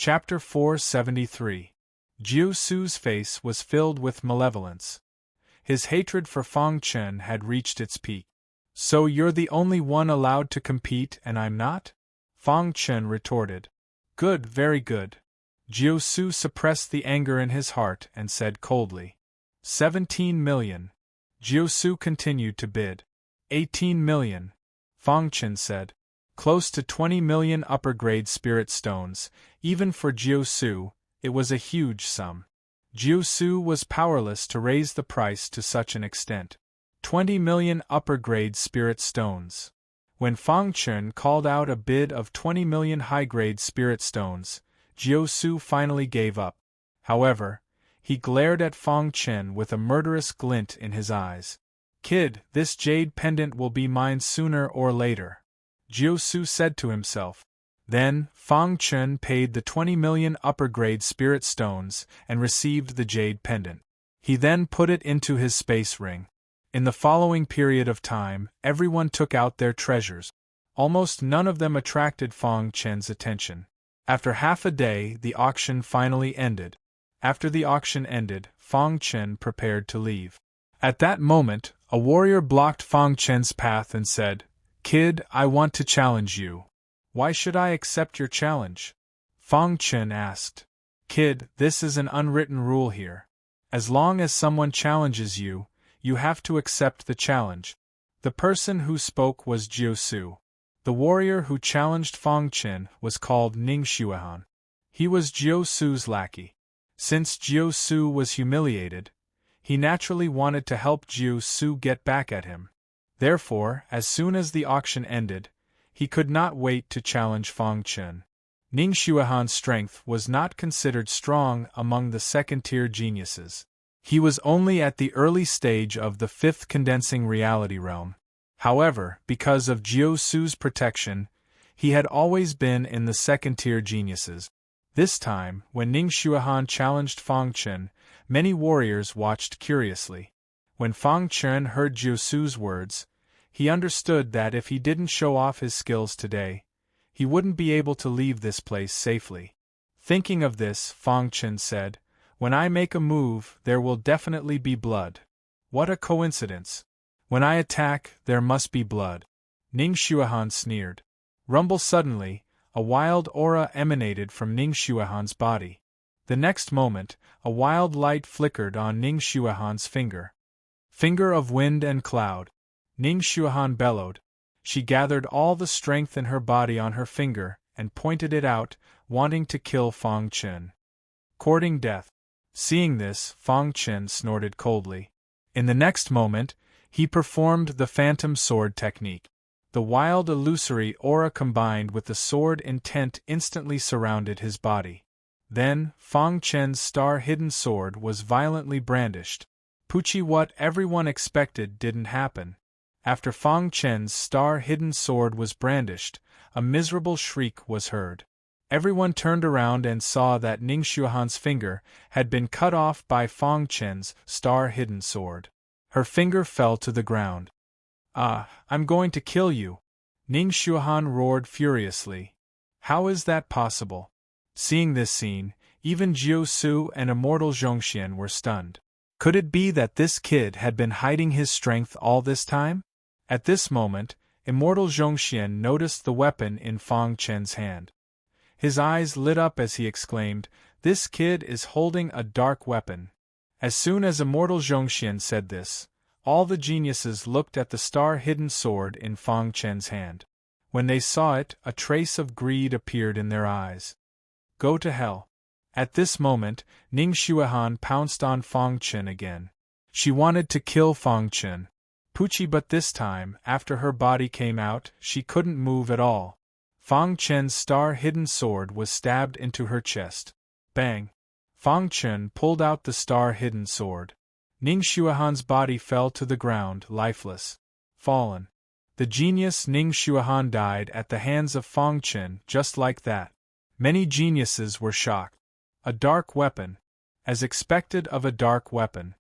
Chapter 473. Jiu Su's face was filled with malevolence. His hatred for Fang Chen had reached its peak. So you're the only one allowed to compete and I'm not? Fang Chen retorted. Good, very good. Jiu Su suppressed the anger in his heart and said coldly. 17 million. Jiu Su continued to bid. 18 million. Fang Chen said. Close to 20 million upper-grade spirit stones. Even for Jiu Su, it was a huge sum. Jiu Su was powerless to raise the price to such an extent. 20 million upper-grade spirit stones. When Fang Chen called out a bid of 20 million high-grade spirit stones, Jiu Su finally gave up. However, he glared at Fang Chen with a murderous glint in his eyes. Kid, this jade pendant will be mine sooner or later, Jiu Su said to himself. Then, Fang Chen paid the 20 million upper-grade spirit stones and received the jade pendant. He then put it into his space ring. In the following period of time, everyone took out their treasures. Almost none of them attracted Fang Chen's attention. After half a day, the auction finally ended. After the auction ended, Fang Chen prepared to leave. At that moment, a warrior blocked Fang Chen's path and said, Kid, I want to challenge you. Why should I accept your challenge? Fang Chen asked. Kid, this is an unwritten rule here. As long as someone challenges you, you have to accept the challenge. The person who spoke was Jiu Su. The warrior who challenged Fang Chen was called Ning Xuehan. He was Jiu Su's lackey. Since Jiu Su was humiliated, he naturally wanted to help Jiu Su get back at him. Therefore, as soon as the auction ended, he could not wait to challenge Fang Chen. Ning Xuehan's strength was not considered strong among the second-tier geniuses. He was only at the early stage of the fifth condensing reality realm. However, because of Jiu Su's protection, he had always been in the second-tier geniuses. This time, when Ning Xuehan challenged Fang Chen, many warriors watched curiously. When Fang Chen heard Jiu Su's words, he understood that if he didn't show off his skills today, he wouldn't be able to leave this place safely. Thinking of this, Fang Chen said, When I make a move, there will definitely be blood. What a coincidence. When I attack, there must be blood. Ning Xuehan sneered. Rumble suddenly, a wild aura emanated from Ning Xuehan's body. The next moment, a wild light flickered on Ning Xuehan's finger. Finger of wind and cloud. Ning Xuehan bellowed. She gathered all the strength in her body on her finger and pointed it out, wanting to kill Fang Chen. Courting death. Seeing this, Fang Chen snorted coldly. In the next moment, he performed the phantom sword technique. The wild illusory aura combined with the sword intent instantly surrounded his body. Then, Fang Chen's star-hidden sword was violently brandished. Pucci, what everyone expected didn't happen. After Fang Chen's star-hidden sword was brandished, a miserable shriek was heard. Everyone turned around and saw that Ning Xuehan's finger had been cut off by Fang Chen's star-hidden sword. Her finger fell to the ground. Ah, I'm going to kill you! Ning Xuehan roared furiously. How is that possible? Seeing this scene, even Jiu Su and Immortal Zhongxian were stunned. Could it be that this kid had been hiding his strength all this time? At this moment, Immortal Zhongxian noticed the weapon in Fang Chen's hand. His eyes lit up as he exclaimed, This kid is holding a dark weapon. As soon as Immortal Zhongxian said this, all the geniuses looked at the star-hidden sword in Fang Chen's hand. When they saw it, a trace of greed appeared in their eyes. Go to hell. At this moment, Ning Xuehan pounced on Fang Chen again. She wanted to kill Fang Chen. Pucci, but this time, after her body came out, she couldn't move at all. Fang Chen's star-hidden sword was stabbed into her chest. Bang! Fang Chen pulled out the star-hidden sword. Ning Xuehan's body fell to the ground, lifeless. Fallen. The genius Ning Xuehan died at the hands of Fang Chen just like that. Many geniuses were shocked. A dark weapon. As expected of a dark weapon.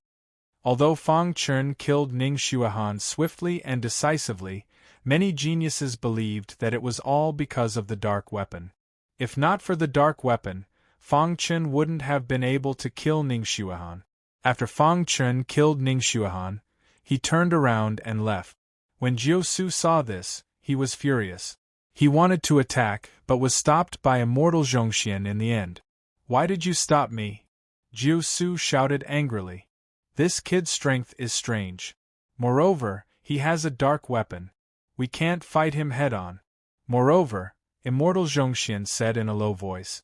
Although Fang Chen killed Ning Xuehan swiftly and decisively, many geniuses believed that it was all because of the dark weapon. If not for the dark weapon, Fang Chen wouldn't have been able to kill Ning Xuehan. After Fang Chen killed Ning Xuehan, he turned around and left. When Jiu Su saw this, he was furious. He wanted to attack, but was stopped by Immortal Zhongxian in the end. "Why did you stop me?" Jiu Su shouted angrily. "This kid's strength is strange. Moreover, he has a dark weapon. We can't fight him head-on." "Moreover," Immortal Zhongxian said in a low voice,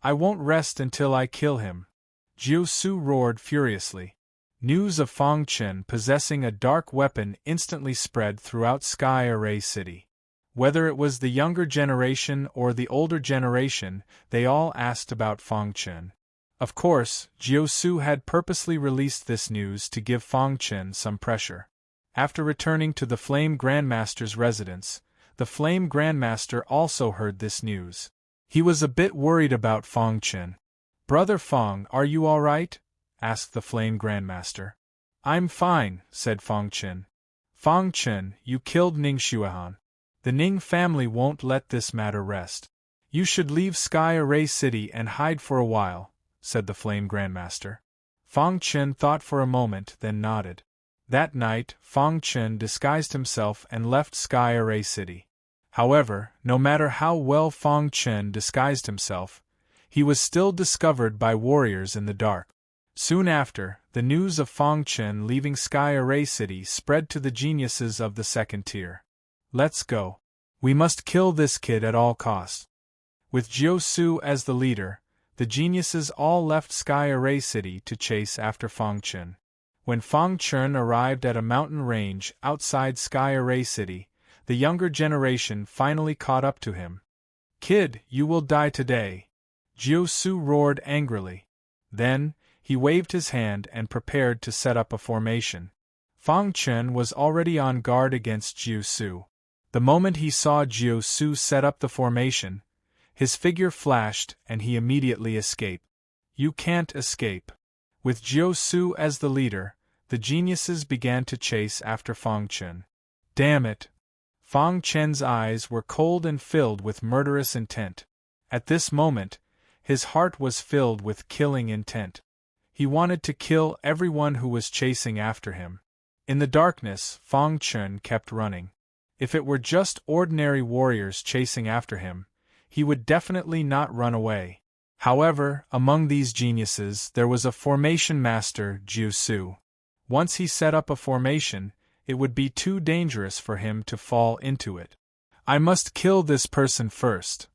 "I won't rest until I kill him." Jiu Su roared furiously. News of Fang Chen possessing a dark weapon instantly spread throughout Sky Array City. Whether it was the younger generation or the older generation, they all asked about Fang Chen. Of course, Jiu Su had purposely released this news to give Fang Chen some pressure. After returning to the Flame Grandmaster's residence, the Flame Grandmaster also heard this news. He was a bit worried about Fang Chen. "Brother Fang, are you all right?" asked the Flame Grandmaster. "I'm fine," said Fang Chen. "Fang Chen, you killed Ning Xuehan. The Ning family won't let this matter rest. You should leave Sky Array City and hide for a while," said the Flame Grandmaster. Fang Chen thought for a moment, then nodded. That night, Fang Chen disguised himself and left Sky Array City. However, no matter how well Fang Chen disguised himself, he was still discovered by warriors in the dark. Soon after, the news of Fang Chen leaving Sky Array City spread to the geniuses of the second tier. "Let's go. We must kill this kid at all costs." With Jiu Su as the leader, the geniuses all left Sky Array City to chase after Fang Chen. When Fang Chen arrived at a mountain range outside Sky Array City, the younger generation finally caught up to him. "Kid, you will die today," Jiu Su roared angrily. Then, he waved his hand and prepared to set up a formation. Fang Chen was already on guard against Jiu Su. The moment he saw Jiu Su set up the formation, his figure flashed and he immediately escaped. "You can't escape." With Jiu Su as the leader, the geniuses began to chase after Fang Chen. Damn it! Fang Chen's eyes were cold and filled with murderous intent. At this moment, his heart was filled with killing intent. He wanted to kill everyone who was chasing after him. In the darkness, Fang Chen kept running. If it were just ordinary warriors chasing after him, he would definitely not run away. However, among these geniuses there was a formation master, Jiu Su. Once he set up a formation, it would be too dangerous for him to fall into it. "I must kill this person first,"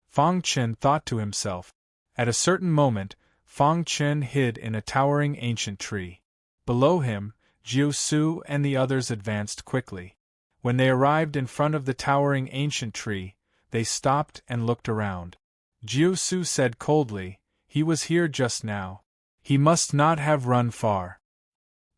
Fang Chen thought to himself. At a certain moment, Fang Chen hid in a towering ancient tree. Below him, Jiu Su and the others advanced quickly. When they arrived in front of the towering ancient tree, they stopped and looked around. Jiu Su said coldly, "He was here just now. He must not have run far."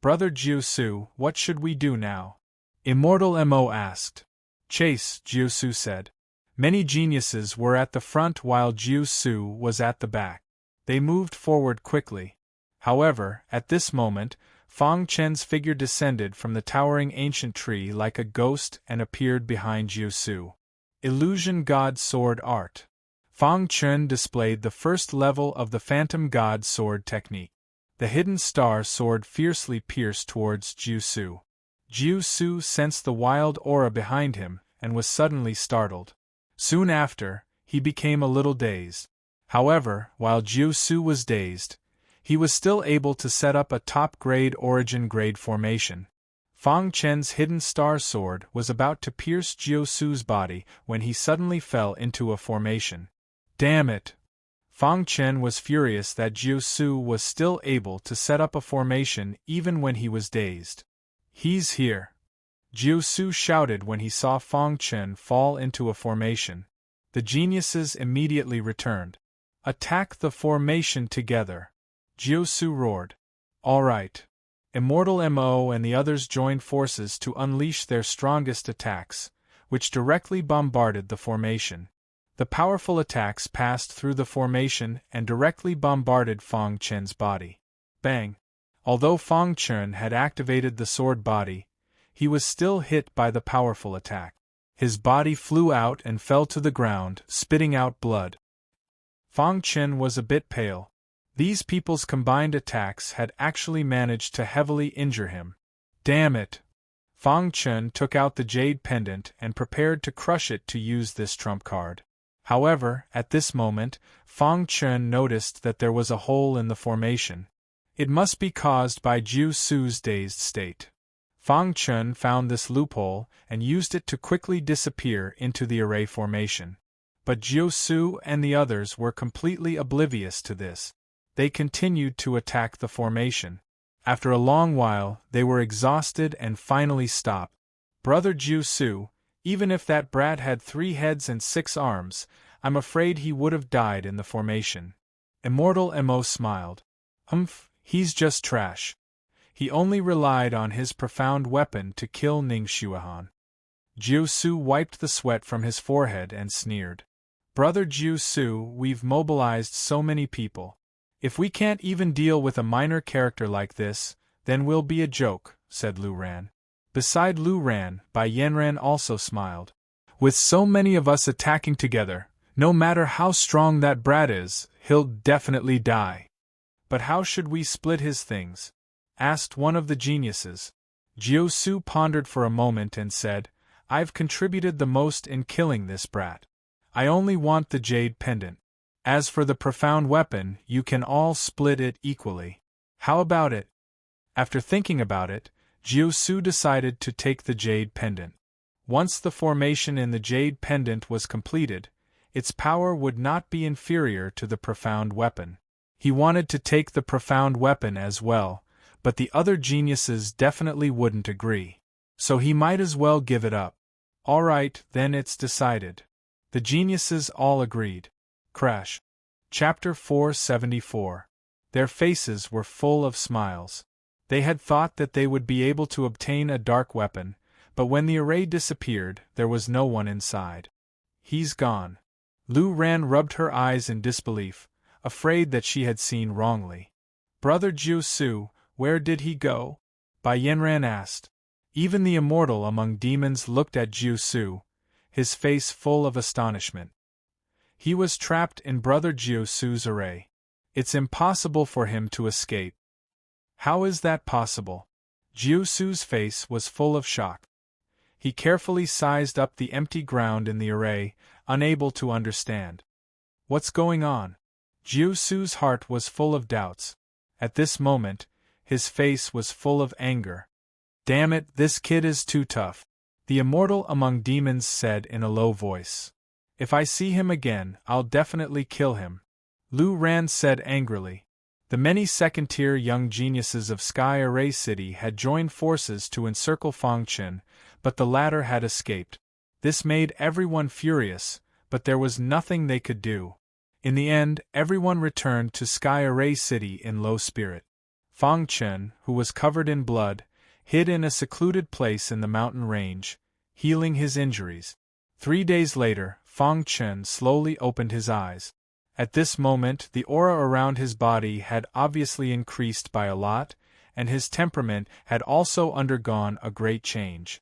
"Brother Jiu Su, what should we do now?" Immortal Mo asked. "Chase," Jiu Su said. Many geniuses were at the front while Jiu Su was at the back. They moved forward quickly. However, at this moment, Fang Chen's figure descended from the towering ancient tree like a ghost and appeared behind Jiu Su. Illusion God Sword Art. Fang Chen displayed the first level of the Phantom God Sword technique. The hidden star sword fiercely pierced towards Jiu Su. Jiu Su sensed the wild aura behind him and was suddenly startled. Soon after, he became a little dazed. However, while Jiu Su was dazed, he was still able to set up a top-grade origin grade formation. Fang Chen's hidden star sword was about to pierce Jiu Su's body when he suddenly fell into a formation. Damn it! Fang Chen was furious that Jiu Su was still able to set up a formation even when he was dazed. "He's here!" Jiu Su shouted when he saw Fang Chen fall into a formation. The geniuses immediately returned. "Attack the formation together!" Jiu Su roared. "All right." Immortal Mo and the others joined forces to unleash their strongest attacks, which directly bombarded the formation. The powerful attacks passed through the formation and directly bombarded Fang Chen's body. Bang! Although Fang Chen had activated the sword body, he was still hit by the powerful attack. His body flew out and fell to the ground, spitting out blood. Fang Chen was a bit pale. These people's combined attacks had actually managed to heavily injure him. Damn it! Fang Chen took out the jade pendant and prepared to crush it to use this trump card. However, at this moment, Fang Chen noticed that there was a hole in the formation. It must be caused by Jiu Su's dazed state. Fang Chen found this loophole and used it to quickly disappear into the array formation. But Jiu Su and the others were completely oblivious to this. They continued to attack the formation. After a long while, they were exhausted and finally stopped. Brother Jiu Su, even if that brat had 3 heads and 6 arms, I'm afraid he would have died in the formation. Immortal Mo smiled. He's just trash. He only relied on his profound weapon to kill Ning Xuehan. Jiu Su wiped the sweat from his forehead and sneered. Brother Jiu Su, we've mobilized so many people. If we can't even deal with a minor character like this, then we'll be a joke, said Lu Ran. Beside Lu Ran, Bai Yanran also smiled. With so many of us attacking together, no matter how strong that brat is, he'll definitely die. But how should we split his things? Asked one of the geniuses. Jiu Su pondered for a moment and said, I've contributed the most in killing this brat. I only want the jade pendant. As for the profound weapon, you can all split it equally. How about it? After thinking about it, Jiu Su decided to take the jade pendant. Once the formation in the jade pendant was completed, its power would not be inferior to the profound weapon. He wanted to take the profound weapon as well, but the other geniuses definitely wouldn't agree. So he might as well give it up. All right, then it's decided. The geniuses all agreed. Crash. Chapter 474. Their faces were full of smiles. They had thought that they would be able to obtain a dark weapon, but when the array disappeared, there was no one inside. He's gone. Lu Ran rubbed her eyes in disbelief, afraid that she had seen wrongly. Brother Jiu Su, where did he go? Bai Yanran asked. Even the immortal among demons looked at Jiu Su, his face full of astonishment. He was trapped in Brother Jiu Su's array. It's impossible for him to escape. How is that possible? Jiu Su's face was full of shock. He carefully sized up the empty ground in the array, unable to understand. What's going on? Jiu Su's heart was full of doubts. At this moment, his face was full of anger. Damn it, this kid is too tough, the immortal among demons said in a low voice. If I see him again, I'll definitely kill him. Lu Ran said angrily. The many second-tier young geniuses of Sky Array City had joined forces to encircle Fang Chen, but the latter had escaped. This made everyone furious, but there was nothing they could do. In the end, everyone returned to Sky Array City in low spirit. Fang Chen, who was covered in blood, hid in a secluded place in the mountain range, healing his injuries. 3 days later, Fang Chen slowly opened his eyes. At this moment, the aura around his body had obviously increased by a lot, and his temperament had also undergone a great change.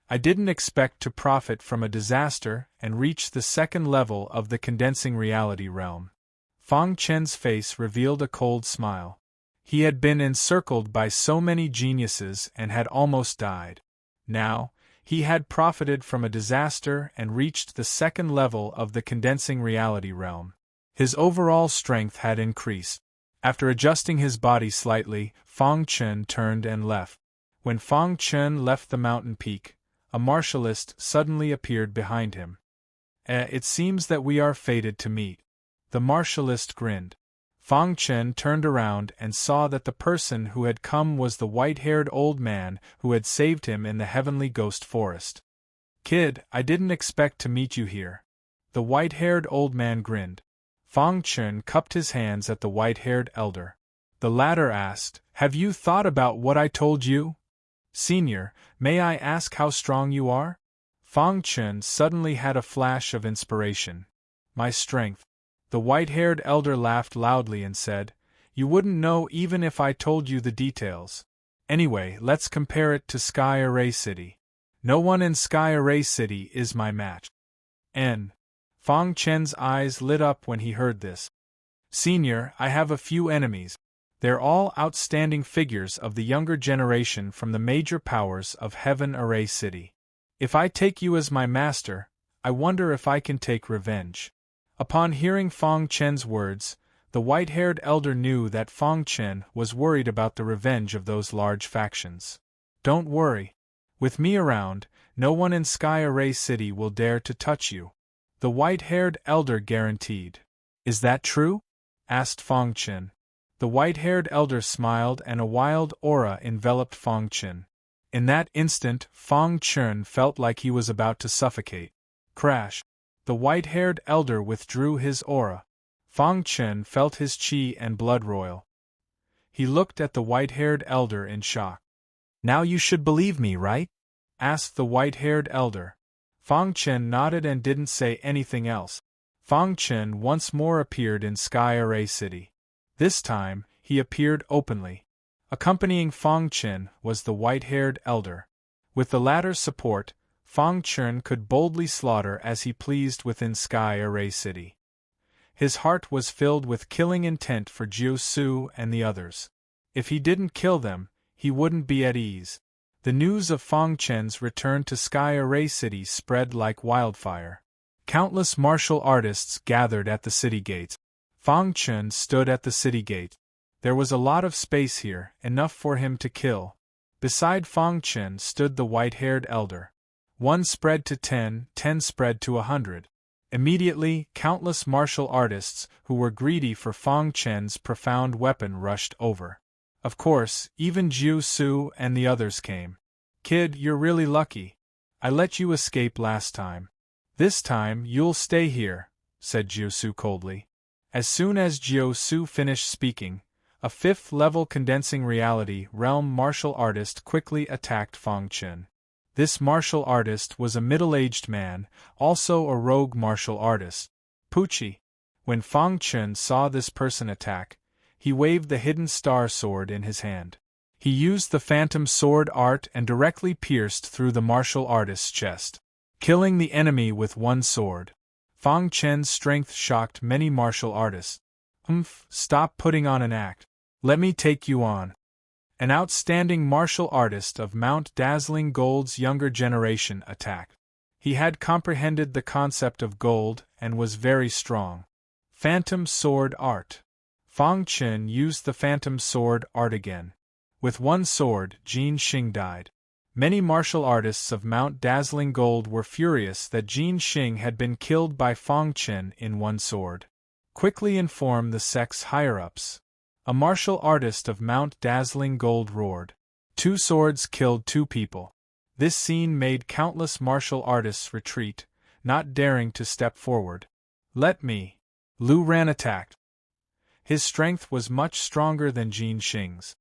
I didn't expect to profit from a disaster and reach the 2nd level of the condensing reality realm. Fang Chen's face revealed a cold smile. He had been encircled by so many geniuses and had almost died. Now, he had profited from a disaster and reached the 2nd level of the condensing reality realm. His overall strength had increased. After adjusting his body slightly, Fang Chen turned and left. When Fang Chen left the mountain peak, a martialist suddenly appeared behind him. It seems that we are fated to meet. The martialist grinned. Fang Chen turned around and saw that the person who had come was the white-haired old man who had saved him in the heavenly ghost forest. Kid, I didn't expect to meet you here. The white-haired old man grinned. Fang Chen cupped his hands at the white-haired elder. The latter asked, Have you thought about what I told you? Senior, may I ask how strong you are? Fang Chen suddenly had a flash of inspiration. My strength. The white-haired elder laughed loudly and said, You wouldn't know even if I told you the details. Anyway, let's compare it to Sky Array City. No one in Sky Array City is my match. Fang Chen's eyes lit up when he heard this. Senior, I have a few enemies. They're all outstanding figures of the younger generation from the major powers of Heaven Array City. If I take you as my master, I wonder if I can take revenge. Upon hearing Fang Chen's words, the white-haired elder knew that Fang Chen was worried about the revenge of those large factions. Don't worry. With me around, no one in Sky Array City will dare to touch you. The white-haired elder guaranteed. Is that true? Asked Fang Chen. The white-haired elder smiled and a wild aura enveloped Fang Chen. In that instant, Fang Chen felt like he was about to suffocate. Crash! The white-haired elder withdrew his aura. Fang Chen felt his qi and blood roil. He looked at the white-haired elder in shock. Now you should believe me, right? Asked the white-haired elder. Fang Chen nodded and didn't say anything else. Fang Chen once more appeared in Sky Array City. This time, he appeared openly. Accompanying Fang Chen was the white-haired elder. With the latter's support, Fang Chen could boldly slaughter as he pleased within Sky Array City. His heart was filled with killing intent for Jiu Su and the others. If he didn't kill them, he wouldn't be at ease. The news of Fang Chen's return to Sky Array City spread like wildfire. Countless martial artists gathered at the city gates. Fang Chen stood at the city gate. There was a lot of space here, enough for him to kill. Beside Fang Chen stood the white-haired elder. 1 spread to 10, 10 spread to 100. Immediately, countless martial artists who were greedy for Fang Chen's profound weapon rushed over. Of course, even Jiu Su and the others came. Kid, you're really lucky. I let you escape last time. This time, you'll stay here, said Jiu Su coldly. As soon as Jiu Su finished speaking, a 5th-level condensing reality realm martial artist quickly attacked Fang Chen. This martial artist was a middle-aged man, also a rogue martial artist. Pucci. When Fang Chen saw this person attack, he waved the hidden star sword in his hand. He used the phantom sword art and directly pierced through the martial artist's chest, killing the enemy with 1 sword. Fang Chen's strength shocked many martial artists. Stop putting on an act. Let me take you on. An outstanding martial artist of Mount Dazzling Gold's younger generation attacked. He had comprehended the concept of gold and was very strong. Phantom sword art. Fang Chen used the phantom sword art again. With 1 sword, Jin Xing died. Many martial artists of Mount Dazzling Gold were furious that Jin Xing had been killed by Fang Chen in 1 sword. Quickly inform the sect's higher-ups. A martial artist of Mount Dazzling Gold roared. 2 swords killed 2 people. This scene made countless martial artists retreat, not daring to step forward. Let me. Lu Ran attacked. His strength was much stronger than Jin Xing's.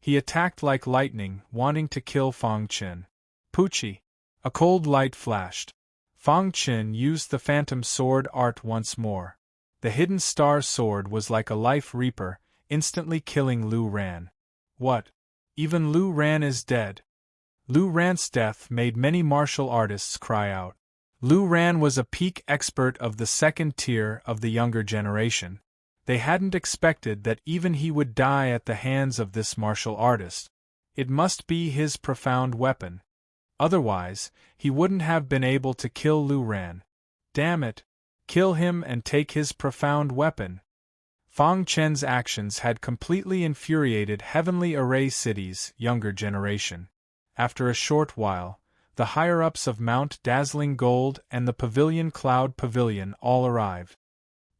He attacked like lightning, wanting to kill Fang Chen. Pucci. A cold light flashed. Fang Chen used the phantom sword art once more. The hidden star sword was like a life reaper, instantly killing Lu Ran. What? Even Lu Ran is dead? Lu Ran's death made many martial artists cry out. Lu Ran was a peak expert of the 2nd tier of the younger generation. They hadn't expected that even he would die at the hands of this martial artist. It must be his profound weapon. Otherwise, he wouldn't have been able to kill Lu Ran. Damn it! Kill him and take his profound weapon. Fang Chen's actions had completely infuriated Heavenly Array City's younger generation. After a short while, the higher-ups of Mount Dazzling Gold and the Pavilion Cloud Pavilion all arrived.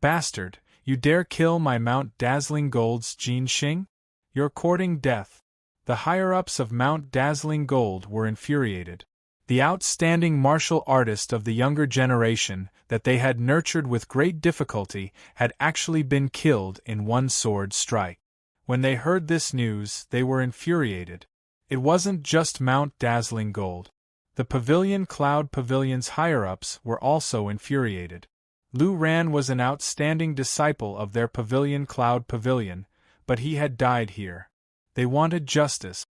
Bastard! You dare kill my Mount Dazzling Gold's Jin Xing? You're courting death. The higher-ups of Mount Dazzling Gold were infuriated. The outstanding martial artist of the younger generation that they had nurtured with great difficulty had actually been killed in 1 sword strike. When they heard this news, they were infuriated. It wasn't just Mount Dazzling Gold. The Pavilion Cloud Pavilion's higher-ups were also infuriated. Lu Ran was an outstanding disciple of their Pavilion Cloud Pavilion, but he had died here. They wanted justice.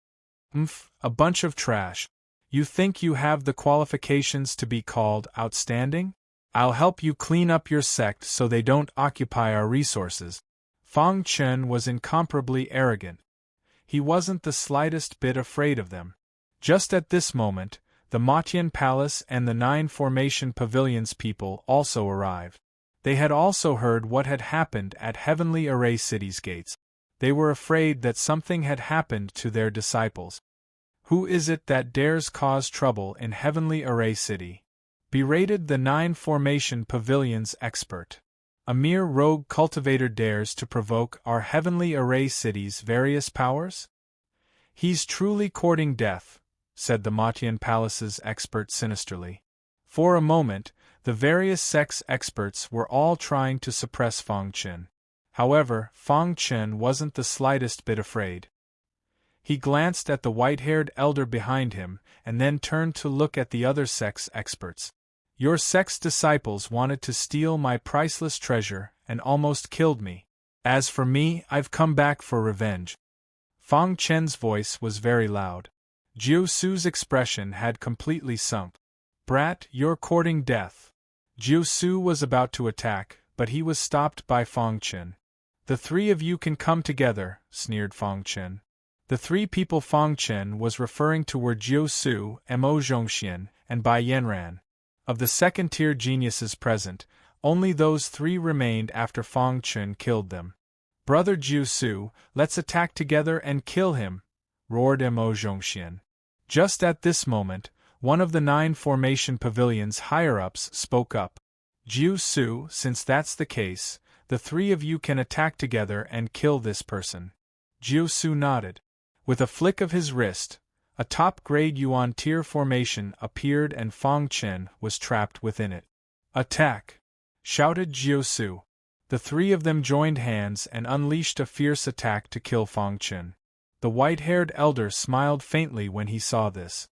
A bunch of trash. You think you have the qualifications to be called outstanding? I'll help you clean up your sect so they don't occupy our resources. Fang Chen was incomparably arrogant. He wasn't the slightest bit afraid of them. Just at this moment, the Matian Palace and the 9 Formation Pavilions people also arrived. They had also heard what had happened at Heavenly Array City's gates. They were afraid that something had happened to their disciples. Who is it that dares cause trouble in Heavenly Array City? Berated the 9 Formation Pavilions expert. A mere rogue cultivator dares to provoke our Heavenly Array City's various powers? He's truly courting death, said the Matian Palace's expert sinisterly. For a moment, the various sects experts were all trying to suppress Fang Chen. However, Fang Chen wasn't the slightest bit afraid. He glanced at the white-haired elder behind him, and then turned to look at the other sect's experts. Your sect's disciples wanted to steal my priceless treasure, and almost killed me. As for me, I've come back for revenge. Fang Chen's voice was very loud. Jiu Su's expression had completely sunk. Brat, you're courting death. Jiu Su was about to attack, but he was stopped by Fang Chen. The 3 of you can come together, sneered Fang Chen. The 3 people Fang Chen was referring to were Jiu Su, Mo Zhongxian, and Bai Yanran. Of the second-tier geniuses present, only those 3 remained after Fang Chen killed them. Brother Jiu Su, let's attack together and kill him, roared Mo Zhongxian. Just at this moment, one of the 9 Formation Pavilions higher-ups spoke up. Jiu Su, since that's the case, the 3 of you can attack together and kill this person. Jiu Su nodded. With a flick of his wrist, a top-grade Yuan tier formation appeared and Fang Chen was trapped within it. Attack! Shouted Jiu Su. The 3 of them joined hands and unleashed a fierce attack to kill Fang Chen. The white-haired elder smiled faintly when he saw this.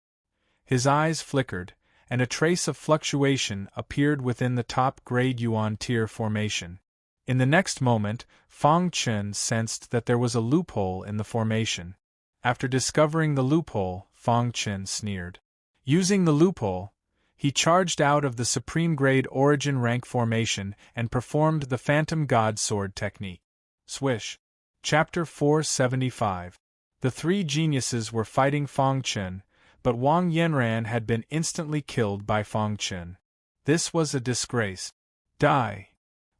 His eyes flickered, and a trace of fluctuation appeared within the top-grade Yuan tier formation. In the next moment, Fang Chen sensed that there was a loophole in the formation. After discovering the loophole, Fang Chen sneered. Using the loophole, he charged out of the supreme-grade origin rank formation and performed the Phantom God Sword technique. Swish. Chapter 475. The 3 geniuses were fighting Fang Chen, but Wang Yanran had been instantly killed by Fang Chen. This was a disgrace. Die!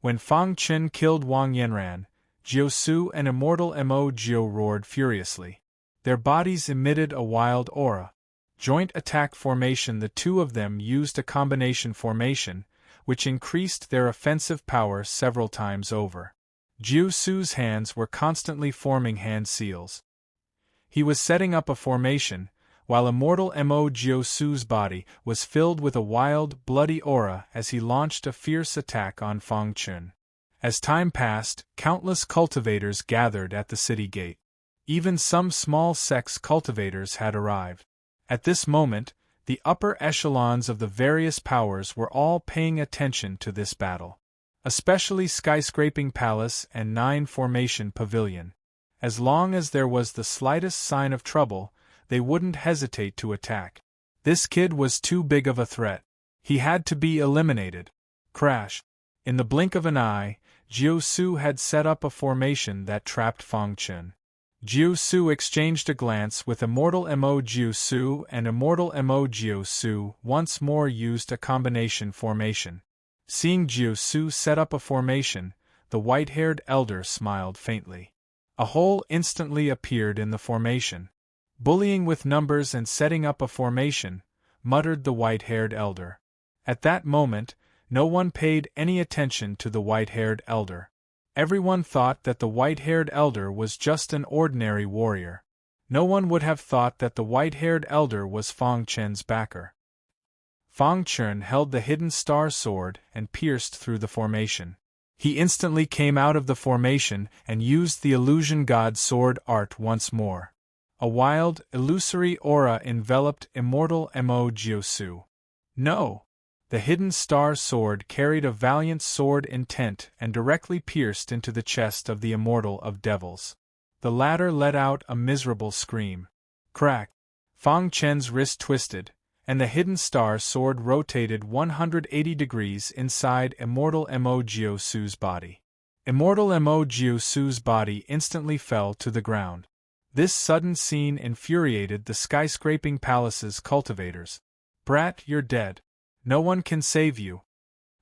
When Fang Chen killed Wang Yanran, Jiu Su and Immortal Mo Jiu roared furiously. Their bodies emitted a wild aura. Joint attack formation. The 2 of them used a combination formation, which increased their offensive power several times over. Jiu Su's hands were constantly forming hand seals. He was setting up a formation, while Immortal Mo Jiu Su's body was filled with a wild, bloody aura as he launched a fierce attack on Fang Chen. As time passed, countless cultivators gathered at the city gate. Even some small sects cultivators had arrived. At this moment, the upper echelons of the various powers were all paying attention to this battle. Especially Skyscraping Palace and 9 Formation Pavilion. As long as there was the slightest sign of trouble, they wouldn't hesitate to attack. This kid was too big of a threat. He had to be eliminated. Crash. In the blink of an eye, Jiu Su had set up a formation that trapped Fang Chen. Jiu Su exchanged a glance with Immortal Mo Jiu Su, and Immortal Mo Jiu Su once more used a combination formation. Seeing Jiu Su set up a formation, the white-haired elder smiled faintly. A hole instantly appeared in the formation. Bullying with numbers and setting up a formation, muttered the white-haired elder. At that moment, no one paid any attention to the white-haired elder. Everyone thought that the white-haired elder was just an ordinary warrior. No one would have thought that the white-haired elder was Fang Chen's backer. Fang Chen held the hidden star sword and pierced through the formation. He instantly came out of the formation and used the illusion god sword art once more. A wild, illusory aura enveloped Immortal Mo Jiu Su. No! The hidden star sword carried a valiant sword intent and directly pierced into the chest of the Immortal of Devils. The latter let out a miserable scream. Crack! Fang Chen's wrist twisted, and the hidden star sword rotated 180 degrees inside Immortal Mo Su's body. Immortal Mo Su's body instantly fell to the ground. This sudden scene infuriated the skyscraping palace's cultivators. "Brat, you're dead. No one can save you."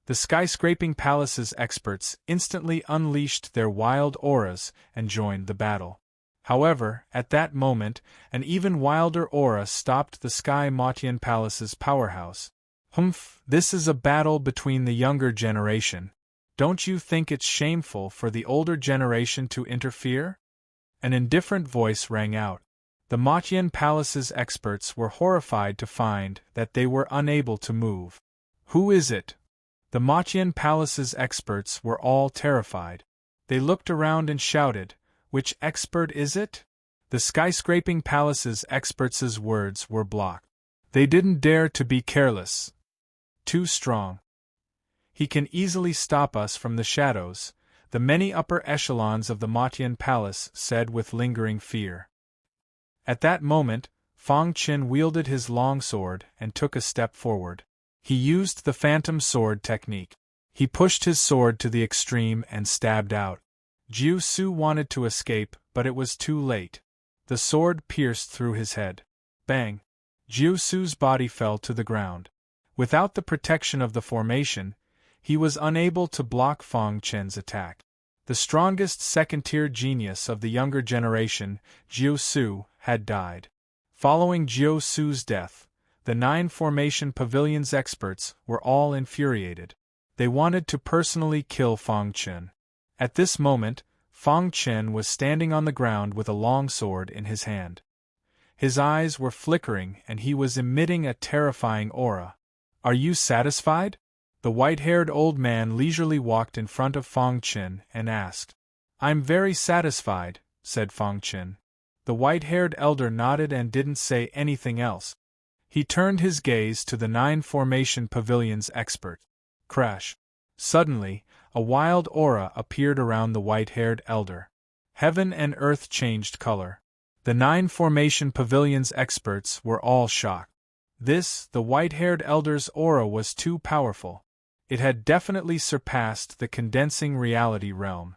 The skyscraping palace's experts instantly unleashed their wild auras and joined the battle. However, at that moment, an even wilder aura stopped the Sky Motian Palace's powerhouse. "Humph, this is a battle between the younger generation. Don't you think it's shameful for the older generation to interfere?" An indifferent voice rang out. The Motian Palace's experts were horrified to find that they were unable to move. "Who is it?" The Motian Palace's experts were all terrified. They looked around and shouted, "Which expert is it?" The skyscraping palace's experts' words were blocked. "They didn't dare to be careless. Too strong. He can easily stop us from the shadows," the many upper echelons of the Motian Palace said with lingering fear. At that moment, Fong Qin wielded his longsword and took a step forward. He used the phantom sword technique. He pushed his sword to the extreme and stabbed out. Jiu Su wanted to escape, but it was too late. The sword pierced through his head. Bang! Jiu Su's body fell to the ground. Without the protection of the formation, he was unable to block Fong Qin's attack. The strongest second-tier genius of the younger generation, Jiu Su, had died. Following Jiu Su's death, the 9 Formation Pavilion's experts were all infuriated. They wanted to personally kill Fong Qin. At this moment, Fong Qin was standing on the ground with a long sword in his hand. His eyes were flickering and he was emitting a terrifying aura. "Are you satisfied?" The white-haired old man leisurely walked in front of Fong Qin and asked. "I'm very satisfied," said Fong Qin. The white-haired elder nodded and didn't say anything else. He turned his gaze to the 9 Formation Pavilion's expert. Crash! Suddenly, a wild aura appeared around the white-haired elder. Heaven and earth changed color. The 9 Formation Pavilion's experts were all shocked. The white-haired elder's aura was too powerful. It had definitely surpassed the condensing reality realm.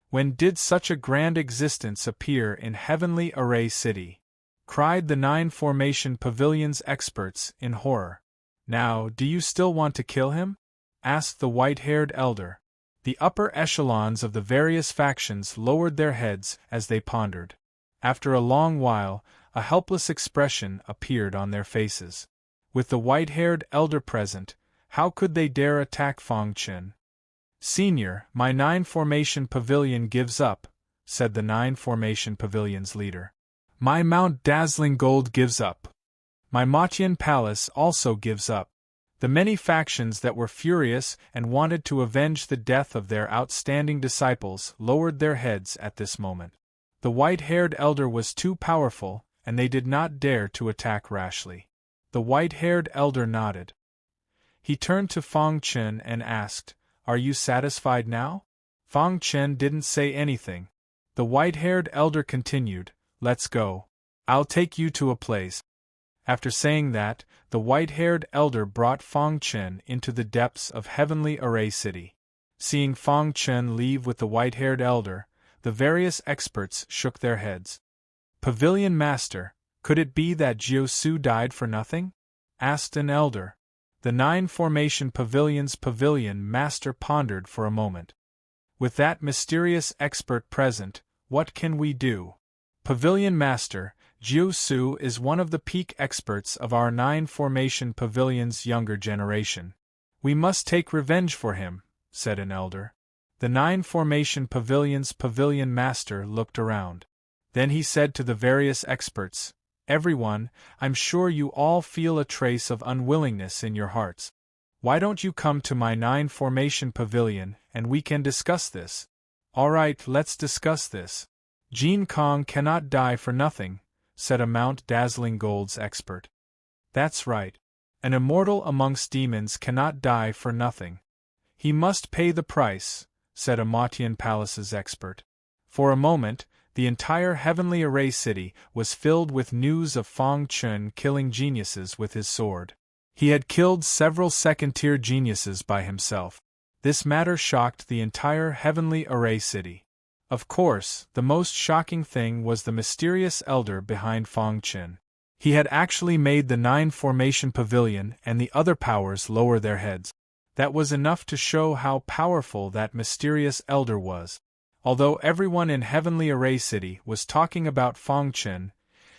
When did such a grand existence appear in Heavenly Array City? Cried the 9 Formation Pavilion's experts in horror. "Now, do you still want to kill him?" asked the white-haired elder. The upper echelons of the various factions lowered their heads as they pondered. After a long while, a helpless expression appeared on their faces. With the white-haired elder present, how could they dare attack Fong Qin? "Senior, my 9 Formation Pavilion gives up," said the 9 Formation Pavilion's leader. "My Mount Dazzling Gold gives up. My Motian Palace also gives up." The many factions that were furious and wanted to avenge the death of their outstanding disciples lowered their heads at this moment. The white-haired elder was too powerful, and they did not dare to attack rashly. The white-haired elder nodded. He turned to Fong Qin and asked, "Are you satisfied now?" Fong Qin didn't say anything. The white-haired elder continued, "Let's go. I'll take you to a place." After saying that, the white-haired elder brought Fong Qin into the depths of Heavenly Array City. Seeing Fong Qin leave with the white-haired elder, the various experts shook their heads. "Pavilion Master, could it be that Jiu Su died for nothing?" asked an elder. The 9 Formation Pavilion's Pavilion Master pondered for a moment. "With that mysterious expert present, what can we do?" "Pavilion Master, Jiu Su is one of the peak experts of our 9 Formation Pavilion's younger generation. We must take revenge for him," said an elder. The 9 Formation Pavilion's Pavilion Master looked around. Then he said to the various experts, "Everyone, I'm sure you all feel a trace of unwillingness in your hearts. Why don't you come to my 9 Formation Pavilion and we can discuss this?" "All right, let's discuss this. Jin Kong cannot die for nothing," said a Mount Dazzling Gold's expert. "That's right. An immortal amongst demons cannot die for nothing. He must pay the price," said a Motian Palace's expert. For a moment, The entire Heavenly Array City was filled with news of Fang Chun killing geniuses with his sword. He had killed several second-tier geniuses by himself. This matter shocked the entire Heavenly Array City. Of course, the most shocking thing was the mysterious elder behind Fang Chun. He had actually made the 9-formation pavilion and the other powers lower their heads. That was enough to show how powerful that mysterious elder was. Although everyone in Heavenly Array City was talking about Fang Chun,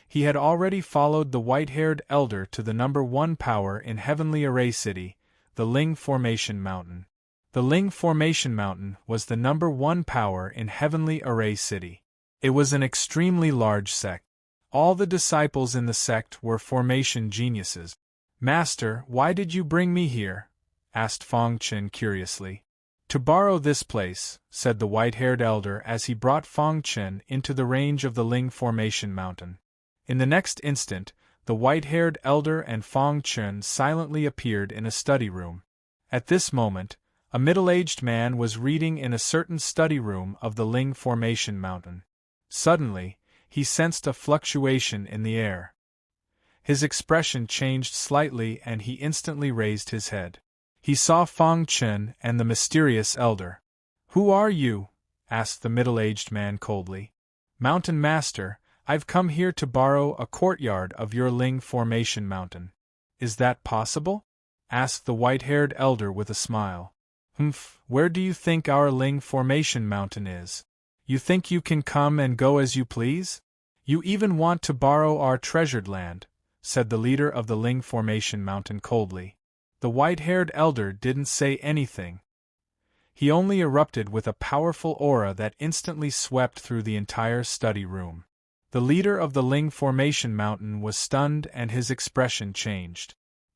he had already followed the white-haired elder to the #1 power in Heavenly Array City, the Ling Formation Mountain. The Ling Formation Mountain was the #1 power in Heavenly Array City. It was an extremely large sect. All the disciples in the sect were formation geniuses. "Master, why did you bring me here?" asked Fang Chun curiously. "To borrow this place," said the white-haired elder as he brought Fang Chun into the range of the Ling Formation Mountain. In the next instant, the white-haired elder and Fang Chun silently appeared in a study room. At this moment, a middle-aged man was reading in a certain study room of the Ling Formation Mountain. Suddenly, he sensed a fluctuation in the air. His expression changed slightly and he instantly raised his head. He saw Fang Chun and the mysterious elder. "Who are you?" asked the middle-aged man coldly. "Mountain Master, I've come here to borrow a courtyard of your Ling Formation Mountain." "Is that possible?" asked the white-haired elder with a smile. "Humph, where do you think our Ling Formation Mountain is? You think you can come and go as you please? You even want to borrow our treasured land," said the leader of the Ling Formation Mountain coldly. The white-haired elder didn't say anything. He only erupted with a powerful aura that instantly swept through the entire study room. The leader of the Ling Formation Mountain was stunned and his expression changed.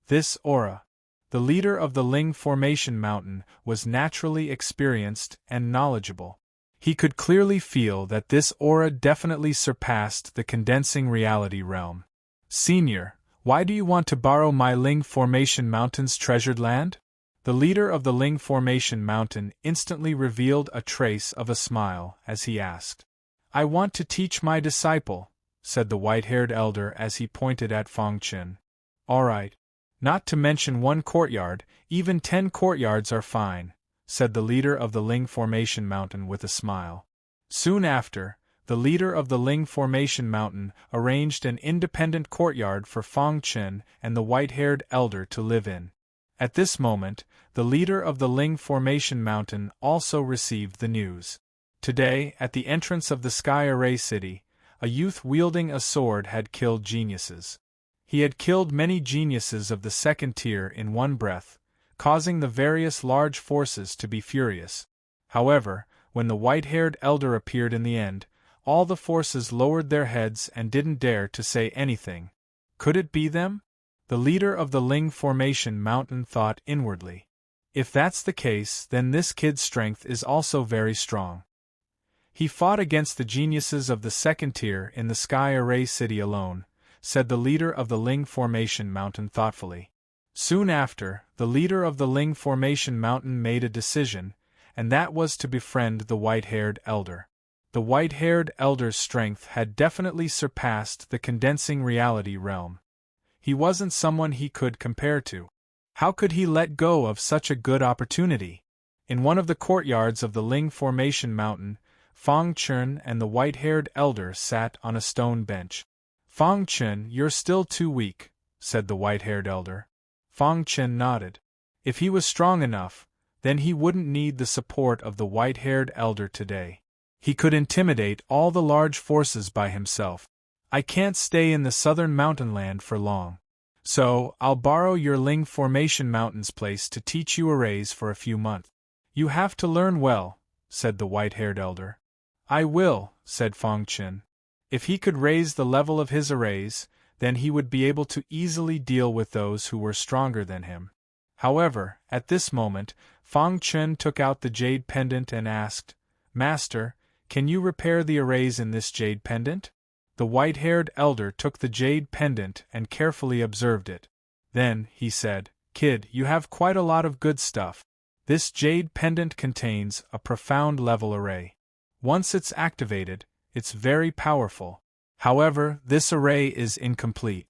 This aura. The leader of the Ling Formation Mountain was naturally experienced and knowledgeable. He could clearly feel that this aura definitely surpassed the condensing reality realm. "Senior, why do you want to borrow my Ling Formation Mountain's treasured land?" The leader of the Ling Formation Mountain instantly revealed a trace of a smile as he asked. "I want to teach my disciple," said the white-haired elder as he pointed at Fang Chun. "All right. Not to mention 1 courtyard, even 10 courtyards are fine," said the leader of the Ling Formation Mountain with a smile. Soon after, the leader of the Ling Formation Mountain arranged an independent courtyard for Fang Chun and the white-haired elder to live in. At this moment, the leader of the Ling Formation Mountain also received the news. Today, at the entrance of the Sky Array City, a youth wielding a sword had killed geniuses. He had killed many geniuses of the second tier in one breath, causing the various large forces to be furious. However, when the white-haired elder appeared in the end, all the forces lowered their heads and didn't dare to say anything. Could it be them? The leader of the Ling Formation Mountain thought inwardly. If that's the case, then this kid's strength is also very strong. He fought against the geniuses of the second tier in the Sky Array City alone, said the leader of the Ling Formation Mountain thoughtfully. Soon after, the leader of the Ling Formation Mountain made a decision, and that was to befriend the white-haired elder. The white-haired elder's strength had definitely surpassed the condensing reality realm. He wasn't someone he could compare to. How could he let go of such a good opportunity? In one of the courtyards of the Ling Formation Mountain, Fang Chun and the white-haired elder sat on a stone bench. "Fang Chun, you're still too weak," said the white-haired elder. Fang Chun nodded. If he was strong enough, then he wouldn't need the support of the white-haired elder today. He could intimidate all the large forces by himself. "I can't stay in the southern mountainland for long. So, I'll borrow your Ling Formation Mountain's place to teach you arrays for a few months. You have to learn well," said the white-haired elder. "I will," said Fang Chun. If he could raise the level of his arrays, then he would be able to easily deal with those who were stronger than him. However, at this moment, Fang Chun took out the jade pendant and asked, "Master, can you repair the arrays in this jade pendant?" The white-haired elder took the jade pendant and carefully observed it. Then, he said, "Kid, you have quite a lot of good stuff. This jade pendant contains a profound level array. Once it's activated, It's very powerful. However, this array is incomplete.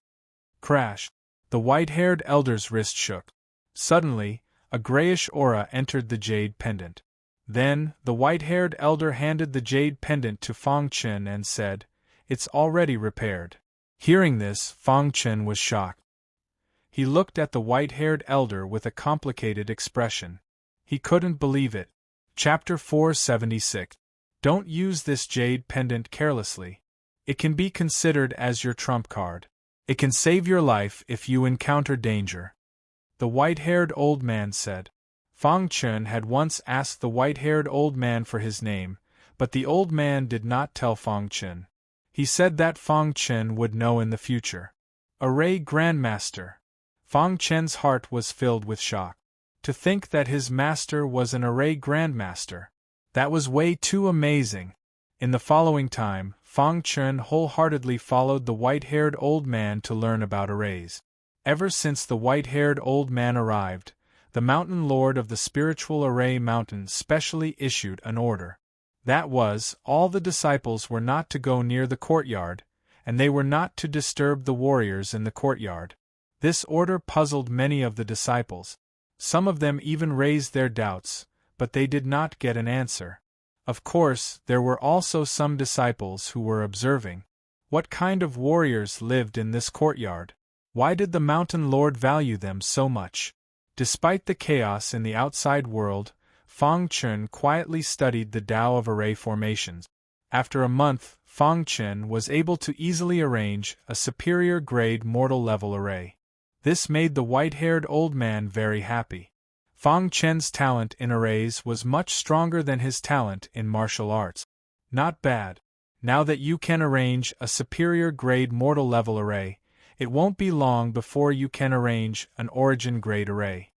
Crash! The white-haired elder's wrist shook. Suddenly, a grayish aura entered the jade pendant. Then, the white-haired elder handed the jade pendant to Fang Chen and said, "It's already repaired." Hearing this, Fang Chen was shocked. He looked at the white-haired elder with a complicated expression. He couldn't believe it. Chapter 476. Don't use this jade pendant carelessly. It can be considered as your trump card. It can save your life if you encounter danger. The white-haired old man said. Fang Chen had once asked the white-haired old man for his name, but the old man did not tell Fang Chen. He said that Fang Chen would know in the future. Array Grandmaster. Fang Chen's heart was filled with shock. To think that his master was an array grandmaster. That was way too amazing. In the following time, Fang Chen wholeheartedly followed the white-haired old man to learn about arrays. Ever since the white-haired old man arrived, the mountain lord of the spiritual array mountain specially issued an order. That was, all the disciples were not to go near the courtyard, and they were not to disturb the warriors in the courtyard. This order puzzled many of the disciples. Some of them even raised their doubts, but they did not get an answer. Of course, there were also some disciples who were observing. What kind of warriors lived in this courtyard? Why did the mountain lord value them so much? Despite the chaos in the outside world, Fang Chen quietly studied the Tao of array formations. After a month, Fang Chen was able to easily arrange a superior-grade mortal-level array. This made the white-haired old man very happy. Fang Chen's talent in arrays was much stronger than his talent in martial arts. Not bad. Now that you can arrange a superior-grade mortal-level array, it won't be long before you can arrange an origin-grade array.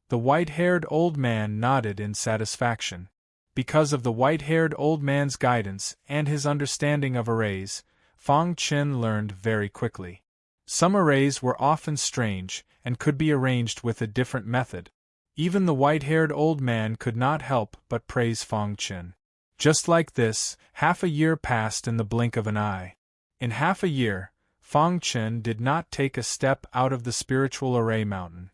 The white-haired old man nodded in satisfaction. Because of the white-haired old man's guidance and his understanding of arrays, Fang Chen learned very quickly. Some arrays were often strange and could be arranged with a different method. Even the white-haired old man could not help but praise Fang Chen. Just like this, half a year passed in the blink of an eye. In half a year, Fang Chen did not take a step out of the spiritual array mountain.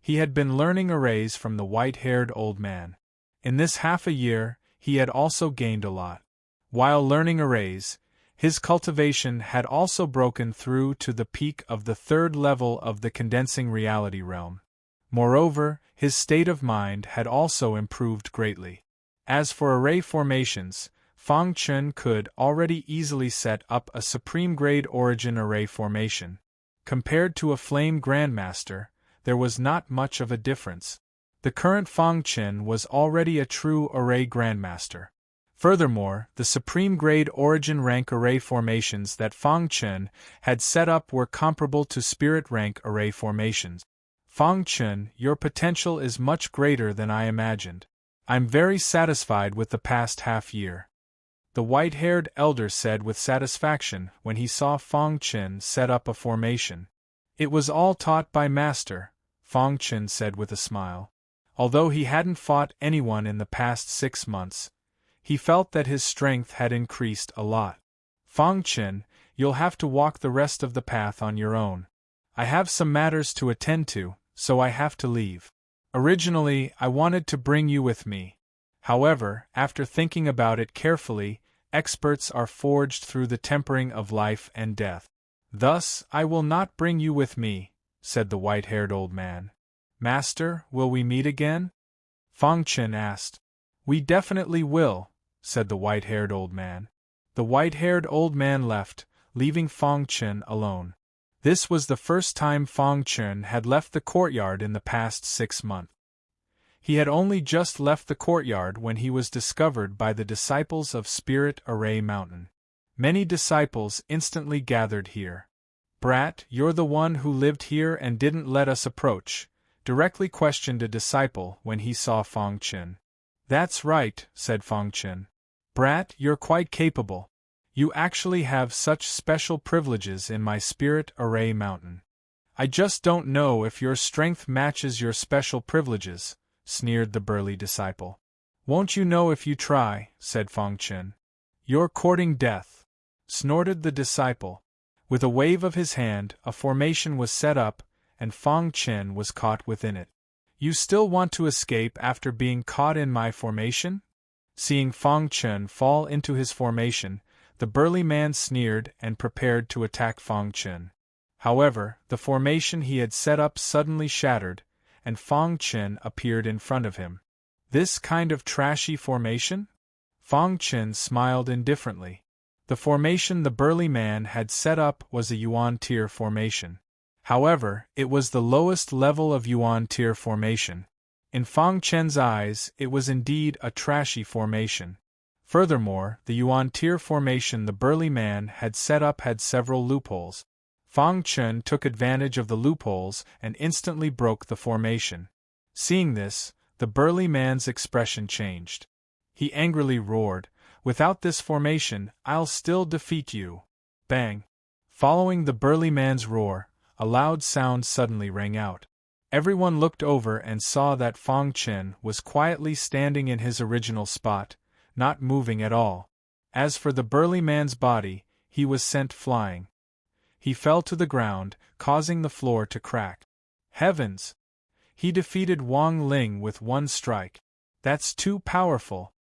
He had been learning arrays from the white-haired old man. In this half a year, he had also gained a lot. While learning arrays, his cultivation had also broken through to the peak of the third level of the condensing reality realm. Moreover, his state of mind had also improved greatly. As for array formations, Fang Chen could already easily set up a supreme-grade origin array formation. Compared to a flame grandmaster, there was not much of a difference. The current Fang Chen was already a true array grandmaster. Furthermore, the supreme-grade origin rank array formations that Fang Chen had set up were comparable to spirit rank array formations. Fang Chen, your potential is much greater than I imagined. I'm very satisfied with the past half year. The white-haired elder said with satisfaction when he saw Fang Chen set up a formation. It was all taught by Master, Fang Chen said with a smile. Although he hadn't fought anyone in the past 6 months, he felt that his strength had increased a lot. Fang Chen, you'll have to walk the rest of the path on your own. I have some matters to attend to, so I have to leave. Originally, I wanted to bring you with me. However, after thinking about it carefully, experts are forged through the tempering of life and death. Thus, I will not bring you with me, said the white-haired old man. Master, will we meet again? Fang Chen asked. We definitely will, said the white-haired old man. The white-haired old man left, leaving Fang Chen alone. This was the first time Fang Chen had left the courtyard in the past 6 months. He had only just left the courtyard when he was discovered by the disciples of Spirit Array Mountain. Many disciples instantly gathered here. Brat, you're the one who lived here and didn't let us approach, directly questioned a disciple when he saw Fang Chen. That's right, said Fang Chen. Brat, you're quite capable. You actually have such special privileges in my Spirit Array Mountain. I just don't know if your strength matches your special privileges, sneered the burly disciple. Won't you know if you try, said Fang Chen. You're courting death, snorted the disciple. With a wave of his hand, a formation was set up, and Fang Chen was caught within it. You still want to escape after being caught in my formation? Seeing Fang Chen fall into his formation, the burly man sneered and prepared to attack Fang Chen. However, the formation he had set up suddenly shattered, and Fang Chen appeared in front of him. This kind of trashy formation? Fang Chen smiled indifferently. The formation the burly man had set up was a Yuan tier formation. However, it was the lowest level of Yuan tier formation. In Fang Chen's eyes, it was indeed a trashy formation. Furthermore, the Yuan tier formation the burly man had set up had several loopholes. Fang Chen took advantage of the loopholes and instantly broke the formation. Seeing this, the burly man's expression changed. He angrily roared, "Without this formation, I'll still defeat you." Bang! Following the burly man's roar, a loud sound suddenly rang out. Everyone looked over and saw that Fang Chen was quietly standing in his original spot, not moving at all. As for the burly man's body, he was sent flying. He fell to the ground, causing the floor to crack. Heavens! He defeated Wang Ling with one strike. That's too powerful.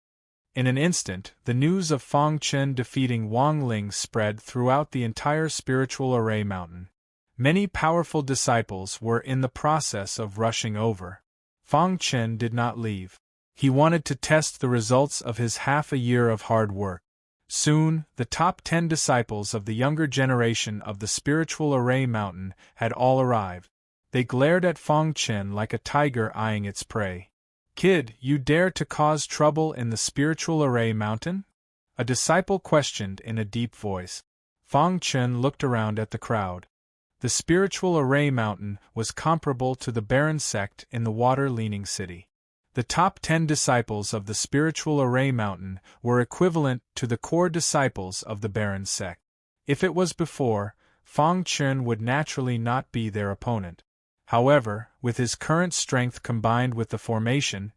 In an instant, the news of Fang Chen defeating Wang Ling spread throughout the entire spiritual array mountain. Many powerful disciples were in the process of rushing over. Fang Chen did not leave. He wanted to test the results of his half a year of hard work. Soon, the top 10 disciples of the younger generation of the spiritual array mountain had all arrived. They glared at Fang Chen like a tiger eyeing its prey. "Kid, you dare to cause trouble in the spiritual array mountain?" a disciple questioned in a deep voice. Fang Chen looked around at the crowd. The spiritual array mountain was comparable to the barren sect in the water-leaning city. The top 10 disciples of the spiritual array mountain were equivalent to the core disciples of the barren sect. If it was before, Fang Chen would naturally not be their opponent. However, with his current strength combined with the formation,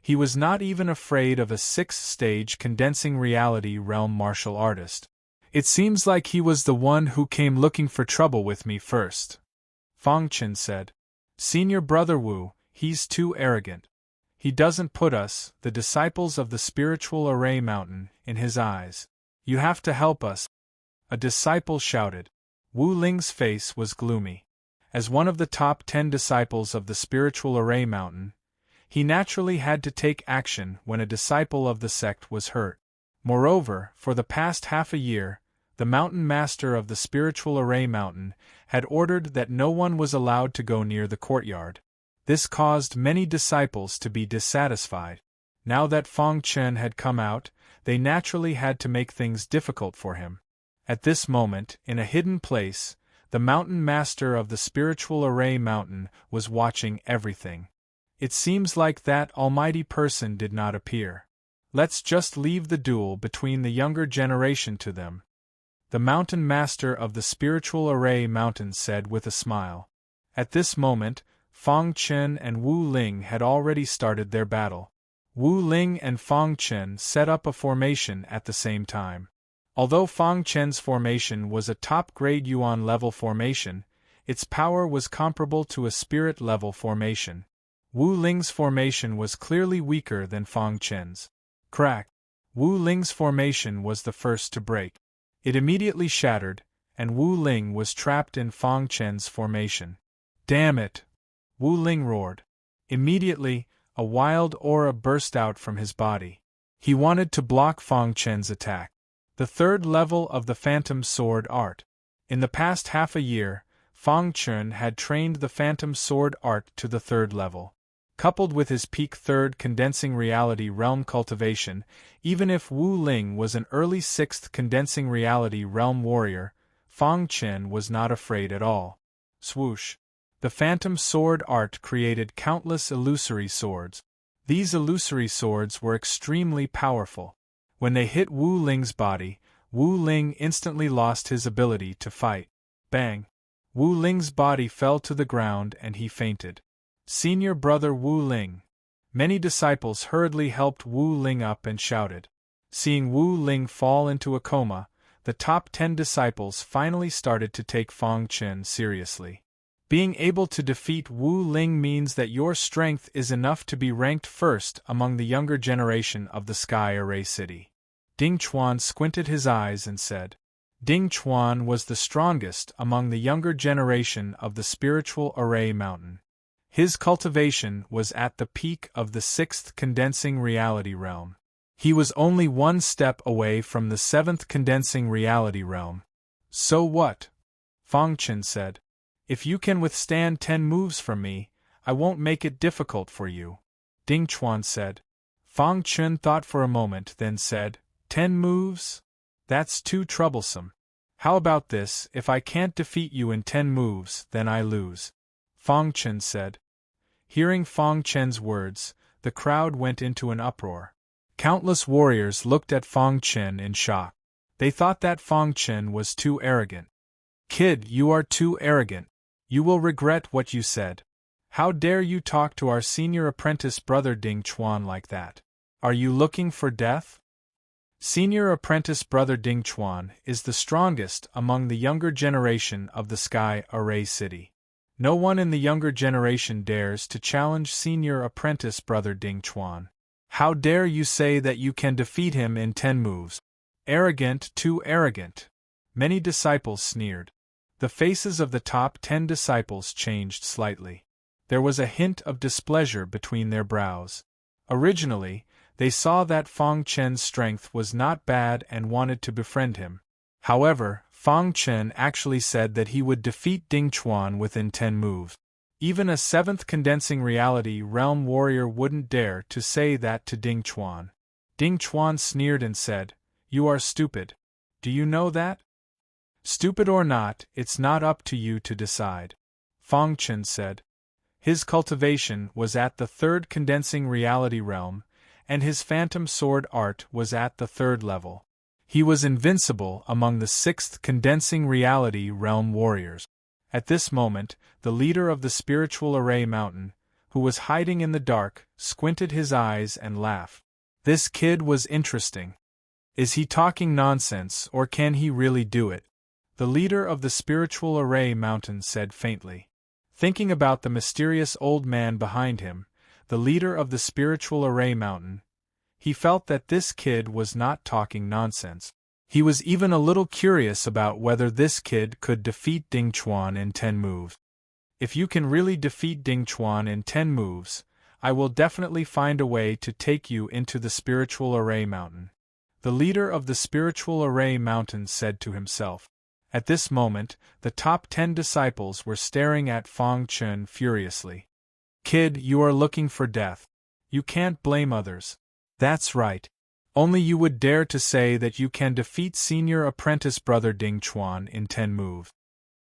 he was not even afraid of a 6th-stage condensing reality realm martial artist. "It seems like he was the one who came looking for trouble with me first," Fang Chen said. "Senior Brother Wu, he's too arrogant. He doesn't put us, the disciples of the spiritual array mountain, in his eyes. You have to help us," a disciple shouted. Wu Ling's face was gloomy. As one of the top 10 disciples of the spiritual array mountain, he naturally had to take action when a disciple of the sect was hurt. Moreover, for the past half a year, the mountain master of the spiritual array mountain had ordered that no one was allowed to go near the courtyard. This caused many disciples to be dissatisfied. Now that Fang Chen had come out, they naturally had to make things difficult for him. At this moment, in a hidden place, the mountain master of the spiritual array mountain was watching everything. It seems like that almighty person did not appear. Let's just leave the duel between the younger generation to them, the mountain master of the spiritual array mountain said with a smile. At this moment, Fang Chen and Wu Ling had already started their battle. Wu Ling and Fang Chen set up a formation at the same time. Although Fang Chen's formation was a top-grade Yuan-level formation, its power was comparable to a spirit-level formation. Wu Ling's formation was clearly weaker than Fang Chen's. Crack! Wu Ling's formation was the first to break. It immediately shattered, and Wu Ling was trapped in Fang Chen's formation. "Damn it!" Wu Ling roared. Immediately, a wild aura burst out from his body. He wanted to block Fang Chen's attack. The third level of the Phantom Sword Art. In the past half a year, Fang Chen had trained the Phantom Sword Art to the third level. Coupled with his peak third condensing reality realm cultivation, even if Wu Ling was an early 6th condensing reality realm warrior, Fang Chen was not afraid at all. Swoosh! The Phantom Sword Art created countless illusory swords. These illusory swords were extremely powerful. When they hit Wu Ling's body, Wu Ling instantly lost his ability to fight. Bang! Wu Ling's body fell to the ground and he fainted. Senior Brother Wu Ling. Many disciples hurriedly helped Wu Ling up and shouted. Seeing Wu Ling fall into a coma, the top 10 disciples finally started to take Fang Chen seriously. Being able to defeat Wu Ling means that your strength is enough to be ranked first among the younger generation of the Sky Array City. Ding Chuan squinted his eyes and said. Ding Chuan was the strongest among the younger generation of the Spiritual Array Mountain. His cultivation was at the peak of the 6th condensing reality realm. He was only one step away from the 7th condensing reality realm. So what? Fang Chen said. If you can withstand 10 moves from me, I won't make it difficult for you. Ding Chuan said. Fang Chen thought for a moment, then said, 10 moves? That's too troublesome. How about this, if I can't defeat you in 10 moves, then I lose? Fang Chen said. Hearing Fang Chen's words, the crowd went into an uproar. Countless warriors looked at Fang Chen in shock. They thought that Fang Chen was too arrogant. Kid, you are too arrogant. You will regret what you said. How dare you talk to our senior apprentice brother Ding Chuan like that? Are you looking for death? Senior apprentice brother Ding Chuan is the strongest among the younger generation of the Sky Array City. No one in the younger generation dares to challenge senior apprentice brother Ding Chuan. How dare you say that you can defeat him in 10 moves? Arrogant, too arrogant. Many disciples sneered. The faces of the top 10 disciples changed slightly. There was a hint of displeasure between their brows. Originally, they saw that Fang Chen's strength was not bad and wanted to befriend him. However, Fang Chen actually said that he would defeat Ding Chuan within 10 moves. Even a 7th condensing reality realm warrior wouldn't dare to say that to Ding Chuan. Ding Chuan sneered and said, You are stupid. Do you know that? Stupid or not, it's not up to you to decide. Fang Chen said. His cultivation was at the 3rd condensing reality realm, and his phantom sword art was at the 3rd level. He was invincible among the 6th condensing reality realm warriors. At this moment, the leader of the Spiritual Array Mountain, who was hiding in the dark, squinted his eyes and laughed. This kid was interesting. Is he talking nonsense or can he really do it? The leader of the Spiritual Array Mountain said faintly. Thinking about the mysterious old man behind him, the leader of the Spiritual Array Mountain, he felt that this kid was not talking nonsense. He was even a little curious about whether this kid could defeat Ding Chuan in 10 moves. If you can really defeat Ding Chuan in 10 moves, I will definitely find a way to take you into the Spiritual Array Mountain. The leader of the Spiritual Array Mountain said to himself. At this moment, the top 10 disciples were staring at Fang Chen furiously. Kid, you are looking for death. You can't blame others. That's right. Only you would dare to say that you can defeat senior apprentice brother Ding Chuan in 10 moves.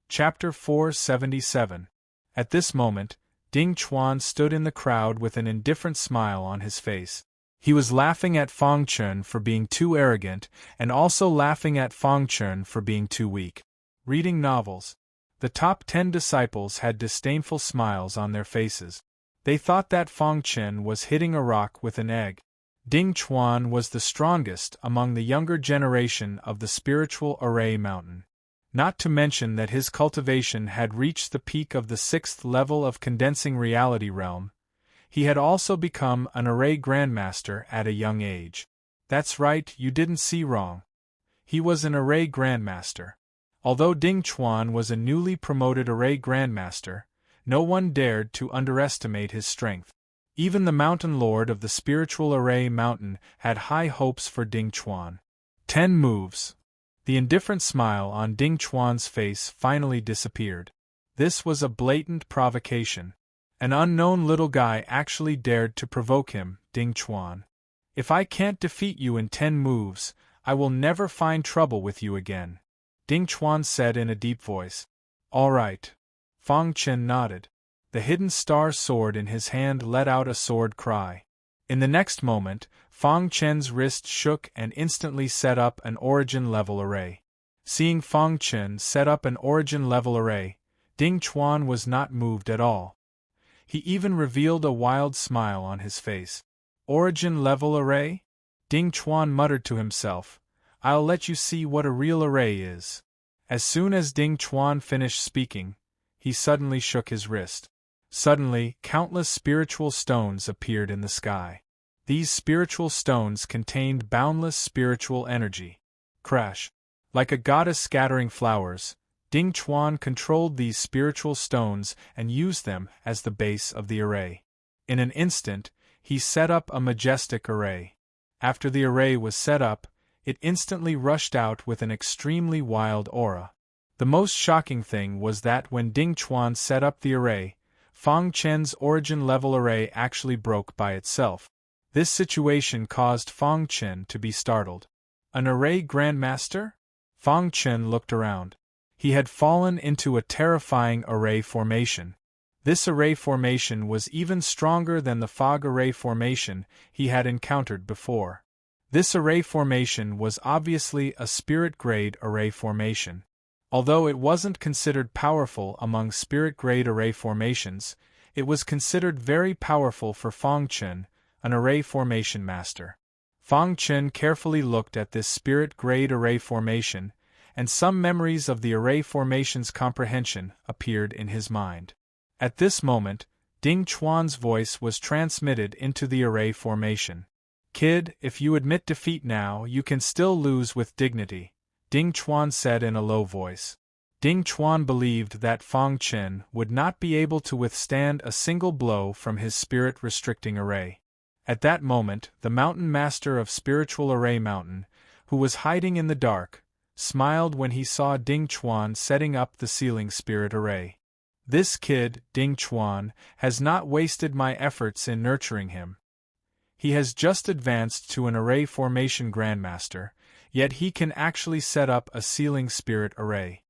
Chapter 477. At this moment, Ding Chuan stood in the crowd with an indifferent smile on his face. He was laughing at Fang Chen for being too arrogant, and also laughing at Fang Chen for being too weak. Reading novels. The top 10 disciples had disdainful smiles on their faces. They thought that Fang Chen was hitting a rock with an egg. Ding Chuan was the strongest among the younger generation of the Spiritual Array Mountain. Not to mention that his cultivation had reached the peak of the 6th level of condensing reality realm. He had also become an Array Grandmaster at a young age. That's right, you didn't see wrong. He was an Array Grandmaster. Although Ding Chuan was a newly promoted Array Grandmaster, no one dared to underestimate his strength. Even the Mountain Lord of the Spiritual Array Mountain had high hopes for Ding Chuan. 10 moves. The indifferent smile on Ding Chuan's face finally disappeared. This was a blatant provocation. An unknown little guy actually dared to provoke him, Ding Chuan. If I can't defeat you in 10 moves, I will never find trouble with you again. Ding Chuan said in a deep voice. All right. Fang Chen nodded. The hidden star sword in his hand let out a sword cry. In the next moment, Fang Chen's wrist shook and instantly set up an origin-level array. Seeing Fang Chen set up an origin-level array, Ding Chuan was not moved at all. He even revealed a wild smile on his face. Origin-level array? Ding Chuan muttered to himself, "I'll let you see what a real array is." As soon as Ding Chuan finished speaking, he suddenly shook his wrist. Suddenly, countless spiritual stones appeared in the sky. These spiritual stones contained boundless spiritual energy. Crash! Like a goddess scattering flowers, Ding Chuan controlled these spiritual stones and used them as the base of the array. In an instant, he set up a majestic array. After the array was set up, it instantly rushed out with an extremely wild aura. The most shocking thing was that when Ding Chuan set up the array, Fang Chen's origin level array actually broke by itself. This situation caused Fang Chen to be startled. An array grandmaster? Fang Chen looked around. He had fallen into a terrifying array formation. This array formation was even stronger than the fog array formation he had encountered before. This array formation was obviously a spirit-grade array formation. Although it wasn't considered powerful among spirit-grade array formations, it was considered very powerful for Fang Chen, an array formation master. Fang Chen carefully looked at this spirit-grade array formation, and some memories of the array formation's comprehension appeared in his mind. At this moment, Ding Chuan's voice was transmitted into the array formation. "Kid, if you admit defeat now, you can still lose with dignity," Ding Chuan said in a low voice. Ding Chuan believed that Fang Chen would not be able to withstand a single blow from his spirit-restricting array. At that moment, the mountain master of Spiritual Array Mountain, who was hiding in the dark, smiled when he saw Ding Chuan setting up the ceiling spirit array. "This kid, Ding Chuan, has not wasted my efforts in nurturing him. He has just advanced to an array formation grandmaster, yet he can actually set up a ceiling spirit array."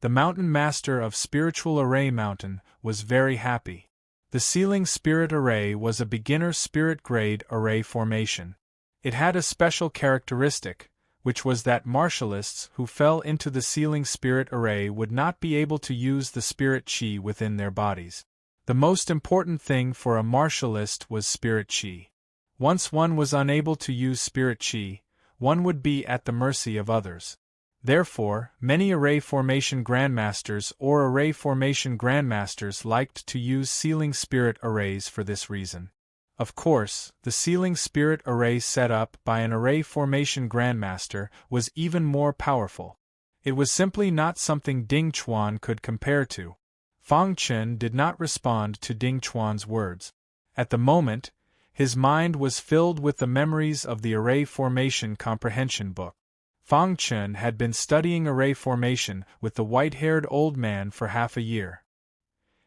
The mountain master of Spiritual Array Mountain was very happy. The ceiling spirit array was a beginner spirit grade array formation. It had a special characteristic, which was that martialists who fell into the ceiling spirit array would not be able to use the spirit chi within their bodies. The most important thing for a martialist was spirit chi. Once one was unable to use spirit chi, one would be at the mercy of others. Therefore, many array formation grandmasters or array formation grandmasters liked to use ceiling spirit arrays for this reason. Of course, the ceiling spirit array set up by an array formation grandmaster was even more powerful. It was simply not something Ding Chuan could compare to. Fang Chen did not respond to Ding Chuan's words. At the moment, his mind was filled with the memories of the array formation comprehension book. Fang Chen had been studying array formation with the white-haired old man for half a year.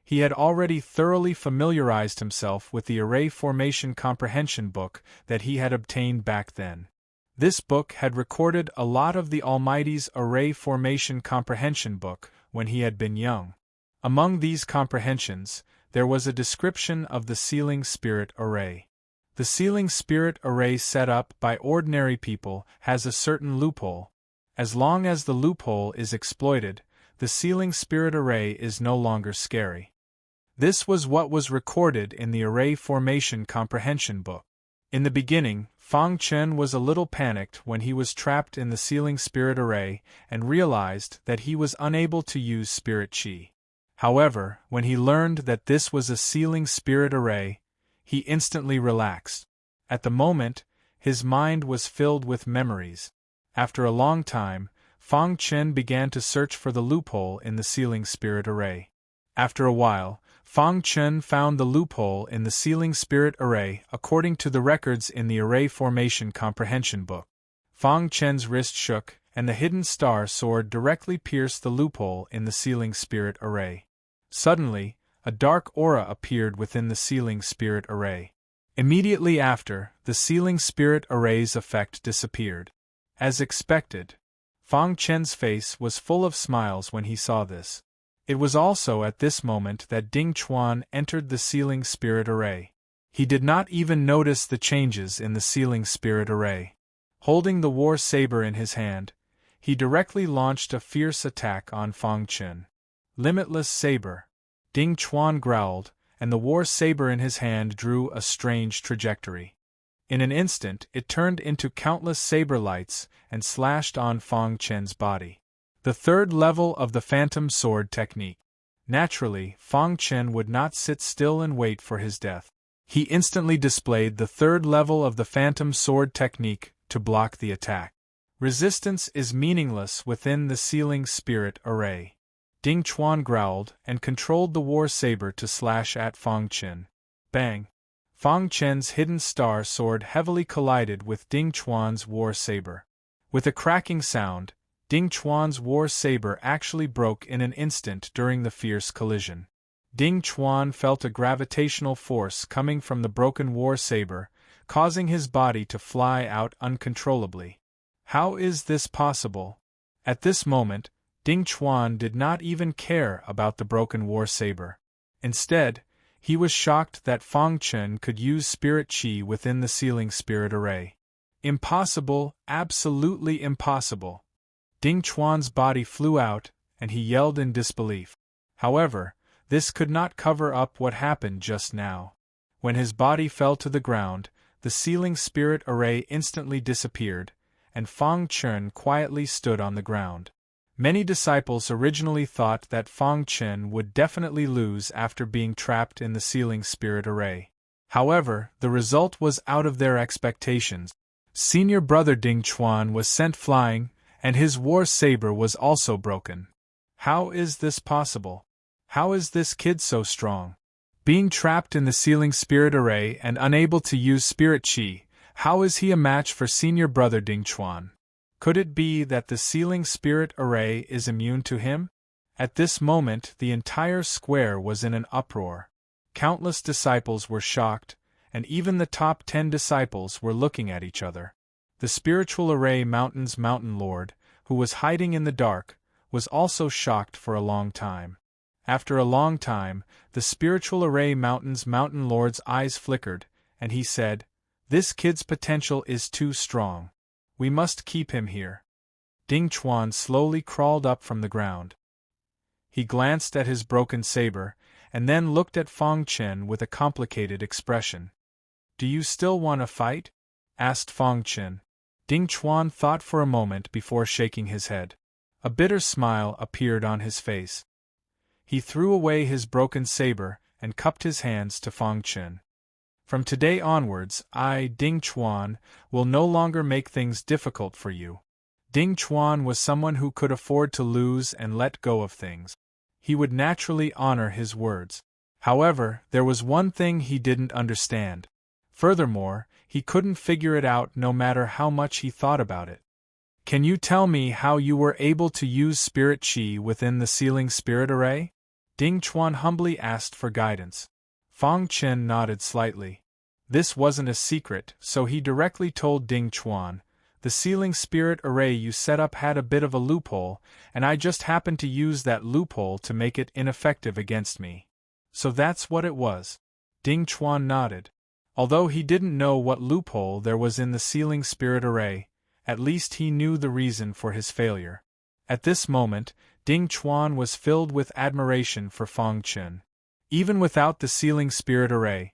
He had already thoroughly familiarized himself with the array formation comprehension book that he had obtained back then. This book had recorded a lot of the Almighty's array formation comprehension book when he had been young. Among these comprehensions, there was a description of the ceiling spirit array. The ceiling spirit array set up by ordinary people has a certain loophole. As long as the loophole is exploited, the ceiling spirit array is no longer scary. This was what was recorded in the array formation comprehension book. In the beginning, Fang Chen was a little panicked when he was trapped in the ceiling spirit array and realized that he was unable to use spirit chi. However, when he learned that this was a ceiling spirit array, he instantly relaxed. At the moment, his mind was filled with memories. After a long time, Fang Chen began to search for the loophole in the ceiling spirit array. After a while, Fang Chen found the loophole in the ceiling spirit array according to the records in the array formation comprehension book. Fang Chen's wrist shook, and the hidden star sword directly pierced the loophole in the ceiling spirit array. Suddenly, a dark aura appeared within the ceiling spirit array. Immediately after, the ceiling spirit array's effect disappeared. As expected, Fang Chen's face was full of smiles when he saw this. It was also at this moment that Ding Chuan entered the ceiling spirit array. He did not even notice the changes in the ceiling spirit array. Holding the war saber in his hand, he directly launched a fierce attack on Fang Chen. "Limitless saber," Ding Chuan growled, and the war saber in his hand drew a strange trajectory. In an instant, it turned into countless saber lights and slashed on Fang Chen's body. The third level of the Phantom Sword technique. Naturally, Fang Chen would not sit still and wait for his death. He instantly displayed the third level of the Phantom Sword technique to block the attack. Resistance is meaningless within the Sealing Spirit array. Ding Chuan growled and controlled the war saber to slash at Fang Chen. Bang! Fang Chen's hidden star sword heavily collided with Ding Chuan's war saber. With a cracking sound, Ding Chuan's war saber actually broke in an instant during the fierce collision. Ding Chuan felt a gravitational force coming from the broken war saber, causing his body to fly out uncontrollably. How is this possible? At this moment, Ding Chuan did not even care about the broken war saber. Instead, he was shocked that Fang Chen could use spirit qi within the Sealing Spirit array. Impossible, absolutely impossible. Ding Chuan's body flew out, and he yelled in disbelief. However, this could not cover up what happened just now. When his body fell to the ground, the Sealing Spirit array instantly disappeared, and Fang Chen quietly stood on the ground. Many disciples originally thought that Fang Chen would definitely lose after being trapped in the Sealing Spirit array. However, the result was out of their expectations. Senior brother Ding Chuan was sent flying, and his war saber was also broken. How is this possible? How is this kid so strong? Being trapped in the Sealing Spirit array and unable to use spirit qi, how is he a match for senior brother Ding Chuan? Could it be that the Sealing Spirit array is immune to him? At this moment, the entire square was in an uproar. Countless disciples were shocked, and even the top 10 disciples were looking at each other. The Spiritual Array Mountain's Mountain Lord, who was hiding in the dark, was also shocked for a long time. After a long time, the Spiritual Array Mountain's Mountain Lord's eyes flickered, and he said, "This kid's potential is too strong. We must keep him here." Ding Chuan slowly crawled up from the ground. He glanced at his broken saber, and then looked at Fang Chen with a complicated expression. "Do you still want to fight?" asked Fang Chen. Ding Chuan thought for a moment before shaking his head. A bitter smile appeared on his face. He threw away his broken saber and cupped his hands to Fang Chen. "From today onwards, I, Ding Chuan, will no longer make things difficult for you." Ding Chuan was someone who could afford to lose and let go of things. He would naturally honor his words. However, there was one thing he didn't understand. Furthermore, he couldn't figure it out no matter how much he thought about it. "Can you tell me how you were able to use spirit qi within the Sealing Spirit array?" Ding Chuan humbly asked for guidance. Fang Chen nodded slightly. This wasn't a secret, so he directly told Ding Chuan, "The Sealing Spirit array you set up had a bit of a loophole, and I just happened to use that loophole to make it ineffective against me." "So that's what it was." Ding Chuan nodded. Although he didn't know what loophole there was in the Sealing Spirit array, at least he knew the reason for his failure. At this moment, Ding Chuan was filled with admiration for Fang Chen. Even without the Sealing Spirit array,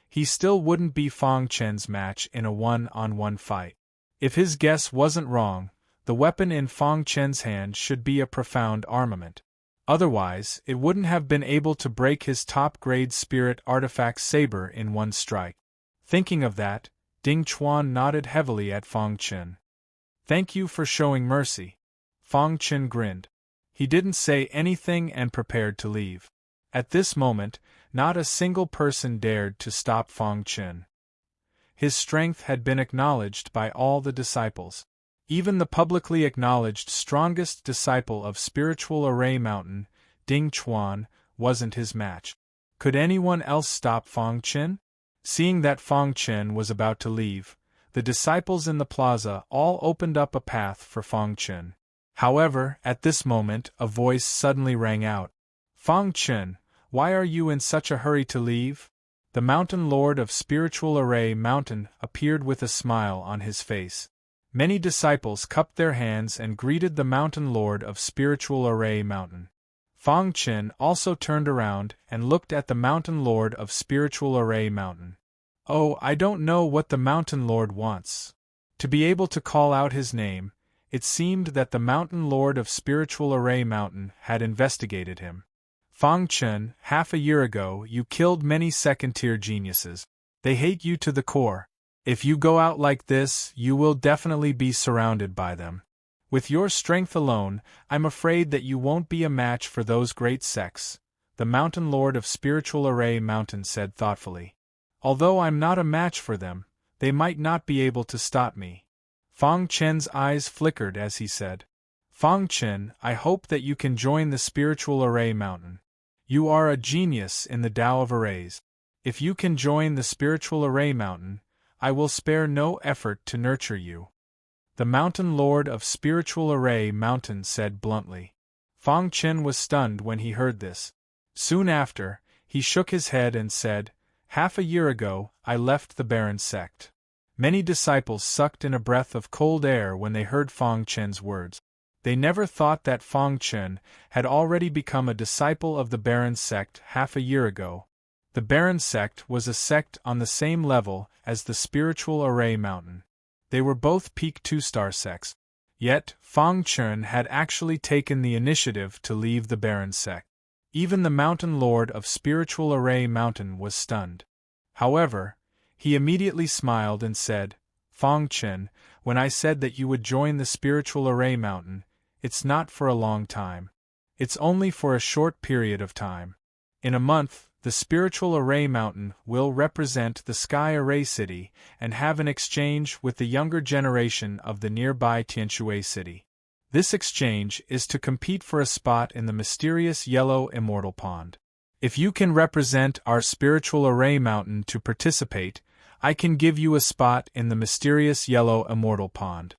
he still wouldn't be Fang Chen's match in a one-on-one fight. If his guess wasn't wrong, the weapon in Fang Chen's hand should be a profound armament. Otherwise, it wouldn't have been able to break his top-grade spirit artifact saber in one strike. Thinking of that, Ding Chuan nodded heavily at Fang Chen. "Thank you for showing mercy." Fang Chen grinned. He didn't say anything and prepared to leave. At this moment, not a single person dared to stop Fang Chen. His strength had been acknowledged by all the disciples. Even the publicly acknowledged strongest disciple of Spiritual Array Mountain, Ding Chuan, wasn't his match. Could anyone else stop Fang Chen? Seeing that Fang Chen was about to leave, the disciples in the plaza all opened up a path for Fang Chen. However, at this moment, a voice suddenly rang out. "Fang Chen, why are you in such a hurry to leave?" The Mountain Lord of Spiritual Array Mountain appeared with a smile on his face. Many disciples cupped their hands and greeted the Mountain Lord of Spiritual Array Mountain. Fang Chen also turned around and looked at the Mountain Lord of Spiritual Array Mountain. Oh, I don't know what the Mountain Lord wants. To be able to call out his name, it seemed that the Mountain Lord of Spiritual Array Mountain had investigated him. Fang Chen, half a year ago you killed many second-tier geniuses. They hate you to the core. If you go out like this, you will definitely be surrounded by them. With your strength alone, I'm afraid that you won't be a match for those great sects, the Mountain Lord of Spiritual Array Mountain said thoughtfully. Although I'm not a match for them, they might not be able to stop me. Fang Chen's eyes flickered as he said, Fang Chen, I hope that you can join the Spiritual Array Mountain. You are a genius in the Tao of Arrays. If you can join the Spiritual Array Mountain, I will spare no effort to nurture you. The Mountain Lord of Spiritual Array Mountain said bluntly. Fang Chen was stunned when he heard this. Soon after, he shook his head and said, Half a year ago, I left the Baron sect. Many disciples sucked in a breath of cold air when they heard Fang Chen's words. They never thought that Fang Chen had already become a disciple of the Baron sect half a year ago. The Baron sect was a sect on the same level as the Spiritual Array Mountain. They were both peak 2-star sects. Yet, Fang Chen had actually taken the initiative to leave the Baron sect. Even the Mountain Lord of Spiritual Array Mountain was stunned. However, he immediately smiled and said, Fang Chen, when I said that you would join the Spiritual Array Mountain, it's not for a long time. It's only for a short period of time. In a month, the Spiritual Array Mountain will represent the Sky Array City and have an exchange with the younger generation of the nearby Tianshui City. This exchange is to compete for a spot in the mysterious yellow Immortal Pond. If you can represent our Spiritual Array Mountain to participate, I can give you a spot in the mysterious yellow Immortal Pond.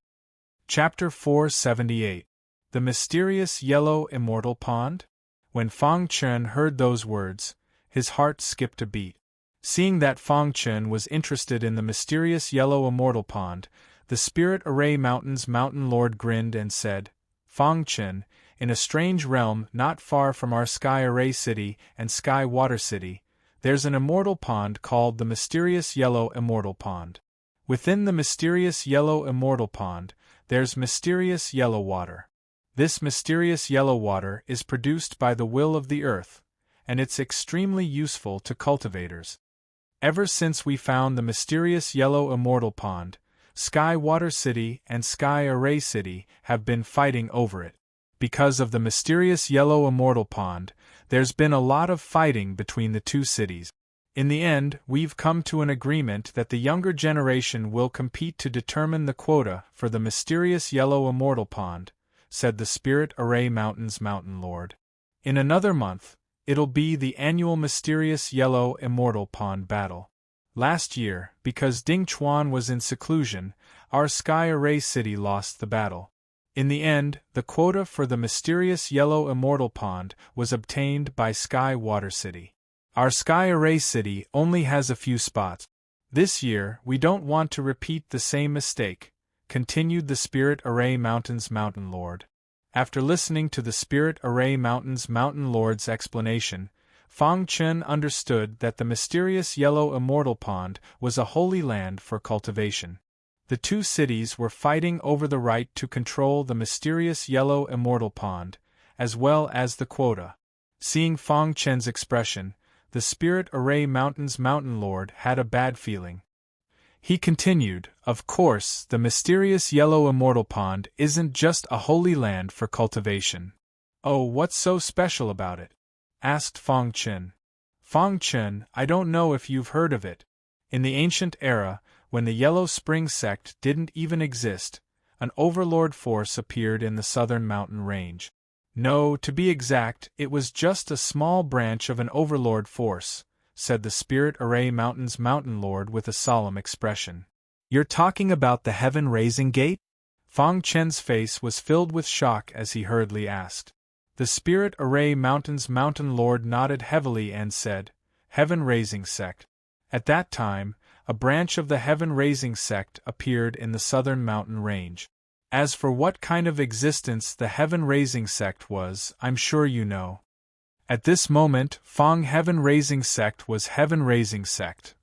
Chapter 478. The Mysterious Yellow Immortal Pond? When Fang Chen heard those words, his heart skipped a beat. Seeing that Fang Chen was interested in the mysterious yellow Immortal Pond, the Spirit Array Mountain's Mountain Lord grinned and said, Fang Chen, in a strange realm not far from our Sky Array City and Sky Water City, there's an immortal pond called the Mysterious Yellow Immortal Pond. Within the Mysterious Yellow Immortal Pond, there's mysterious yellow water. This mysterious yellow water is produced by the will of the earth, and it's extremely useful to cultivators. Ever since we found the mysterious yellow Immortal Pond, Sky Water City and Sky Array City have been fighting over it. Because of the mysterious yellow Immortal Pond, there's been a lot of fighting between the two cities. In the end, we've come to an agreement that the younger generation will compete to determine the quota for the mysterious yellow Immortal Pond, said the Spirit Array Mountain's Mountain Lord. In another month, it'll be the annual Mysterious Yellow Immortal Pond battle. Last year, because Ding Chuan was in seclusion, our Sky Array City lost the battle. In the end, the quota for the Mysterious Yellow Immortal Pond was obtained by Sky Water City. Our Sky Array City only has a few spots. This year, we don't want to repeat the same mistake, continued the Spirit Array Mountain's Mountain Lord. After listening to the Spirit Array Mountain's Mountain Lord's explanation, Fang Chen understood that the mysterious yellow Immortal Pond was a holy land for cultivation. The two cities were fighting over the right to control the mysterious yellow Immortal Pond, as well as the quota. Seeing Fang Chen's expression, the Spirit Array Mountain's Mountain Lord had a bad feeling. He continued, Of course, the mysterious yellow Immortal Pond isn't just a holy land for cultivation. Oh, what's so special about it? Asked Fang Chen. Fang Chen, I don't know if you've heard of it. In the ancient era, when the Yellow Spring sect didn't even exist, an overlord force appeared in the southern mountain range. No, to be exact, it was just a small branch of an overlord force, said the Spirit Array Mountain's Mountain Lord with a solemn expression. You're talking about the Heaven-Raising Gate? Fang Chen's face was filled with shock as he hurriedly asked. The Spirit Array Mountain's Mountain Lord nodded heavily and said, Heaven-Raising Sect. At that time, a branch of the Heaven-Raising Sect appeared in the southern mountain range. As for what kind of existence the Heaven-Raising Sect was, I'm sure you know. At this moment, Fang Heaven-Raising Sect was Heaven-Raising Sect.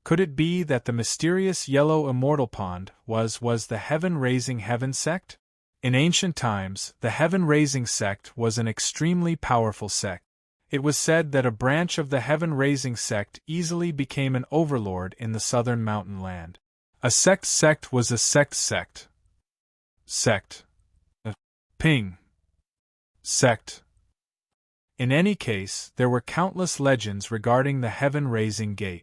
Could it be that the mysterious yellow immortal pond was the heaven-raising heaven sect? In ancient times, the heaven-raising sect was an extremely powerful sect. It was said that a branch of the heaven-raising sect easily became an overlord in the southern mountain land. A sect was a sect. Ping. Sect. In any case, there were countless legends regarding the heaven-raising gate.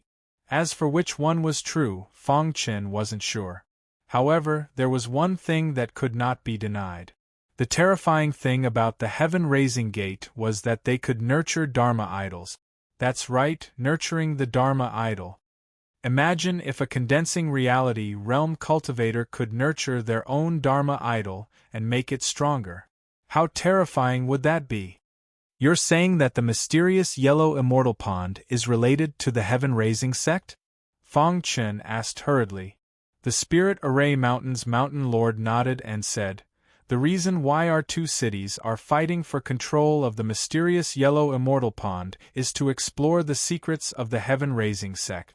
As for which one was true, Fong Chen wasn't sure. However, there was one thing that could not be denied. The terrifying thing about the heaven-raising gate was that they could nurture Dharma idols. That's right, nurturing the Dharma idol. Imagine if a condensing reality realm cultivator could nurture their own Dharma idol and make it stronger. How terrifying would that be? You're saying that the mysterious yellow immortal pond is related to the heaven-raising sect? Fong Chen asked hurriedly. The Spirit Array Mountain's mountain lord nodded and said, "The reason why our two cities are fighting for control of the mysterious yellow immortal pond is to explore the secrets of the heaven-raising sect.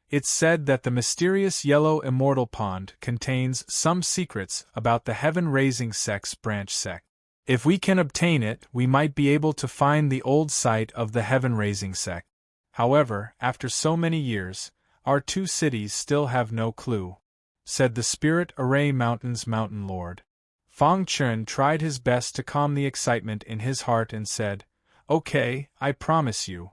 It's said that the mysterious yellow immortal pond contains some secrets about the heaven-raising sect's branch sect. If we can obtain it, we might be able to find the old site of the heaven-raising sect. However, after so many years, our two cities still have no clue," said the Spirit Array Mountain's mountain lord. Fong Chen tried his best to calm the excitement in his heart and said, "Okay, I promise you."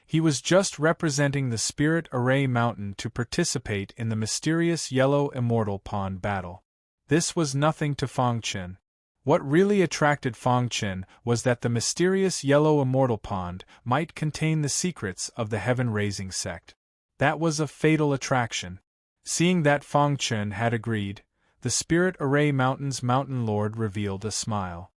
He was just representing the Spirit Array Mountain to participate in the mysterious yellow immortal pond battle. This was nothing to Fong Chen. What really attracted Fong Chen was that the mysterious yellow immortal pond might contain the secrets of the heaven-raising sect. That was a fatal attraction. Seeing that Fong Chen had agreed, the Spirit Array Mountain's mountain lord revealed a smile.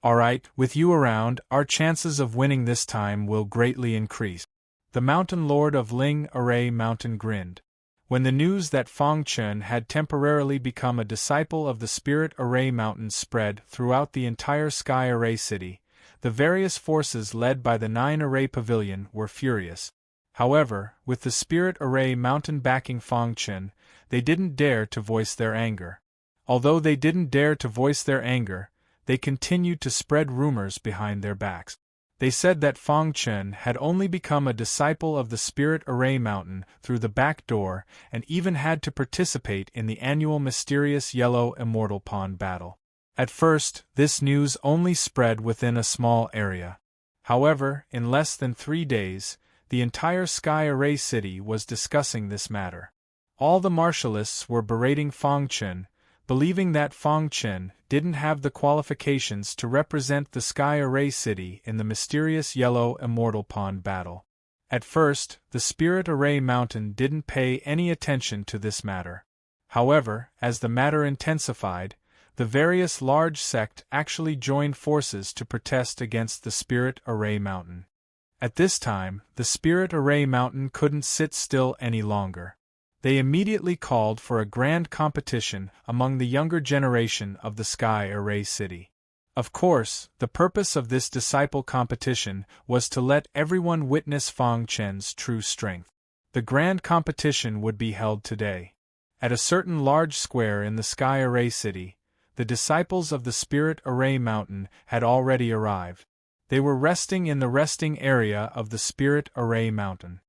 "All right, with you around, our chances of winning this time will greatly increase." The mountain lord of Ling Array Mountain grinned. When the news that Fong Chen had temporarily become a disciple of the Spirit Array Mountain spread throughout the entire Sky Array City, the various forces led by the 9 Array Pavilion were furious. However, with the Spirit Array Mountain backing Fong Chen, they didn't dare to voice their anger. Although they didn't dare to voice their anger, they continued to spread rumors behind their backs. They said that Fong Chen had only become a disciple of the Spirit Array Mountain through the back door and even had to participate in the annual mysterious yellow immortal pond battle. At first, this news only spread within a small area. However, in less than 3 days, the entire Sky Array City was discussing this matter. All the martialists were berating Fong Chen, believing that Fong Chen didn't have the qualifications to represent the Sky Array City in the mysterious yellow immortal pond battle. At first, the Spirit Array Mountain didn't pay any attention to this matter. However, as the matter intensified, the various large sects actually joined forces to protest against the Spirit Array Mountain. At this time, the Spirit Array Mountain couldn't sit still any longer. They immediately called for a grand competition among the younger generation of the Sky Array City. Of course, the purpose of this disciple competition was to let everyone witness Fong Chen's true strength. The grand competition would be held today. At a certain large square in the Sky Array City, the disciples of the Spirit Array Mountain had already arrived. They were resting in the resting area of the Spirit Array Mountain.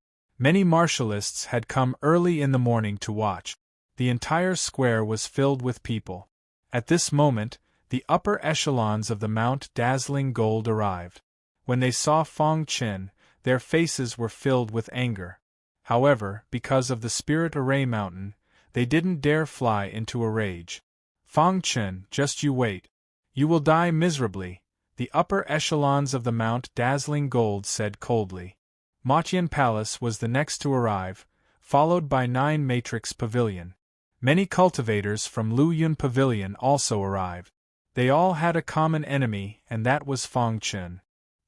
Many martialists had come early in the morning to watch. The entire square was filled with people. At this moment, the upper echelons of the Mount Dazzling Gold arrived. When they saw Fong Chen, their faces were filled with anger. However, because of the Spirit Array Mountain, they didn't dare fly into a rage. "Fong Chen, just you wait. You will die miserably," the upper echelons of the Mount Dazzling Gold said coldly. Motian Palace was the next to arrive, followed by 9 Matrix Pavilion. Many cultivators from Lu Yun Pavilion also arrived. They all had a common enemy, and that was Fong Chen.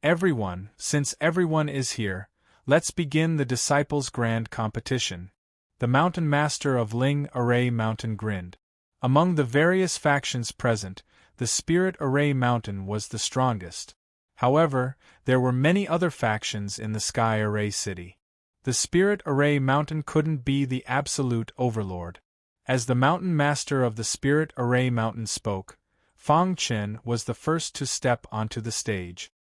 "Everyone, since everyone is here, let's begin the Disciples' Grand Competition." The Mountain Master of Ling Array Mountain grinned. Among the various factions present, the Spirit Array Mountain was the strongest. However, there were many other factions in the Sky Array City. The Spirit Array Mountain couldn't be the absolute overlord. As the mountain master of the Spirit Array Mountain spoke, Fang Chen was the first to step onto the stage.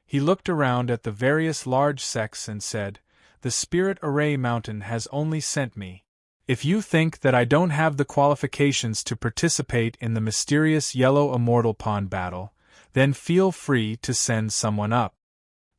He looked around at the various large sects and said, "The Spirit Array Mountain has only sent me. If you think that I don't have the qualifications to participate in the mysterious Yellow Immortal Pawn battle, then feel free to send someone up."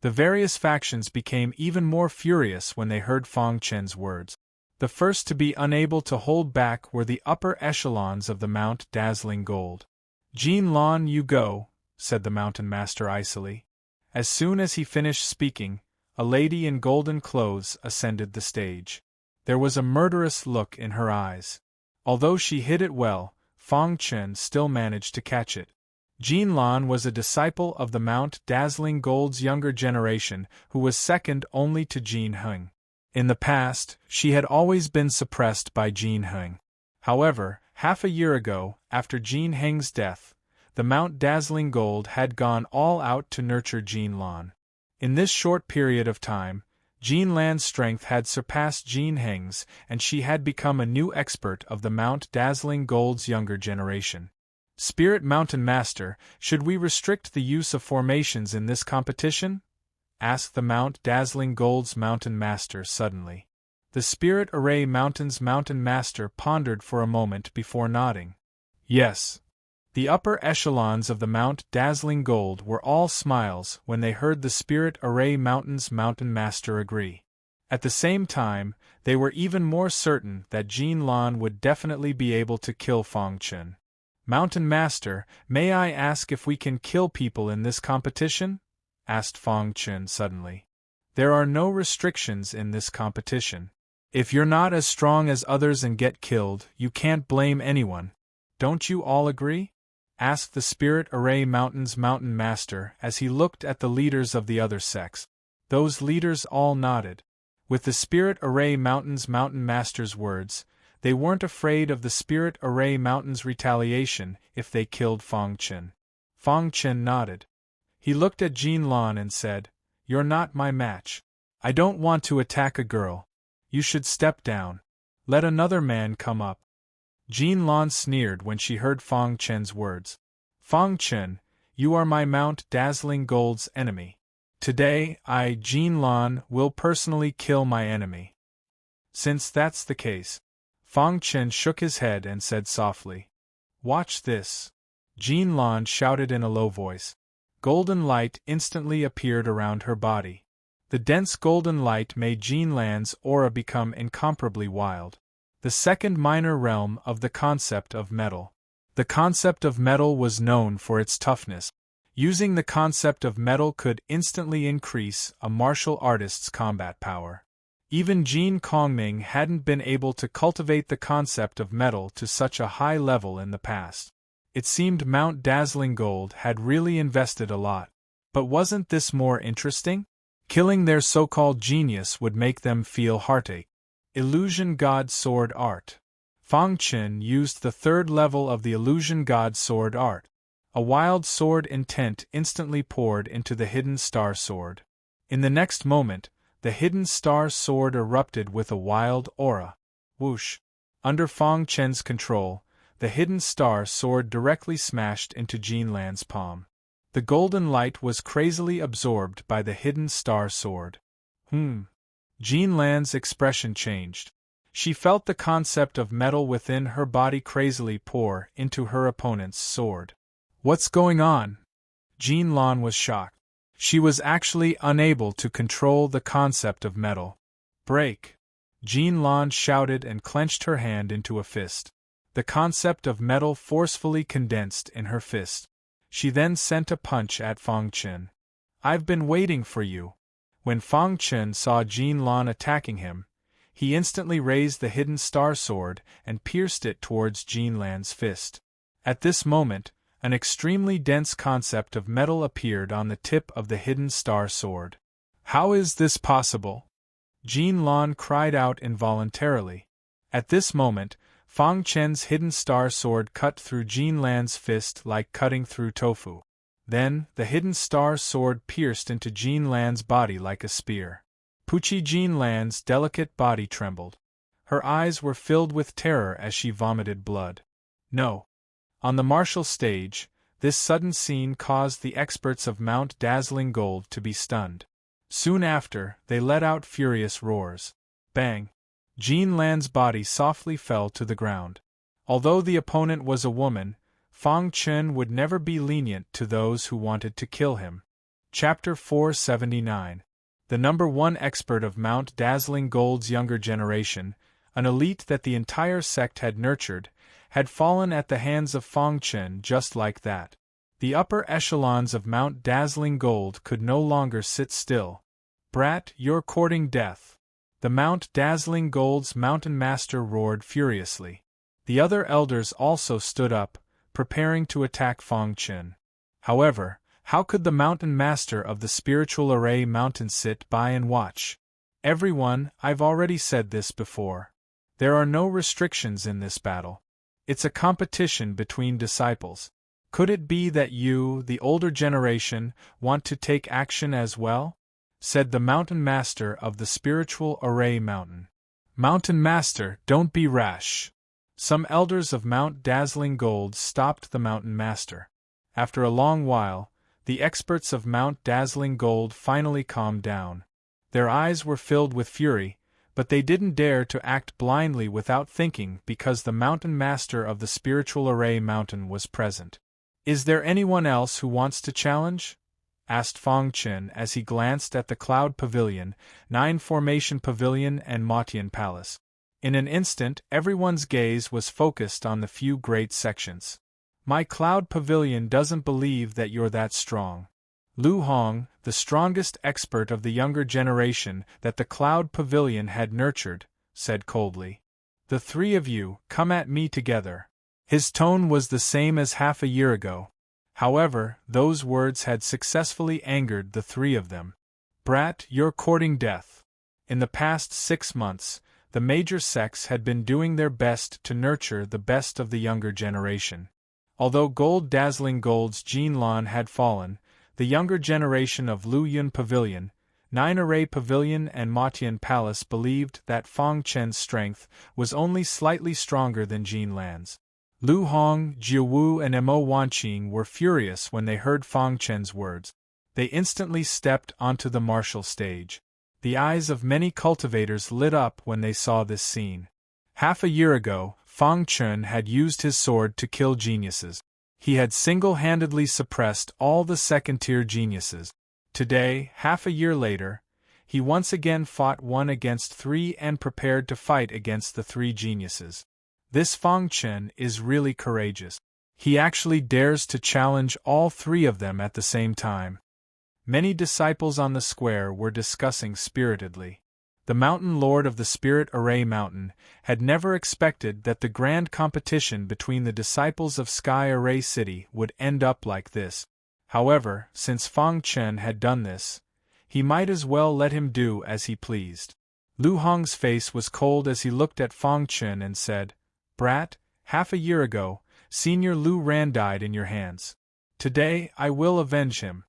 The various factions became even more furious when they heard Fang Chen's words. The first to be unable to hold back were the upper echelons of the Mount Dazzling Gold. "Jin Lan, you go," said the mountain master icily. As soon as he finished speaking, a lady in golden clothes ascended the stage. There was a murderous look in her eyes. Although she hid it well, Fang Chen still managed to catch it. Jin Lan was a disciple of the Mount Dazzling Gold's younger generation who was second only to Jin Heng. In the past, she had always been suppressed by Jin Heng. However, half a year ago, after Jin Heng's death, the Mount Dazzling Gold had gone all out to nurture Jin Lan. In this short period of time, Jin Lan's strength had surpassed Jin Heng's, and she had become a new expert of the Mount Dazzling Gold's younger generation. "Spirit Mountain Master, should we restrict the use of formations in this competition?" asked the Mount Dazzling Gold's Mountain Master suddenly. The Spirit Array Mountain's Mountain Master pondered for a moment before nodding. Yes. The upper echelons of the Mount Dazzling Gold were all smiles when they heard the Spirit Array Mountain's Mountain Master agree. At the same time, they were even more certain that Jin Lan would definitely be able to kill Fang Chen. "Mountain Master, may I ask if we can kill people in this competition?" asked Fang Chen suddenly. "There are no restrictions in this competition. If you're not as strong as others and get killed, you can't blame anyone. Don't you all agree?" asked the Spirit Array Mountain's Mountain Master as he looked at the leaders of the other sects. Those leaders all nodded. With the Spirit Array Mountain's Mountain Master's words, they weren't afraid of the Spirit Array Mountain's retaliation if they killed Fang Chen. Fang Chen nodded. He looked at Jin Lan and said, "You're not my match. I don't want to attack a girl. You should step down. Let another man come up." Jin Lan sneered when she heard Fang Chen's words. "Fang Chen, you are my Mount Dazzling Gold's enemy. Today, I, Jin Lan, will personally kill my enemy." "Since that's the case," Fang Chen shook his head and said softly, "Watch this." Jin Lan shouted in a low voice. Golden light instantly appeared around her body. The dense golden light made Jin Lan's aura become incomparably wild. The second minor realm of the concept of metal. The concept of metal was known for its toughness. Using the concept of metal could instantly increase a martial artist's combat power. Even Jin Kongming hadn't been able to cultivate the concept of metal to such a high level in the past. It seemed Mount Dazzling Gold had really invested a lot. But wasn't this more interesting? Killing their so-called genius would make them feel heartache. Illusion God Sword Art. Fang Chen used the third level of the Illusion God Sword Art. A wild sword intent instantly poured into the Hidden Star Sword. In the next moment, the Hidden Star Sword erupted with a wild aura. Whoosh! Under Fang Chen's control, the Hidden Star Sword directly smashed into Jin Lan's palm. The golden light was crazily absorbed by the Hidden Star Sword. Jin Lan's expression changed. She felt the concept of metal within her body crazily pour into her opponent's sword. "What's going on?" Jin Lan was shocked. She was actually unable to control the concept of metal. "Break!" Jin Lan shouted and clenched her hand into a fist. The concept of metal forcefully condensed in her fist. She then sent a punch at Fang Chen. "I've been waiting for you." When Fang Chen saw Jin Lan attacking him, he instantly raised the Hidden Star Sword and pierced it towards Jin Lan's fist. At this moment, an extremely dense concept of metal appeared on the tip of the Hidden Star Sword. "How is this possible?" Jin Lan cried out involuntarily. At this moment, Fang Chen's Hidden Star Sword cut through Jin Lan's fist like cutting through tofu. Then, the Hidden Star Sword pierced into Jin Lan's body like a spear. Pucci Jean Lan's delicate body trembled. Her eyes were filled with terror as she vomited blood. No. On the martial stage, this sudden scene caused the experts of Mount Dazzling Gold to be stunned. Soon after, they let out furious roars. Bang! Jean Lan's body softly fell to the ground. Although the opponent was a woman, Fang Chen would never be lenient to those who wanted to kill him. Chapter 479. The number one expert of Mount Dazzling Gold's younger generation, an elite that the entire sect had nurtured, had fallen at the hands of Fang Chen just like that. The upper echelons of Mount Dazzling Gold could no longer sit still. Brat, you're courting death. The Mount Dazzling Gold's mountain master roared furiously. The other elders also stood up, preparing to attack Fang Chen. However, how could the mountain master of the spiritual array mountain sit by and watch? Everyone, I've already said this before. There are no restrictions in this battle. It's a competition between disciples. Could it be that you, the older generation, want to take action as well? Said the mountain master of the spiritual array mountain. Mountain master, don't be rash. Some elders of Mount Dazzling Gold stopped the mountain master. After a long while, the experts of Mount Dazzling Gold finally calmed down. Their eyes were filled with fury, but they didn't dare to act blindly without thinking because the mountain master of the spiritual array mountain was present. Is there anyone else who wants to challenge? Asked Fang Chen as he glanced at the Cloud Pavilion, Nine Formation Pavilion and Matian Palace. In an instant, everyone's gaze was focused on the few great sections. My Cloud Pavilion doesn't believe that you're that strong. Lu Hong, the strongest expert of the younger generation that the Cloud Pavilion had nurtured, said coldly. The three of you, come at me together. His tone was the same as half a year ago. However, those words had successfully angered the three of them. Brat, you're courting death. In the past 6 months, the major sects had been doing their best to nurture the best of the younger generation. Although Gold Dazzling Gold's Jean Lan had fallen, the younger generation of Lu Yun Pavilion, Nine Array Pavilion and Matian Palace believed that Fang Chen's strength was only slightly stronger than Jean Lan's. Lu Hong, Jia Wu and Mo Wanqing were furious when they heard Fang Chen's words. They instantly stepped onto the martial stage. The eyes of many cultivators lit up when they saw this scene. Half a year ago, Fang Chen had used his sword to kill geniuses. He had single-handedly suppressed all the second-tier geniuses. Today, half a year later, he once again fought 1 against 3 and prepared to fight against the 3 geniuses. This Fang Chen is really courageous. He actually dares to challenge all 3 of them at the same time. Many disciples on the square were discussing spiritedly. The Mountain Lord of the Spirit Array Mountain had never expected that the grand competition between the disciples of Sky Array City would end up like this. However, since Fang Chen had done this, he might as well let him do as he pleased. Lu Hong's face was cold as he looked at Fang Chen and said, Brat, half a year ago, Senior Lu Ran died in your hands. Today, I will avenge him.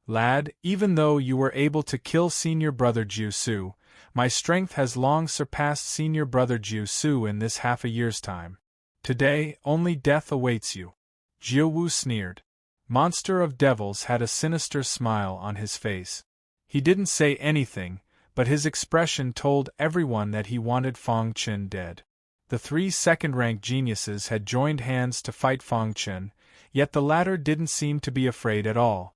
Lad, even though you were able to kill Senior Brother Jiu Su, my strength has long surpassed Senior Brother Jiu Su in this half a year's time. Today, only death awaits you. Jiu Wu sneered. Monster of Devils had a sinister smile on his face. He didn't say anything, but his expression told everyone that he wanted Fang Chen dead. The 3 second-rank geniuses had joined hands to fight Fang Chen, yet the latter didn't seem to be afraid at all.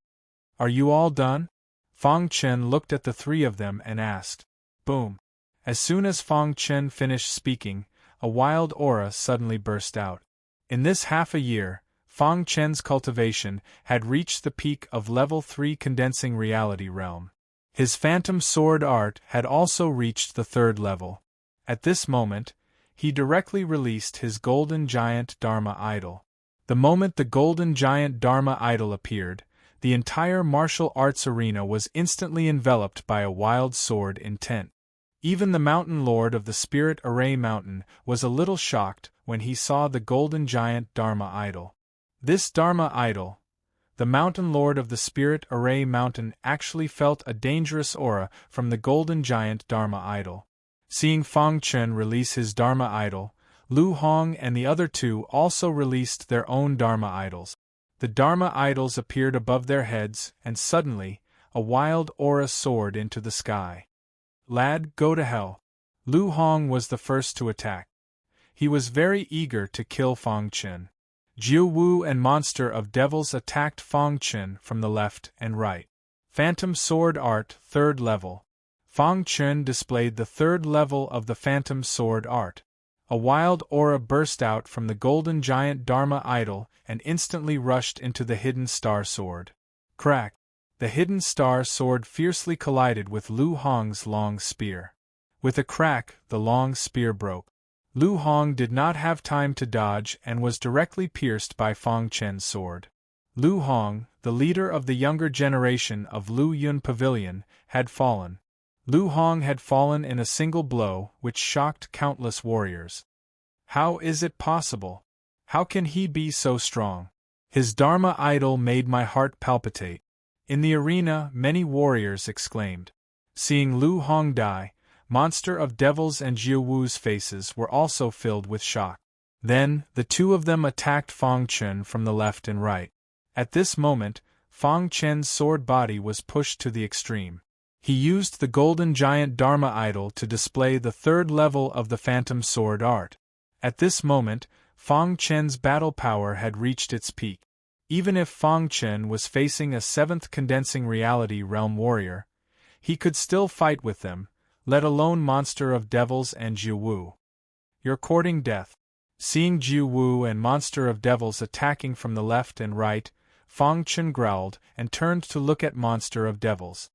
Are you all done? Fang Chen looked at the 3 of them and asked. Boom! As soon as Fang Chen finished speaking, a wild aura suddenly burst out. In this half a year, Fang Chen's cultivation had reached the peak of level 3 condensing reality realm. His phantom sword art had also reached the 3rd level. At this moment, he directly released his Golden Giant Dharma Idol. The moment the Golden Giant Dharma Idol appeared, the entire martial arts arena was instantly enveloped by a wild sword intent. Even the Mountain Lord of the Spirit Array Mountain was a little shocked when he saw the Golden Giant Dharma Idol. This Dharma Idol, The mountain lord of the spirit array mountain actually felt a dangerous aura from the golden giant Dharma idol. Seeing Fang Chen release his Dharma idol, Lu Hong and the other two also released their own Dharma idols. The Dharma idols appeared above their heads, and suddenly, a wild aura soared into the sky. Lad, go to hell. Lu Hong was the first to attack. He was very eager to kill Fang Chen. Jiu Wu and Monster of Devils attacked Fang Chen from the left and right. Phantom Sword Art, 3rd level. Fang Chen displayed the 3rd level of the Phantom Sword Art. A wild aura burst out from the golden giant Dharma idol and instantly rushed into the hidden star sword. Crack! The hidden star sword fiercely collided with Lu Hong's long spear. With a crack, the long spear broke. Lu Hong did not have time to dodge and was directly pierced by Fang Chen's sword. Lu Hong, the leader of the younger generation of Lu Yun Pavilion, had fallen. Lu Hong had fallen in a single blow which shocked countless warriors. How is it possible? How can he be so strong? His Dharma idol made my heart palpitate. In the arena, many warriors exclaimed. Seeing Lu Hong die, Monster of Devils and Jiu Wu's faces were also filled with shock. Then, the two of them attacked Fang Chen from the left and right. At this moment, Fang Chen's sword body was pushed to the extreme. He used the golden giant Dharma idol to display the 3rd level of the Phantom Sword Art. At this moment, Fang Chen's battle power had reached its peak. Even if Fang Chen was facing a 7th condensing reality realm warrior, he could still fight with them, let alone Monster of Devils and Jiu Wu. You're courting death. Seeing Jiu Wu and Monster of Devils attacking from the left and right, Fang Chen growled and turned to look at Monster of Devils.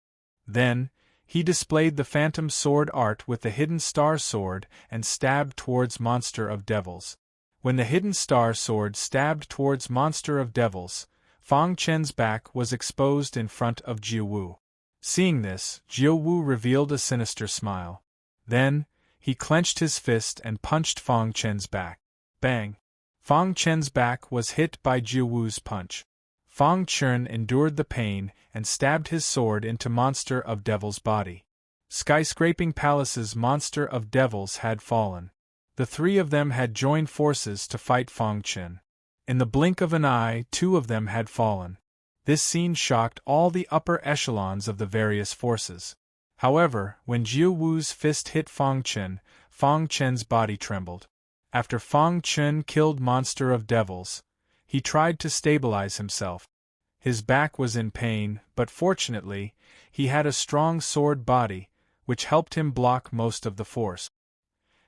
Then, he displayed the Phantom Sword Art with the hidden star sword and stabbed towards Monster of Devils. When the hidden star sword stabbed towards Monster of Devils, Fang Chen's back was exposed in front of Jiu Wu. Seeing this, Jiu Wu revealed a sinister smile. Then, he clenched his fist and punched Fang Chen's back. Bang! Fang Chen's back was hit by Jiu Wu's punch. Fang Chen endured the pain and stabbed his sword into Monster of Devils' body. Skyscraping Palace's Monster of Devils had fallen. The 3 of them had joined forces to fight Fang Chen. In the blink of an eye, 2 of them had fallen. This scene shocked all the upper echelons of the various forces. However, when Jiu Wu's fist hit Fang Chen's body trembled. After Fang Chen killed Monster of Devils, he tried to stabilize himself. His back was in pain, but fortunately, he had a strong sword body, which helped him block most of the force.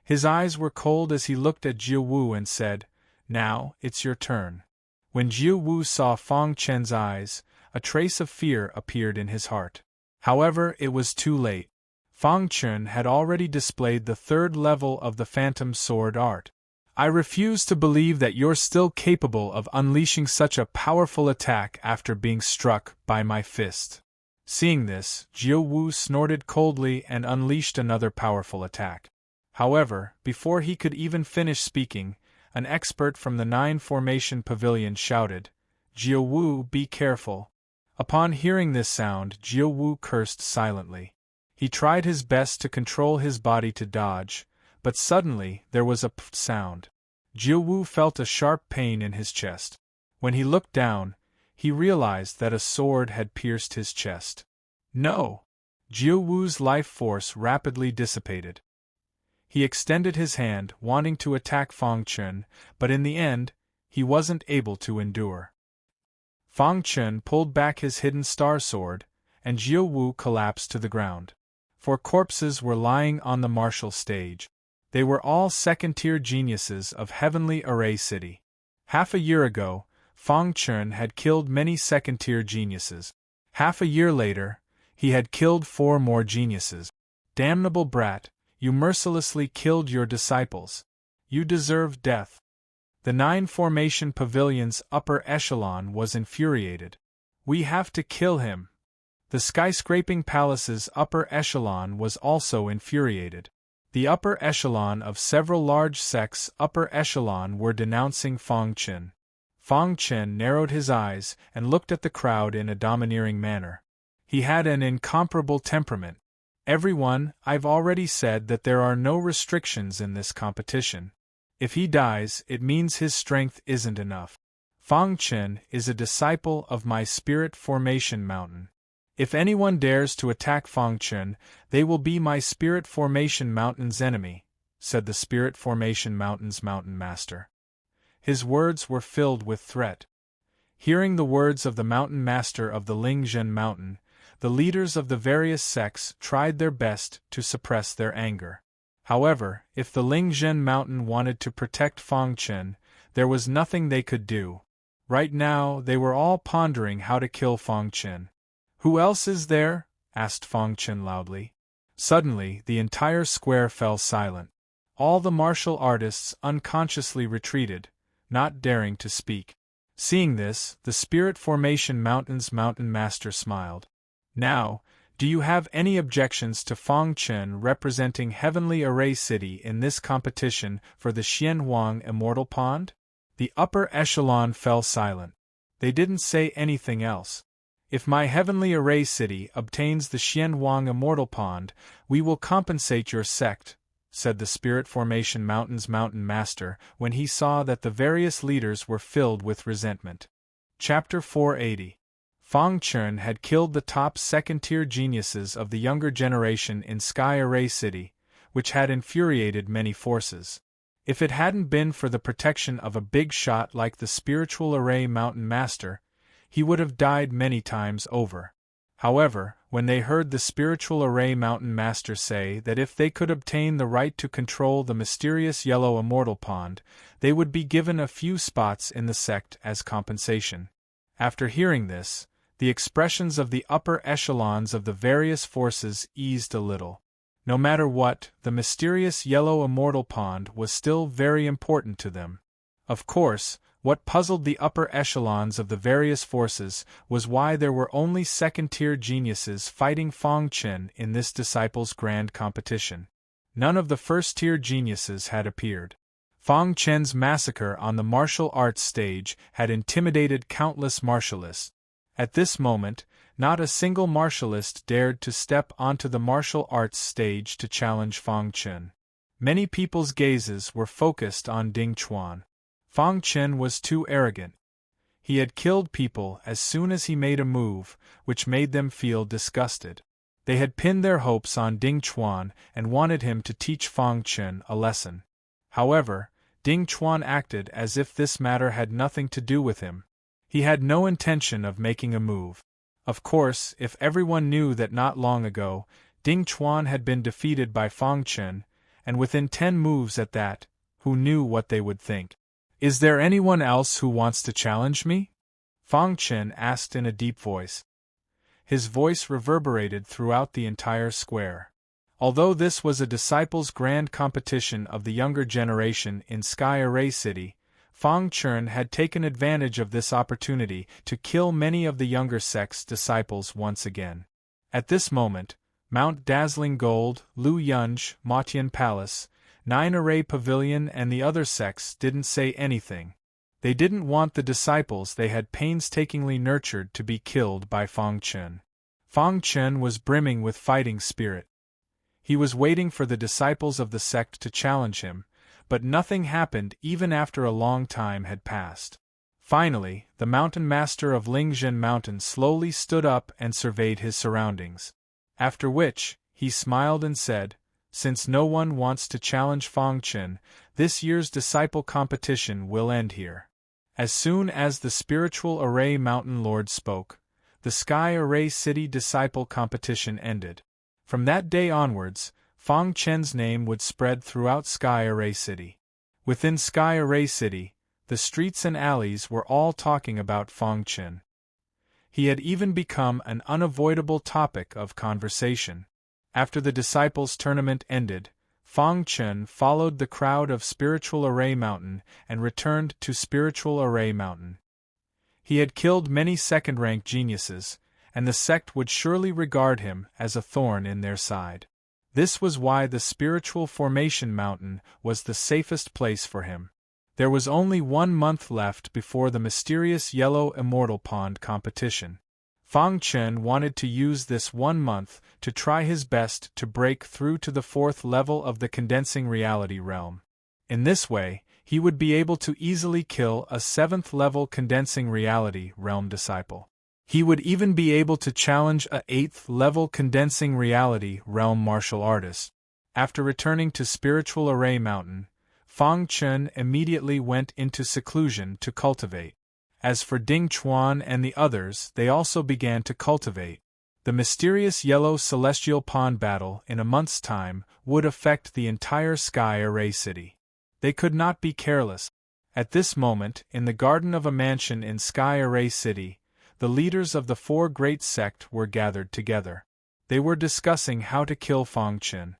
His eyes were cold as he looked at Jiu Wu and said, "Now, it's your turn." When Jiu Wu saw Fang Chen's eyes, a trace of fear appeared in his heart. However, it was too late. Fang Chen had already displayed the 3rd level of the Phantom Sword Art. I refuse to believe that you're still capable of unleashing such a powerful attack after being struck by my fist. Seeing this, Jiu Wu snorted coldly and unleashed another powerful attack. However, before he could even finish speaking, an expert from the 9 Formation Pavilion shouted, "Jiu Wu, be careful." Upon hearing this sound, Jiu Wu cursed silently. He tried his best to control his body to dodge, but suddenly there was a pfft sound. Jiu Wu felt a sharp pain in his chest. When he looked down, he realized that a sword had pierced his chest. No! Jiu Wu's life force rapidly dissipated. He extended his hand, wanting to attack Fang Chen, but in the end, he wasn't able to endure. Fang Chen pulled back his hidden star sword, and Jiu Wu collapsed to the ground. 4 corpses were lying on the martial stage. They were all second-tier geniuses of Heavenly Array City. Half a year ago, Fang Chen had killed many second-tier geniuses. Half a year later, he had killed 4 more geniuses. Damnable brat, you mercilessly killed your disciples. You deserve death. The 9 Formation Pavilion's upper echelon was infuriated. We have to kill him. The Skyscraping Palace's upper echelon was also infuriated. The upper echelon of several large sects' upper echelon were denouncing Fang Chen. Fang Chen narrowed his eyes and looked at the crowd in a domineering manner. He had an incomparable temperament. Everyone, I've already said that there are no restrictions in this competition. If he dies, it means his strength isn't enough. Fang Chen is a disciple of my Spirit Formation Mountain. If anyone dares to attack Fang Chen, they will be my Spirit Formation Mountain's enemy, said the Spirit Formation Mountain's Mountain Master. His words were filled with threat. Hearing the words of the Mountain Master of the Lingzhen Mountain, the leaders of the various sects tried their best to suppress their anger. However, if the Lingzhen Mountain wanted to protect Fang Chen, there was nothing they could do. Right now, they were all pondering how to kill Fang Chen. "Who else is there?" asked Fang Chen loudly. Suddenly, the entire square fell silent. All the martial artists unconsciously retreated, not daring to speak. Seeing this, the Spirit Formation Mountain's Mountain Master smiled. "Now, do you have any objections to Fang Chen representing Heavenly Array City in this competition for the Xianhuang Immortal Pond?" The upper echelon fell silent. They didn't say anything else. "If my Heavenly Array City obtains the Xianhuang Immortal Pond, we will compensate your sect," said the Spirit Formation Mountain's Mountain Master when he saw that the various leaders were filled with resentment. Chapter 480. Fang Chen had killed the top second-tier geniuses of the younger generation in Sky Array City, which had infuriated many forces. If it hadn't been for the protection of a big shot like the Spiritual Array Mountain Master, he would have died many times over. However, when they heard the Spiritual Array Mountain Master say that if they could obtain the right to control the mysterious Yellow Immortal Pond, they would be given a few spots in the sect as compensation. After hearing this, the expressions of the upper echelons of the various forces eased a little. No matter what, the mysterious Yellow Immortal Pond was still very important to them. Of course, what puzzled the upper echelons of the various forces was why there were only second-tier geniuses fighting Fang Chen in this disciples' grand competition. None of the first-tier geniuses had appeared. Fang Chen's massacre on the martial arts stage had intimidated countless martialists. At this moment, not a single martialist dared to step onto the martial arts stage to challenge Fang Chen. Many people's gazes were focused on Ding Chuan. Fang Chen was too arrogant. He had killed people as soon as he made a move, which made them feel disgusted. They had pinned their hopes on Ding Chuan and wanted him to teach Fang Chen a lesson. However, Ding Chuan acted as if this matter had nothing to do with him. He had no intention of making a move. Of course, if everyone knew that not long ago, Ding Chuan had been defeated by Fang Chen, and within 10 moves at that, who knew what they would think? "Is there anyone else who wants to challenge me?" Fang Chen asked in a deep voice. His voice reverberated throughout the entire square. Although this was a disciples' grand competition of the younger generation in Sky Array City, Fang Chen had taken advantage of this opportunity to kill many of the younger sect's disciples once again. At this moment, Mount Dazzling Gold, Lu Yunj, Matian Palace, 9 Array Pavilion and the other sects didn't say anything. They didn't want the disciples they had painstakingly nurtured to be killed by Fang Chen. Fang Chen was brimming with fighting spirit. He was waiting for the disciples of the sect to challenge him, but nothing happened even after a long time had passed. Finally, the Mountain Master of Lingzhen Mountain slowly stood up and surveyed his surroundings. After which, he smiled and said, "Since no one wants to challenge Fang Chen, this year's disciple competition will end here." As soon as the Spiritual Array Mountain Lord spoke, the Sky Array City disciple competition ended. From that day onwards, Fang Chen's name would spread throughout Sky Array City. Within Sky Array City, the streets and alleys were all talking about Fang Chen. He had even become an unavoidable topic of conversation. After the disciples' tournament ended, Fang Chen followed the crowd of Spiritual Array Mountain and returned to Spiritual Array Mountain. He had killed many second-rank geniuses, and the sect would surely regard him as a thorn in their side. This was why the Spiritual Formation Mountain was the safest place for him. There was only 1 month left before the mysterious yellow Immortal Pond competition. Fang Chen wanted to use this 1 month to try his best to break through to the 4th level of the condensing reality realm. In this way, he would be able to easily kill a 7th level condensing reality realm disciple. He would even be able to challenge a 8th level condensing reality realm martial artist. After returning to Spiritual Array Mountain, Fang Chen immediately went into seclusion to cultivate. As for Ding Chuan and the others, they also began to cultivate. The mysterious yellow celestial pond battle in a month's time would affect the entire Sky Array City. They could not be careless. At this moment, in the garden of a mansion in Sky Array City, the leaders of the 4 great sect were gathered together. They were discussing how to kill Fang Chen.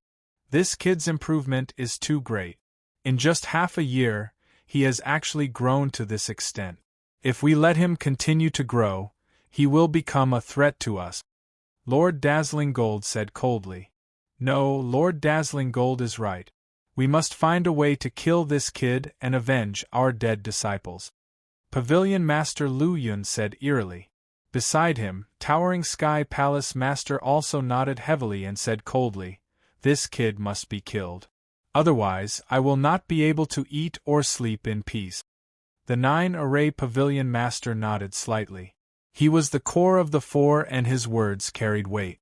This kid's improvement is too great. In just half a year, he has actually grown to this extent. If we let him continue to grow, he will become a threat to us. Lord Dazzling Gold said coldly. No, Lord Dazzling Gold is right. We must find a way to kill this kid and avenge our dead disciples. Pavilion Master Lu Yun said eerily. Beside him, Towering Sky Palace Master also nodded heavily and said coldly, "This kid must be killed. Otherwise, I will not be able to eat or sleep in peace." The 9 Array Pavilion Master nodded slightly. He was the core of the 4 and his words carried weight.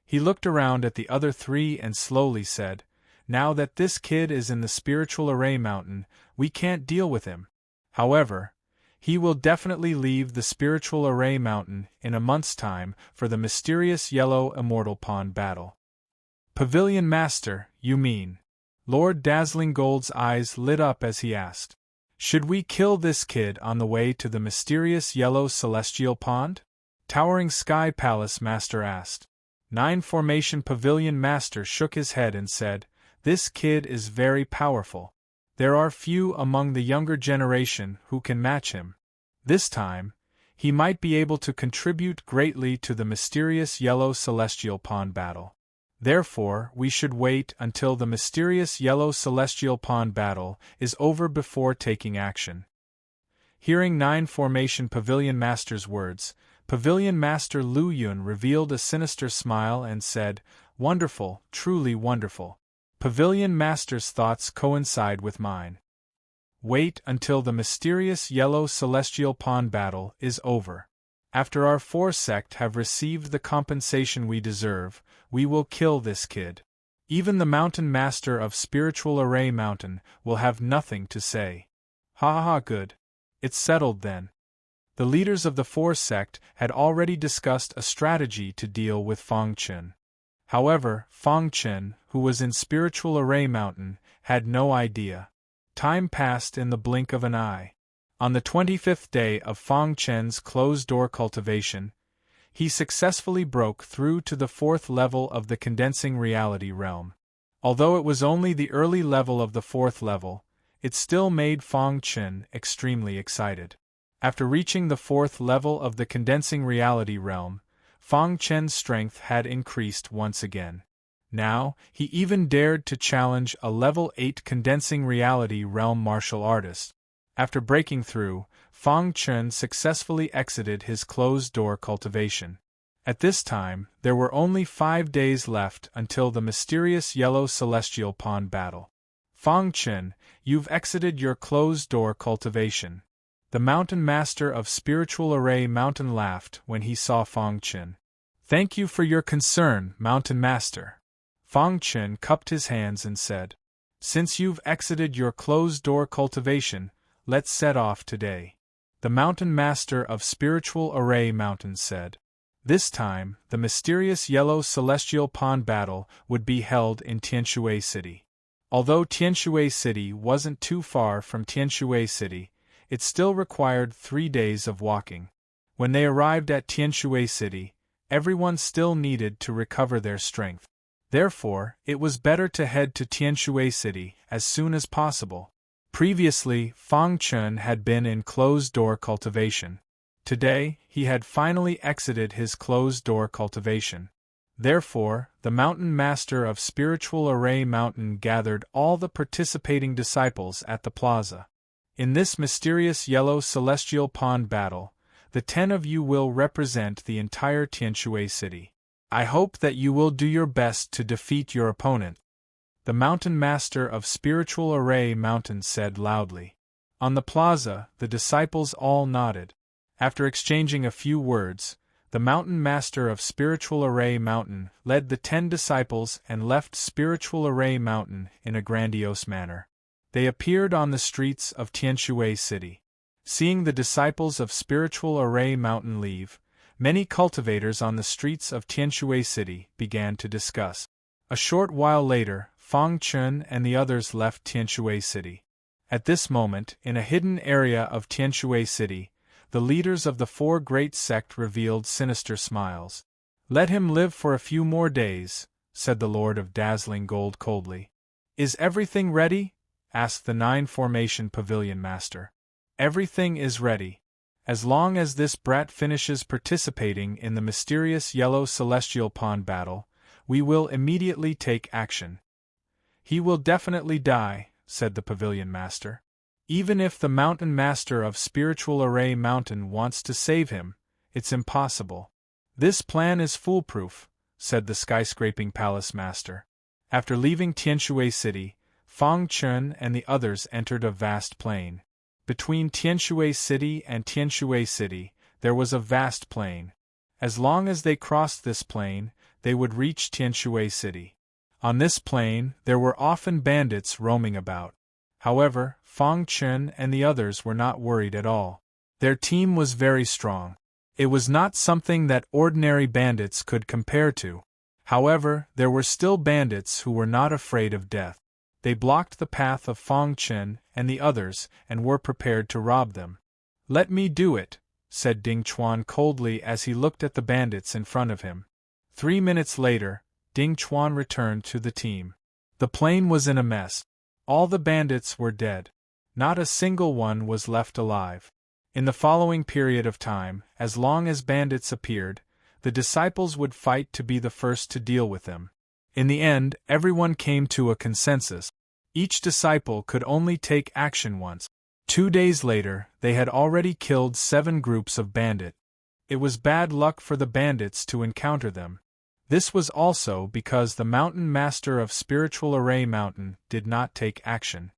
He looked around at the other 3 and slowly said, "Now that this kid is in the Spiritual Array Mountain, we can't deal with him. However, he will definitely leave the Spiritual Array Mountain in a month's time for the mysterious yellow Immortal Pond battle." "Pavilion Master, you mean?" Lord Dazzling Gold's eyes lit up as he asked. "Should we kill this kid on the way to the mysterious yellow celestial pond?" Towering Sky Palace Master asked. 9 Formation Pavilion Master shook his head and said, "This kid is very powerful. There are few among the younger generation who can match him. This time, he might be able to contribute greatly to the mysterious yellow celestial pond battle. Therefore, we should wait until the mysterious yellow celestial pond battle is over before taking action." Hearing 9 Formation Pavilion Master's words, Pavilion Master Lu Yun revealed a sinister smile and said, "Wonderful, truly wonderful. Pavilion Master's thoughts coincide with mine. Wait until the mysterious yellow celestial pond battle is over. After our 4 sect have received the compensation we deserve, we will kill this kid. Even the Mountain Master of Spiritual Array Mountain will have nothing to say." "Ha ha ha, good. It's settled then." The leaders of the 4 sect had already discussed a strategy to deal with Fang Chen. However, Fang Chen, who was in Spiritual Array Mountain, had no idea. Time passed in the blink of an eye. On the 25th day of Fang Chen's closed-door cultivation, he successfully broke through to the 4th level of the condensing reality realm. Although it was only the early level of the 4th level, it still made Fang Chen extremely excited. After reaching the 4th level of the condensing reality realm, Fang Chen's strength had increased once again. Now, he even dared to challenge a level 8 condensing reality realm martial artist. After breaking through, Fang Chen successfully exited his closed-door cultivation. At this time, there were only 5 days left until the mysterious yellow celestial pond battle. "Fang Chen, you've exited your closed-door cultivation." The Mountain Master of Spiritual Array Mountain laughed when he saw Fang Chen. "Thank you for your concern, Mountain Master." Fang Chen cupped his hands and said, "Since you've exited your closed-door cultivation, let's set off today." The Mountain Master of Spiritual Array Mountain said. This time, the mysterious yellow celestial pond battle would be held in Tianshui City. Although Tianshui City wasn't too far from Tianshui City, it still required 3 days of walking. When they arrived at Tianshui City, everyone still needed to recover their strength. Therefore, it was better to head to Tianshui City as soon as possible. Previously, Fang Chen had been in closed-door cultivation. Today, he had finally exited his closed-door cultivation. Therefore, the Mountain Master of Spiritual Array Mountain gathered all the participating disciples at the plaza. In this mysterious yellow celestial pond battle, the 10 of you will represent the entire Tianshui city. I hope that you will do your best to defeat your opponent," the Mountain Master of Spiritual Array Mountain said loudly. On the plaza, the disciples all nodded. After exchanging a few words, the Mountain Master of Spiritual Array Mountain led the 10 disciples and left Spiritual Array Mountain in a grandiose manner. They appeared on the streets of Tianshui City. Seeing the disciples of Spiritual Array Mountain leave, many cultivators on the streets of Tianshui City began to discuss. A short while later, Fang Chun and the others left Tianshui City. At this moment, in a hidden area of Tianshui City, the leaders of the 4 great sect revealed sinister smiles. "Let him live for a few more days," said the Lord of Dazzling Gold coldly. "Is everything ready?" asked the 9 Formation Pavilion Master. "Everything is ready. As long as this brat finishes participating in the mysterious yellow celestial pond battle, we will immediately take action." "He will definitely die," said the Pavilion Master. "Even if the Mountain Master of Spiritual Array Mountain wants to save him, it's impossible." "This plan is foolproof," said the Skyscraping Palace Master. After leaving Tianshui City, Fang Chun and the others entered a vast plain. Between Tianshui City and Tianshui City, there was a vast plain. As long as they crossed this plain, they would reach Tianshui City. On this plain, there were often bandits roaming about. However, Fang Chun and the others were not worried at all. Their team was very strong. It was not something that ordinary bandits could compare to. However, there were still bandits who were not afraid of death. They blocked the path of Fang Chun and the others and were prepared to rob them. "Let me do it," said Ding Chuan coldly as he looked at the bandits in front of him. 3 minutes later, Ding Chuan returned to the team. The plain was in a mess. All the bandits were dead. Not a single one was left alive. In the following period of time, as long as bandits appeared, the disciples would fight to be the first to deal with them. In the end, everyone came to a consensus. Each disciple could only take action once. 2 days later, they had already killed 7 groups of bandits. It was bad luck for the bandits to encounter them. This was also because the Mountain Master of Spiritual Array Mountain did not take action.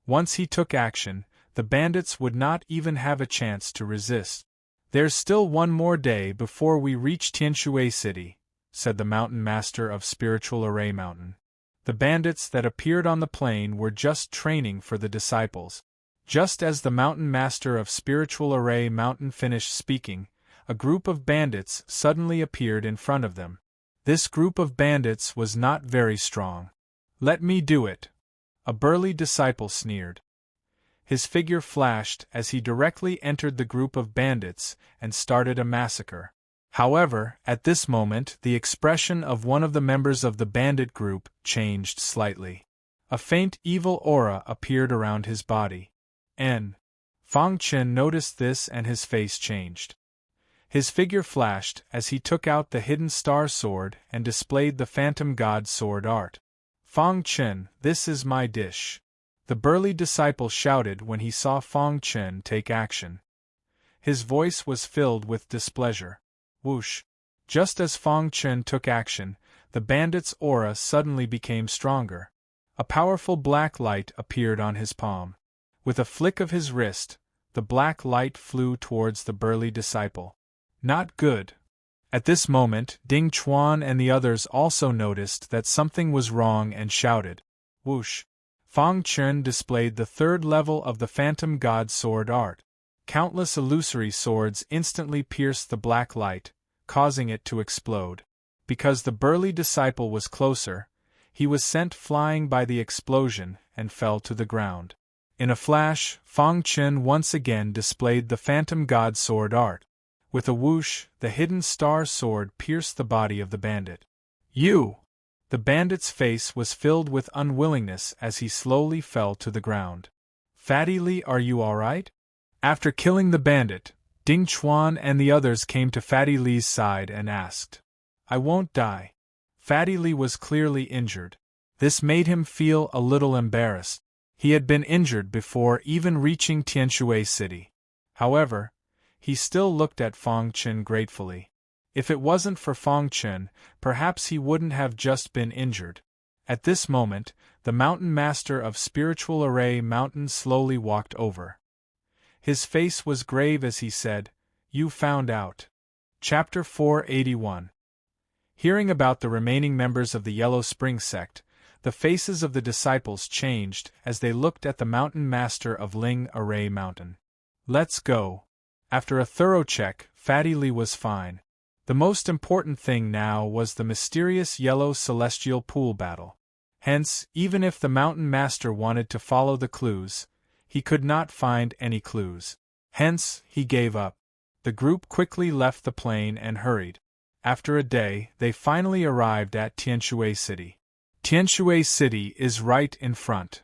Once he took action, the bandits would not even have a chance to resist. "There's still 1 more day before we reach Tianshui City," said the Mountain Master of Spiritual Array Mountain. The bandits that appeared on the plain were just training for the disciples. Just as the Mountain Master of Spiritual Array Mountain finished speaking, a group of bandits suddenly appeared in front of them. This group of bandits was not very strong. "Let me do it," a burly disciple sneered. His figure flashed as he directly entered the group of bandits and started a massacre. However, at this moment the expression of one of the members of the bandit group changed slightly. A faint evil aura appeared around his body. Fang Chun noticed this and his face changed. His figure flashed as he took out the hidden star sword and displayed the Phantom God sword art. "Fang Chun, this is my dish," the burly disciple shouted when he saw Fang Chun take action. His voice was filled with displeasure. Whoosh! Just as Fang Chun took action, the bandit's aura suddenly became stronger. A powerful black light appeared on his palm. With a flick of his wrist, the black light flew towards the burly disciple. Not good. At this moment, Ding Chuan and the others also noticed that something was wrong and shouted. Whoosh! Fang Chun displayed the 3rd level of the Phantom God sword art. Countless illusory swords instantly pierced the black light, causing it to explode. Because the burly disciple was closer, he was sent flying by the explosion and fell to the ground. In a flash, Fang Chun once again displayed the Phantom God sword art. With a whoosh, the hidden star sword pierced the body of the bandit. "You!" The bandit's face was filled with unwillingness as he slowly fell to the ground. "Fatty Li, are you alright?" After killing the bandit, Ding Chuan and the others came to Fatty Li's side and asked. "I won't die." Fatty Li was clearly injured. This made him feel a little embarrassed. He had been injured before even reaching Tianshui City. However, he still looked at Feng Chen gratefully. If it wasn't for Feng Chen, perhaps he wouldn't have just been injured. At this moment, the mountain master of Spiritual Array Mountain slowly walked over. His face was grave as he said, "You found out." Chapter 481. Hearing about the remaining members of the Yellow Spring sect, the faces of the disciples changed as they looked at the mountain master of Ling Array Mountain. "Let's go." After a thorough check, Fatty Lee was fine. The most important thing now was the mysterious yellow celestial pool battle. Hence, even if the mountain master wanted to follow the clues, he could not find any clues. Hence, he gave up. The group quickly left the plane and hurried. After a day, they finally arrived at Tianshui City. Tianshui City is right in front.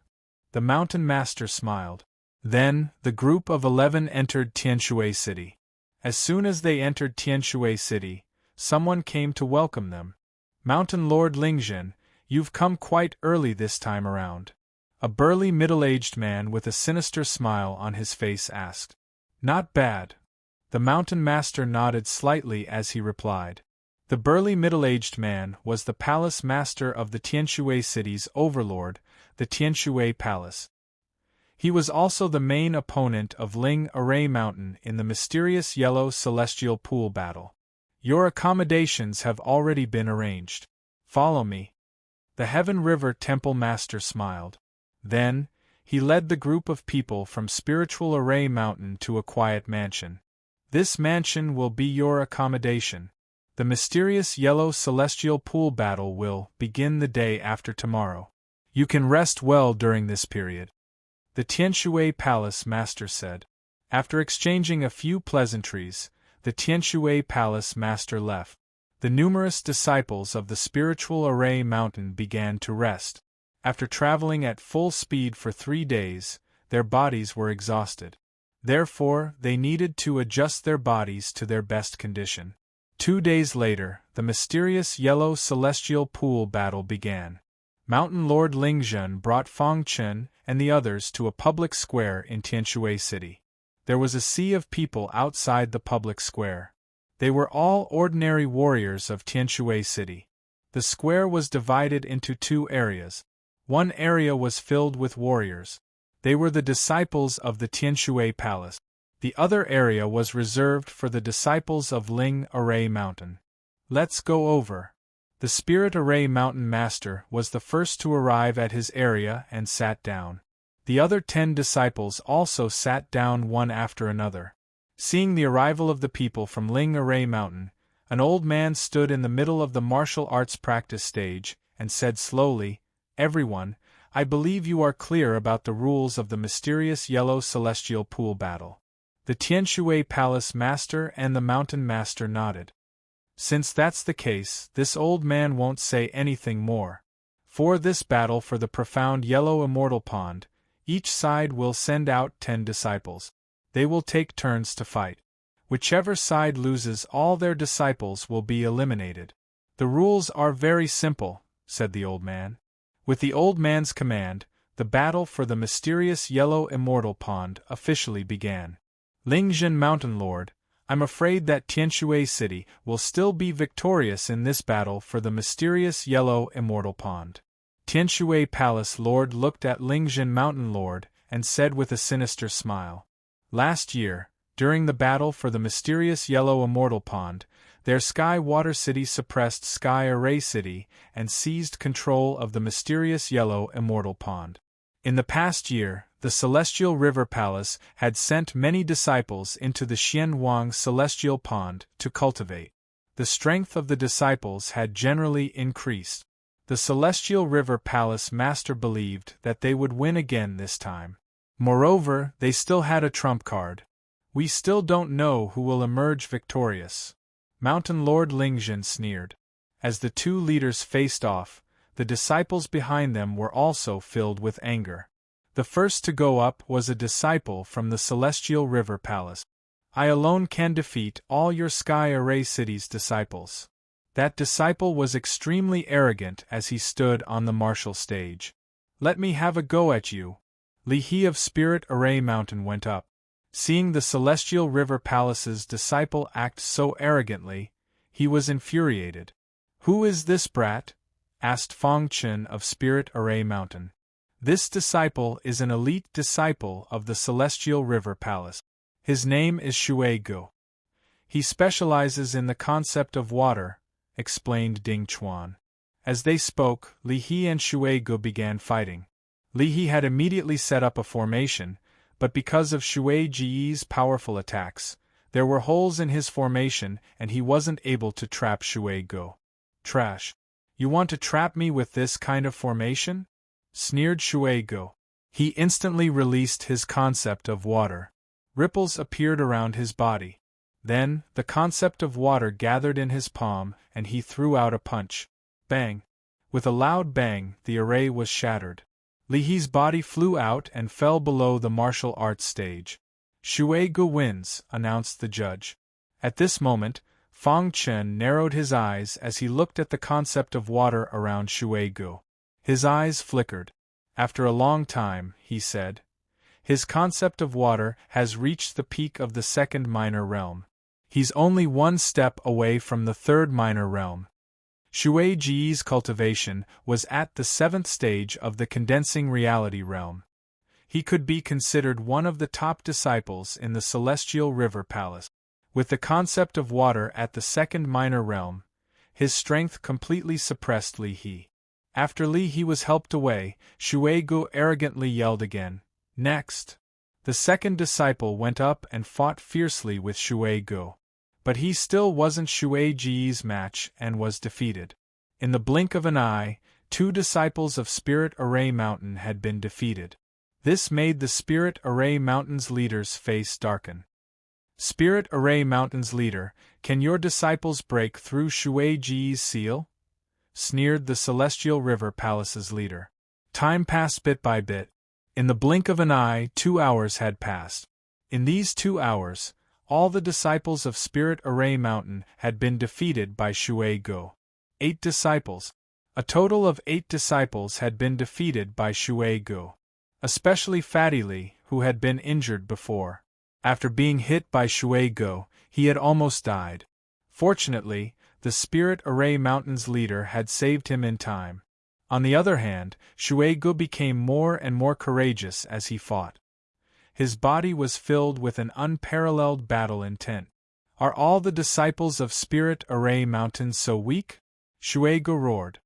The mountain master smiled. Then, the group of 11 entered Tianshui City. As soon as they entered Tianshui City, someone came to welcome them. "Mountain Lord Lingzhen, you've come quite early this time around." A burly middle-aged man with a sinister smile on his face asked. "Not bad." The mountain master nodded slightly as he replied. The burly middle-aged man was the palace master of the Tianshui City's overlord, the Tianshui Palace. He was also the main opponent of Ling Array Mountain in the mysterious yellow celestial pool battle. "Your accommodations have already been arranged. Follow me." The Heaven River Temple Master smiled. Then, he led the group of people from Spiritual Array Mountain to a quiet mansion. "This mansion will be your accommodation. The mysterious yellow celestial pool battle will begin the day after tomorrow. You can rest well during this period," the Tianshui Palace Master said. After exchanging a few pleasantries, the Tianshui Palace Master left. The numerous disciples of the Spiritual Array Mountain began to rest. After traveling at full speed for 3 days, their bodies were exhausted. Therefore, they needed to adjust their bodies to their best condition. 2 days later, the mysterious yellow celestial pool battle began. Mountain Lord Lingzhen brought Feng Chen and the others to a public square in Tianshui City. There was a sea of people outside the public square. They were all ordinary warriors of Tianshui City. The square was divided into 2 areas. One area was filled with warriors. They were the disciples of the Tianshui Palace. The other area was reserved for the disciples of Ling Array Mountain. "Let's go over." The Spirit Array Mountain Master was the first to arrive at his area and sat down. The other 10 disciples also sat down one after another. Seeing the arrival of the people from Ling Array Mountain, an old man stood in the middle of the martial arts practice stage and said slowly, "Everyone, I believe you are clear about the rules of the mysterious yellow celestial pool battle." The Tianshui Palace Master and the Mountain Master nodded. Since that's the case, this old man won't say anything more. For this battle for the profound yellow immortal pond, each side will send out 10 disciples. They will take turns to fight. Whichever side loses all their disciples will be eliminated. "The rules are very simple," said the old man. With the old man's command, the battle for the mysterious yellow immortal pond officially began. "Lingzhen Mountain Lord, I'm afraid that Tianshui City will still be victorious in this battle for the mysterious yellow immortal pond." Tianshui Palace Lord looked at Lingzhen Mountain Lord and said with a sinister smile, "Last year, during the battle for the mysterious yellow immortal pond, their Sky Water City suppressed Sky Array City and seized control of the mysterious yellow immortal pond. In the past year, the Celestial River Palace had sent many disciples into the Xianwang Celestial Pond to cultivate. The strength of the disciples had generally increased. The Celestial River Palace Master believed that they would win again this time. Moreover, they still had a trump card. We still don't know who will emerge victorious." Mountain Lord Lingzhen sneered. As the 2 leaders faced off, the disciples behind them were also filled with anger. The first to go up was a disciple from the Celestial River Palace. "I alone can defeat all your Sky Array City's disciples." That disciple was extremely arrogant as he stood on the martial stage. "Let me have a go at you." Li He of Spirit Array Mountain went up. Seeing the Celestial River Palace's disciple act so arrogantly, he was infuriated. "Who is this brat?" asked Fong Chen of Spirit Array Mountain. "This disciple is an elite disciple of the Celestial River Palace. His name is Shui Gu. He specializes in the concept of water," explained Ding Chuan. As they spoke, Li He and Shui Gu began fighting. Li He had immediately set up a formation, but because of Shui Ji's powerful attacks, there were holes in his formation and he wasn't able to trap Shui Gu. "Trash. You want to trap me with this kind of formation?" sneered Shui Gu. He instantly released his concept of water. Ripples appeared around his body. Then, the concept of water gathered in his palm and he threw out a punch. Bang! With a loud bang, the array was shattered. Li He's body flew out and fell below the martial arts stage. "Shui Gu wins," announced the judge. At this moment, Fong Chen narrowed his eyes as he looked at the concept of water around Shui Gu. His eyes flickered. After a long time, he said, "His concept of water has reached the peak of the second minor realm. He's only one step away from the third minor realm." Shui Ji's cultivation was at the seventh stage of the condensing reality realm. He could be considered one of the top disciples in the Celestial River Palace. With the concept of water at the second minor realm, his strength completely suppressed Li He. After Li He was helped away, Shui Gu arrogantly yelled again, "Next!" The second disciple went up and fought fiercely with Shui Gu. But he still wasn't Shui Ji's match and was defeated. In the blink of an eye, 2 disciples of Spirit Array Mountain had been defeated. This made the Spirit Array Mountain's leader's face darken. "Spirit Array Mountain's leader, can your disciples break through Shui Ji's seal?" sneered the Celestial River Palace's leader. Time passed bit by bit. In the blink of an eye, 2 hours had passed. In these 2 hours, all the disciples of Spirit Array Mountain had been defeated by Shui Gu. 8 disciples. A total of 8 disciples had been defeated by Shui Gu. Especially Fatty Li, who had been injured before. After being hit by Shui Gu, he had almost died. Fortunately, the Spirit Array Mountain's leader had saved him in time. On the other hand, Shui Gu became more and more courageous as he fought. His body was filled with an unparalleled battle intent. "Are all the disciples of Spirit Array Mountain so weak?" Shui Gu roared.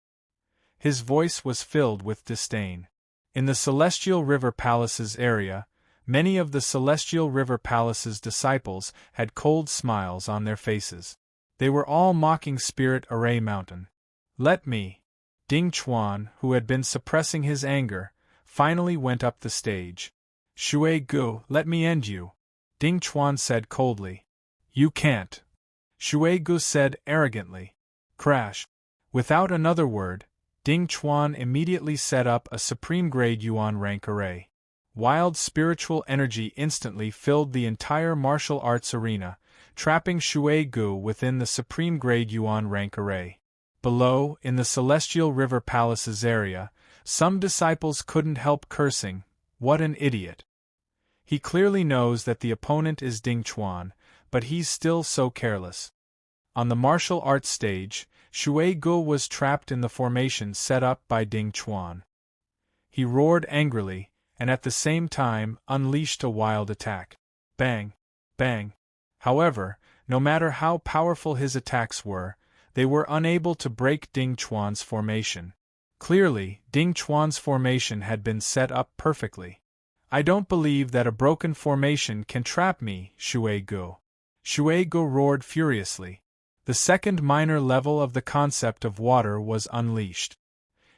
His voice was filled with disdain. In the Celestial River Palace's area, many of the Celestial River Palace's disciples had cold smiles on their faces. They were all mocking Spirit Array Mountain. "Let me!" Ding Chuan, who had been suppressing his anger, finally went up the stage. "Shui Gu, let me end you," Ding Chuan said coldly. "You can't," Shui Gu said arrogantly. Crash. Without another word, Ding Chuan immediately set up a supreme grade Yuan rank array. Wild spiritual energy instantly filled the entire martial arts arena, trapping Shui Gu within the supreme grade Yuan rank array. Below, in the Celestial River Palace's area, some disciples couldn't help cursing, "What an idiot. He clearly knows that the opponent is Ding Chuan, but he's still so careless." On the martial arts stage, Shui Gu was trapped in the formation set up by Ding Chuan. He roared angrily, and at the same time unleashed a wild attack. Bang! Bang! However, no matter how powerful his attacks were, they were unable to break Ding Chuan's formation. Clearly, Ding Chuan's formation had been set up perfectly. "I don't believe that a broken formation can trap me, Shui Gu." Shui Gu roared furiously. The second minor level of the concept of water was unleashed.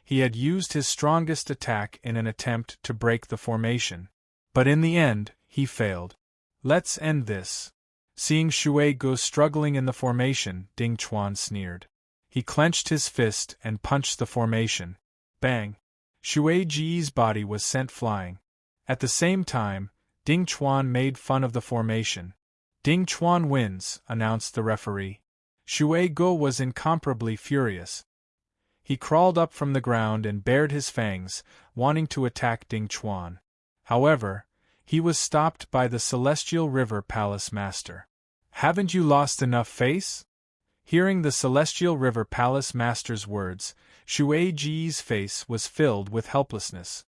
He had used his strongest attack in an attempt to break the formation. But in the end, he failed. "Let's end this." Seeing Shui Gu struggling in the formation, Ding Chuan sneered. He clenched his fist and punched the formation. Bang! Shui Ji's body was sent flying. At the same time, Ding Chuan made fun of the formation. "Ding Chuan wins," announced the referee. Shui Gu was incomparably furious. He crawled up from the ground and bared his fangs, wanting to attack Ding Chuan. However, he was stopped by the Celestial River Palace Master. "Haven't you lost enough face?" Hearing the Celestial River Palace Master's words, Shui Ji's face was filled with helplessness.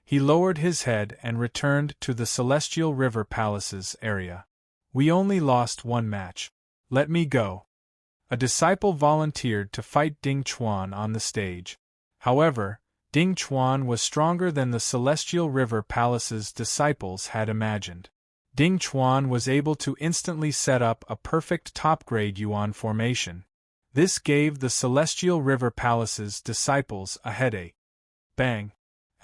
He lowered his head and returned to the Celestial River Palace's area. "We only lost one match. Let me go." A disciple volunteered to fight Ding Chuan on the stage. However, Ding Chuan was stronger than the Celestial River Palace's disciples had imagined. Ding Chuan was able to instantly set up a perfect top-grade Yuan formation. This gave the Celestial River Palace's disciples a headache. Bang!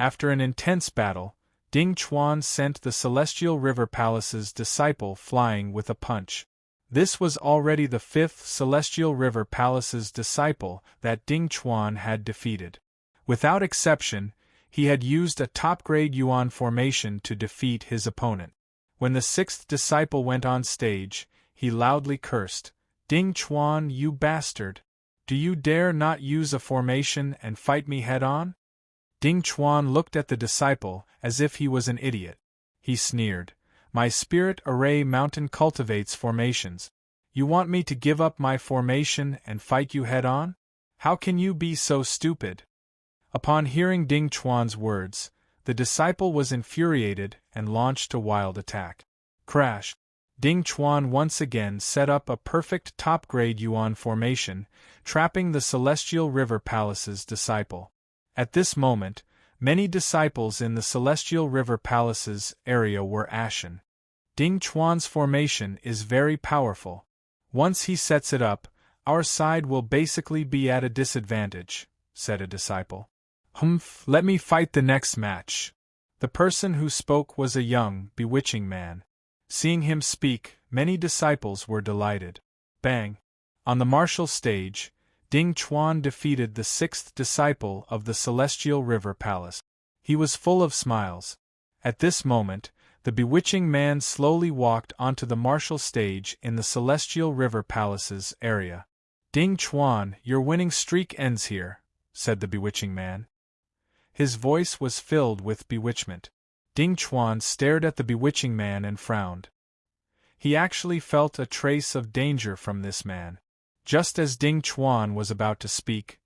After an intense battle, Ding Chuan sent the Celestial River Palace's disciple flying with a punch. This was already the fifth Celestial River Palace's disciple that Ding Chuan had defeated. Without exception, he had used a top-grade Yuan formation to defeat his opponent. When the sixth disciple went on stage, he loudly cursed, "Ding Chuan, you bastard! Do you dare not use a formation and fight me head-on?" Ding Chuan looked at the disciple as if he was an idiot. He sneered, "My spirit array mountain cultivates formations. You want me to give up my formation and fight you head-on? How can you be so stupid?" Upon hearing Ding Chuan's words, the disciple was infuriated and launched a wild attack. Crash! Ding Chuan once again set up a perfect top-grade Yuan formation, trapping the Celestial River Palace's disciple. At this moment, many disciples in the Celestial River Palace's area were ashen. Ding Chuan's formation is very powerful. Once he sets it up, our side will basically be at a disadvantage, said a disciple. "Humph, let me fight the next match." The person who spoke was a young, bewitching man. Seeing him speak, many disciples were delighted. Bang! On the martial stage, Ding Chuan defeated the sixth disciple of the Celestial River Palace. He was full of smiles. At this moment, the bewitching man slowly walked onto the martial stage in the Celestial River Palace's area. "Ding Chuan, your winning streak ends here," said the bewitching man. His voice was filled with bewitchment. Ding Chuan stared at the bewitching man and frowned. He actually felt a trace of danger from this man. Just as Ding Chuan was about to speak,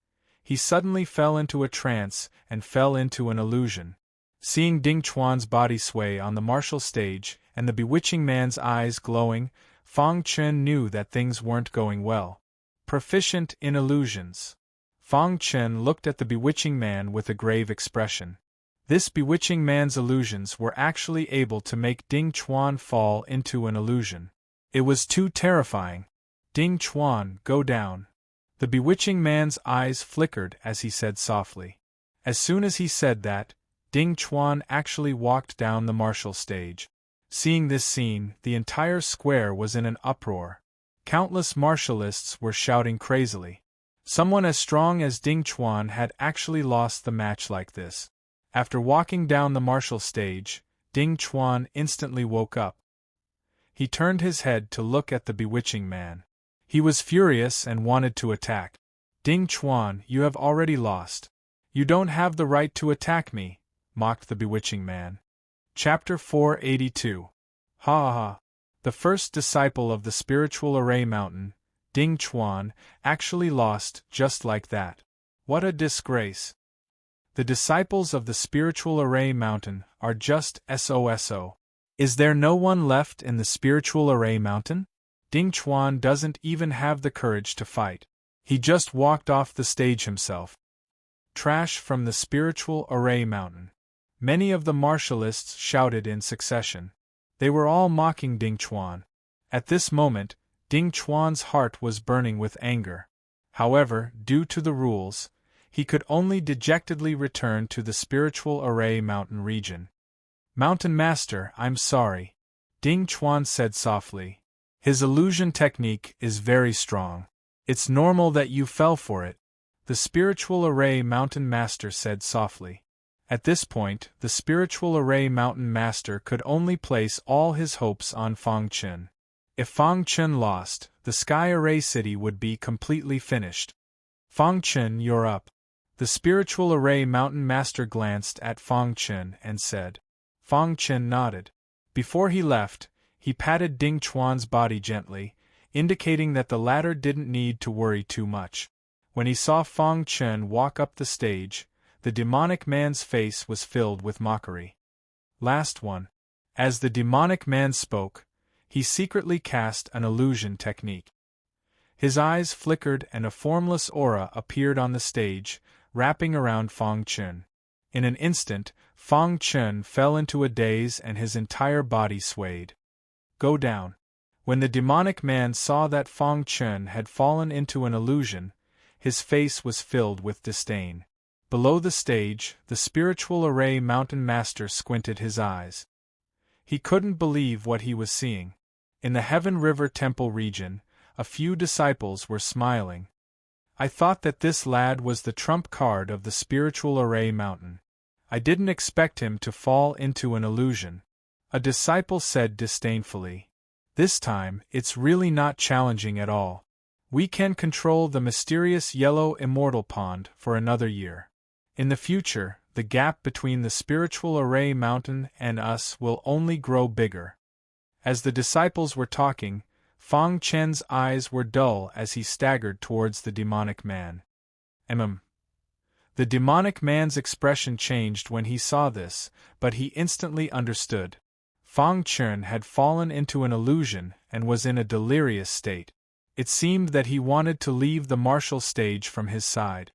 he suddenly fell into a trance and fell into an illusion. Seeing Ding Chuan's body sway on the martial stage and the bewitching man's eyes glowing, Fang Chen knew that things weren't going well. Proficient in illusions. Fang Chen looked at the bewitching man with a grave expression. This bewitching man's illusions were actually able to make Ding Chuan fall into an illusion. It was too terrifying. "Ding Chuan, go down." The bewitching man's eyes flickered as he said softly. As soon as he said that, Ding Chuan actually walked down the martial stage. Seeing this scene, the entire square was in an uproar. Countless martialists were shouting crazily. Someone as strong as Ding Chuan had actually lost the match like this. After walking down the martial stage, Ding Chuan instantly woke up. He turned his head to look at the bewitching man. He was furious and wanted to attack. "Ding Chuan, you have already lost. You don't have the right to attack me," mocked the bewitching man. Chapter 482. Ha ha ha. The first disciple of the Spiritual Array Mountain, Ding Chuan, actually lost just like that. What a disgrace. The disciples of the Spiritual Array Mountain are just SOSO. Is there no one left in the Spiritual Array Mountain? Ding Chuan doesn't even have the courage to fight. He just walked off the stage himself. Trash from the Spiritual Array Mountain. Many of the martialists shouted in succession. They were all mocking Ding Chuan. At this moment, Ding Chuan's heart was burning with anger. However, due to the rules, he could only dejectedly return to the Spiritual Array Mountain region. "Mountain Master, I'm sorry," Ding Chuan said softly. "His illusion technique is very strong. It's normal that you fell for it," the Spiritual Array Mountain Master said softly. At this point, the Spiritual Array Mountain Master could only place all his hopes on Fang Chen. If Fang Chen lost, the Sky Array City would be completely finished. "Fang Chen, you're up." The Spiritual Array Mountain Master glanced at Fang Chen and said. Fang Chen nodded. Before he left, he patted Ding Chuan's body gently, indicating that the latter didn't need to worry too much. When he saw Fang Chen walk up the stage, the demonic man's face was filled with mockery. Last one. As the demonic man spoke, he secretly cast an illusion technique. His eyes flickered and a formless aura appeared on the stage, wrapping around Fang Chen. In an instant, Fang Chen fell into a daze and his entire body swayed. Go down. When the demonic man saw that Fang Chen had fallen into an illusion, his face was filled with disdain. Below the stage, the spiritual array mountain master squinted his eyes. He couldn't believe what he was seeing. In the Heaven River Temple region, a few disciples were smiling. I thought that this lad was the trump card of the spiritual array mountain. I didn't expect him to fall into an illusion. A disciple said disdainfully. This time, it's really not challenging at all. We can control the mysterious yellow Immortal pond for another year. In the future, the gap between the spiritual array mountain and us will only grow bigger. As the disciples were talking, Fang Chen's eyes were dull as he staggered towards the demonic man. The demonic man's expression changed when he saw this, but he instantly understood. Fang Chen had fallen into an illusion and was in a delirious state. It seemed that he wanted to leave the martial stage from his side.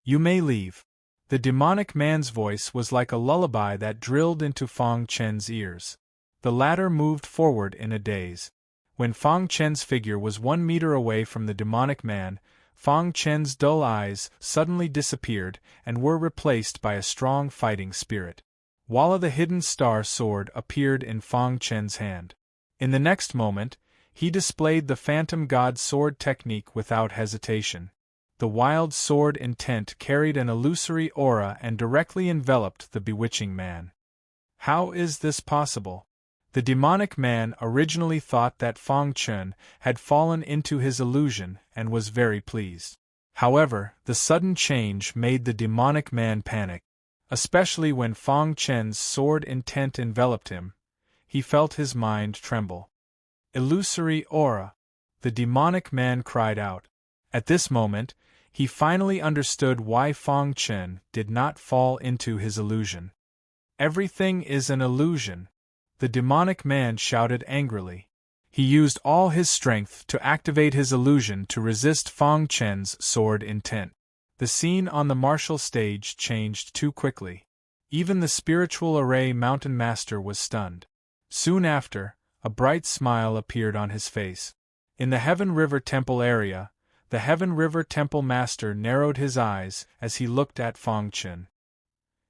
You may leave. The demonic man's voice was like a lullaby that drilled into Fang Chen's ears. The latter moved forward in a daze. When Fang Chen's figure was 1 meter away from the demonic man, Fang Chen's dull eyes suddenly disappeared and were replaced by a strong fighting spirit. Walla the hidden star sword appeared in Fang Chen's hand. In the next moment, he displayed the phantom god sword technique without hesitation. The wild sword intent carried an illusory aura and directly enveloped the bewitching man. How is this possible? The demonic man originally thought that Fang Chen had fallen into his illusion and was very pleased. However, the sudden change made the demonic man panic. Especially when Fang Chen's sword intent enveloped him, he felt his mind tremble. Illusory aura! The demonic man cried out. At this moment, he finally understood why Fang Chen did not fall into his illusion. Everything is an illusion, the demonic man shouted angrily. He used all his strength to activate his illusion to resist Fang Chen's sword intent. The scene on the martial stage changed too quickly. Even the spiritual array mountain master was stunned. Soon after, a bright smile appeared on his face. In the Heaven River Temple area, the Heaven River Temple master narrowed his eyes as he looked at Fang Chen.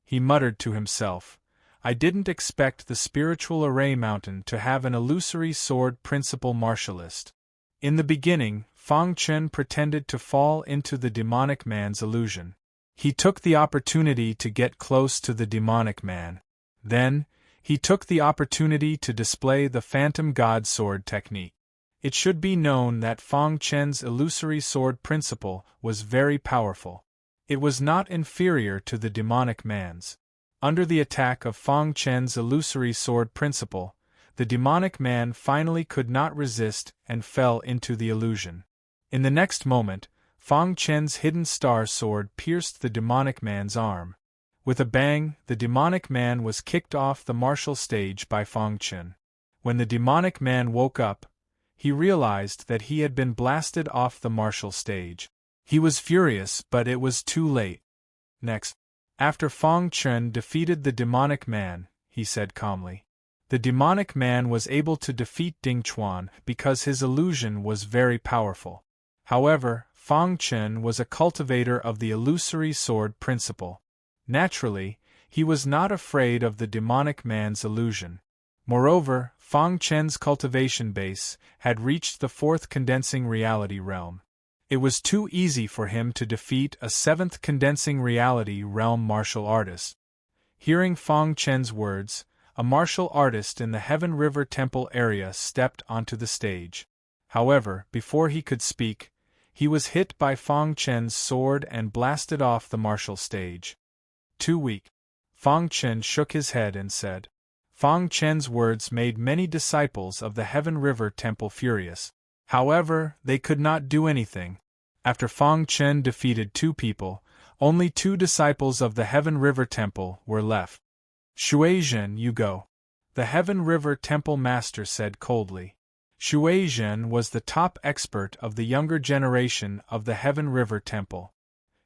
He muttered to himself, I didn't expect the spiritual array mountain to have an illusory sword principal martialist. In the beginning, Fang Chen pretended to fall into the demonic man's illusion. He took the opportunity to get close to the demonic man. Then, he took the opportunity to display the phantom god sword technique. It should be known that Fang Chen's illusory sword principle was very powerful. It was not inferior to the demonic man's. Under the attack of Fang Chen's illusory sword principle, the demonic man finally could not resist and fell into the illusion. In the next moment, Fang Chen's hidden star sword pierced the demonic man's arm. With a bang, the demonic man was kicked off the martial stage by Fang Chen. When the demonic man woke up, he realized that he had been blasted off the martial stage. He was furious, but it was too late. Next, after Fang Chen defeated the demonic man, he said calmly. The demonic man was able to defeat Ding Chuan because his illusion was very powerful. However, Fang Chen was a cultivator of the illusory sword principle. Naturally, he was not afraid of the demonic man's illusion. Moreover, Fang Chen's cultivation base had reached the 4th condensing reality realm. It was too easy for him to defeat a 7th condensing reality realm martial artist. Hearing Fang Chen's words, a martial artist in the Heaven River Temple area stepped onto the stage. However, before he could speak, he was hit by Fang Chen's sword and blasted off the martial stage. Too weak. Fang Chen shook his head and said, Fang Chen's words made many disciples of the Heaven River Temple furious. However, they could not do anything. After Fang Chen defeated 2 people, only 2 disciples of the Heaven River Temple were left. Shuizhen, you go. The Heaven River Temple Master said coldly. Shuizhen was the top expert of the younger generation of the Heaven River Temple.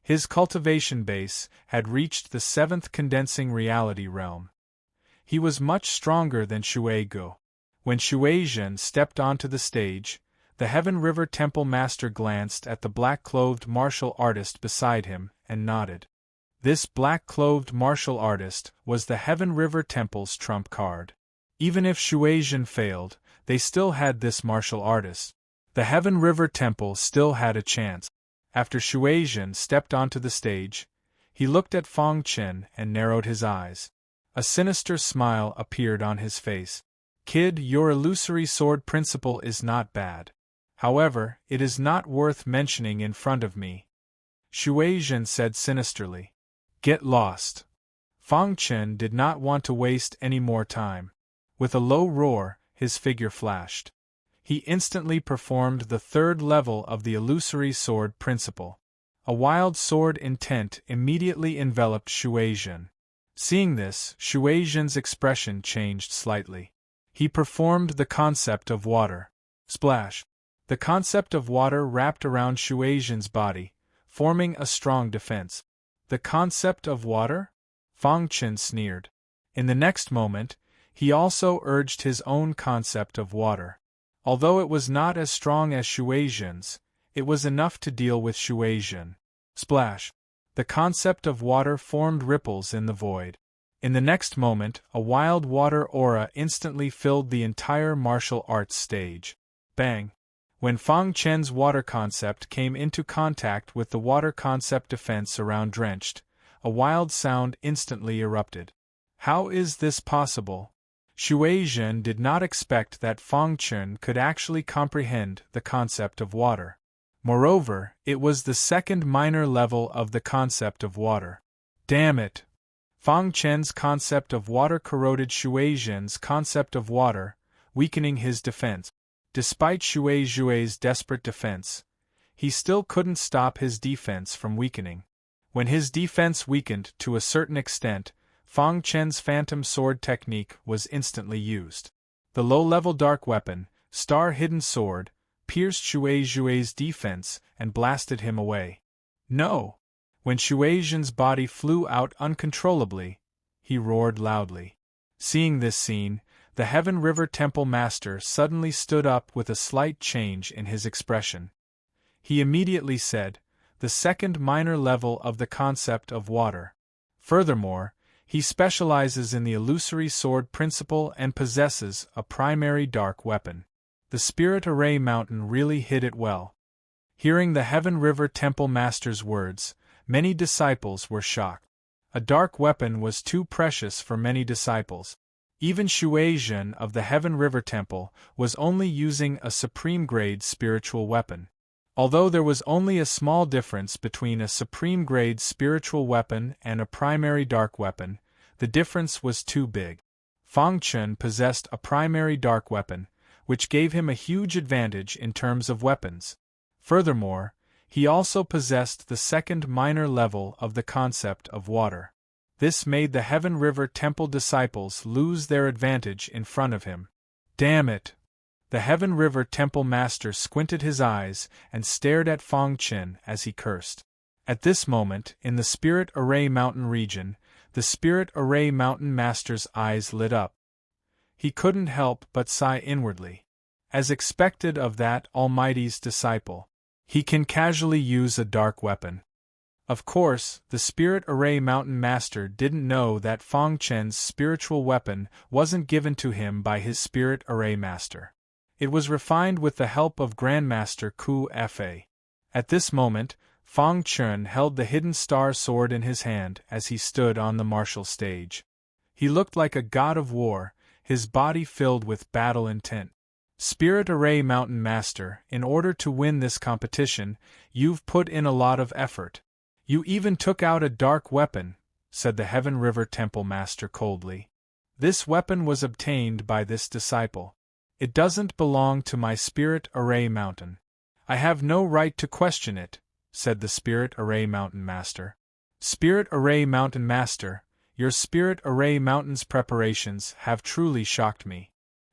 His cultivation base had reached the 7th condensing reality realm. He was much stronger than Shuigu. When Shuizhen stepped onto the stage, the Heaven River Temple Master glanced at the black-clothed martial artist beside him and nodded. This black-clothed martial artist was the Heaven River Temple's trump card. Even if Shuizhen failed, they still had this martial artist. The Heaven River Temple still had a chance. After Shuizhen stepped onto the stage, he looked at Fang Chen and narrowed his eyes. A sinister smile appeared on his face. Kid, your illusory sword principle is not bad. However, it is not worth mentioning in front of me. Shuizhen said sinisterly. Get lost. Fang Chen did not want to waste any more time. With a low roar, his figure flashed. He instantly performed the 3rd level of the illusory sword principle. A wild sword intent immediately enveloped Shuizhen. Seeing this, Shuizhen's expression changed slightly. He performed the concept of water. Splash! The concept of water wrapped around Shuizhen's body, forming a strong defense. The concept of water? Fang Chen sneered. In the next moment, he also urged his own concept of water. Although it was not as strong as Shuizhen's, it was enough to deal with Shuizhen. Splash! The concept of water formed ripples in the void. In the next moment, a wild water aura instantly filled the entire martial arts stage. Bang! When Fang Chen's water concept came into contact with the water concept defense around drenched, a wild sound instantly erupted. How is this possible? Shuizhen did not expect that Fang Chen could actually comprehend the concept of water. Moreover, it was the 2nd minor level of the concept of water. Damn it! Fang Chen's concept of water corroded Shuizhen's concept of water, weakening his defense. Despite Shuizhen's desperate defense, he still couldn't stop his defense from weakening. When his defense weakened to a certain extent, Fang Chen's phantom sword technique was instantly used. The low-level dark weapon, Star-Hidden Sword, pierced Shuizhen's defense and blasted him away. No! When Shuizhen's body flew out uncontrollably, he roared loudly. Seeing this scene, the Heaven River Temple Master suddenly stood up with a slight change in his expression. He immediately said, the 2nd minor level of the concept of water. Furthermore, he specializes in the illusory sword principle and possesses a primary dark weapon. The Spirit Array Mountain really hid it well. Hearing the Heaven River Temple Master's words, many disciples were shocked. A dark weapon was too precious for many disciples. Even Shuizhen of the Heaven River Temple was only using a supreme-grade spiritual weapon. Although there was only a small difference between a supreme-grade spiritual weapon and a primary dark weapon, the difference was too big. Fang Chen possessed a primary dark weapon, which gave him a huge advantage in terms of weapons. Furthermore, he also possessed the 2nd minor level of the concept of water. This made the Heaven River Temple disciples lose their advantage in front of him. Damn it! The Heaven River Temple Master squinted his eyes and stared at Fang Chen as he cursed. At this moment, in the Spirit Array Mountain region, the Spirit Array Mountain Master's eyes lit up. He couldn't help but sigh inwardly. As expected of that Almighty's disciple, he can casually use a dark weapon. Of course, the Spirit Array Mountain Master didn't know that Fang Chen's spiritual weapon wasn't given to him by his Spirit Array Master. It was refined with the help of Grandmaster Ku Fa. At this moment, Fang Chen held the hidden star sword in his hand as he stood on the martial stage. He looked like a god of war, his body filled with battle intent. Spirit Array Mountain Master, in order to win this competition, you've put in a lot of effort. You even took out a dark weapon, said the Heaven River Temple Master coldly. This weapon was obtained by this disciple. It doesn't belong to my Spirit Array Mountain. I have no right to question it, said the Spirit Array Mountain Master. Spirit Array Mountain Master, your Spirit Array Mountain's preparations have truly shocked me.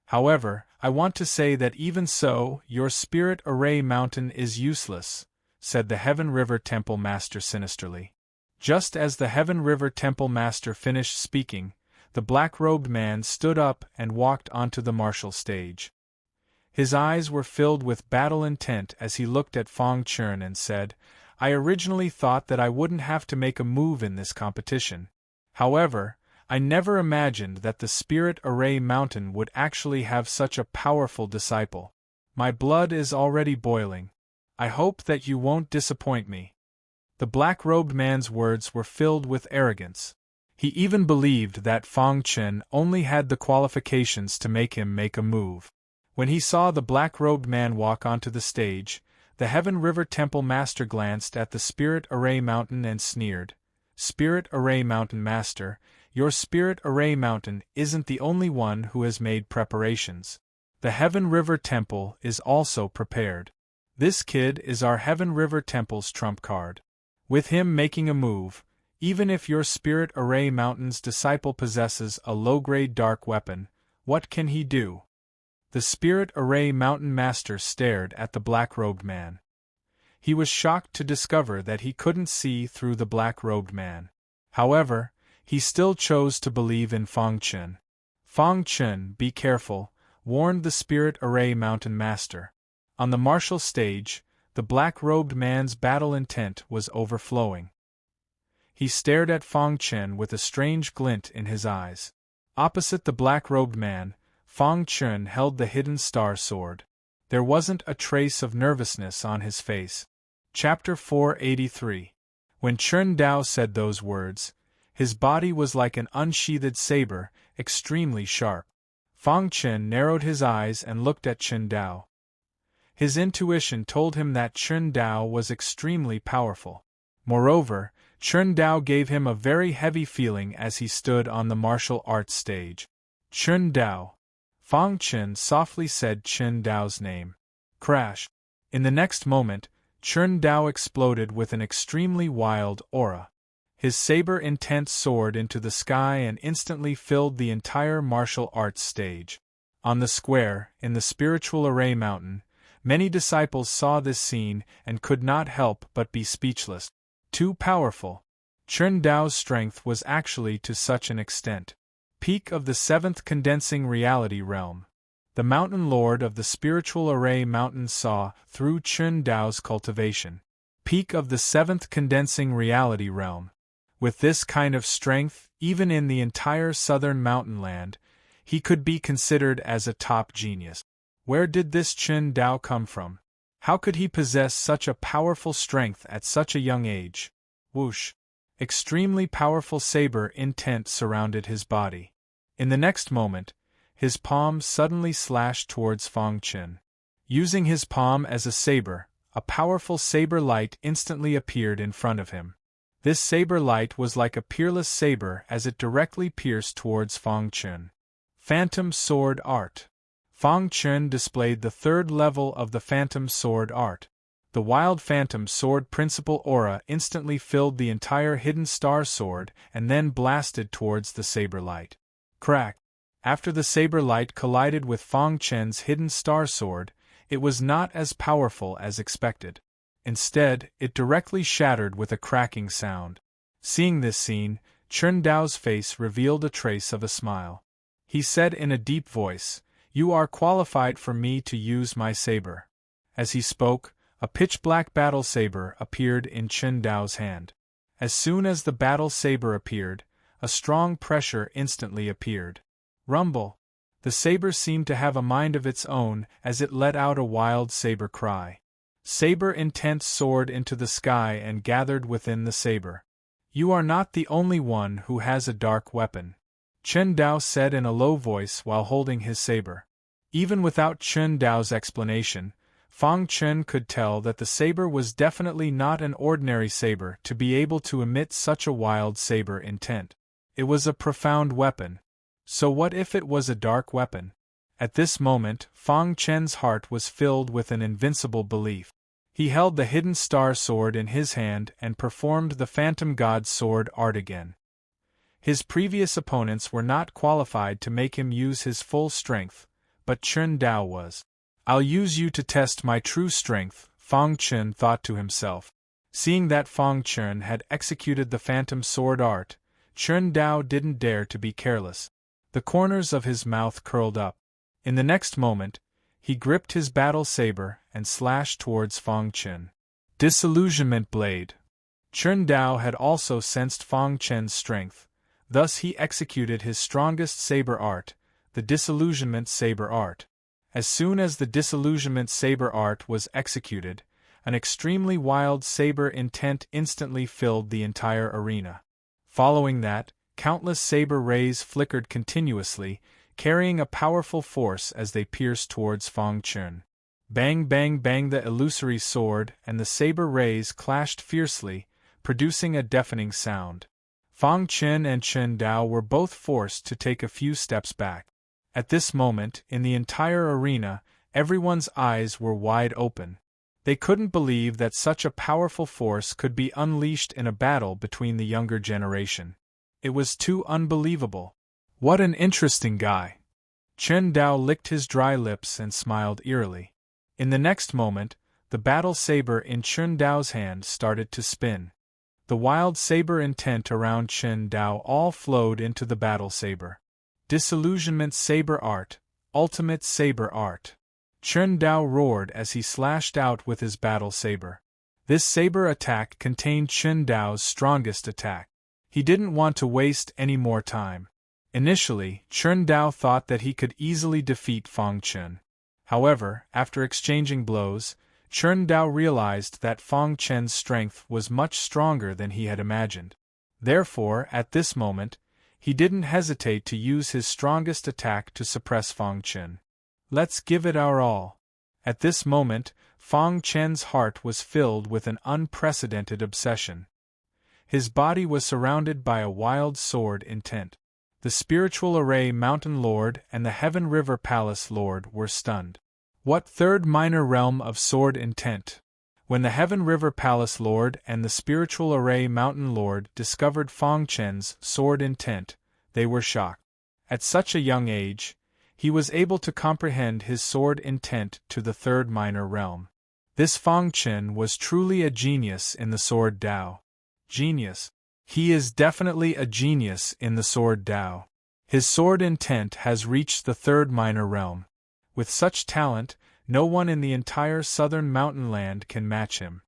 However, I want to say that even so, your Spirit Array Mountain is useless, said the Heaven River Temple Master sinisterly. Just as the Heaven River Temple Master finished speaking, the black-robed man stood up and walked onto the martial stage. His eyes were filled with battle intent as he looked at Fong Chun and said, I originally thought that I wouldn't have to make a move in this competition. However, I never imagined that the Spirit Array Mountain would actually have such a powerful disciple. My blood is already boiling. I hope that you won't disappoint me. The black-robed man's words were filled with arrogance. He even believed that Fong Chun only had the qualifications to make him make a move. When he saw the black-robed man walk onto the stage, the Heaven River Temple Master glanced at the Spirit Array Mountain and sneered, Spirit Array Mountain Master, your Spirit Array Mountain isn't the only one who has made preparations. The Heaven River Temple is also prepared. This kid is our Heaven River Temple's trump card. With him making a move, even if your Spirit Array Mountain's disciple possesses a low-grade dark weapon, what can he do? The Spirit Array Mountain Master stared at the black-robed man. He was shocked to discover that he couldn't see through the black-robed man. However, he still chose to believe in Fong Chun. Fong Chun, be careful, warned the Spirit Array Mountain Master. On the martial stage, the black-robed man's battle intent was overflowing. He stared at Fong Chun with a strange glint in his eyes. Opposite the black-robed man, Fong Chun held the hidden star sword. There wasn't a trace of nervousness on his face. Chapter 483. When Chun Dao said those words, his body was like an unsheathed saber, extremely sharp. Fong Chun narrowed his eyes and looked at Chun Dao. His intuition told him that Chun Dao was extremely powerful. Moreover, Chun Dao gave him a very heavy feeling as he stood on the martial arts stage. Chun Dao. Fong Chun softly said Chun Dao's name. Crash. In the next moment, Chun Dao exploded with an extremely wild aura. His saber-intent soared into the sky and instantly filled the entire martial arts stage. On the square, in the Spiritual Array Mountain, many disciples saw this scene and could not help but be speechless. Too powerful. Chun Dao's strength was actually to such an extent. Peak of the Seventh Condensing Reality Realm. The Mountain Lord of the Spiritual Array Mountain saw through Chun Dao's cultivation. Peak of the Seventh Condensing Reality Realm. With this kind of strength, even in the entire southern mountain land, he could be considered as a top genius. Where did this Chun Dao come from? How could he possess such a powerful strength at such a young age? Whoosh! Extremely powerful saber intent surrounded his body. In the next moment, his palm suddenly slashed towards Fong Chun. Using his palm as a saber, a powerful saber light instantly appeared in front of him. This saber light was like a peerless saber as it directly pierced towards Fong Chun. Phantom Sword Art. Fong Chun displayed the third level of the Phantom Sword Art. The wild Phantom Sword principal aura instantly filled the entire hidden star sword and then blasted towards the saber light. Crack! After the saber light collided with Fong Chun's hidden star sword, it was not as powerful as expected. Instead, it directly shattered with a cracking sound. Seeing this scene, Chun Dao's face revealed a trace of a smile. He said in a deep voice, "You are qualified for me to use my saber." As he spoke, a pitch-black battle saber appeared in Chun Dao's hand. As soon as the battle saber appeared, a strong pressure instantly appeared. Rumble! The saber seemed to have a mind of its own as it let out a wild saber cry. Saber intent soared into the sky and gathered within the saber. "You are not the only one who has a dark weapon," Chun Dao said in a low voice while holding his saber. Even without Chun Dao's explanation, Fong Chun could tell that the saber was definitely not an ordinary saber to be able to emit such a wild saber intent. It was a profound weapon. So what if it was a dark weapon? At this moment, Fang Chen's heart was filled with an invincible belief. He held the hidden star sword in his hand and performed the phantom god's sword art again. His previous opponents were not qualified to make him use his full strength, but Chen Dao was. I'll use you to test my true strength, Fang Chen thought to himself. Seeing that Fang Chen had executed the phantom sword art, Chen Dao didn't dare to be careless. The corners of his mouth curled up. In the next moment, he gripped his battle saber and slashed towards Fang Chen. Disillusionment blade. Chen Dao had also sensed Fang Chen's strength, thus he executed his strongest saber art, the disillusionment saber art. As soon as the disillusionment saber art was executed, an extremely wild saber intent instantly filled the entire arena. Following that, countless saber rays flickered continuously, carrying a powerful force as they pierced towards Fang Chen. Bang bang bang, the illusory sword and the saber rays clashed fiercely, producing a deafening sound. Fang Chen and Chen Dao were both forced to take a few steps back. At this moment, in the entire arena, everyone's eyes were wide open. They couldn't believe that such a powerful force could be unleashed in a battle between the younger generation. It was too unbelievable. What an interesting guy. Chen Dao licked his dry lips and smiled eerily. In the next moment, the battle saber in Chen Dao's hand started to spin. The wild saber intent around Chen Dao all flowed into the battle saber. Disillusionment saber art, ultimate saber art. Chen Dao roared as he slashed out with his battle saber. This saber attack contained Chen Dao's strongest attack. He didn't want to waste any more time. Initially, Chen Dao thought that he could easily defeat Fang Chen. However, after exchanging blows, Chen Dao realized that Fang Chen's strength was much stronger than he had imagined. Therefore, at this moment, he didn't hesitate to use his strongest attack to suppress Fang Chen. Let's give it our all. At this moment, Fang Chen's heart was filled with an unprecedented obsession. His body was surrounded by a wild sword intent. The spiritual array Mountain Lord and the Heaven River Palace Lord were stunned. What third minor realm of sword intent? When the Heaven River Palace Lord and the spiritual array Mountain Lord discovered Fang Chen's sword intent, they were shocked. At such a young age, he was able to comprehend his sword intent to the third minor realm. This Fang Chen was truly a genius in the sword Dao. Genius. He is definitely a genius in the sword Dao. His sword intent has reached the third minor realm. With such talent, no one in the entire southern mountain land can match him.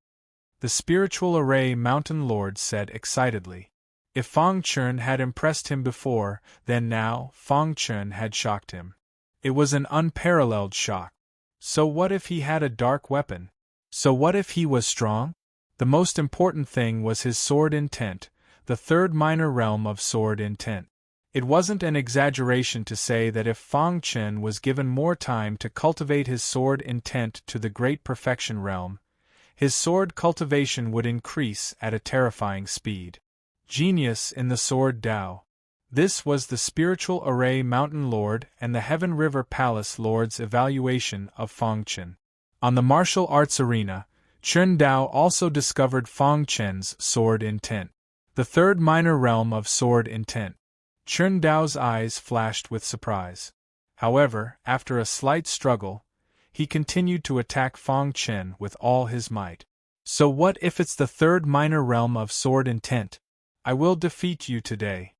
The spiritual array Mountain Lord said excitedly. If Fang Chen had impressed him before, then now, Fang Chen had shocked him. It was an unparalleled shock. So what if he had a dark weapon? So what if he was strong? The most important thing was his sword intent, the third minor realm of sword intent. It wasn't an exaggeration to say that if Fang Chen was given more time to cultivate his sword intent to the great perfection realm, his sword cultivation would increase at a terrifying speed. Genius in the sword Dao. This was the spiritual array Mountain Lord and the Heaven River Palace Lord's evaluation of Fang Chen. On the martial arts arena, Chen Dao also discovered Fang Chen's sword intent, the third minor realm of sword intent. Chen Dao's eyes flashed with surprise. However, after a slight struggle, he continued to attack Fang Chen with all his might. So what if it's the third minor realm of sword intent? I will defeat you today.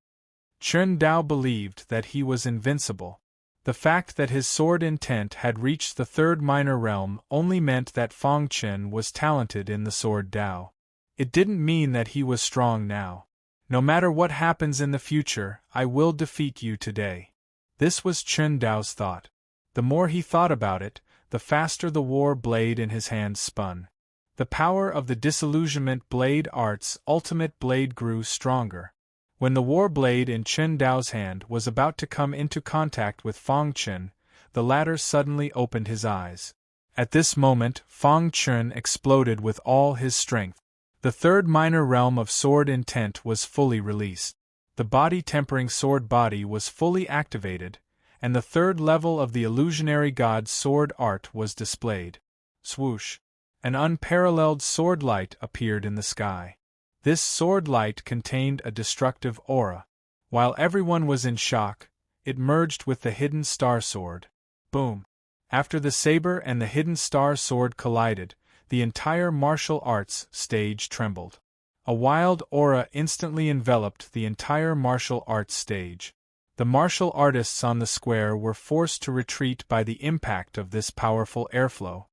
Chen Dao believed that he was invincible. The fact that his sword intent had reached the third minor realm only meant that Fang Chen was talented in the sword Dao. It didn't mean that he was strong now. No matter what happens in the future, I will defeat you today. This was Chen Dao's thought. The more he thought about it, the faster the war blade in his hand spun. The power of the disillusionment blade art's ultimate blade grew stronger. When the war blade in Chen Dao's hand was about to come into contact with Fang Chen, the latter suddenly opened his eyes. At this moment, Fang Chen exploded with all his strength. The third minor realm of sword intent was fully released. The body-tempering sword body was fully activated, and the third level of the illusionary god's sword art was displayed. Swoosh! An unparalleled sword light appeared in the sky. This sword light contained a destructive aura. While everyone was in shock, it merged with the hidden star sword. Boom! After the saber and the hidden star sword collided, the entire martial arts stage trembled. A wild aura instantly enveloped the entire martial arts stage. The martial artists on the square were forced to retreat by the impact of this powerful airflow.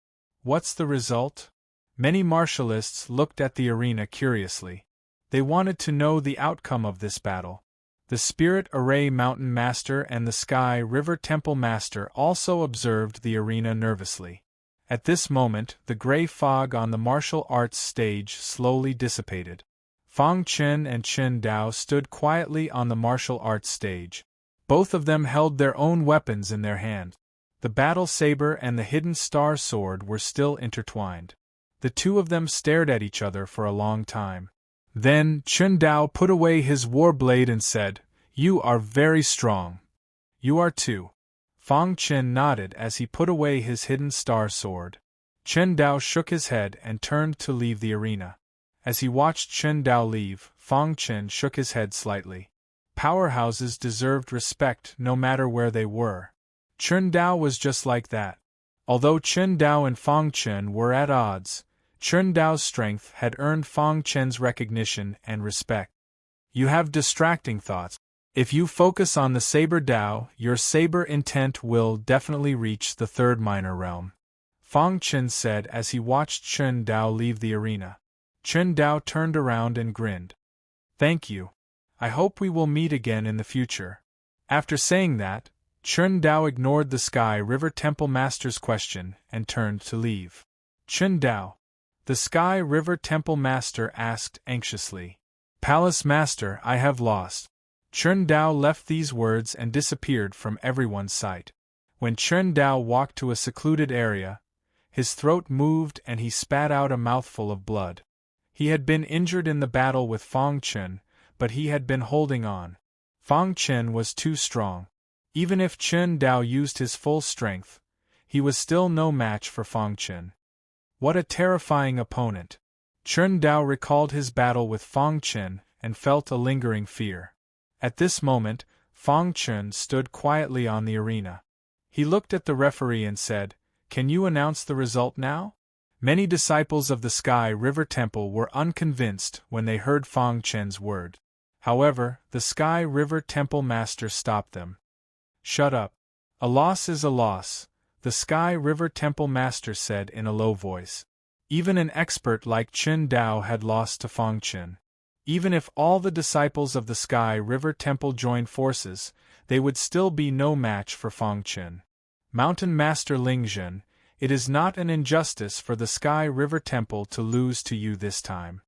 What's the result? Many martialists looked at the arena curiously. They wanted to know the outcome of this battle. The Spirit Array Mountain Master and the Sky River Temple Master also observed the arena nervously. At this moment, the gray fog on the martial arts stage slowly dissipated. Fang Chen and Chen Dao stood quietly on the martial arts stage. Both of them held their own weapons in their hand. The battle saber and the hidden star sword were still intertwined. The two of them stared at each other for a long time. Then, Chen Dao put away his war blade and said, "You are very strong." "You are too." Fang Chen nodded as he put away his hidden star sword. Chen Dao shook his head and turned to leave the arena. As he watched Chen Dao leave, Fang Chen shook his head slightly. Powerhouses deserved respect no matter where they were. Chen Dao was just like that. Although Chen Dao and Fang Chen were at odds, Chen Dao's strength had earned Fang Chen's recognition and respect. You have distracting thoughts. If you focus on the Saber Dao, your saber intent will definitely reach the third minor realm. Fang Chen said as he watched Chen Dao leave the arena. Chen Dao turned around and grinned. "Thank you. I hope we will meet again in the future." After saying that, Chen Dao ignored the Sky River Temple Master's question and turned to leave. "Chen Dao," the Sky River Temple Master asked anxiously. "Palace Master, I have lost." Chen Dao left these words and disappeared from everyone's sight. When Chen Dao walked to a secluded area, his throat moved and he spat out a mouthful of blood. He had been injured in the battle with Fang Chen, but he had been holding on. Fang Chen was too strong. Even if Chen Dao used his full strength, he was still no match for Fang Chen. What a terrifying opponent! Chen Dao recalled his battle with Fang Chen and felt a lingering fear. At this moment, Fang Chen stood quietly on the arena. He looked at the referee and said, "Can you announce the result now?" Many disciples of the Sky River Temple were unconvinced when they heard Fang Chen's word. However, the Sky River Temple Master stopped them. "Shut up. A loss is a loss," the Sky River Temple Master said in a low voice. Even an expert like Chen Dao had lost to Fang Chen. Even if all the disciples of the Sky River Temple joined forces, they would still be no match for Fang Chen. Mountain Master Lingzhen, it is not an injustice for the Sky River Temple to lose to you this time.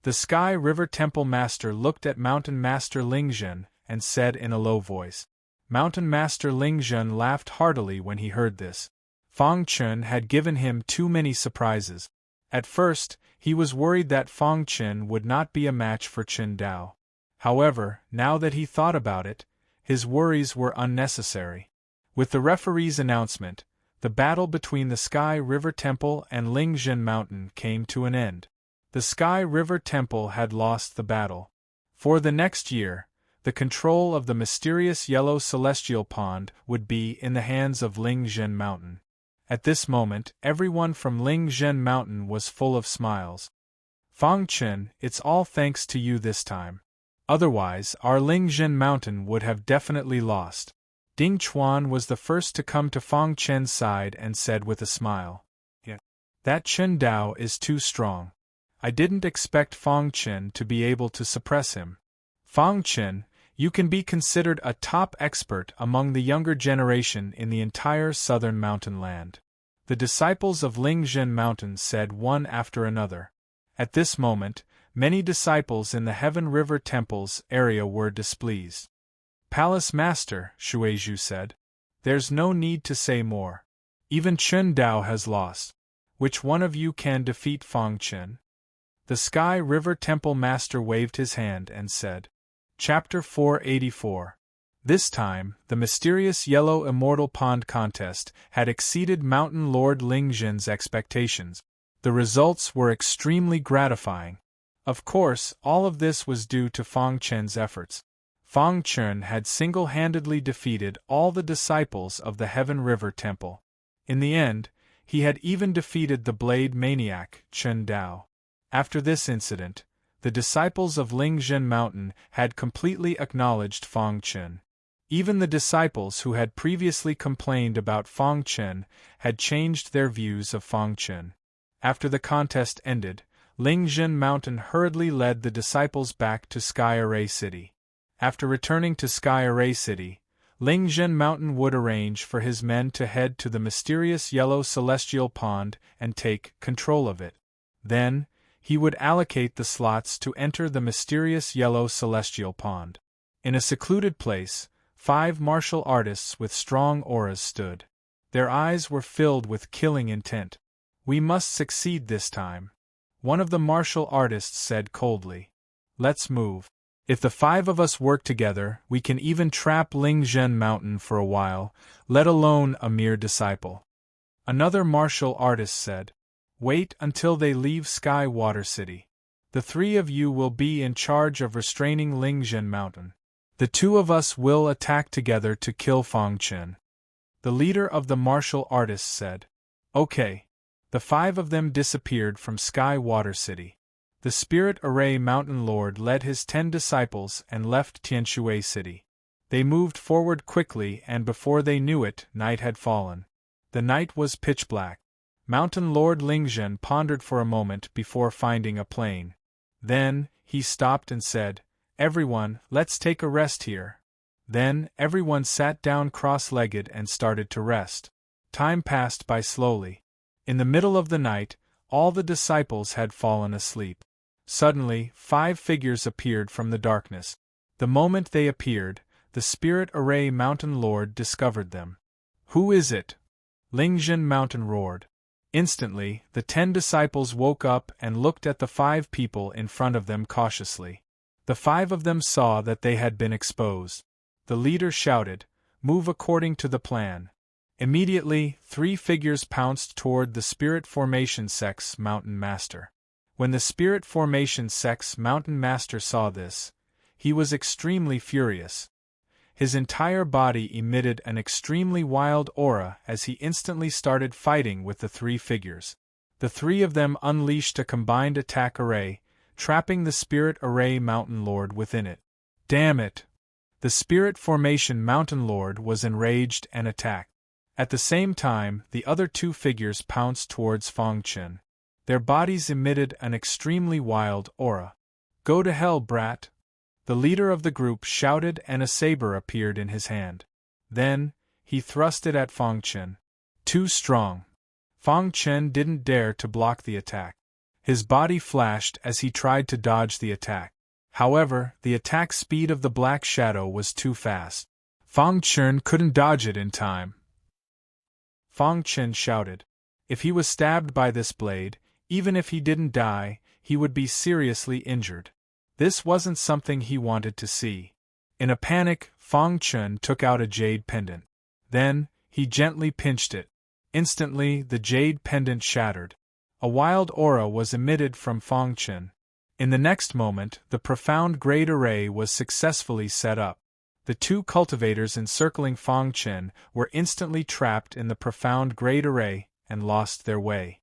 The Sky River Temple Master looked at Mountain Master Lingzhen and said in a low voice. Mountain Master Lingzhen laughed heartily when he heard this. Fang Chen had given him too many surprises. At first, he was worried that Fang Chen would not be a match for Chen Dao. However, now that he thought about it, his worries were unnecessary. With the referee's announcement, the battle between the Sky River Temple and Lingzhen Mountain came to an end. The Sky River Temple had lost the battle. For the next year, the control of the mysterious yellow celestial pond would be in the hands of Lingzhen Mountain. At this moment, everyone from Lingzhen Mountain was full of smiles. Fang Chen, it's all thanks to you this time. Otherwise, our Lingzhen Mountain would have definitely lost. Ding Chuan was the first to come to Fang Chen's side and said with a smile. "Yeah, that Chen Dao is too strong. I didn't expect Fang Chen to be able to suppress him. Fang Chen, you can be considered a top expert among the younger generation in the entire southern mountain land." The disciples of Lingzhen Mountain said one after another. At this moment, many disciples in the Heaven River Temple's area were displeased. "Palace Master," Shuizhu said, "there's no need to say more. Even Chen Dao has lost. Which one of you can defeat Fang Chen?" The Sky River Temple Master waved his hand and said, Chapter 484. This time, the mysterious yellow Immortal Pond contest had exceeded Mountain Lord Lingzhen's expectations. The results were extremely gratifying. Of course, all of this was due to Fang Chen's efforts. Fang Chen had single-handedly defeated all the disciples of the Heaven River Temple. In the end, he had even defeated the blade maniac, Chen Dao. After this incident, the disciples of Lingzhen Mountain had completely acknowledged Fang Chen. Even the disciples who had previously complained about Fang Chen had changed their views of Fang Chen. After the contest ended, Lingzhen Mountain hurriedly led the disciples back to Sky Array City. After returning to Sky Array City, Lingzhen Mountain would arrange for his men to head to the mysterious yellow celestial pond and take control of it. Then, he would allocate the slots to enter the mysterious yellow celestial pond. In a secluded place, 5 martial artists with strong auras stood. Their eyes were filled with killing intent. "We must succeed this time," one of the martial artists said coldly. "Let's move. If the 5 of us work together, we can even trap Lingzhen Mountain for a while, let alone a mere disciple." Another martial artist said, "Wait until they leave Sky Water City. The 3 of you will be in charge of restraining Lingzhen Mountain. The 2 of us will attack together to kill Fang Chen." The leader of the martial artists said, "Okay." The 5 of them disappeared from Sky Water City. The Spirit Array Mountain Lord led his 10 disciples and left Tianshui City. They moved forward quickly, and before they knew it, night had fallen. The night was pitch black. Mountain Lord Lingzhen pondered for a moment before finding a plane. Then, he stopped and said, "Everyone, let's take a rest here." Then, everyone sat down cross-legged and started to rest. Time passed by slowly. In the middle of the night, all the disciples had fallen asleep. Suddenly, 5 figures appeared from the darkness. The moment they appeared, the Spirit Array Mountain Lord discovered them. "Who is it?" Lingzhen Mountain roared. Instantly, the 10 disciples woke up and looked at the 5 people in front of them cautiously. The 5 of them saw that they had been exposed. The leader shouted, "Move according to the plan." Immediately, 3 figures pounced toward the Spirit Formation Sect's Mountain Master. When the Spirit Formation Sect's Mountain Master saw this, he was extremely furious. His entire body emitted an extremely wild aura as he instantly started fighting with the 3 figures. The 3 of them unleashed a combined attack array, trapping the Spirit Array Mountain Lord within it. "Damn it!" The Spirit Formation Mountain Lord was enraged and attacked. At the same time, the other 2 figures pounced towards Fang Chen. Their bodies emitted an extremely wild aura. "Go to hell, brat!" The leader of the group shouted, and a saber appeared in his hand. Then, he thrust it at Fang Chen. Too strong. Fang Chen didn't dare to block the attack. His body flashed as he tried to dodge the attack. However, the attack speed of the Black Shadow was too fast. Fang Chen couldn't dodge it in time. Fang Chen shouted. If he was stabbed by this blade, even if he didn't die, he would be seriously injured. This wasn't something he wanted to see. In a panic, Fang Chen took out a jade pendant. Then, he gently pinched it. Instantly, the jade pendant shattered. A wild aura was emitted from Fang Chen. In the next moment, the profound grade array was successfully set up. The 2 cultivators encircling Fang Chen were instantly trapped in the profound grade array and lost their way.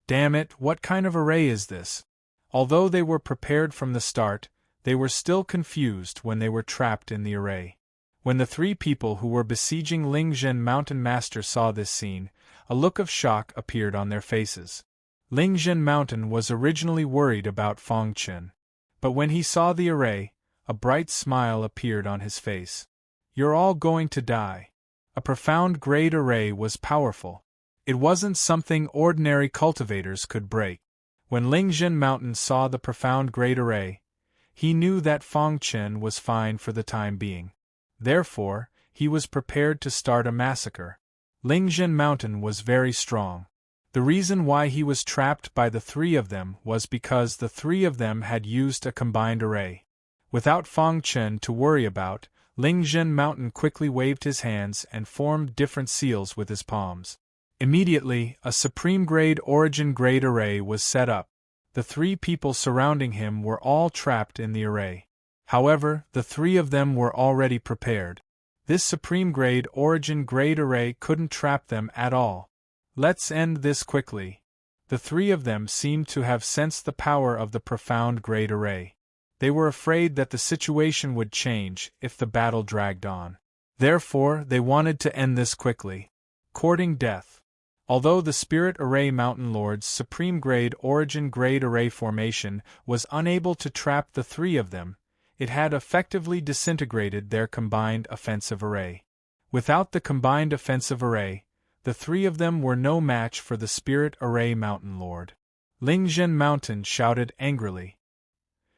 Damn it, what kind of array is this? Although they were prepared from the start, they were still confused when they were trapped in the array. When the 3 people who were besieging Lingzhen Mountain Master saw this scene, a look of shock appeared on their faces. Lingzhen Mountain was originally worried about Fang Chen. But when he saw the array, a bright smile appeared on his face. "You're all going to die." A profound grade array was powerful. It wasn't something ordinary cultivators could break. When Lingzhen Mountain saw the profound grade array, he knew that Fang Chen was fine for the time being. Therefore, he was prepared to start a massacre. Lingzhen Mountain was very strong. The reason why he was trapped by the 3 of them was because the 3 of them had used a combined array. Without Fang Chen to worry about, Lingzhen Mountain quickly waved his hands and formed different seals with his palms. Immediately, a supreme-grade origin-grade array was set up. The 3 people surrounding him were all trapped in the array. However, the 3 of them were already prepared. This supreme-grade origin-grade array couldn't trap them at all. Let's end this quickly. The 3 of them seemed to have sensed the power of the profound-grade array. They were afraid that the situation would change if the battle dragged on. Therefore, they wanted to end this quickly. Courting death. Although the Spirit Array Mountain Lord's supreme-grade origin-grade array formation was unable to trap the 3 of them, it had effectively disintegrated their combined offensive array. Without the combined offensive array, the 3 of them were no match for the Spirit Array Mountain Lord. Lingzhen Mountain shouted angrily.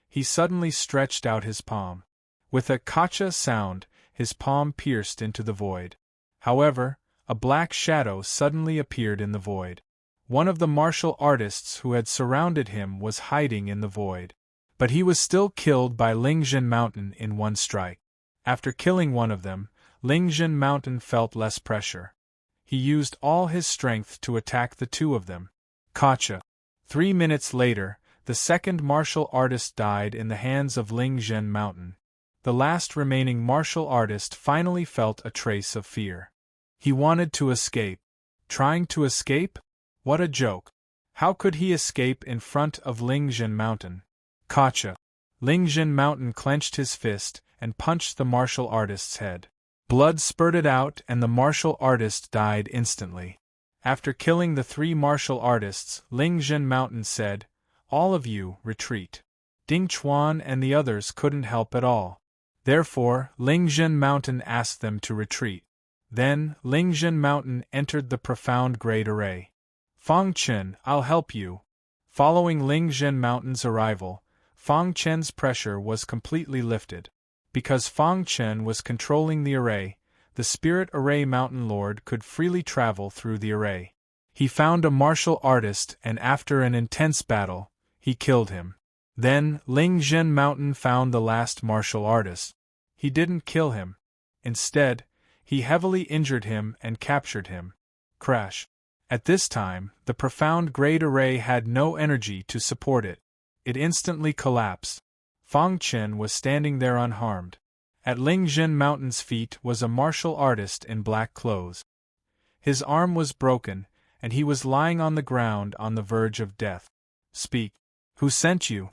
He suddenly stretched out his palm. With a kacha sound, his palm pierced into the void. However, a black shadow suddenly appeared in the void. One of the martial artists who had surrounded him was hiding in the void. But he was still killed by Lingzhen Mountain in one strike. After killing one of them, Lingzhen Mountain felt less pressure. He used all his strength to attack the 2 of them. Kacha. 3 minutes later, the second martial artist died in the hands of Lingzhen Mountain. The last remaining martial artist finally felt a trace of fear. He wanted to escape. Trying to escape? What a joke. How could he escape in front of Lingzhen Mountain? Kacha. Lingzhen Mountain clenched his fist and punched the martial artist's head. Blood spurted out and the martial artist died instantly. After killing the 3 martial artists, Lingzhen Mountain said, "All of you, retreat." Ding Chuan and the others couldn't help at all. Therefore, Lingzhen Mountain asked them to retreat. Then, Lingzhen Mountain entered the profound-grade array. Fang Chen, I'll help you. Following Lingzhen Mountain's arrival, Fang Chen's pressure was completely lifted. Because Fang Chen was controlling the array, the Spirit Array Mountain Lord could freely travel through the array. He found a martial artist and after an intense battle, he killed him. Then, Lingzhen Mountain found the last martial artist. He didn't kill him. Instead, he heavily injured him and captured him. Crash. At this time, the profound grade array had no energy to support it. It instantly collapsed. Fang Chen was standing there unharmed. At Lingzhen Mountain's feet was a martial artist in black clothes. His arm was broken, and he was lying on the ground on the verge of death. Speak. Who sent you?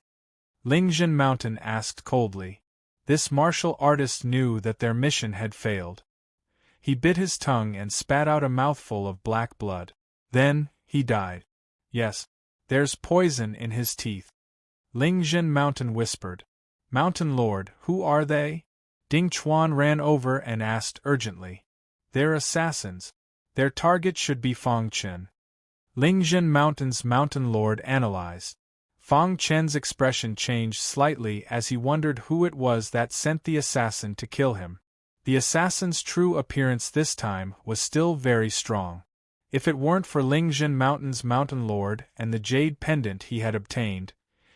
Lingzhen Mountain asked coldly. This martial artist knew that their mission had failed. He bit his tongue and spat out a mouthful of black blood. Then, he died. Yes, there's poison in his teeth. Lingzhen Mountain whispered. Mountain Lord, who are they? Ding Chuan ran over and asked urgently. They're assassins. Their target should be Fang Chen. Lingzhen Mountain's Mountain Lord analyzed. Fang Chen's expression changed slightly as he wondered who it was that sent the assassin to kill him. The assassin's true appearance this time was still very strong. If it weren't for Lingzhen Mountain's Mountain Lord and the jade pendant he had obtained,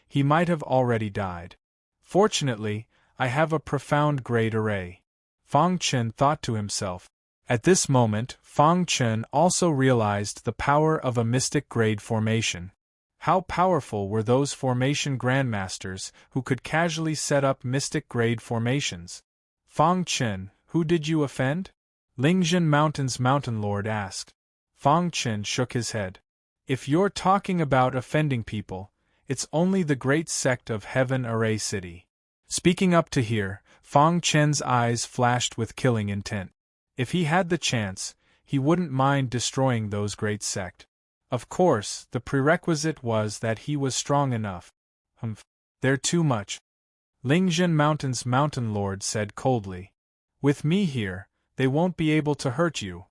he might have already died. Fortunately, I have a profound grade array. Fang Chen thought to himself. At this moment, Fang Chen also realized the power of a mystic grade formation. How powerful were those formation grandmasters who could casually set up mystic grade formations? Fang Chen, who did you offend? Lingzhen Mountain's Mountain Lord asked. Fang Chen shook his head. If you're talking about offending people, it's only the great sect of Heaven Array City. Speaking up to here, Fang Chen's eyes flashed with killing intent. If he had the chance, he wouldn't mind destroying those great sect. Of course, the prerequisite was that he was strong enough. They're too much. Lingzhen Mountain's Mountain Lord said coldly. With me here, they won't be able to hurt you.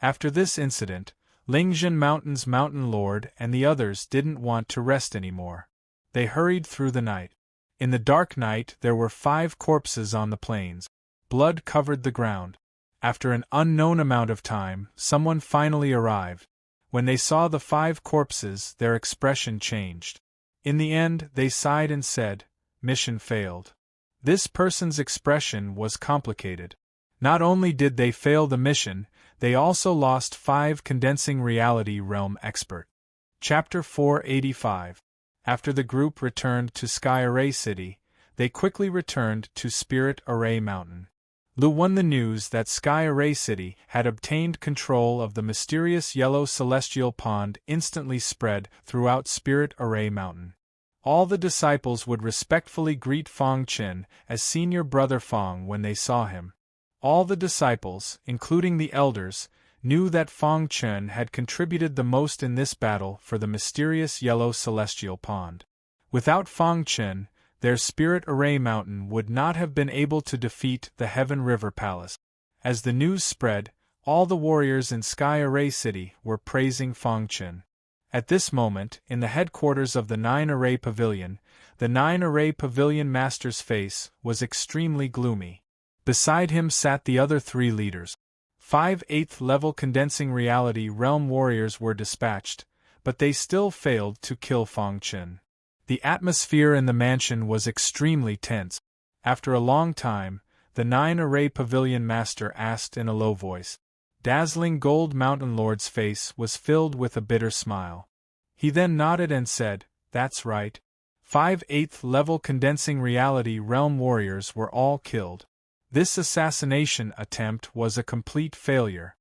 After this incident, Lingzhen Mountain's Mountain Lord and the others didn't want to rest anymore. They hurried through the night. In the dark night there were 5 corpses on the plains. Blood covered the ground. After an unknown amount of time, someone finally arrived. When they saw the 5 corpses, their expression changed. In the end, they sighed and said, "Mission failed." This person's expression was complicated. Not only did they fail the mission, they also lost 5 condensing reality realm expert. Chapter 485. After the group returned to Sky Array City, they quickly returned to Spirit Array Mountain. Lu won the news that Sky Array City had obtained control of the mysterious yellow celestial pond instantly spread throughout Spirit Array Mountain. All the disciples would respectfully greet Fong Chen as senior brother Fong when they saw him. All the disciples, including the elders, knew that Fong Chen had contributed the most in this battle for the mysterious yellow celestial pond. Without Fong Chen, their Spirit Array Mountain would not have been able to defeat the Heaven River Palace. As the news spread, all the warriors in Sky Array City were praising Fong Chen. At this moment, in the headquarters of the 9 Array Pavilion, the 9 Array Pavilion Master's face was extremely gloomy. Beside him sat the other 3 leaders. 5 8th-level condensing reality realm warriors were dispatched, but they still failed to kill Fong Chen. The atmosphere in the mansion was extremely tense. After a long time, the 9 Array Pavilion Master asked in a low voice. Dazzling Gold Mountain Lord's face was filled with a bitter smile. He then nodded and said, "That's right. 5 8th-level condensing reality realm warriors were all killed. This assassination attempt was a complete failure.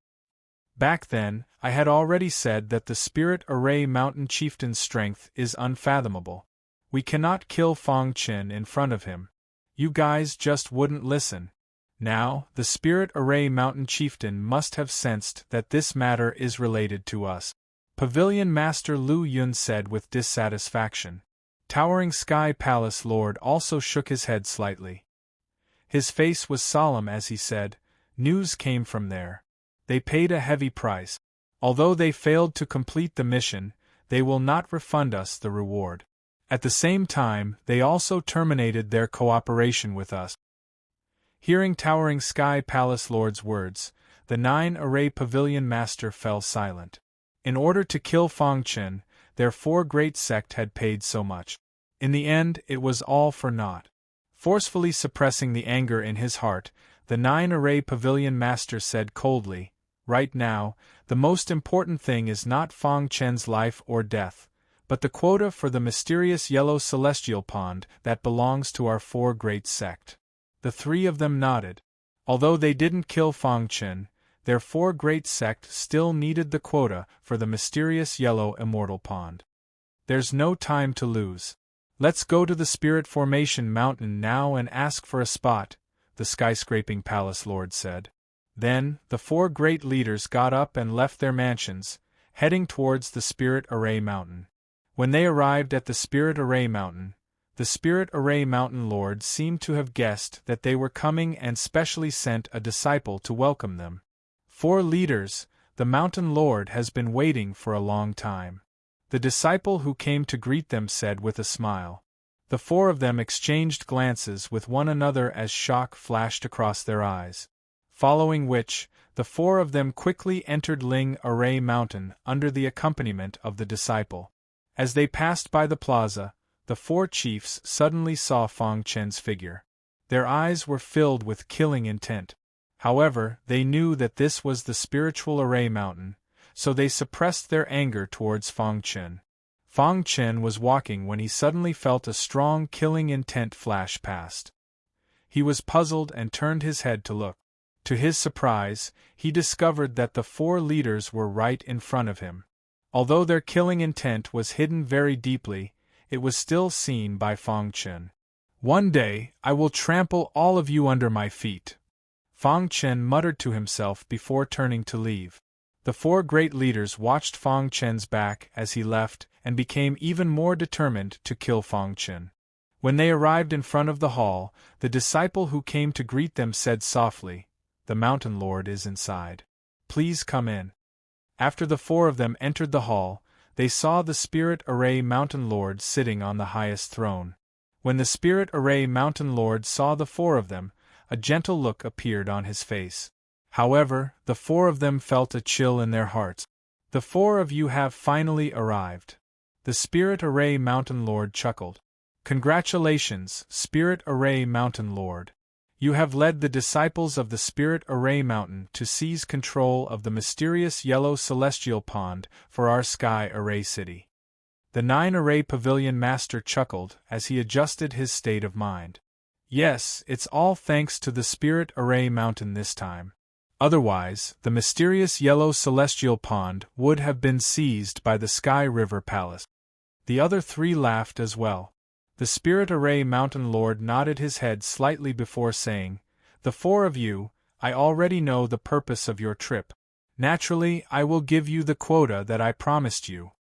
Back then, I had already said that the Spirit Array Mountain Chieftain's strength is unfathomable. We cannot kill Fong Chen in front of him. You guys just wouldn't listen. Now, the Spirit Array Mountain Chieftain must have sensed that this matter is related to us." Pavilion Master Lu Yun said with dissatisfaction. Towering Sky Palace Lord also shook his head slightly. His face was solemn as he said, "News came from there. They paid a heavy price. Although they failed to complete the mission, they will not refund us the reward. At the same time, they also terminated their cooperation with us." Hearing Towering Sky Palace Lord's words, the 9 Array Pavilion Master fell silent. In order to kill Fong Chen, their 4 great sect had paid so much. In the end, it was all for naught. Forcefully suppressing the anger in his heart, the 9 Array Pavilion Master said coldly, "Right now, the most important thing is not Fong Chen's life or death, but the quota for the mysterious yellow celestial pond that belongs to our 4 great sect." The 3 of them nodded. Although they didn't kill Fong Chen, their 4 great sect still needed the quota for the mysterious yellow immortal pond. "There's no time to lose. Let's go to the Spirit Formation Mountain now and ask for a spot," the skyscraping palace lord said. Then, the 4 great leaders got up and left their mansions, heading towards the Spirit Array Mountain. When they arrived at the Spirit Array Mountain, the Spirit Array Mountain Lord seemed to have guessed that they were coming and specially sent a disciple to welcome them. "4 leaders, the Mountain Lord has been waiting for a long time," the disciple who came to greet them said with a smile. The 4 of them exchanged glances with one another as shock flashed across their eyes. Following which, the 4 of them quickly entered Ling Array Mountain under the accompaniment of the disciple. As they passed by the plaza, the 4 chiefs suddenly saw Fong Chen's figure. Their eyes were filled with killing intent. However, they knew that this was the Spiritual Array Mountain, so they suppressed their anger towards Fong Chen. Fong Chen was walking when he suddenly felt a strong killing intent flash past. He was puzzled and turned his head to look. To his surprise, he discovered that the 4 leaders were right in front of him. Although their killing intent was hidden very deeply, it was still seen by Fong Chen. "One day, I will trample all of you under my feet," Fong Chen muttered to himself before turning to leave. The 4 great leaders watched Fong Chen's back as he left and became even more determined to kill Fong Chen. When they arrived in front of the hall, the disciple who came to greet them said softly, "The Mountain Lord is inside. Please come in." After the 4 of them entered the hall, they saw the Spirit Array Mountain Lord sitting on the highest throne. When the Spirit Array Mountain Lord saw the 4 of them, a gentle look appeared on his face. However, the 4 of them felt a chill in their hearts. "The 4 of you have finally arrived." The Spirit Array Mountain Lord chuckled. Congratulations, Spirit Array Mountain Lord. You have led the disciples of the Spirit Array Mountain to seize control of the mysterious yellow celestial pond for our Sky Array City. The 9-Array Pavilion Master chuckled as he adjusted his state of mind. Yes, it's all thanks to the Spirit Array Mountain this time. Otherwise, the mysterious yellow celestial pond would have been seized by the Sky River Palace. The other three laughed as well. The Spirit Array Mountain Lord nodded his head slightly before saying, "The four of you, I already know the purpose of your trip. Naturally, I will give you the quota that I promised you."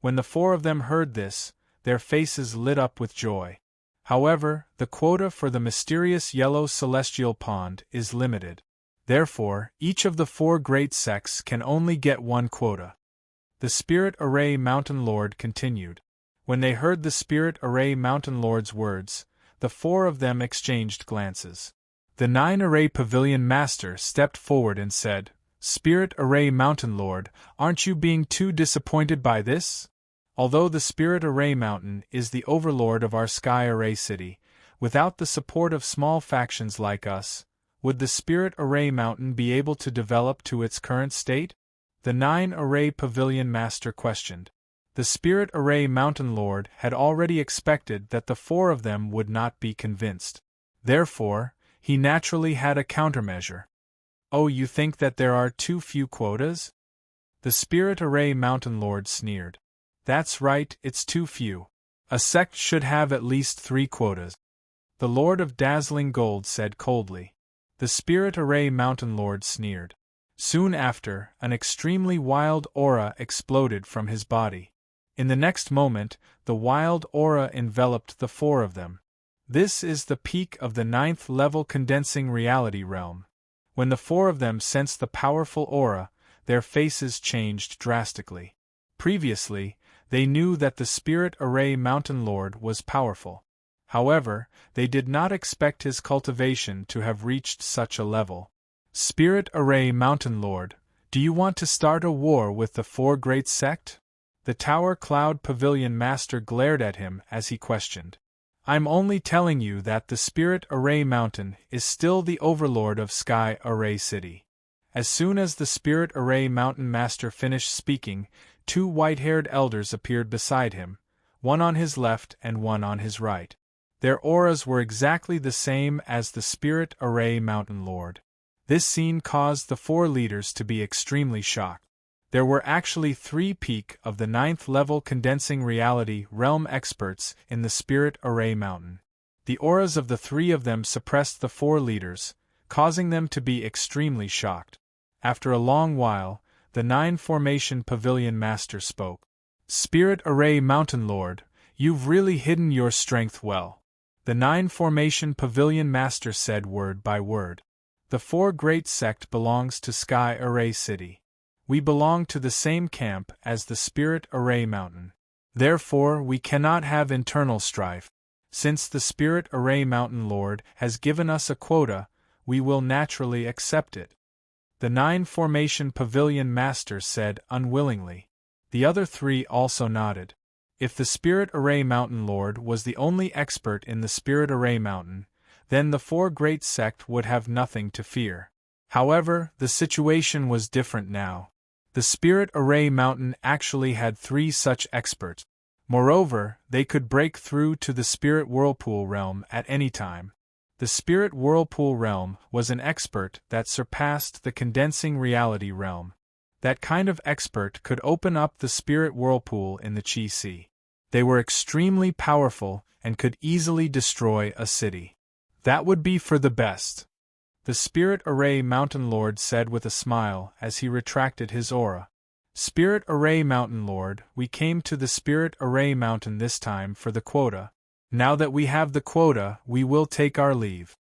When the four of them heard this, their faces lit up with joy. However, the quota for the mysterious yellow celestial pond is limited. Therefore, each of the four great sects can only get one quota. The Spirit Array Mountain Lord continued. When they heard the Spirit Array Mountain Lord's words, the four of them exchanged glances. The 9-Array Pavilion Master stepped forward and said, "Spirit Array Mountain Lord, aren't you being too disappointed by this? Although the Spirit Array Mountain is the overlord of our Sky Array City, without the support of small factions like us, would the Spirit Array Mountain be able to develop to its current state?" The 9-Array Pavilion Master questioned. The Spirit Array Mountain Lord had already expected that the four of them would not be convinced. Therefore, he naturally had a countermeasure. "Oh, you think that there are too few quotas?" The Spirit Array Mountain Lord sneered. "That's right, it's too few. A sect should have at least 3 quotas." The Lord of Dazzling Gold said coldly. The Spirit Array Mountain Lord sneered. Soon after, an extremely wild aura exploded from his body. In the next moment, the wild aura enveloped the four of them. This is the peak of the 9th-level condensing reality realm. When the four of them sensed the powerful aura, their faces changed drastically. Previously, they knew that the Spirit Array Mountain Lord was powerful. However, they did not expect his cultivation to have reached such a level. "Spirit Array Mountain Lord, do you want to start a war with the four great sect?" The Tower Cloud Pavilion Master glared at him as he questioned. "I'm only telling you that the Spirit Array Mountain is still the overlord of Sky Array City." As soon as the Spirit Array Mountain Master finished speaking, 2 white-haired elders appeared beside him, one on his left and one on his right. Their auras were exactly the same as the Spirit Array Mountain Lord. This scene caused the four leaders to be extremely shocked. There were actually 3 peak of the 9th-level condensing reality realm experts in the Spirit Array Mountain. The auras of the 3 of them suppressed the 4 leaders, causing them to be extremely shocked. After a long while, the 9-Formation Pavilion Master spoke. "Spirit Array Mountain Lord, you've really hidden your strength well." The 9-Formation Pavilion Master said word by word. "The 4 great sect belongs to Sky Array City. We belong to the same camp as the Spirit Array Mountain. Therefore, we cannot have internal strife. Since the Spirit Array Mountain Lord has given us a quota, we will naturally accept it." The 9-Formation Pavilion Master said unwillingly. The other 3 also nodded. If the Spirit Array Mountain Lord was the only expert in the Spirit Array Mountain, then the 4 great sect would have nothing to fear. However, the situation was different now. The Spirit Array Mountain actually had 3 such experts. Moreover, they could break through to the Spirit Whirlpool realm at any time. The Spirit Whirlpool realm was an expert that surpassed the condensing reality realm. That kind of expert could open up the Spirit Whirlpool in the Chi Sea. They were extremely powerful and could easily destroy a city. That would be for the best. The Spirit Array Mountain Lord said with a smile as he retracted his aura. "Spirit Array Mountain Lord, we came to the Spirit Array Mountain this time for the quota. Now that we have the quota, we will take our leave."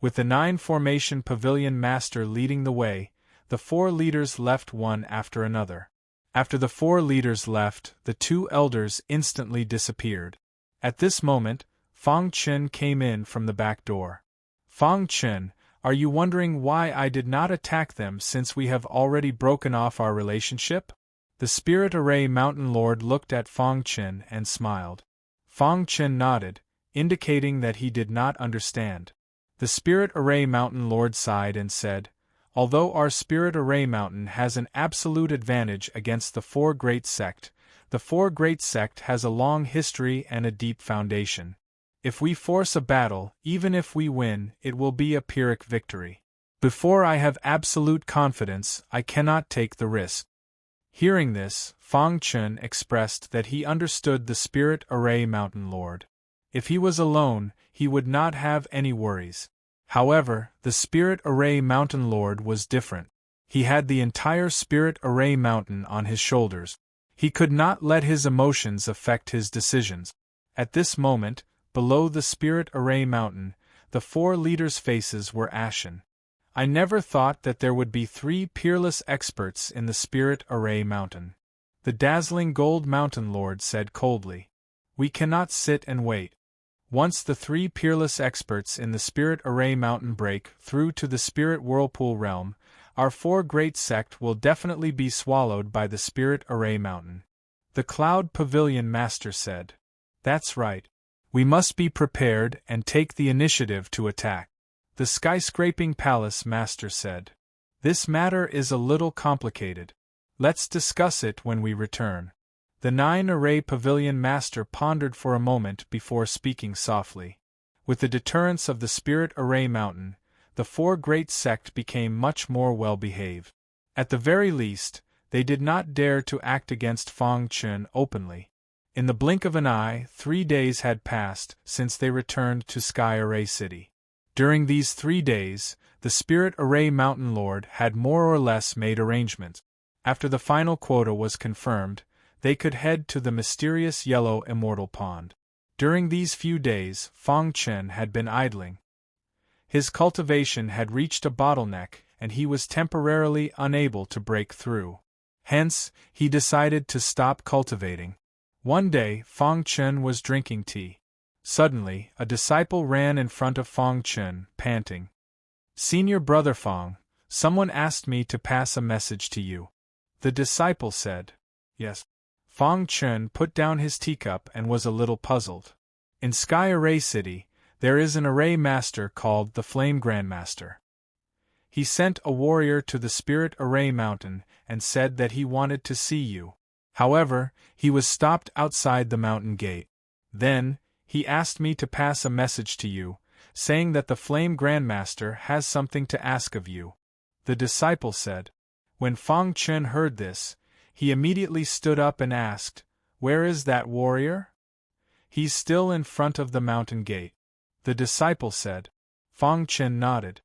With the 9-Formation Pavilion Master leading the way, the 4 leaders left one after another. After the 4 leaders left, the 2 elders instantly disappeared. At this moment, Fong Chen came in from the back door. "Fong Chen, are you wondering why I did not attack them since we have already broken off our relationship?" The Spirit Array Mountain Lord looked at Fong Chen and smiled. Fang Chen nodded, indicating that he did not understand. The Spirit Array Mountain Lord sighed and said, "Although our Spirit Array Mountain has an absolute advantage against the Four Great Sect, the Four Great Sect has a long history and a deep foundation. If we force a battle, even if we win, it will be a Pyrrhic victory. Before I have absolute confidence, I cannot take the risk." Hearing this, Fang Chen expressed that he understood the Spirit Array Mountain Lord. If he was alone, he would not have any worries. However, the Spirit Array Mountain Lord was different. He had the entire Spirit Array Mountain on his shoulders. He could not let his emotions affect his decisions. At this moment, below the Spirit Array Mountain, the four leaders' faces were ashen. "I never thought that there would be 3 peerless experts in the Spirit Array Mountain," the dazzling Gold Mountain Lord said coldly. "We cannot sit and wait. Once the 3 peerless experts in the Spirit Array Mountain break through to the Spirit Whirlpool Realm, our Four Great Sect will definitely be swallowed by the Spirit Array Mountain." The Cloud Pavilion Master said, "That's right. We must be prepared and take the initiative to attack." The Skyscraping Palace Master said, "This matter is a little complicated. Let's discuss it when we return." The 9 Array Pavilion Master pondered for a moment before speaking softly. With the deterrence of the Spirit Array Mountain, the Four Great Sect became much more well-behaved. At the very least, they did not dare to act against Fang Chen openly. In the blink of an eye, 3 days had passed since they returned to Sky Array City. During these 3 days, the Spirit Array Mountain Lord had more or less made arrangements. After the final quota was confirmed, they could head to the mysterious yellow Immortal Pond. During these few days, Fang Chen had been idling. His cultivation had reached a bottleneck, and he was temporarily unable to break through. Hence, he decided to stop cultivating. One day, Fang Chen was drinking tea. Suddenly, a disciple ran in front of Fang Chen, panting. "Senior Brother Fang, someone asked me to pass a message to you." The disciple said, "Yes." Fang Chen put down his teacup and was a little puzzled. In Sky Array City, there is an array master called the Flame Grandmaster. He sent a warrior to the Spirit Array Mountain and said that he wanted to see you. However, he was stopped outside the mountain gate. Then, he asked me to pass a message to you, saying that the Flame Grandmaster has something to ask of you. The disciple said. When Fang Chen heard this, he immediately stood up and asked, "Where is that warrior?" "He's still in front of the mountain gate," the disciple said. Fang Chen nodded.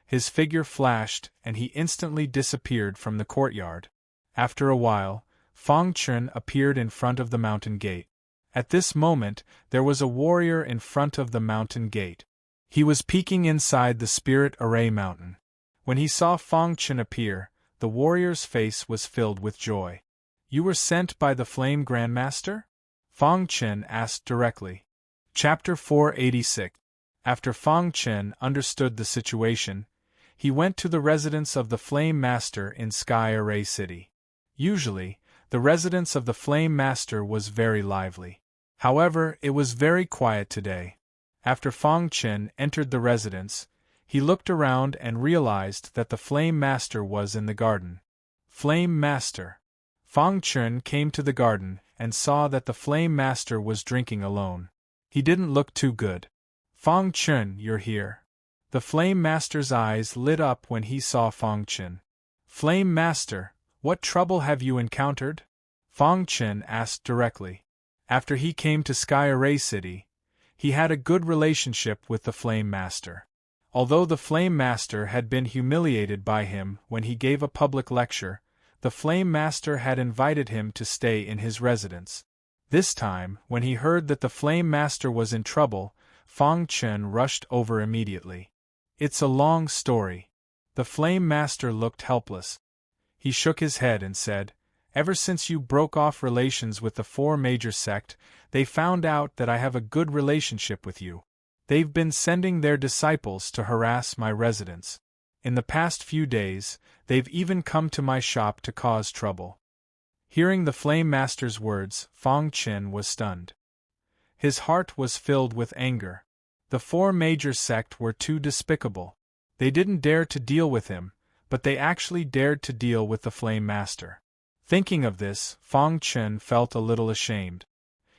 His figure flashed, and he instantly disappeared from the courtyard. After a while, Fang Chen appeared in front of the mountain gate. At this moment, there was a warrior in front of the mountain gate. He was peeking inside the Spirit Array Mountain. When he saw Fang Chen appear, the warrior's face was filled with joy. "You were sent by the Flame Grandmaster?" Fang Chen asked directly. Chapter 486. After Fang Chen understood the situation, he went to the residence of the Flame Master in Sky Array City. Usually, the residence of the Flame Master was very lively. However, it was very quiet today. After Fang Chen entered the residence, he looked around and realized that the Flame Master was in the garden. Flame Master. Fang Chen came to the garden and saw that the Flame Master was drinking alone. He didn't look too good. "Fang Chen, you're here." The Flame Master's eyes lit up when he saw Fang Chen. "Flame Master, what trouble have you encountered?" Fang Chen asked directly. After he came to Sky Array City, he had a good relationship with the Flame Master. Although the Flame Master had been humiliated by him when he gave a public lecture, the Flame Master had invited him to stay in his residence. This time, when he heard that the Flame Master was in trouble, Fang Chen rushed over immediately. "It's a long story." The Flame Master looked helpless. He shook his head and said, "Ever since you broke off relations with the Four Major Sect, they found out that I have a good relationship with you. They've been sending their disciples to harass my residents. In the past few days, they've even come to my shop to cause trouble." Hearing the Flame Master's words, Fang Chen was stunned. His heart was filled with anger. The four major sect were too despicable. They didn't dare to deal with him, but they actually dared to deal with the Flame Master. Thinking of this, Fang Chen felt a little ashamed.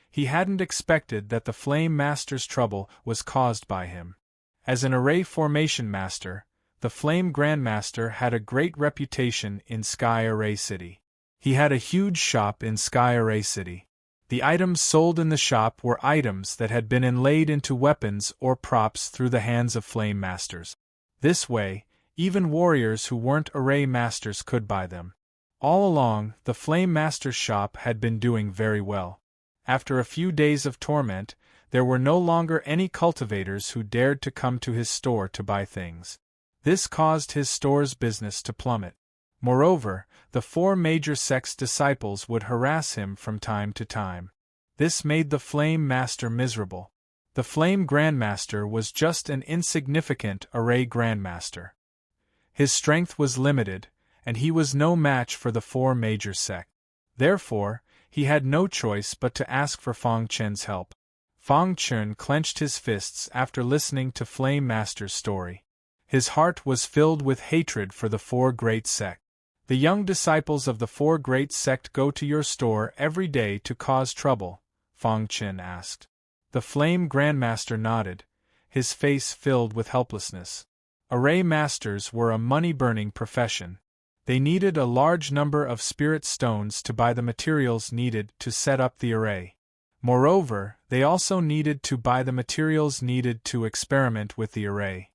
He hadn't expected that the Flame Master's trouble was caused by him. As an array formation master, the Flame Grandmaster had a great reputation in Sky Array City. He had a huge shop in Sky Array City. The items sold in the shop were items that had been inlaid into weapons or props through the hands of Flame Masters. This way, even warriors who weren't Array Masters could buy them. All along, the Flame Master's shop had been doing very well. After a few days of torment, there were no longer any cultivators who dared to come to his store to buy things. This caused his store's business to plummet. Moreover, the four major sect's disciples would harass him from time to time. This made the Flame Master miserable. The Flame Grandmaster was just an insignificant Array Grandmaster. His strength was limited, and he was no match for the four major sects. Therefore, he had no choice but to ask for Fang Chen's help. Fang Chen clenched his fists after listening to Flame Master's story. His heart was filled with hatred for the four great sects. The young disciples of the four great sects go to your store every day to cause trouble, Fang Chen asked. The Flame Grandmaster nodded, his face filled with helplessness. Array Masters were a money-burning profession. They needed a large number of spirit stones to buy the materials needed to set up the array. Moreover, they also needed to buy the materials needed to experiment with the array.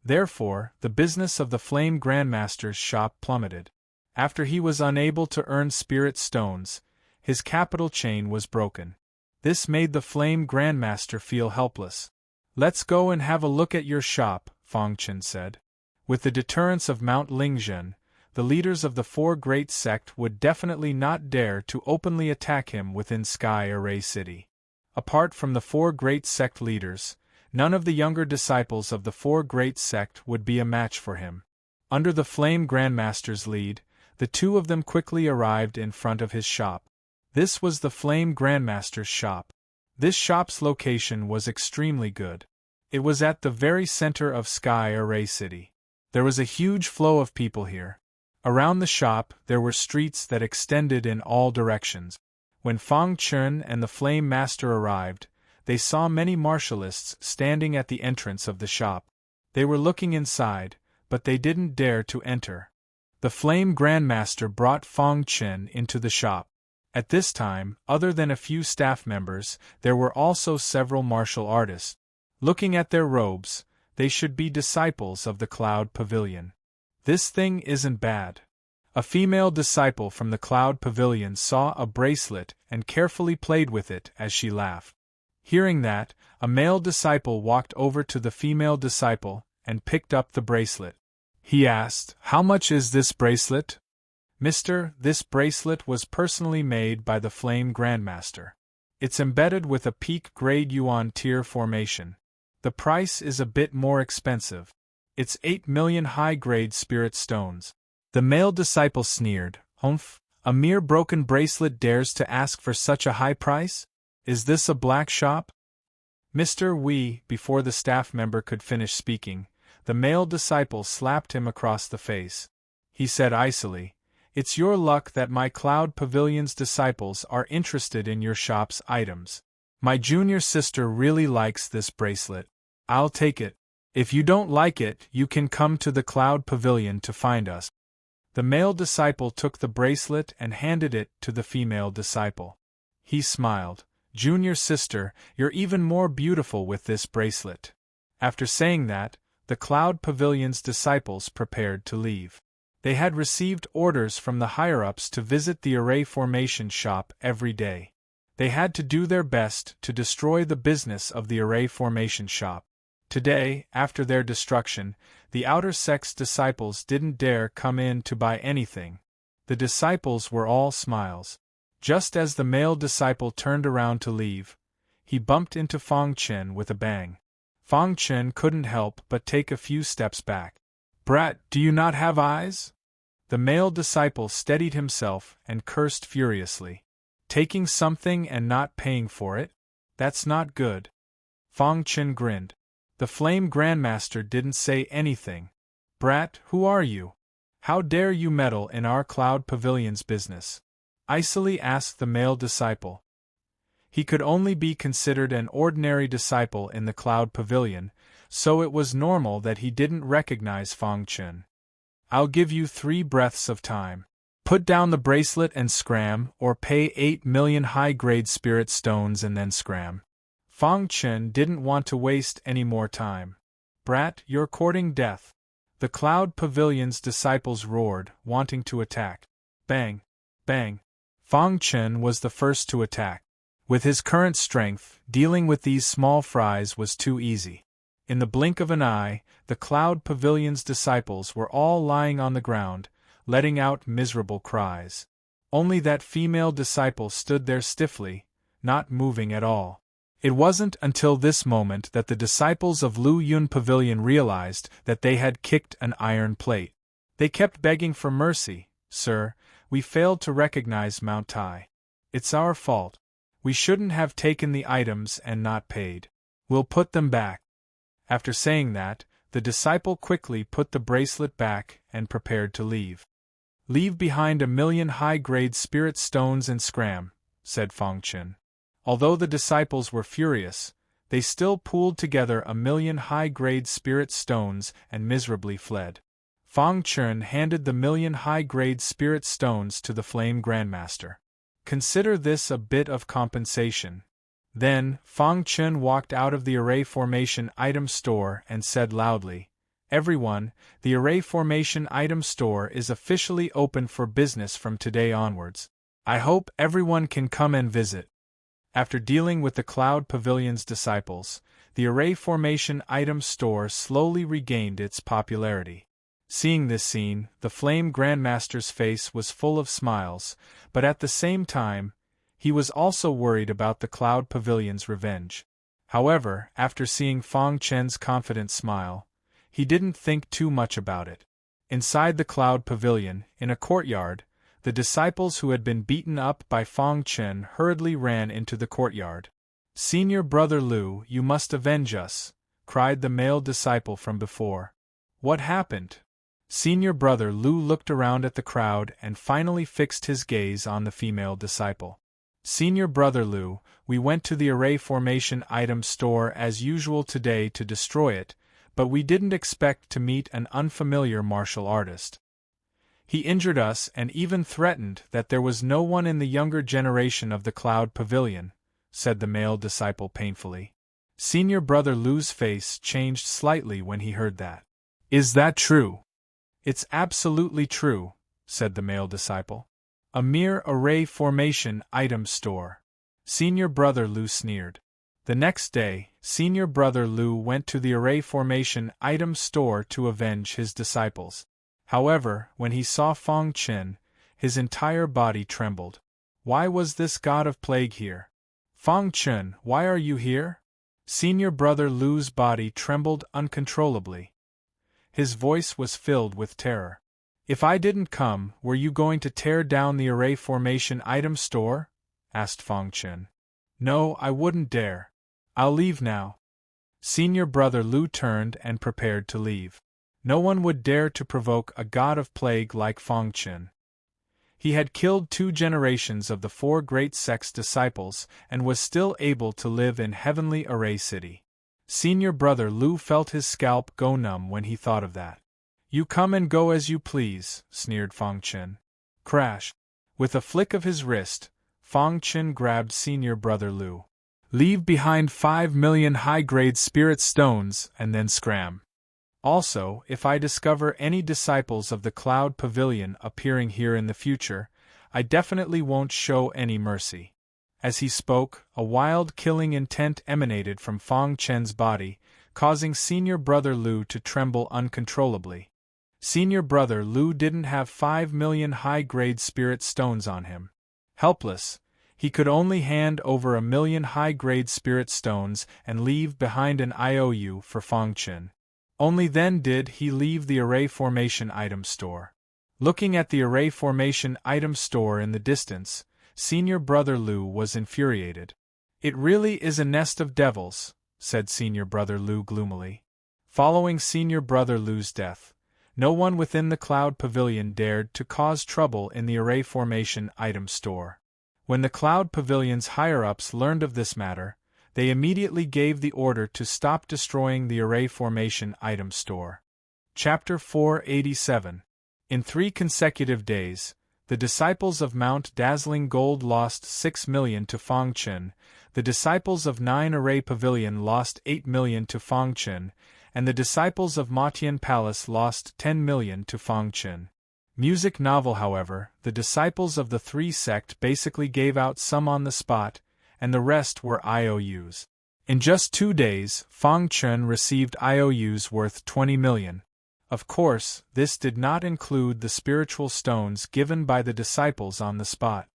Therefore, the business of the Flame Grandmaster's shop plummeted. After he was unable to earn spirit stones, his capital chain was broken. This made the Flame Grandmaster feel helpless. "Let's go and have a look at your shop," Fang Chen said. With the deterrence of Mount Lingzhen, the leaders of the four great sects would definitely not dare to openly attack him within Sky Array City. Apart from the four great sect leaders, none of the younger disciples of the four great sects would be a match for him. Under the Flame Grandmaster's lead, the two of them quickly arrived in front of his shop. This was the Flame Grandmaster's shop. This shop's location was extremely good. It was at the very center of Sky Array City. There was a huge flow of people here. Around the shop, there were streets that extended in all directions. When Fang Chen and the Flame Master arrived, they saw many martialists standing at the entrance of the shop. They were looking inside, but they didn't dare to enter. The Flame Grandmaster brought Fang Chen into the shop. At this time, other than a few staff members, there were also several martial artists. Looking at their robes, they should be disciples of the Cloud Pavilion. This thing isn't bad. A female disciple from the Cloud Pavilion saw a bracelet and carefully played with it as she laughed. Hearing that, a male disciple walked over to the female disciple and picked up the bracelet. He asked, "How much is this bracelet?" "Mister, this bracelet was personally made by the Flame Grandmaster. It's embedded with a peak-grade yuan tier formation. The price is a bit more expensive. It's 8 million high-grade spirit stones." The male disciple sneered, "Humph, a mere broken bracelet dares to ask for such a high price? Is this a black shop?" "Mr. Wee," before the staff member could finish speaking, the male disciple slapped him across the face. He said icily, "It's your luck that my Cloud Pavilion's disciples are interested in your shop's items. My junior sister really likes this bracelet. I'll take it. If you don't like it, you can come to the Cloud Pavilion to find us." The male disciple took the bracelet and handed it to the female disciple. He smiled. "Junior sister, you're even more beautiful with this bracelet." After saying that, the Cloud Pavilion's disciples prepared to leave. They had received orders from the higher-ups to visit the Array Formation shop every day. They had to do their best to destroy the business of the Array Formation shop. Today, after their destruction, the outer sect's disciples didn't dare come in to buy anything. The disciples were all smiles. Just as the male disciple turned around to leave, he bumped into Fang Chen with a bang. Fang Chen couldn't help but take a few steps back. "Brat, do you not have eyes?" The male disciple steadied himself and cursed furiously. "Taking something and not paying for it?" That's not good. Fang Chen grinned. The Flame Grandmaster didn't say anything. Brat, who are you? How dare you meddle in our Cloud Pavilion's business? Icily asked the male disciple. He could only be considered an ordinary disciple in the Cloud Pavilion, so it was normal that he didn't recognize Fang Chen. I'll give you 3 breaths of time. Put down the bracelet and scram, or pay 8 million high-grade spirit stones and then scram. Fang Chen didn't want to waste any more time. Brat, you're courting death. The Cloud Pavilion's disciples roared, wanting to attack. Bang! Bang! Fang Chen was the first to attack. With his current strength, dealing with these small fries was too easy. In the blink of an eye, the Cloud Pavilion's disciples were all lying on the ground, letting out miserable cries. Only that female disciple stood there stiffly, not moving at all. It wasn't until this moment that the disciples of Lu Yun Pavilion realized that they had kicked an iron plate. They kept begging for mercy. Sir, we failed to recognize Mount Tai. It's our fault. We shouldn't have taken the items and not paid. We'll put them back. After saying that, the disciple quickly put the bracelet back and prepared to leave. Leave behind 1 million high-grade spirit stones and scram, said Fang Chen. Although the disciples were furious, they still pooled together 1 million high-grade spirit stones and miserably fled. Fang Chen handed the 1 million high-grade spirit stones to the Flame Grandmaster. Consider this a bit of compensation. Then, Fang Chen walked out of the Array Formation item store and said loudly, Everyone, the Array Formation item store is officially open for business from today onwards. I hope everyone can come and visit. After dealing with the Cloud Pavilion's disciples, the Array Formation item store slowly regained its popularity. Seeing this scene, the Flame Grandmaster's face was full of smiles, but at the same time, he was also worried about the Cloud Pavilion's revenge. However, after seeing Fang Chen's confident smile, he didn't think too much about it. Inside the Cloud Pavilion, in a courtyard, the disciples who had been beaten up by Fang Chen hurriedly ran into the courtyard. Senior Brother Lu, you must avenge us, cried the male disciple from before. What happened? Senior Brother Lu looked around at the crowd and finally fixed his gaze on the female disciple. Senior Brother Lu, we went to the Array Formation item store as usual today to destroy it, but we didn't expect to meet an unfamiliar martial artist. He injured us and even threatened that there was no one in the younger generation of the Cloud Pavilion, said the male disciple painfully. Senior Brother Lu's face changed slightly when he heard that. Is that true? It's absolutely true, said the male disciple. A mere Array Formation item store. Senior Brother Lu sneered. The next day, Senior Brother Lu went to the Array Formation item store to avenge his disciples. However, when he saw Fang Chen, his entire body trembled. Why was this god of plague here? Fang Chen, why are you here? Senior Brother Lu's body trembled uncontrollably. His voice was filled with terror. If I didn't come, were you going to tear down the Array Formation item store? Asked Fang Chen. No, I wouldn't dare. I'll leave now. Senior Brother Lu turned and prepared to leave. No one would dare to provoke a god of plague like Fang Chen. He had killed 2 generations of the 4 great sect's disciples and was still able to live in Heavenly Array City. Senior Brother Lu felt his scalp go numb when he thought of that. You come and go as you please, sneered Fang Chen. Crash! With a flick of his wrist, Fang Chen grabbed Senior Brother Lu. Leave behind 5 million high-grade spirit stones and then scram. Also, if I discover any disciples of the Cloud Pavilion appearing here in the future, I definitely won't show any mercy. As he spoke, a wild killing intent emanated from Fang Chen's body, causing Senior Brother Lu to tremble uncontrollably. Senior Brother Lu didn't have 5 million high-grade spirit stones on him. Helpless, he could only hand over 1 million high-grade spirit stones and leave behind an IOU for Fang Chen. Only then did he leave the Array Formation item store. Looking at the Array Formation item store in the distance, Senior Brother Lu was infuriated. It really is a nest of devils, said Senior Brother Lu gloomily. Following Senior Brother Lu's death, no one within the Cloud Pavilion dared to cause trouble in the Array Formation item store. When the Cloud Pavilion's higher-ups learned of this matter, they immediately gave the order to stop destroying the Array Formation item store. Chapter 487. In 3 consecutive days, the disciples of Mount Dazzling Gold lost 6 million to Fangchen, the disciples of 9 Array Pavilion lost 8 million to Fangchen, and the disciples of Matian Palace lost 10 million to Fangchen. Music novel, however, the disciples of the 3 sect basically gave out some on the spot, and the rest were IOUs. In just 2 days, Fangchen received IOUs worth 20 million. Of course, this did not include the spiritual stones given by the disciples on the spot.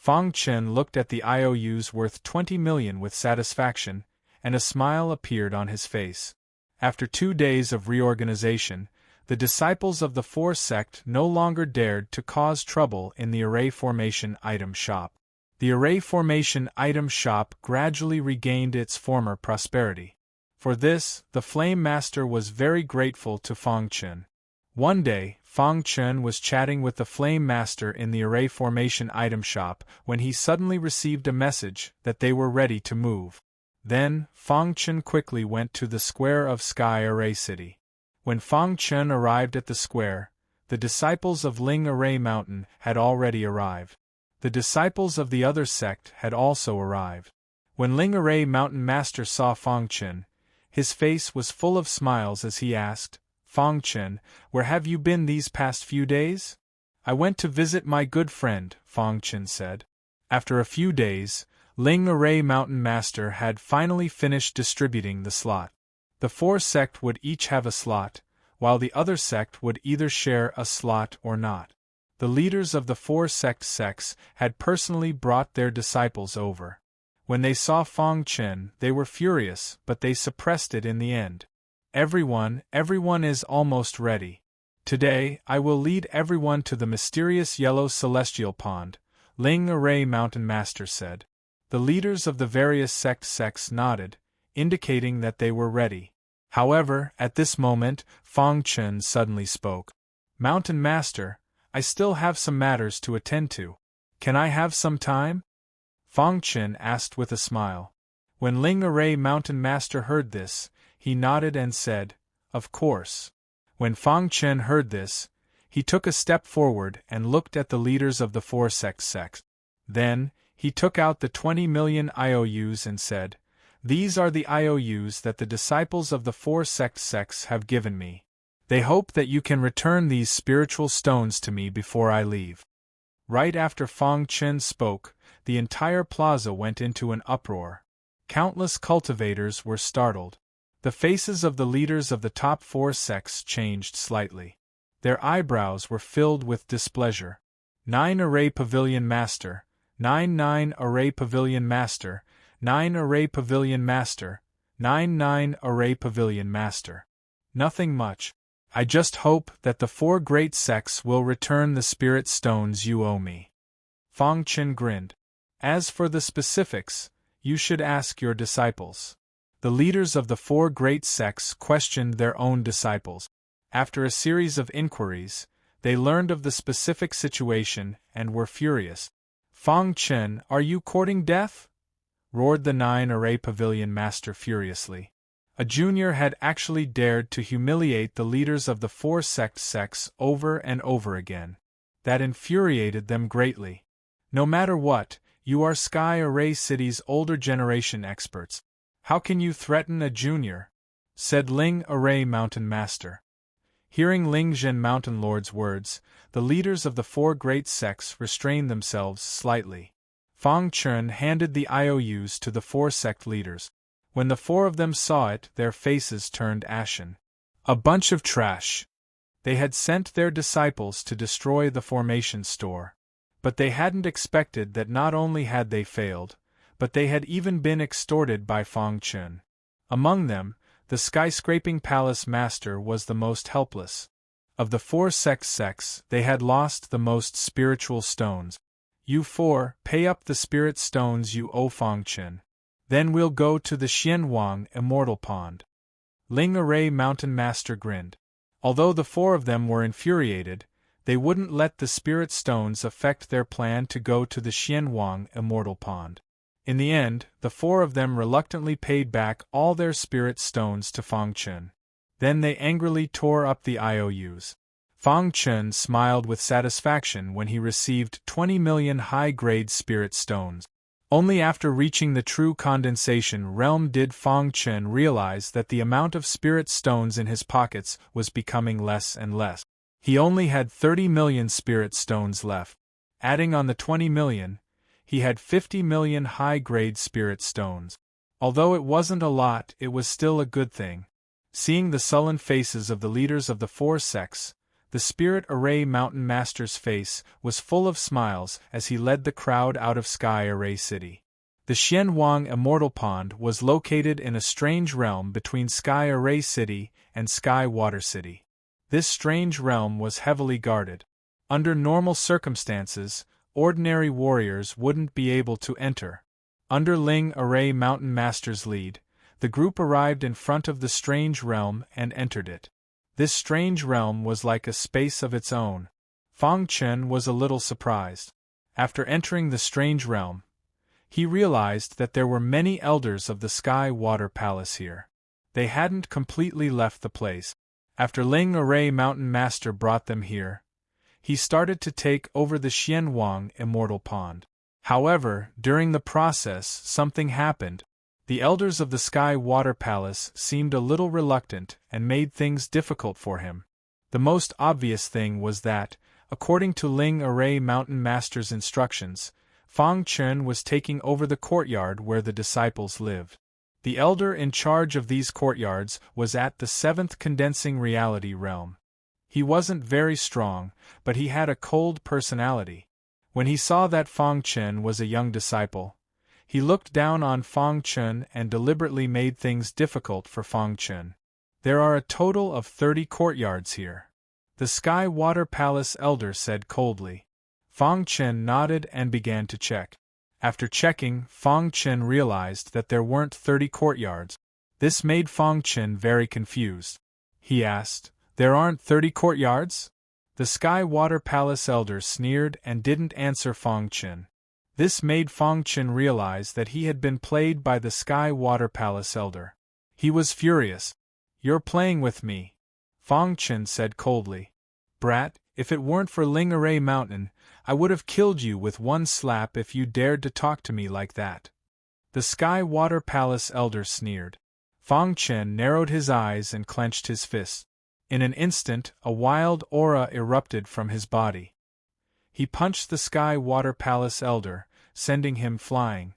Fangchen looked at the IOUs worth 20 million with satisfaction, and a smile appeared on his face. After 2 days of reorganization, the disciples of the 4 sect no longer dared to cause trouble in the Array Formation item shop. The Array Formation item shop gradually regained its former prosperity. For this, the Flame Master was very grateful to Fangchen. One day, Fangchen was chatting with the Flame Master in the Array Formation item shop when he suddenly received a message that they were ready to move. Then, Fangchen quickly went to the square of Sky Array City. When Fangchen arrived at the square, the disciples of Ling Array Mountain had already arrived. The disciples of the other sect had also arrived. When Ling Array Mountain Master saw Fangchen, his face was full of smiles as he asked, "Fangchen, where have you been these past few days?" "I went to visit my good friend," Fangchen said. After a few days, Ling Array Mountain Master had finally finished distributing the slot. The 4 sect would each have a slot, while the other sect would either share a slot or not. The leaders of the 4 sects had personally brought their disciples over. When they saw Fangchen, they were furious, but they suppressed it in the end. Everyone is almost ready. Today, I will lead everyone to the mysterious yellow celestial pond, Ling Array Mountain Master said. The leaders of the various sects nodded, indicating that they were ready. However, at this moment, Fangchen suddenly spoke. "Mountain Master, I still have some matters to attend to. Can I have some time?" Fangchen asked with a smile. When Ling Array Mountain Master heard this, he nodded and said, "Of course." When Fangchen heard this, he took a step forward and looked at the leaders of the 4 sects. Then, he took out the 20 million IOUs and said, "These are the IOUs that the disciples of the 4 sects have given me. They hope that you can return these spiritual stones to me before I leave." Right after Fangchen spoke, the entire plaza went into an uproar. Countless cultivators were startled. The faces of the leaders of the top 4 sects changed slightly. Their eyebrows were filled with displeasure. 9 Array Pavilion Master, 9 Array Pavilion Master, 9 Array Pavilion Master, 9 Array Pavilion Master. Nothing much. I just hope that the 4 great sects will return the spirit stones you owe me. Fangchen grinned. As for the specifics, you should ask your disciples. The leaders of the 4 great sects questioned their own disciples. After a series of inquiries, they learned of the specific situation and were furious. "Fangchen, are you courting death?" roared the 9 Array Pavilion Master furiously. A junior had actually dared to humiliate the leaders of the 4 sects over and over again. That infuriated them greatly. "No matter what, you are Sky Array City's older generation experts. How can you threaten a junior?" said Ling Array Mountain Master. Hearing Ling Zhen Mountain Lord's words, the leaders of the 4 great sects restrained themselves slightly. Fangchen handed the IOUs to the 4 sect leaders. When the 4 of them saw it, their faces turned ashen. A bunch of trash. They had sent their disciples to destroy the formation store. But they hadn't expected that not only had they failed, but they had even been extorted by Fangchen. Among them, the skyscraping palace master was the most helpless. Of the 4 sects, they had lost the most spiritual stones. "You 4, pay up the spirit stones you owe Fangchen." Then we'll go to the Xianwang Immortal Pond. Ling Array Mountain Master grinned. Although the four of them were infuriated, they wouldn't let the spirit stones affect their plan to go to the Xianwang Immortal Pond. In the end, the four of them reluctantly paid back all their spirit stones to Fang Chen. Then they angrily tore up the IOUs. Fang Chen smiled with satisfaction when he received 20 million high-grade spirit stones. Only after reaching the true condensation realm did Fang Chen realize that the amount of spirit stones in his pockets was becoming less and less. He only had 30 million spirit stones left. Adding on the 20 million, he had 50 million high-grade spirit stones. Although it wasn't a lot, it was still a good thing. Seeing the sullen faces of the leaders of the four sects, the Spirit Array Mountain Master's face was full of smiles as he led the crowd out of Sky Array City. The Xianwang Immortal Pond was located in a strange realm between Sky Array City and Sky Water City. This strange realm was heavily guarded. Under normal circumstances, ordinary warriors wouldn't be able to enter. Under Ling Array Mountain Master's lead, the group arrived in front of the strange realm and entered it. This strange realm was like a space of its own. Fang Chen was a little surprised. After entering the strange realm, he realized that there were many elders of the Sky Water Palace here. They hadn't completely left the place. After Ling Array Mountain Master brought them here, he started to take over the Xianwang Immortal Pond. However, during the process, something happened. The elders of the Sky Water Palace seemed a little reluctant and made things difficult for him. The most obvious thing was that, according to Ling Array Mountain Master's instructions, Fang Chen was taking over the courtyard where the disciples lived. The elder in charge of these courtyards was at the 7th Condensing Reality Realm. He wasn't very strong, but he had a cold personality. When he saw that Fang Chen was a young disciple, he looked down on Fang Chen and deliberately made things difficult for Fang Chen. There are a total of 30 courtyards here, the Sky Water Palace elder said coldly. Fang Chen nodded and began to check. After checking, Fang Chen realized that there weren't 30 courtyards. This made Fang Chen very confused. He asked, "There aren't 30 courtyards?" The Sky Water Palace elder sneered and didn't answer Fang Chen. This made Fang Chen realize that he had been played by the Sky Water Palace elder. He was furious. "You're playing with me," Fang Chen said coldly. "Brat, if it weren't for Ling Array Mountain, I would have killed you with one slap if you dared to talk to me like that." The Sky Water Palace elder sneered. Fang Chen narrowed his eyes and clenched his fists. In an instant, a wild aura erupted from his body. He punched the Sky Water Palace elder, sending him flying.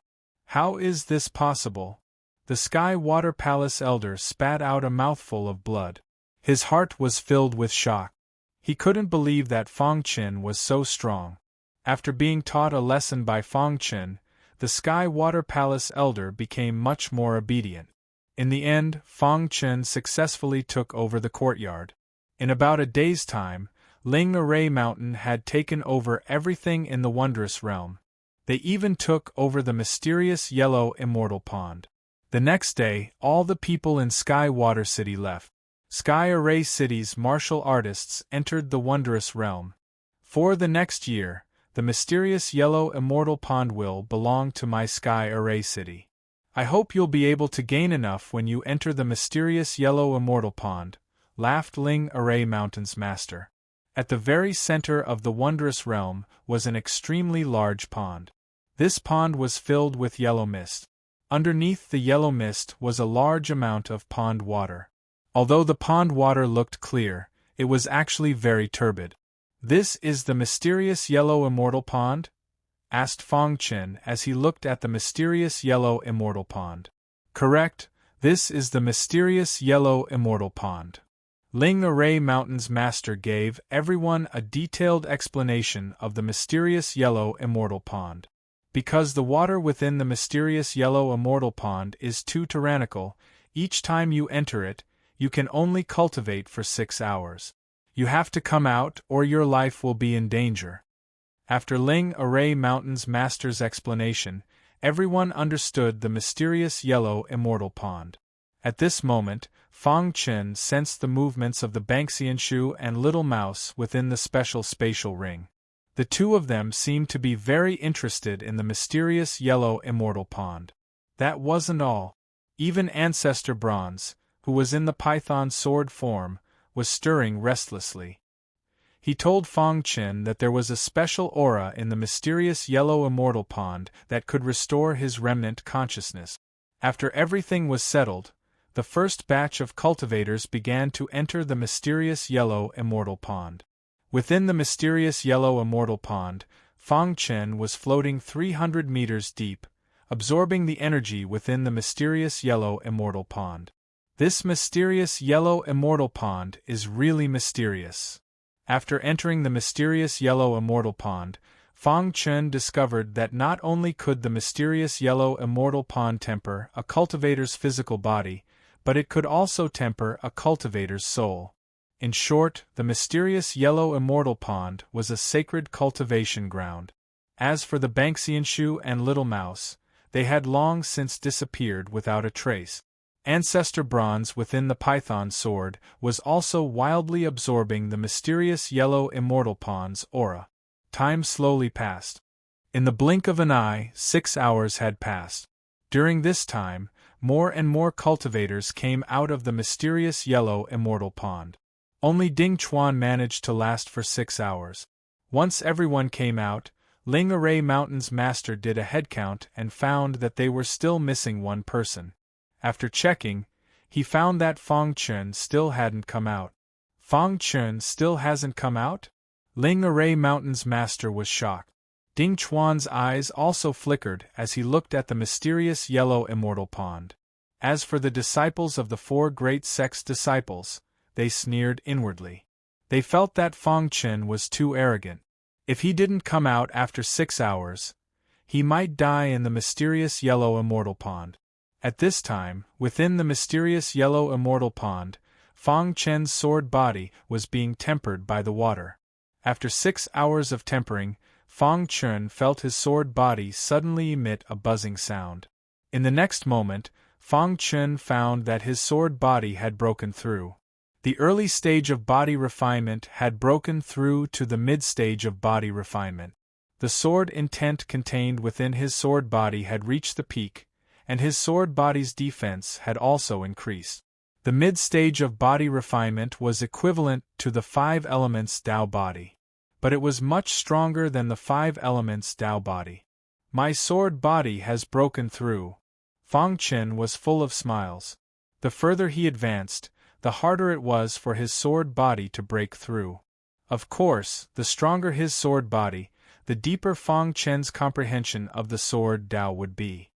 "How is this possible?" The Sky Water Palace elder spat out a mouthful of blood. His heart was filled with shock. He couldn't believe that Fang Chen was so strong. After being taught a lesson by Fang Chen, the Sky Water Palace elder became much more obedient. In the end, Fang Chen successfully took over the courtyard. In about a day's time, Ling Array Mountain had taken over everything in the Wondrous Realm. They even took over the mysterious yellow Immortal Pond. The next day, all the people in Sky Water City left. Sky Array City's martial artists entered the Wondrous Realm. For the next year, the mysterious yellow Immortal Pond will belong to my Sky Array City. I hope you'll be able to gain enough when you enter the mysterious yellow Immortal Pond, laughed Ling Array Mountain's master. At the very center of the Wondrous Realm was an extremely large pond. This pond was filled with yellow mist. Underneath the yellow mist was a large amount of pond water. Although the pond water looked clear, it was actually very turbid. "This is the mysterious yellow Immortal Pond?" asked Fang Chen as he looked at the mysterious yellow Immortal Pond. "Correct, this is the mysterious yellow Immortal Pond." Ling Array Mountain's master gave everyone a detailed explanation of the mysterious yellow Immortal Pond. Because the water within the mysterious yellow Immortal Pond is too tyrannical, each time you enter it, you can only cultivate for 6 hours. You have to come out or your life will be in danger. After Ling Array Mountain's master's explanation, everyone understood the mysterious yellow immortal pond. At this moment, Fang Chen sensed the movements of the Banxianshu and Little Mouse within the special spatial ring. The two of them seemed to be very interested in the mysterious yellow immortal pond. That wasn't all. Even Ancestor Bronze, who was in the python sword form, was stirring restlessly. He told Fang Chen that there was a special aura in the mysterious yellow immortal pond that could restore his remnant consciousness. After everything was settled, the first batch of cultivators began to enter the mysterious yellow immortal pond. Within the mysterious yellow immortal pond, Fang Chen was floating 300 meters deep, absorbing the energy within the mysterious yellow immortal pond. This mysterious yellow immortal pond is really mysterious. After entering the mysterious yellow immortal pond, Fang Chen discovered that not only could the mysterious yellow immortal pond temper a cultivator's physical body, but it could also temper a cultivator's soul. In short, the mysterious yellow immortal pond was a sacred cultivation ground. As for the Banxianshu and Little Mouse, they had long since disappeared without a trace. Ancestor Bronze within the python sword was also wildly absorbing the mysterious yellow immortal pond's aura. Time slowly passed. In the blink of an eye, 6 hours had passed. During this time, more and more cultivators came out of the mysterious yellow immortal pond. Only Ding Chuan managed to last for 6 hours. Once everyone came out, Ling Array Mountain's master did a headcount and found that they were still missing one person. After checking, he found that Fang Chen still hadn't come out. Fang Chen still hasn't come out? Ling Array Mountain's master was shocked. Ding Chuan's eyes also flickered as he looked at the mysterious yellow immortal pond. As for the disciples of the four great sects disciples, they sneered inwardly. They felt that Fang Chen was too arrogant. If he didn't come out after 6 hours, he might die in the mysterious yellow immortal pond. At this time, within the mysterious yellow immortal pond, Fang Chen's sword body was being tempered by the water. After 6 hours of tempering, Fang Chen felt his sword body suddenly emit a buzzing sound. In the next moment, Fang Chen found that his sword body had broken through. The early stage of body refinement had broken through to the mid-stage of body refinement. The sword intent contained within his sword body had reached the peak, and his sword body's defense had also increased. The mid-stage of body refinement was equivalent to the 5 elements Tao body. But it was much stronger than the 5 elements Tao body. My sword body has broken through. Fang Chen was full of smiles. The further he advanced, the harder it was for his sword body to break through. Of course, the stronger his sword body, the deeper Fang Chen's comprehension of the sword Tao would be.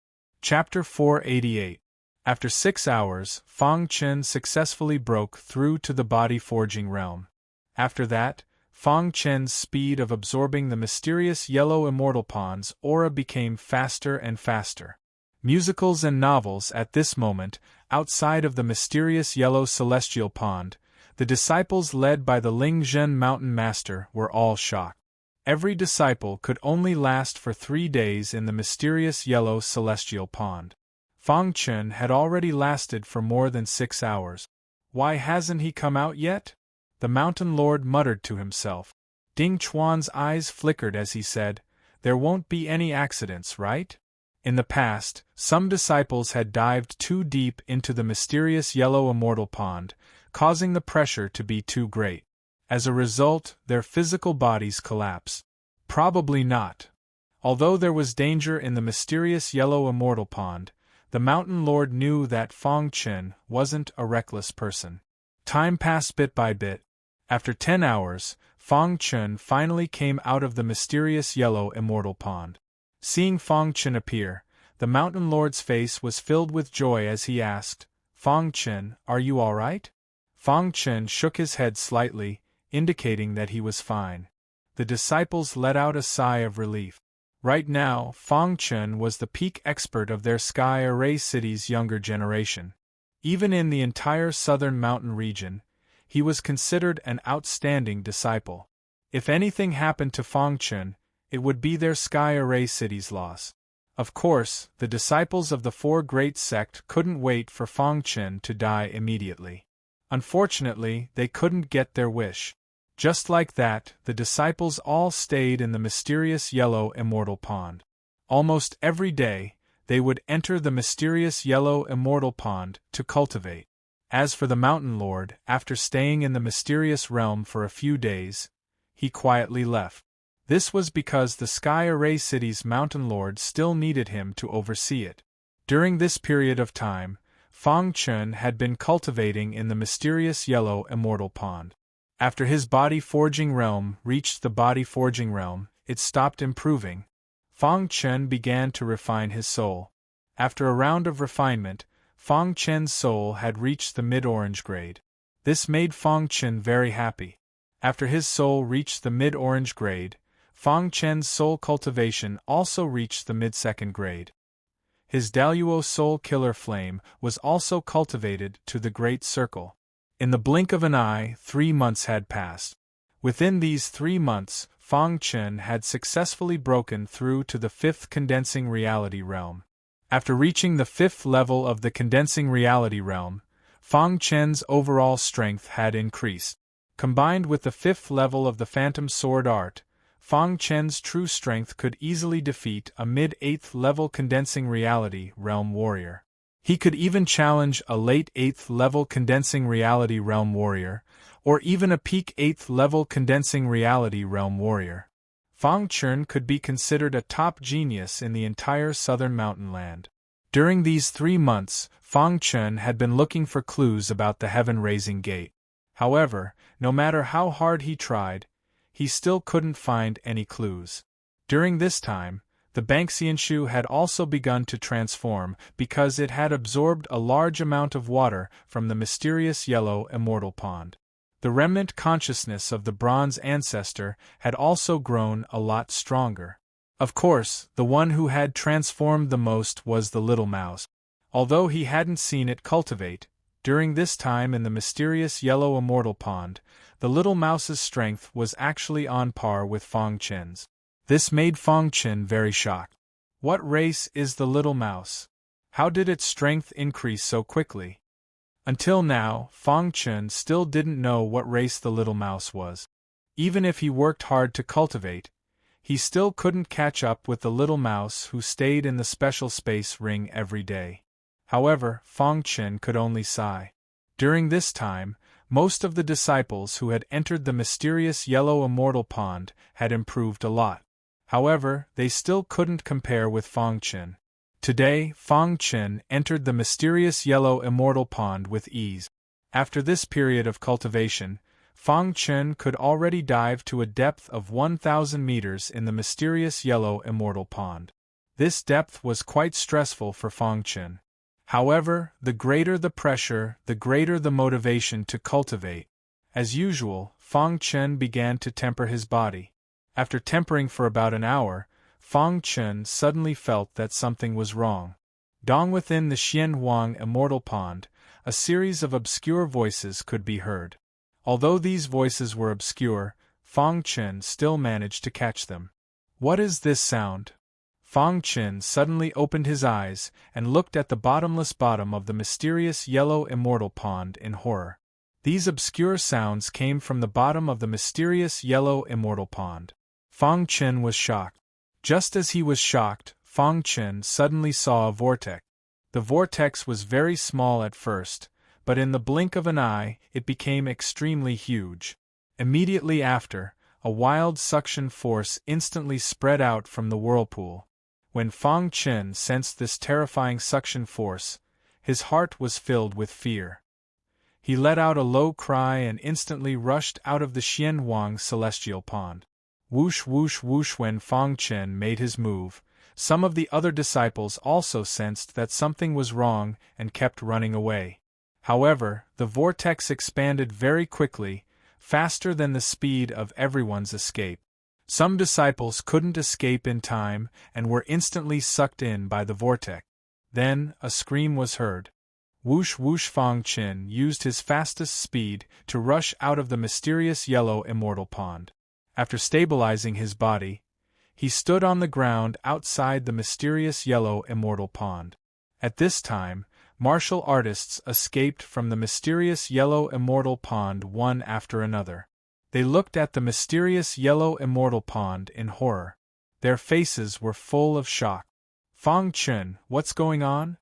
Chapter 488. After 6 hours, Fang Chen successfully broke through to the body forging realm. After that, Fang Chen's speed of absorbing the mysterious yellow immortal pond's aura became faster and faster. Musicals and novels at this moment, outside of the mysterious yellow celestial pond, the disciples led by the Lingzhen mountain master were all shocked. Every disciple could only last for 3 days in the mysterious yellow celestial pond. Fang Chen had already lasted for more than 6 hours. Why hasn't he come out yet? The mountain lord muttered to himself. Ding Chuan's eyes flickered as he said, "There won't be any accidents, right?" In the past, some disciples had dived too deep into the mysterious yellow immortal pond, causing the pressure to be too great. As a result, their physical bodies collapsed. Probably not. Although there was danger in the mysterious yellow immortal pond, the mountain lord knew that Fang Chen wasn't a reckless person. Time passed bit by bit. After 10 hours, Fang Chen finally came out of the mysterious yellow immortal pond. Seeing Fang Chen appear, the mountain lord's face was filled with joy as he asked, "Fang Chen, are you all right?" Fang Chen shook his head slightly, indicating that he was fine. The disciples let out a sigh of relief. Right now, Fang Chen was the peak expert of their Sky Array City's younger generation. Even in the entire southern mountain region, he was considered an outstanding disciple. If anything happened to Fang Chen, it would be their Sky Array City's loss. Of course, the disciples of the Four Great Sect couldn't wait for Fang Chen to die immediately. Unfortunately, they couldn't get their wish. Just like that, the disciples all stayed in the mysterious yellow immortal pond. Almost every day, they would enter the mysterious yellow immortal pond to cultivate. As for the Mountain Lord, after staying in the mysterious realm for a few days, he quietly left. This was because the Sky Array City's Mountain Lord still needed him to oversee it. During this period of time, Fang Chen had been cultivating in the mysterious yellow immortal pond. After his body forging realm reached the body forging realm, it stopped improving. Fang Chen began to refine his soul. After a round of refinement, Fang Chen's soul had reached the mid-orange grade. This made Fang Chen very happy. After his soul reached the mid-orange grade, Fang Chen's soul cultivation also reached the mid-second grade. His Daluo soul killer flame was also cultivated to the Great Circle. In the blink of an eye, 3 months had passed. Within these 3 months, Fang Chen had successfully broken through to the 5th condensing reality realm. After reaching the 5th level of the condensing reality realm, Fang Chen's overall strength had increased. Combined with the 5th level of the Phantom Sword Art, Fang Chen's true strength could easily defeat a mid-8th level condensing reality realm warrior. He could even challenge a late 8th level condensing reality realm warrior, or even a peak 8th level condensing reality realm warrior. Fang Chen could be considered a top genius in the entire southern mountain land. During these 3 months, Fang Chen had been looking for clues about the heaven-raising gate. However, no matter how hard he tried, he still couldn't find any clues. During this time, the Banxianshu had also begun to transform because it had absorbed a large amount of water from the mysterious yellow immortal pond. The remnant consciousness of the bronze ancestor had also grown a lot stronger. Of course, the one who had transformed the most was the little mouse. Although he hadn't seen it cultivate, during this time in the mysterious yellow immortal pond, the little mouse's strength was actually on par with Fang Chen's. This made Fang Chen very shocked. What race is the little mouse? How did its strength increase so quickly? Until now, Fang Chen still didn't know what race the little mouse was. Even if he worked hard to cultivate, he still couldn't catch up with the little mouse who stayed in the special space ring every day. However, Fang Chen could only sigh. During this time, most of the disciples who had entered the mysterious yellow immortal pond had improved a lot. However, they still couldn't compare with Fang Chen. Today, Fang Chen entered the mysterious yellow immortal pond with ease. After this period of cultivation, Fang Chen could already dive to a depth of 1,000 meters in the mysterious yellow immortal pond. This depth was quite stressful for Fang Chen. However, the greater the pressure, the greater the motivation to cultivate. As usual, Fang Chen began to temper his body. After tempering for about an hour, Fang Chen suddenly felt that something was wrong. Dong within the Xian Huang immortal pond, a series of obscure voices could be heard. Although these voices were obscure, Fang Chen still managed to catch them. What is this sound? Fang Chen suddenly opened his eyes and looked at the bottomless bottom of the mysterious yellow immortal pond in horror. These obscure sounds came from the bottom of the mysterious yellow immortal pond. Fang Chen was shocked. Just as he was shocked, Fang Chen suddenly saw a vortex. The vortex was very small at first, but in the blink of an eye, it became extremely huge. Immediately after, a wild suction force instantly spread out from the whirlpool. When Fang Chen sensed this terrifying suction force, his heart was filled with fear. He let out a low cry and instantly rushed out of the Xian Huang celestial pond. Whoosh whoosh whoosh. When Fang Chen made his move, some of the other disciples also sensed that something was wrong and kept running away. However, the vortex expanded very quickly, faster than the speed of everyone's escape. Some disciples couldn't escape in time and were instantly sucked in by the vortex. Then, a scream was heard. Whoosh whoosh. Fang Chen used his fastest speed to rush out of the mysterious yellow immortal pond. After stabilizing his body, He stood on the ground outside the mysterious yellow immortal pond. At this time, martial artists escaped from the mysterious yellow immortal pond one after another. They looked at the mysterious yellow immortal pond in horror. Their faces were full of shock. Fang Chen, what's going on?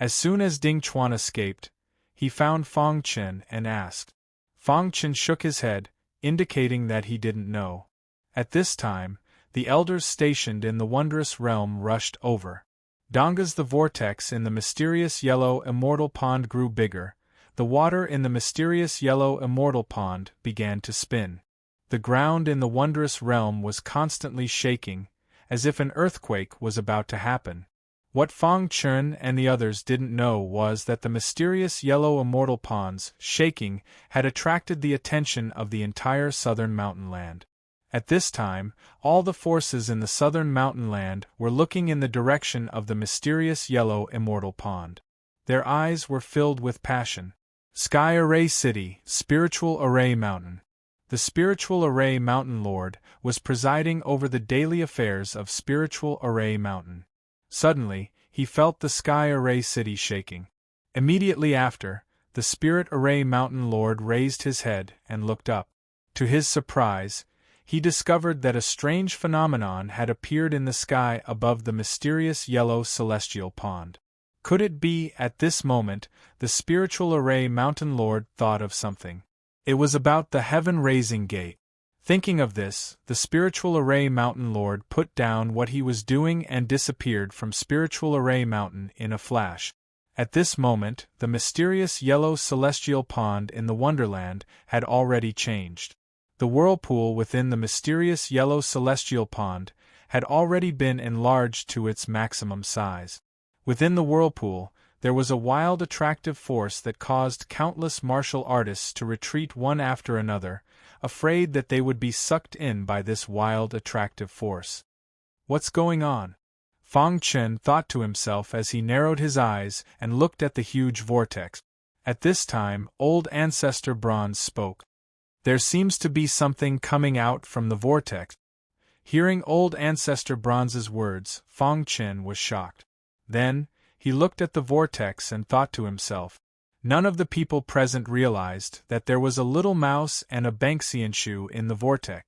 As soon as Ding Chuan escaped, he found Fang Chen and asked. Fang Chen shook his head, indicating that he didn't know. At this time, the elders stationed in the wondrous realm rushed over. Donga's the vortex in the mysterious yellow immortal pond grew bigger. The water in the mysterious yellow immortal pond began to spin. The ground in the wondrous realm was constantly shaking, as if an earthquake was about to happen. What Fang Chen and the others didn't know was that the mysterious yellow immortal pond's shaking had attracted the attention of the entire southern mountain land. At this time, all the forces in the southern mountain land were looking in the direction of the mysterious yellow immortal pond. Their eyes were filled with passion. Sky Array City, Spiritual Array Mountain. The Spiritual Array Mountain Lord was presiding over the daily affairs of Spiritual Array Mountain. Suddenly, he felt the Sky Array City shaking. Immediately after, the Spirit Array Mountain Lord raised his head and looked up. To his surprise, he discovered that a strange phenomenon had appeared in the sky above the mysterious yellow celestial pond. Could it be, at this moment, the Spiritual Array Mountain Lord thought of something? It was about the heaven-raising gate. Thinking of this, the Spiritual Array Mountain Lord put down what he was doing and disappeared from Spiritual Array Mountain in a flash. At this moment, the mysterious yellow celestial pond in the Wonderland had already changed. The whirlpool within the mysterious yellow celestial pond had already been enlarged to its maximum size. Within the whirlpool, there was a wild attractive force that caused countless martial artists to retreat one after another, afraid that they would be sucked in by this wild attractive force. What's going on? Fang Chen thought to himself as he narrowed his eyes and looked at the huge vortex. At this time, Old Ancestor Bronze spoke. There seems to be something coming out from the vortex. Hearing Old Ancestor Bronze's words, Fang Chen was shocked. Then, he looked at the vortex and thought to himself. None of the people present realized that there was a little mouse and a Banxianshu in the vortex.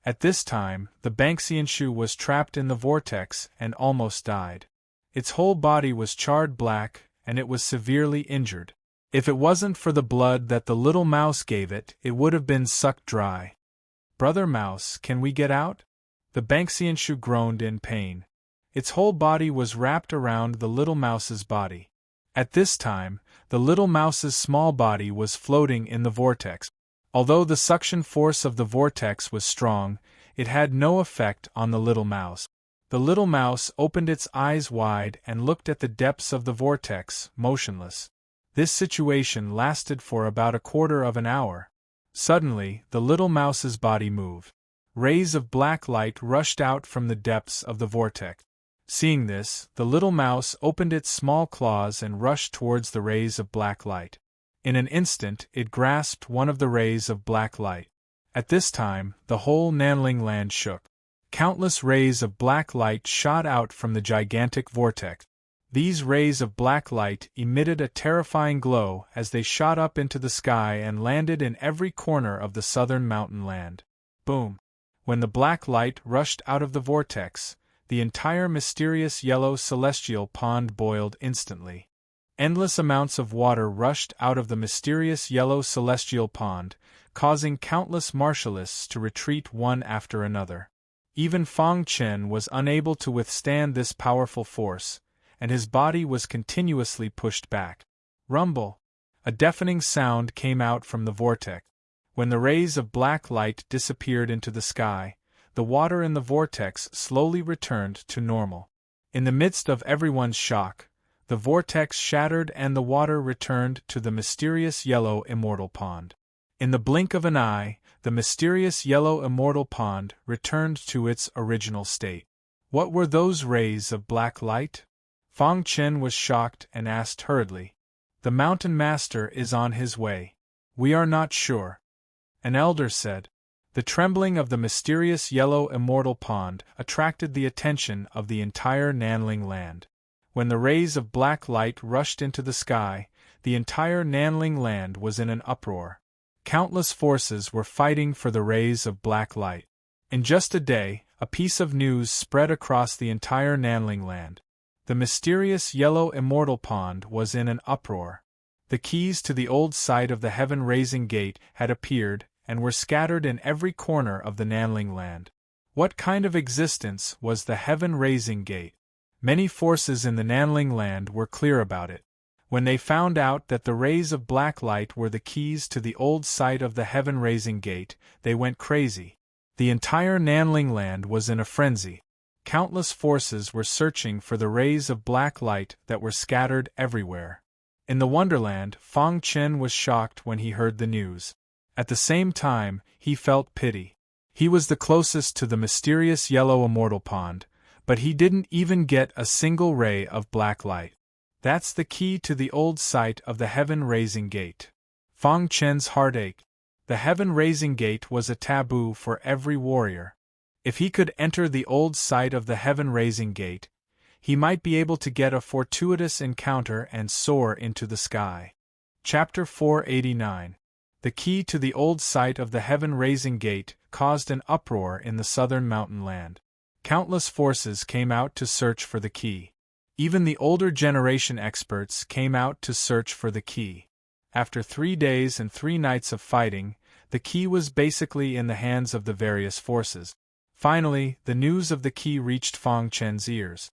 At this time, the Banxianshu was trapped in the vortex and almost died. Its whole body was charred black, and it was severely injured. If it wasn't for the blood that the little mouse gave it, it would have been sucked dry. Brother Mouse, can we get out? The Banxianshu groaned in pain. Its whole body was wrapped around the little mouse's body. At this time, the little mouse's small body was floating in the vortex. Although the suction force of the vortex was strong, it had no effect on the little mouse. The little mouse opened its eyes wide and looked at the depths of the vortex, motionless. This situation lasted for about a quarter of an hour. Suddenly, the little mouse's body moved. Rays of black light rushed out from the depths of the vortex. Seeing this, the little mouse opened its small claws and rushed towards the rays of black light. In an instant, it grasped one of the rays of black light. At this time, the whole Nanling land shook. Countless rays of black light shot out from the gigantic vortex. These rays of black light emitted a terrifying glow as they shot up into the sky and landed in every corner of the southern mountain land. Boom! When the black light rushed out of the vortex, the entire mysterious yellow celestial pond boiled instantly. Endless amounts of water rushed out of the mysterious yellow celestial pond, causing countless martialists to retreat one after another. Even Fang Chen was unable to withstand this powerful force, and his body was continuously pushed back. Rumble! A deafening sound came out from the vortex. When the rays of black light disappeared into the sky, the water in the vortex slowly returned to normal. In the midst of everyone's shock, the vortex shattered and the water returned to the mysterious yellow immortal pond. In the blink of an eye, the mysterious yellow immortal pond returned to its original state. What were those rays of black light? Fang Chen was shocked and asked hurriedly. The Mountain Master is on his way. We are not sure. An elder said. The trembling of the mysterious yellow immortal pond attracted the attention of the entire Nanling land. When the rays of black light rushed into the sky, the entire Nanling land was in an uproar. Countless forces were fighting for the rays of black light. In just a day, a piece of news spread across the entire Nanling land. The mysterious yellow immortal pond was in an uproar. The keys to the old site of the heaven-raising gate had appeared and were scattered in every corner of the Nanling land. What kind of existence was the heaven-raising gate? Many forces in the Nanling land were clear about it. When they found out that the rays of black light were the keys to the old site of the heaven-raising gate, they went crazy. The entire Nanling land was in a frenzy. Countless forces were searching for the rays of black light that were scattered everywhere. In the Wonderland, Fang Chen was shocked when he heard the news. At the same time, he felt pity. He was the closest to the mysterious yellow immortal pond, but he didn't even get a single ray of black light. That's the key to the old site of the heaven-raising gate. Fang Chen's heart ached. The heaven-raising gate was a taboo for every warrior. If he could enter the old site of the heaven-raising gate, he might be able to get a fortuitous encounter and soar into the sky. Chapter 489. The key to the old site of the heaven-raising gate caused an uproar in the southern mountain land. Countless forces came out to search for the key. Even the older generation experts came out to search for the key. After 3 days and 3 nights of fighting, the key was basically in the hands of the various forces. Finally, the news of the key reached Fang Chen's ears.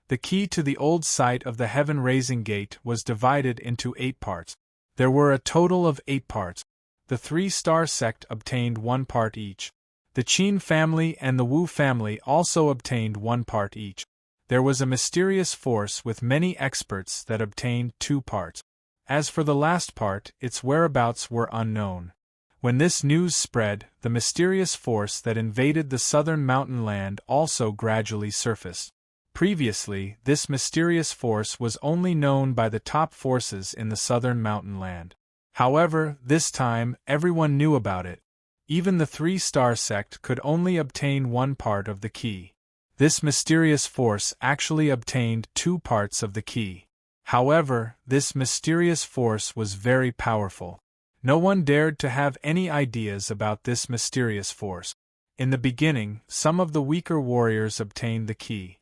The key to the old site of the heaven-raising gate was divided into 8 parts. There were a total of 8 parts. The 3-star sect obtained 1 part each. The Qin family and the Wu family also obtained 1 part each. There was a mysterious force with many experts that obtained 2 parts. As for the last part, its whereabouts were unknown. When this news spread, the mysterious force that invaded the southern mountain land also gradually surfaced. Previously, this mysterious force was only known by the top forces in the southern mountain land. However, this time, everyone knew about it. Even the 3-star sect could only obtain 1 part of the key. This mysterious force actually obtained 2 parts of the key. However, this mysterious force was very powerful. No one dared to have any ideas about this mysterious force. In the beginning, some of the weaker warriors obtained the key.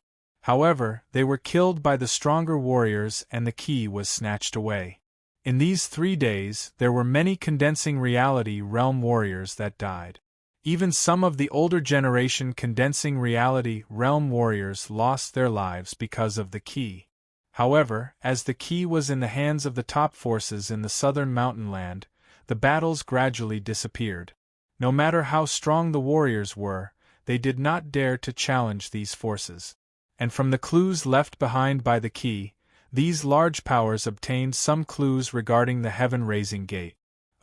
However, they were killed by the stronger warriors and the key was snatched away. In these 3 days, there were many condensing reality realm warriors that died. Even some of the older generation condensing reality realm warriors lost their lives because of the key. However, as the key was in the hands of the top forces in the southern mountain land, the battles gradually disappeared. No matter how strong the warriors were, they did not dare to challenge these forces. And from the clues left behind by the key, these large powers obtained some clues regarding the heaven-raising gate.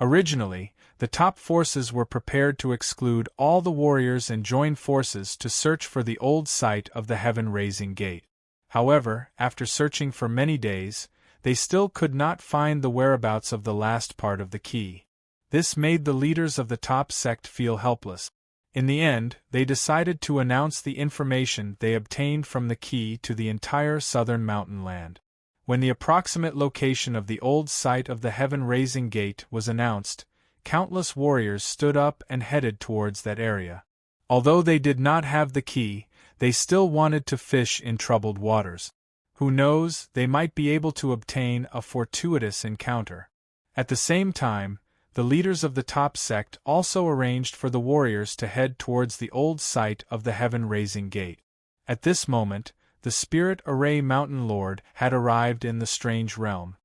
Originally, the top forces were prepared to exclude all the warriors and join forces to search for the old site of the heaven-raising gate. However, after searching for many days, they still could not find the whereabouts of the last part of the key. This made the leaders of the top sect feel helpless. In the end, they decided to announce the information they obtained from the key to the entire southern mountain land. When the approximate location of the old site of the heaven-raising gate was announced, countless warriors stood up and headed towards that area. Although they did not have the key, they still wanted to fish in troubled waters. Who knows, they might be able to obtain a fortuitous encounter. At the same time, the leaders of the top sect also arranged for the warriors to head towards the old site of the heaven-raising gate. At this moment, the Spirit Array Mountain Lord had arrived in the strange realm.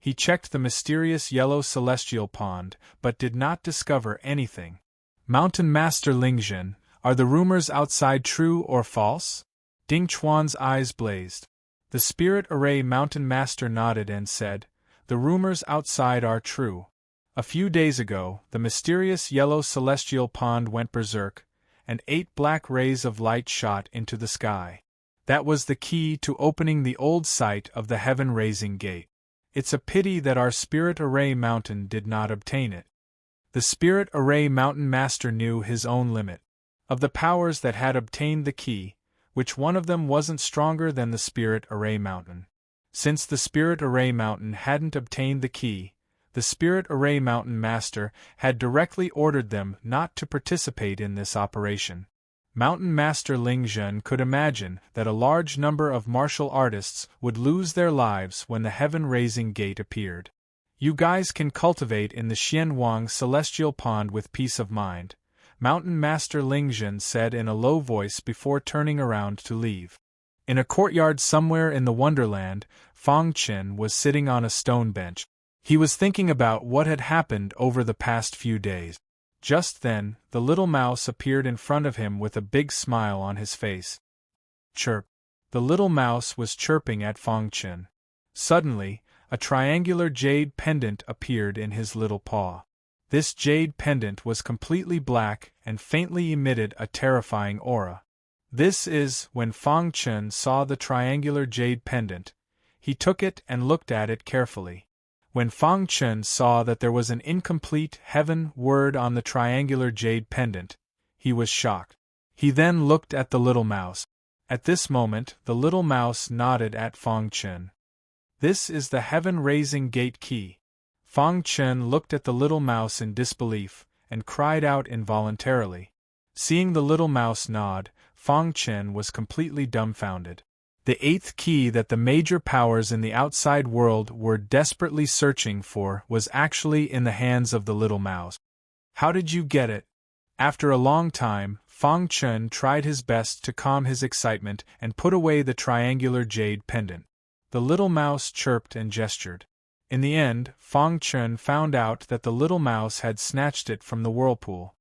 He checked the mysterious yellow celestial pond, but did not discover anything. Mountain Master Lingjun, are the rumors outside true or false? Ding Chuan's eyes blazed. The Spirit Array Mountain Master nodded and said, "The rumors outside are true. A few days ago, the mysterious yellow celestial pond went berserk, and 8 black rays of light shot into the sky. That was the key to opening the old site of the heaven-raising gate. It's a pity that our Spirit Array Mountain did not obtain it." The Spirit Array Mountain Master knew his own limit. Of the powers that had obtained the key, which one of them wasn't stronger than the Spirit Array Mountain? Since the Spirit Array Mountain hadn't obtained the key, the Spirit Array Mountain Master had directly ordered them not to participate in this operation. Mountain Master Lingzhen could imagine that a large number of martial artists would lose their lives when the heaven-raising gate appeared. You guys can cultivate in the Xianwang Celestial Pond with peace of mind, Mountain Master Lingzhen said in a low voice before turning around to leave. In a courtyard somewhere in the Wonderland, Fang Chen was sitting on a stone bench. He was thinking about what had happened over the past few days. Just then, the little mouse appeared in front of him with a big smile on his face. Chirp! The little mouse was chirping at Fang Chen. Suddenly, a triangular jade pendant appeared in his little paw. This jade pendant was completely black and faintly emitted a terrifying aura. This is, when Fang Chen saw the triangular jade pendant, he took it and looked at it carefully. When Fang Chen saw that there was an incomplete heaven word on the triangular jade pendant, he was shocked. He then looked at the little mouse. At this moment, the little mouse nodded at Fang Chen. This is the heaven-raising gate key. Fang Chen looked at the little mouse in disbelief, and cried out involuntarily. Seeing the little mouse nod, Fang Chen was completely dumbfounded. The eighth key that the major powers in the outside world were desperately searching for was actually in the hands of the little mouse. How did you get it? After a long time, Fang Chen tried his best to calm his excitement and put away the triangular jade pendant. The little mouse chirped and gestured. In the end, Fang Chen found out that the little mouse had snatched it from the whirlpool.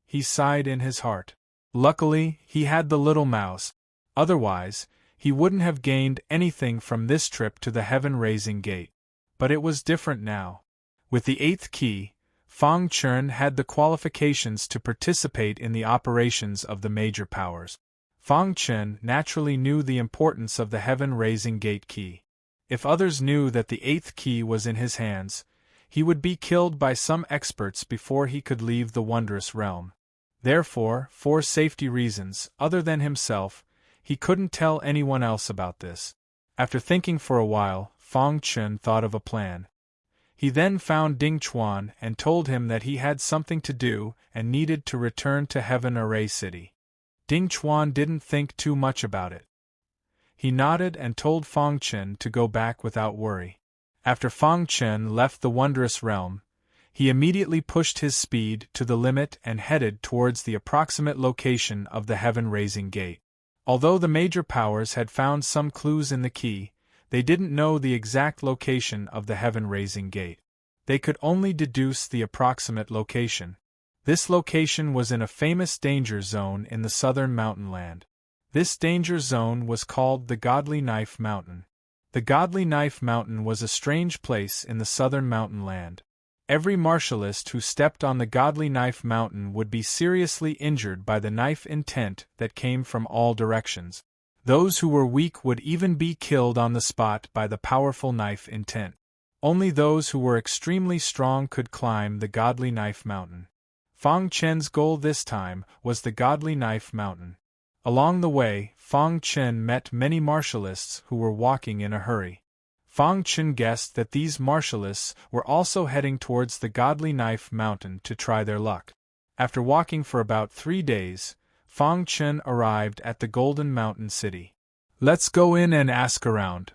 He sighed in his heart. Luckily, he had the little mouse. Otherwise, he wouldn't have gained anything from this trip to the heaven-raising gate. But it was different now. With the eighth key, Fang Chen had the qualifications to participate in the operations of the major powers. Fang Chen naturally knew the importance of the heaven-raising gate key. If others knew that the eighth key was in his hands, he would be killed by some experts before he could leave the wondrous realm. Therefore, for safety reasons, other than himself, he couldn't tell anyone else about this. After thinking for a while, Fang Chen thought of a plan. He then found Ding Chuan and told him that he had something to do and needed to return to Heaven Array City. Ding Chuan didn't think too much about it. He nodded and told Fang Chen to go back without worry. After Fang Chen left the wondrous realm, he immediately pushed his speed to the limit and headed towards the approximate location of the heaven-raising gate. Although the major powers had found some clues in the key, they didn't know the exact location of the heaven-raising gate. They could only deduce the approximate location. This location was in a famous danger zone in the southern mountain land. This danger zone was called the Godly Knife Mountain. The Godly Knife Mountain was a strange place in the southern mountain land. Every martialist who stepped on the Godly Knife Mountain would be seriously injured by the knife intent that came from all directions. Those who were weak would even be killed on the spot by the powerful knife intent. Only those who were extremely strong could climb the Godly Knife Mountain. Fang Chen's goal this time was the Godly Knife Mountain. Along the way, Fang Chen met many martialists who were walking in a hurry. Fang Chen guessed that these martialists were also heading towards the Godly Knife Mountain to try their luck. After walking for about 3 days, Fang Chen arrived at the Golden Mountain City. Let's go in and ask around.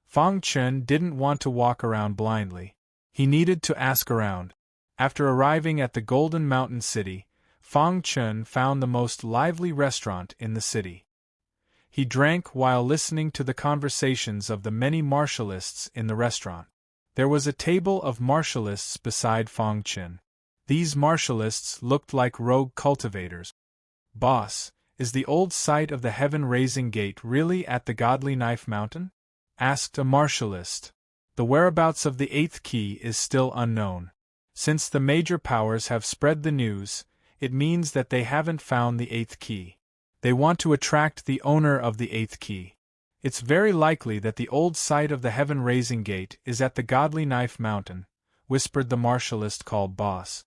Fang Chen didn't want to walk around blindly. He needed to ask around. After arriving at the Golden Mountain City, Fang Chen found the most lively restaurant in the city. He drank while listening to the conversations of the many martialists in the restaurant. There was a table of martialists beside Fang Chen. These martialists looked like rogue cultivators. "Boss, is the old site of the heaven-raising gate really at the Godly Knife Mountain?" asked a martialist. "The whereabouts of the eighth key is still unknown. Since the major powers have spread the news, it means that they haven't found the eighth key. They want to attract the owner of the eighth key. It's very likely that the old site of the heaven-raising gate is at the Godly Knife Mountain," whispered the martialist called Boss.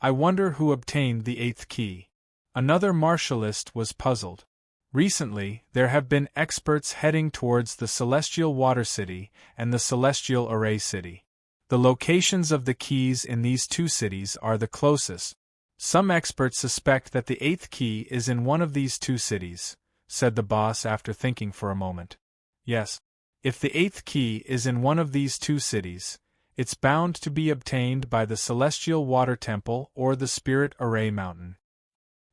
I wonder who obtained the 8th key. Another martialist was puzzled. Recently, there have been experts heading towards the Celestial Water City and the Celestial Array City. The locations of the keys in these two cities are the closest. Some experts suspect that the 8th key is in one of these two cities, said the boss after thinking for a moment. Yes. If the 8th key is in one of these two cities, it's bound to be obtained by the Celestial Water Temple or the Spirit Array Mountain.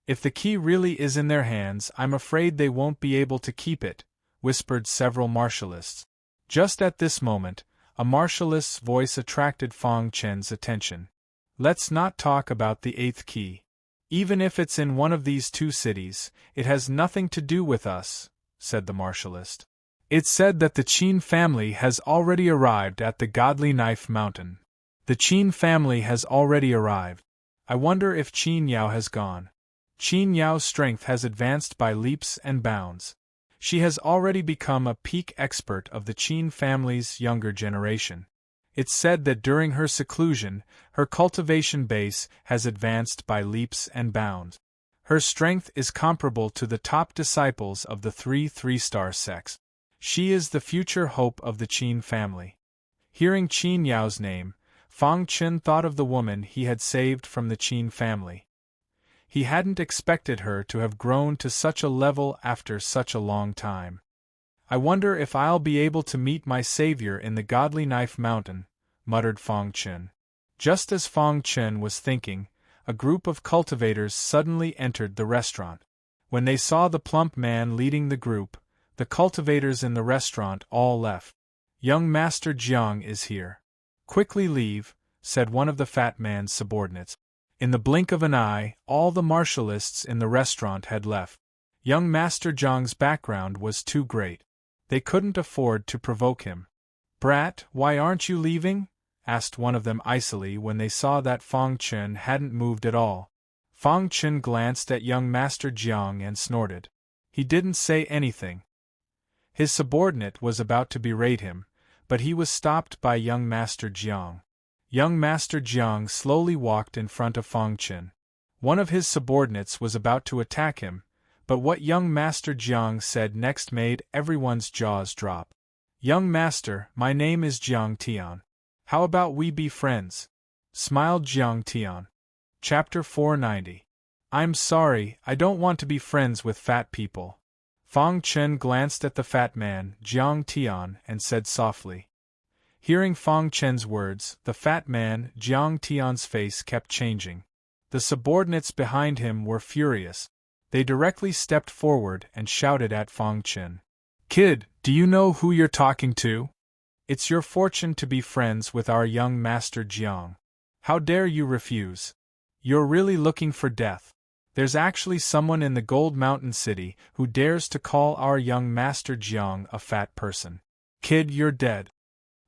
If the key really is in their hands, I'm afraid they won't be able to keep it, whispered several martialists. Just at this moment, a martialist's voice attracted Fong Chen's attention. Let's not talk about the 8th key. Even if it's in one of these two cities, it has nothing to do with us, said the martialist. It's said that the Qin family has already arrived at the Godly Knife Mountain. The Qin family has already arrived. I wonder if Qin Yao has gone. Qin Yao's strength has advanced by leaps and bounds. She has already become a peak expert of the Qin family's younger generation. It's said that during her seclusion, her cultivation base has advanced by leaps and bounds. Her strength is comparable to the top disciples of the three-star sects. She is the future hope of the Qin family. Hearing Qin Yao's name, Fong Chen thought of the woman he had saved from the Qin family. He hadn't expected her to have grown to such a level after such a long time. I wonder if I'll be able to meet my savior in the Godly Knife Mountain, muttered Fong Chen. Just as Fong Chen was thinking, a group of cultivators suddenly entered the restaurant. When they saw the plump man leading the group, the cultivators in the restaurant all left. Young Master Jiang is here. Quickly leave, said one of the fat man's subordinates. In the blink of an eye, all the martialists in the restaurant had left. Young Master Jiang's background was too great. They couldn't afford to provoke him. Brat, why aren't you leaving? Asked one of them icily when they saw that Fong Chen hadn't moved at all. Fong Chen glanced at young Master Jiang and snorted. He didn't say anything. His subordinate was about to berate him, but he was stopped by young Master Jiang. Young Master Jiang slowly walked in front of Fong Chen. One of his subordinates was about to attack him, but what young Master Jiang said next made everyone's jaws drop. Young Master, my name is Jiang Tian. How about we be friends? Smiled Jiang Tian. Chapter 490. I'm sorry, I don't want to be friends with fat people. Fong Chen glanced at the fat man, Jiang Tian, and said softly. Hearing Fong Chen's words, the fat man, Jiang Tian's face kept changing. The subordinates behind him were furious. They directly stepped forward and shouted at Fong Chen. Kid, do you know who you're talking to? It's your fortune to be friends with our young Master Jiang. How dare you refuse? You're really looking for death. There's actually someone in the Gold Mountain City who dares to call our young Master Jiang a fat person. Kid, you're dead.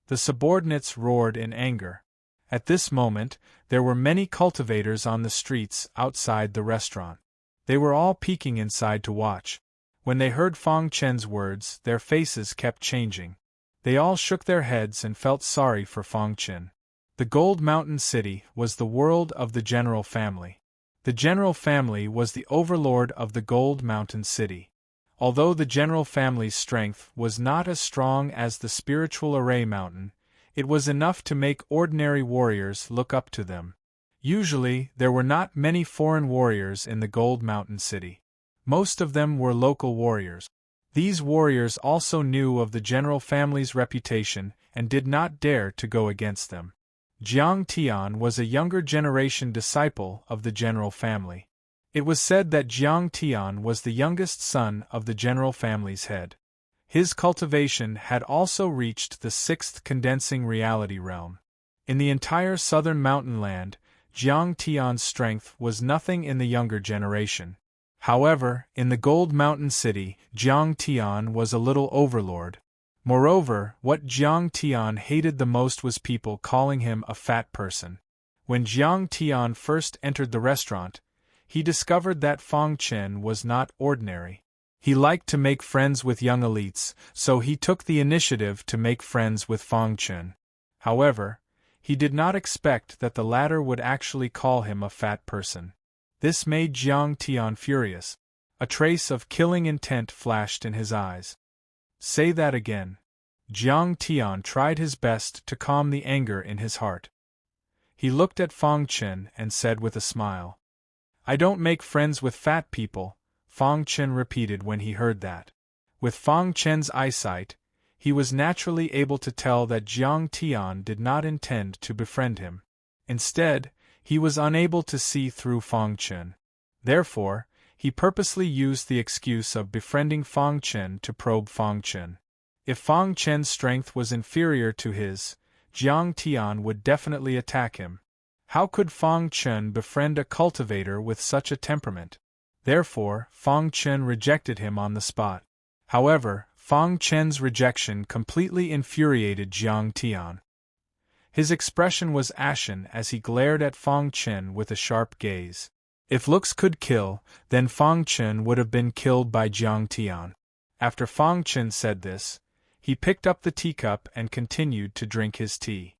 The subordinates roared in anger. At this moment, there were many cultivators on the streets outside the restaurant. They were all peeking inside to watch. When they heard Fong Chen's words, their faces kept changing. They all shook their heads and felt sorry for Fong Chen. The Gold Mountain City was the world of the General family. The General family was the overlord of the Gold Mountain City. Although the General family's strength was not as strong as the Spiritual Array Mountain, it was enough to make ordinary warriors look up to them. Usually, there were not many foreign warriors in the Gold Mountain City. Most of them were local warriors. These warriors also knew of the General family's reputation and did not dare to go against them. Jiang Tian was a younger generation disciple of the General family. It was said that Jiang Tian was the youngest son of the General family's head. His cultivation had also reached the 6th condensing reality realm. In the entire southern mountain land, Jiang Tian's strength was nothing in the younger generation. However, in the Gold Mountain City, Jiang Tian was a little overlord. Moreover, what Jiang Tian hated the most was people calling him a fat person. When Jiang Tian first entered the restaurant, he discovered that Fong Chen was not ordinary. He liked to make friends with young elites, so he took the initiative to make friends with Fong Chen. However, He did not expect that the latter would actually call him a fat person. This made Jiang Tian furious. A trace of killing intent flashed in his eyes. Say that again. Jiang Tian tried his best to calm the anger in his heart. He looked at Fang Chen and said with a smile. I don't make friends with fat people, Fang Chen repeated when he heard that. With Fang Chen's eyesight, he was naturally able to tell that Jiang Tian did not intend to befriend him. Instead, he was unable to see through Fang Chen. Therefore, he purposely used the excuse of befriending Fang Chen to probe Fang Chen. If Fang Chen's strength was inferior to his, Jiang Tian would definitely attack him. How could Fang Chen befriend a cultivator with such a temperament? Therefore, Fang Chen rejected him on the spot. However, Fang Chen's rejection completely infuriated Jiang Tian. His expression was ashen as he glared at Fang Chen with a sharp gaze. If looks could kill, then Fang Chen would have been killed by Jiang Tian. After Fang Chen said this, he picked up the teacup and continued to drink his tea.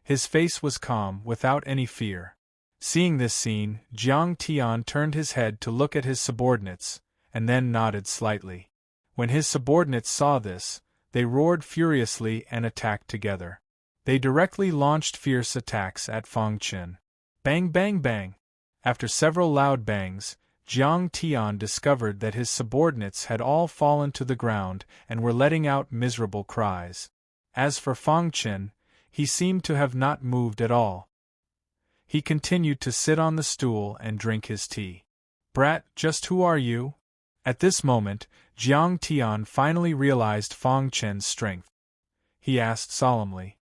His face was calm, without any fear. Seeing this scene, Jiang Tian turned his head to look at his subordinates, and then nodded slightly. When his subordinates saw this, they roared furiously and attacked together. They directly launched fierce attacks at Fang Chen. Bang bang bang! After several loud bangs, Jiang Tian discovered that his subordinates had all fallen to the ground and were letting out miserable cries. As for Fang Chen, he seemed to have not moved at all. He continued to sit on the stool and drink his tea. Brat, just who are you? At this moment, Jiang Tian finally realized Fang Chen's strength. He asked solemnly.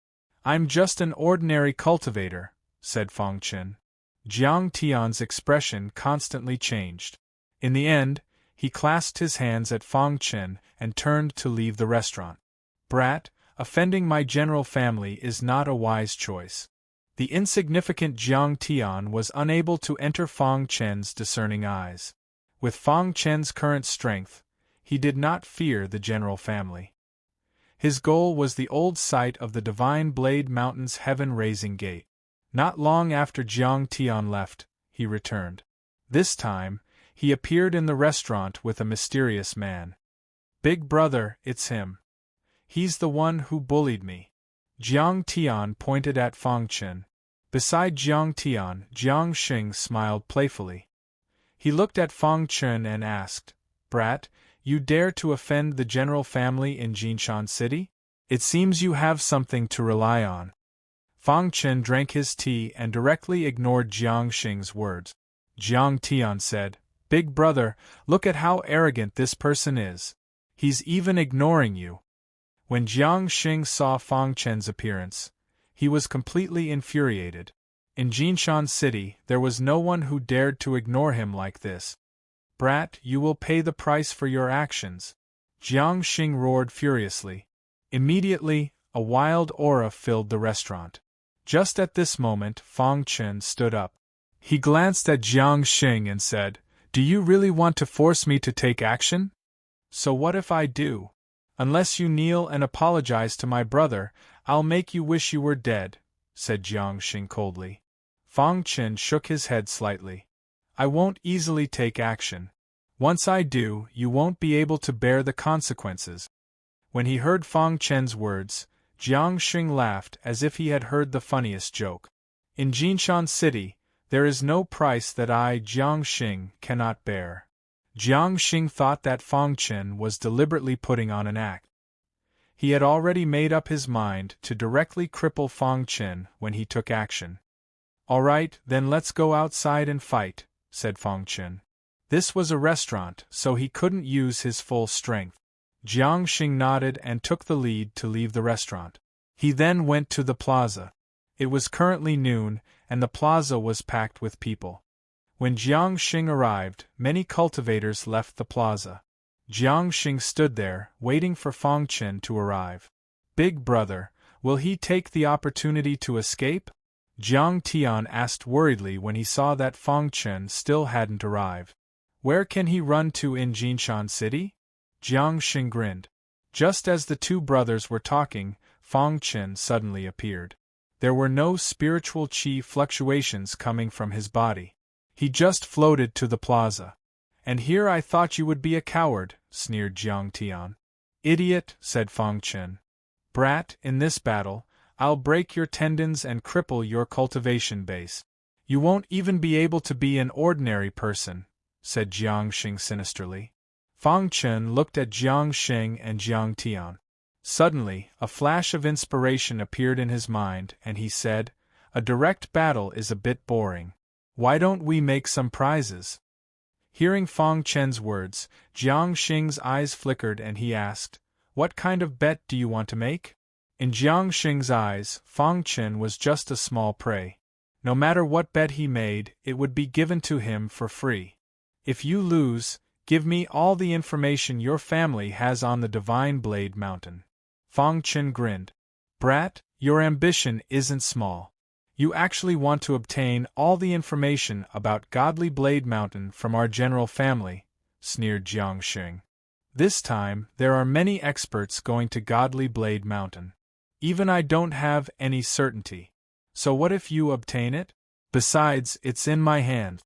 I'm just an ordinary cultivator, said Fang Chen. Jiang Tian's expression constantly changed. In the end, he clasped his hands at Fang Chen and turned to leave the restaurant. Brat, offending my general family is not a wise choice. The insignificant Jiang Tian was unable to enter Fang Chen's discerning eyes. With Fang Chen's current strength, he did not fear the general family. His goal was the old site of the Divine Blade Mountain's heaven-raising gate. Not long after Jiang Tian left, he returned. This time, he appeared in the restaurant with a mysterious man. Big brother, it's him. He's the one who bullied me. Jiang Tian pointed at Fang Chen. Beside Jiang Tian, Jiang Xing smiled playfully. He looked at Fang Chen and asked, Brat, you dare to offend the general family in Jinshan City? It seems you have something to rely on. Fang Chen drank his tea and directly ignored Jiang Xing's words. Jiang Tian said, Big brother, look at how arrogant this person is. He's even ignoring you. When Jiang Xing saw Fang Chen's appearance, he was completely infuriated. In Jinshan City, there was no one who dared to ignore him like this. Brat, you will pay the price for your actions. Jiang Xing roared furiously. Immediately, a wild aura filled the restaurant. Just at this moment, Fang Chen stood up. He glanced at Jiang Xing and said, Do you really want to force me to take action? So what if I do? Unless you kneel and apologize to my brother, I'll make you wish you were dead, said Jiang Xing coldly. Fang Chen shook his head slightly. I won't easily take action. Once I do, you won't be able to bear the consequences. When he heard Fang Chen's words, Jiang Xing laughed as if he had heard the funniest joke. In Jinshan City, there is no price that I, Jiang Xing, cannot bear. Jiang Xing thought that Fang Chen was deliberately putting on an act. He had already made up his mind to directly cripple Fang Chen when he took action. All right, then let's go outside and fight, said Fang Chen. This was a restaurant, so he couldn't use his full strength. Jiang Xing nodded and took the lead to leave the restaurant. He then went to the plaza. It was currently noon, and the plaza was packed with people. When Jiang Xing arrived, many cultivators left the plaza. Jiang Xing stood there, waiting for Fang Chen to arrive. Big brother, will he take the opportunity to escape? Jiang Tian asked worriedly when he saw that Fang Chen still hadn't arrived. Where can he run to in Jinshan City? Jiang Xing grinned. Just as the two brothers were talking, Fang Chen suddenly appeared. There were no spiritual chi fluctuations coming from his body. He just floated to the plaza. And here I thought you would be a coward, sneered Jiang Tian. Idiot, said Fang Chen. Brat, in this battle, I'll break your tendons and cripple your cultivation base. You won't even be able to be an ordinary person, said Jiang Xing sinisterly. Fang Chen looked at Jiang Xing and Jiang Tian. Suddenly, a flash of inspiration appeared in his mind, and he said, "A direct battle is a bit boring. Why don't we make some prizes?" Hearing Fang Chen's words, Jiang Xing's eyes flickered and he asked, "What kind of bet do you want to make?" In Jiang Xing's eyes, Fang Chen was just a small prey. No matter what bet he made, it would be given to him for free. If you lose, give me all the information your family has on the Divine Blade Mountain. Fang Chen grinned. Brat, your ambition isn't small. You actually want to obtain all the information about Godly Blade Mountain from our general family, sneered Jiang Xing. This time, there are many experts going to Godly Blade Mountain. Even I don't have any certainty. So what if you obtain it? Besides, it's in my hand.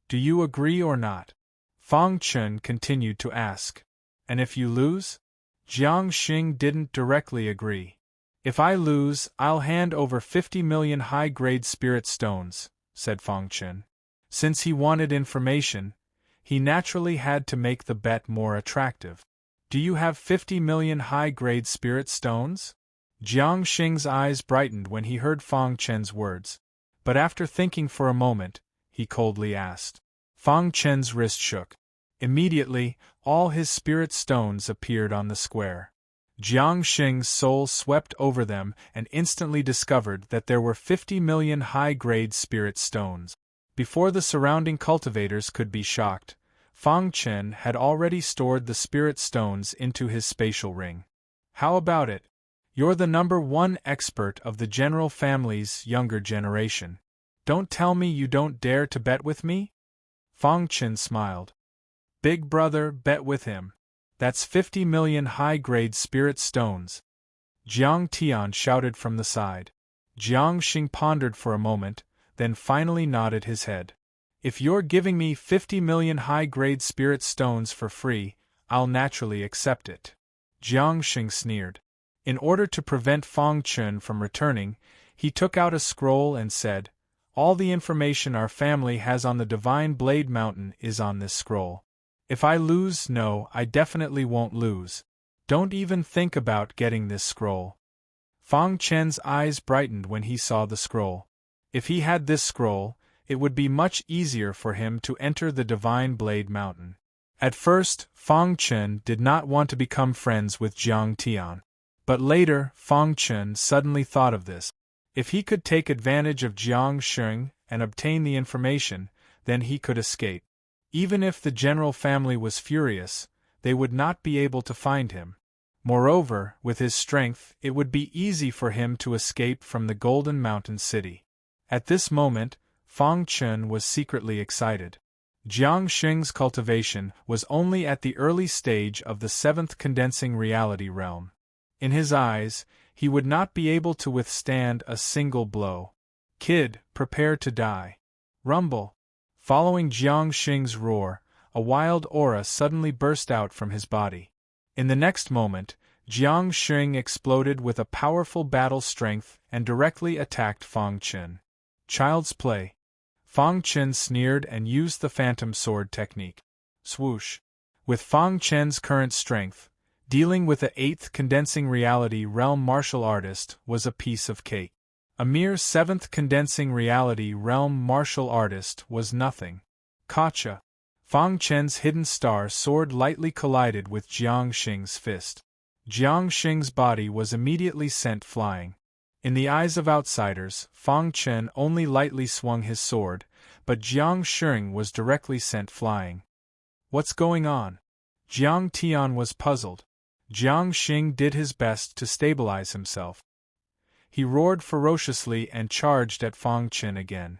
Do you agree or not? Fang Chen continued to ask. And if you lose? Jiang Xing didn't directly agree. If I lose, I'll hand over 50 million high-grade spirit stones, said Fang Chen. Since he wanted information, he naturally had to make the bet more attractive. Do you have 50 million high-grade spirit stones? Jiang Xing's eyes brightened when he heard Fang Chen's words. But after thinking for a moment, he coldly asked. Fang Chen's wrist shook. Immediately, all his spirit stones appeared on the square. Jiang Xing's soul swept over them and instantly discovered that there were 50 million high-grade spirit stones. Before the surrounding cultivators could be shocked, Fang Chen had already stored the spirit stones into his spatial ring. How about it? You're the #1 expert of the general family's younger generation. Don't tell me you don't dare to bet with me? Fang Chen smiled. Big brother, bet with him. That's 50 million high-grade spirit stones. Jiang Tian shouted from the side. Jiang Xing pondered for a moment, then finally nodded his head. If you're giving me 50 million high-grade spirit stones for free, I'll naturally accept it. Jiang Xing sneered. In order to prevent Fang Chen from returning, he took out a scroll and said, "All the information our family has on the Divine Blade Mountain is on this scroll. If I lose, no, I definitely won't lose. Don't even think about getting this scroll." Fang Chen's eyes brightened when he saw the scroll. If he had this scroll, it would be much easier for him to enter the Divine Blade Mountain. At first, Fang Chen did not want to become friends with Jiang Tian. But later, Fang Chen suddenly thought of this. If he could take advantage of Jiang Xing and obtain the information, then he could escape. Even if the general family was furious, they would not be able to find him. Moreover, with his strength, it would be easy for him to escape from the Golden Mountain City. At this moment, Fang Chen was secretly excited. Jiang Xing's cultivation was only at the early stage of the 7th condensing reality realm. In his eyes, he would not be able to withstand a single blow. Kid, prepare to die. Rumble. Following Jiang Xing's roar, a wild aura suddenly burst out from his body. In the next moment, Jiang Xing exploded with a powerful battle strength and directly attacked Fang Chen. Child's play. Fang Chen sneered and used the phantom sword technique. Swoosh. With Fang Chen's current strength, dealing with the 8th condensing reality realm martial artist was a piece of cake. A mere 7th condensing reality realm martial artist was nothing. Gotcha. Fang Chen's hidden star sword lightly collided with Jiang Xing's fist. Jiang Xing's body was immediately sent flying. In the eyes of outsiders, Fang Chen only lightly swung his sword, but Jiang Xing was directly sent flying. What's going on? Jiang Tian was puzzled. Jiang Xing did his best to stabilize himself. He roared ferociously and charged at Fang Chen again.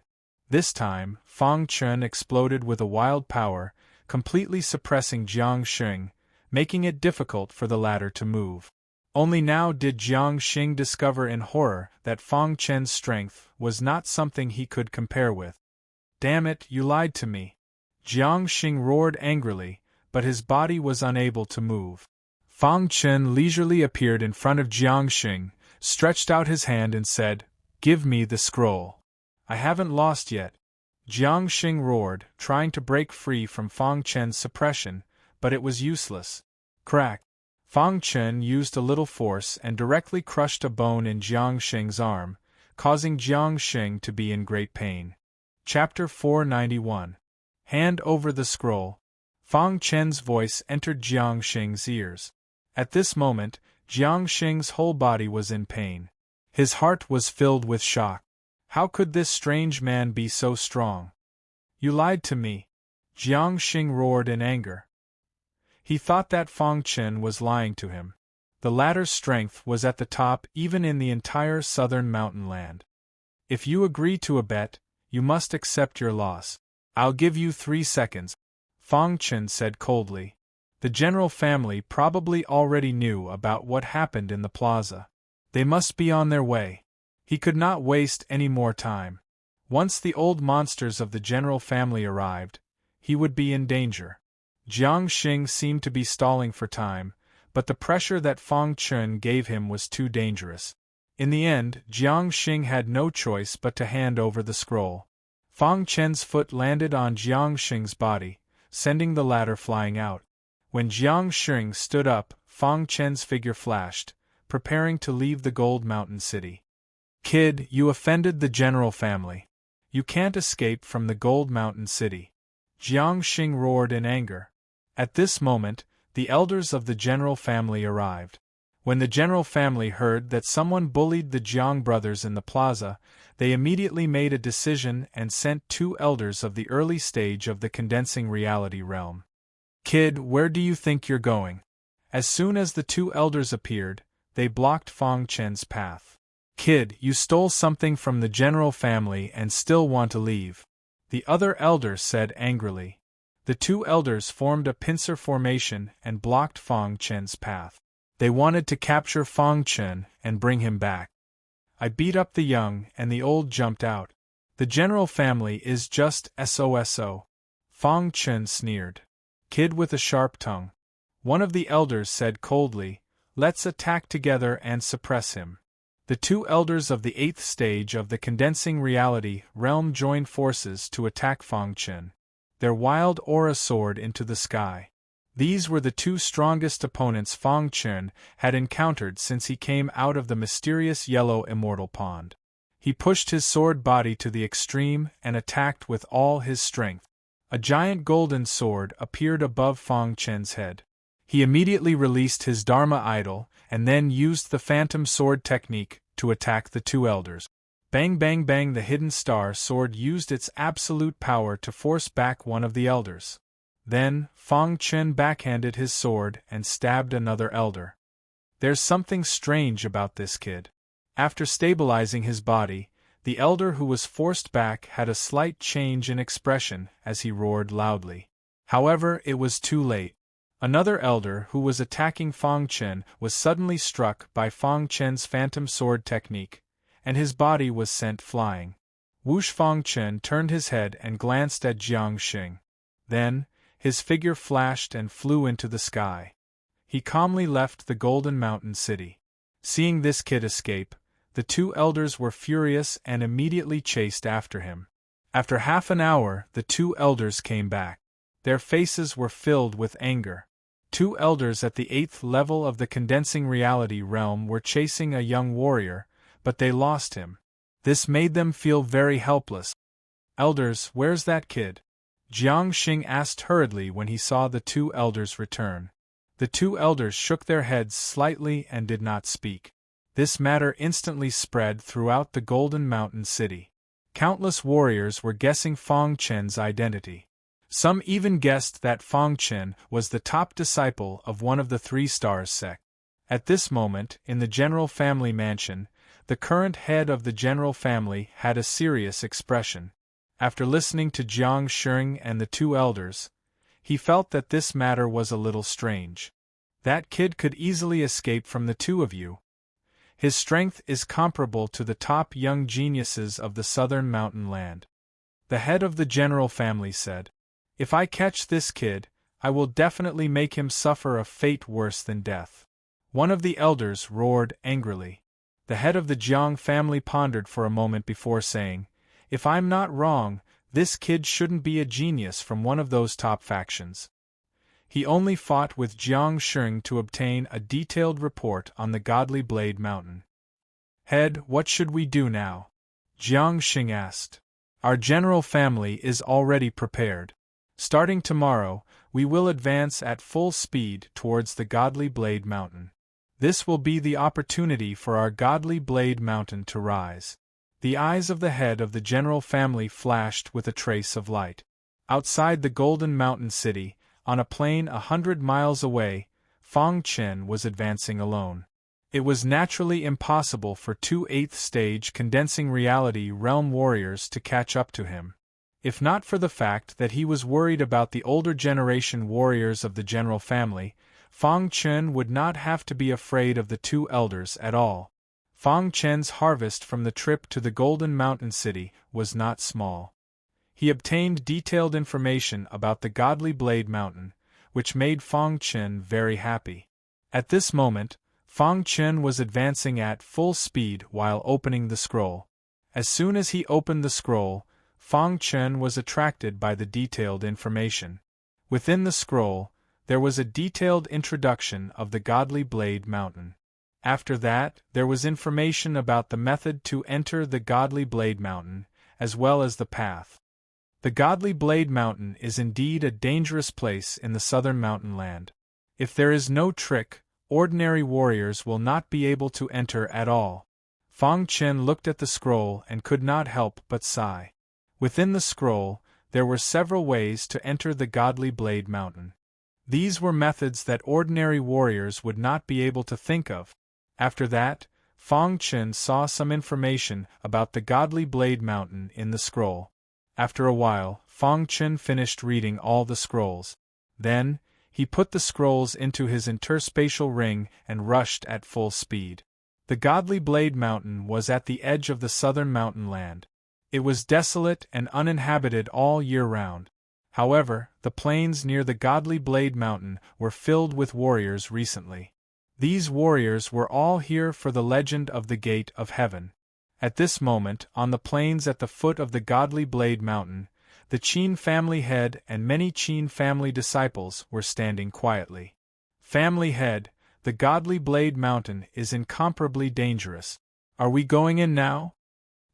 This time, Fang Chen exploded with a wild power, completely suppressing Jiang Xing, making it difficult for the latter to move. Only now did Jiang Xing discover in horror that Fang Chen's strength was not something he could compare with. "Damn it, you lied to me!" Jiang Xing roared angrily, but his body was unable to move. Fang Chen leisurely appeared in front of Jiang Xing, stretched out his hand and said, "Give me the scroll." "I haven't lost yet," Jiang Xing roared, trying to break free from Fang Chen's suppression, but it was useless. Crack! Fang Chen used a little force and directly crushed a bone in Jiang Xing's arm, causing Jiang Xing to be in great pain. Chapter 491. Hand over the scroll. Fang Chen's voice entered Jiang Xing's ears. At this moment, Jiang Xing's whole body was in pain. His heart was filled with shock. How could this strange man be so strong? "You lied to me!" Jiang Xing roared in anger. He thought that Fang Chen was lying to him. The latter's strength was at the top even in the entire southern mountain land. "If you agree to a bet, you must accept your loss. I'll give you 3 seconds," Fang Chen said coldly. The general family probably already knew about what happened in the plaza. They must be on their way. He could not waste any more time. Once the old monsters of the general family arrived, he would be in danger. Jiang Xing seemed to be stalling for time, but the pressure that Fang Chen gave him was too dangerous. In the end, Jiang Xing had no choice but to hand over the scroll. Fang Chen's foot landed on Jiang Xing's body, sending the latter flying out. When Jiang Xing stood up, Fang Chen's figure flashed, preparing to leave the Gold Mountain City. "Kid, you offended the general family. You can't escape from the Gold Mountain City," Jiang Xing roared in anger. At this moment, the elders of the general family arrived. When the general family heard that someone bullied the Jiang brothers in the plaza, they immediately made a decision and sent 2 elders of the early stage of the condensing reality realm. "Kid, where do you think you're going?" As soon as the 2 elders appeared, they blocked Fang Chen's path. "Kid, you stole something from the general family and still want to leave," the other elder said angrily. The 2 elders formed a pincer formation and blocked Fang Chen's path. They wanted to capture Fang Chen and bring him back. "I beat up the young and the old jumped out. The general family is just SOSO. Fang Chen sneered. "Kid with a sharp tongue," one of the elders said coldly, "let's attack together and suppress him." The 2 elders of the 8th stage of the condensing reality realm joined forces to attack Fang Chen. Their wild aura soared into the sky. These were the 2 strongest opponents Fang Chen had encountered since he came out of the mysterious yellow Immortal pond. He pushed his sword body to the extreme and attacked with all his strength. A giant golden sword appeared above Fang Chen's head. He immediately released his Dharma idol and then used the phantom sword technique to attack the 2 elders. Bang bang bang, the hidden star sword used its absolute power to force back one of the elders. Then, Fang Chen backhanded his sword and stabbed another elder. There's something strange about this kid. After stabilizing his body, the elder who was forced back had a slight change in expression as he roared loudly. However, it was too late. Another elder who was attacking Fang Chen was suddenly struck by Fang Chen's phantom sword technique, and his body was sent flying. Whoosh! Fang Chen turned his head and glanced at Jiang Xing. Then, his figure flashed and flew into the sky. He calmly left the Golden Mountain City. Seeing this kid escape, the 2 elders were furious and immediately chased after him. After half an hour, the 2 elders came back. Their faces were filled with anger. 2 elders at the 8th level of the condensing reality realm were chasing a young warrior, but they lost him. This made them feel very helpless. "Elders, where's that kid?" Jiang Xing asked hurriedly when he saw the 2 elders return. The 2 elders shook their heads slightly and did not speak. This matter instantly spread throughout the Golden Mountain City. Countless warriors were guessing Fang Chen's identity. Some even guessed that Fang Chen was the top disciple of one of the 3 Stars sect. At this moment, in the general family mansion, the current head of the general family had a serious expression. After listening to Jiang Xing and the 2 elders, he felt that this matter was a little strange. That kid could easily escape from the two of you. His strength is comparable to the top young geniuses of the southern mountain land. The head of the general family said, "If I catch this kid, I will definitely make him suffer a fate worse than death." One of the elders roared angrily. The head of the Jiang family pondered for a moment before saying, "If I'm not wrong, this kid shouldn't be a genius from one of those top factions. He only fought with Jiang Sheng to obtain a detailed report on the Godly Blade Mountain." "Head, what should we do now?" Jiang Sheng asked. "Our general family is already prepared. Starting tomorrow, we will advance at full speed towards the Godly Blade Mountain. This will be the opportunity for our Godly Blade Mountain to rise." The eyes of the head of the general family flashed with a trace of light. Outside the Golden Mountain City, on a plain 100 miles away, Fang Chen was advancing alone. It was naturally impossible for two 8th-stage condensing reality realm warriors to catch up to him. If not for the fact that he was worried about the older generation warriors of the general family, Fang Chen would not have to be afraid of the two elders at all. Fang Chen's harvest from the trip to the Golden Mountain City was not small. He obtained detailed information about the Godly Blade Mountain, which made Fang Chen very happy. At this moment, Fang Chen was advancing at full speed while opening the scroll. As soon as he opened the scroll, Fang Chen was attracted by the detailed information. Within the scroll, there was a detailed introduction of the Godly Blade Mountain. After that, there was information about the method to enter the Godly Blade Mountain, as well as the path. The Godly Blade Mountain is indeed a dangerous place in the southern mountain land. If there is no trick, ordinary warriors will not be able to enter at all. Fang Chen looked at the scroll and could not help but sigh. Within the scroll, there were several ways to enter the Godly Blade Mountain. These were methods that ordinary warriors would not be able to think of. After that, Fang Chen saw some information about the Godly Blade Mountain in the scroll. After a while, Fang Chen finished reading all the scrolls. Then, he put the scrolls into his interspatial ring and rushed at full speed. The Godly Blade Mountain was at the edge of the southern mountain land. It was desolate and uninhabited all year round. However, the plains near the Godly Blade Mountain were filled with warriors recently. These warriors were all here for the legend of the Gate of Heaven. At this moment, on the plains at the foot of the Godly Blade Mountain, the Qin family head and many Qin family disciples were standing quietly. "Family head, the Godly Blade Mountain is incomparably dangerous. Are we going in now?"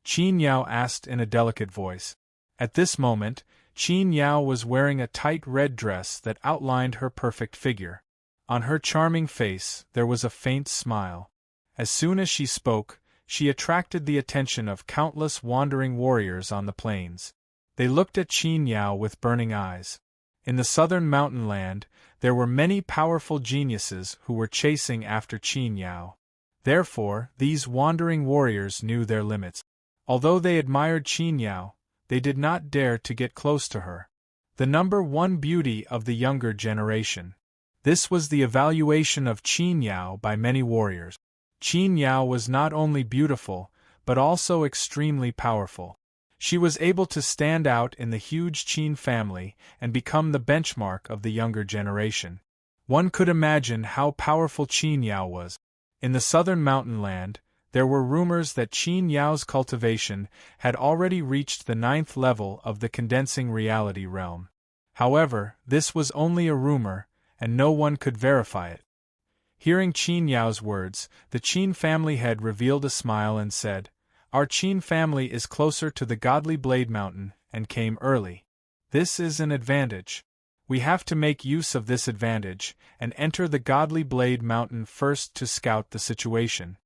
Qin Yao asked in a delicate voice. At this moment, Qin Yao was wearing a tight red dress that outlined her perfect figure. On her charming face, there was a faint smile. As soon as she spoke, she attracted the attention of countless wandering warriors on the plains. They looked at Qin Yao with burning eyes. In the southern mountain land, there were many powerful geniuses who were chasing after Qin Yao. Therefore, these wandering warriors knew their limits. Although they admired Qin Yao, they did not dare to get close to her. The number one beauty of the younger generation. This was the evaluation of Qin Yao by many warriors. Qin Yao was not only beautiful, but also extremely powerful. She was able to stand out in the huge Qin family and become the benchmark of the younger generation. One could imagine how powerful Qin Yao was. In the southern mountain land, there were rumors that Qin Yao's cultivation had already reached the 9th level of the condensing reality realm. However, this was only a rumor, and no one could verify it. Hearing Qin Yao's words, the Qin family head revealed a smile and said, "Our Qin family is closer to the Godly Blade Mountain and came early. This is an advantage. We have to make use of this advantage and enter the Godly Blade Mountain first to scout the situation."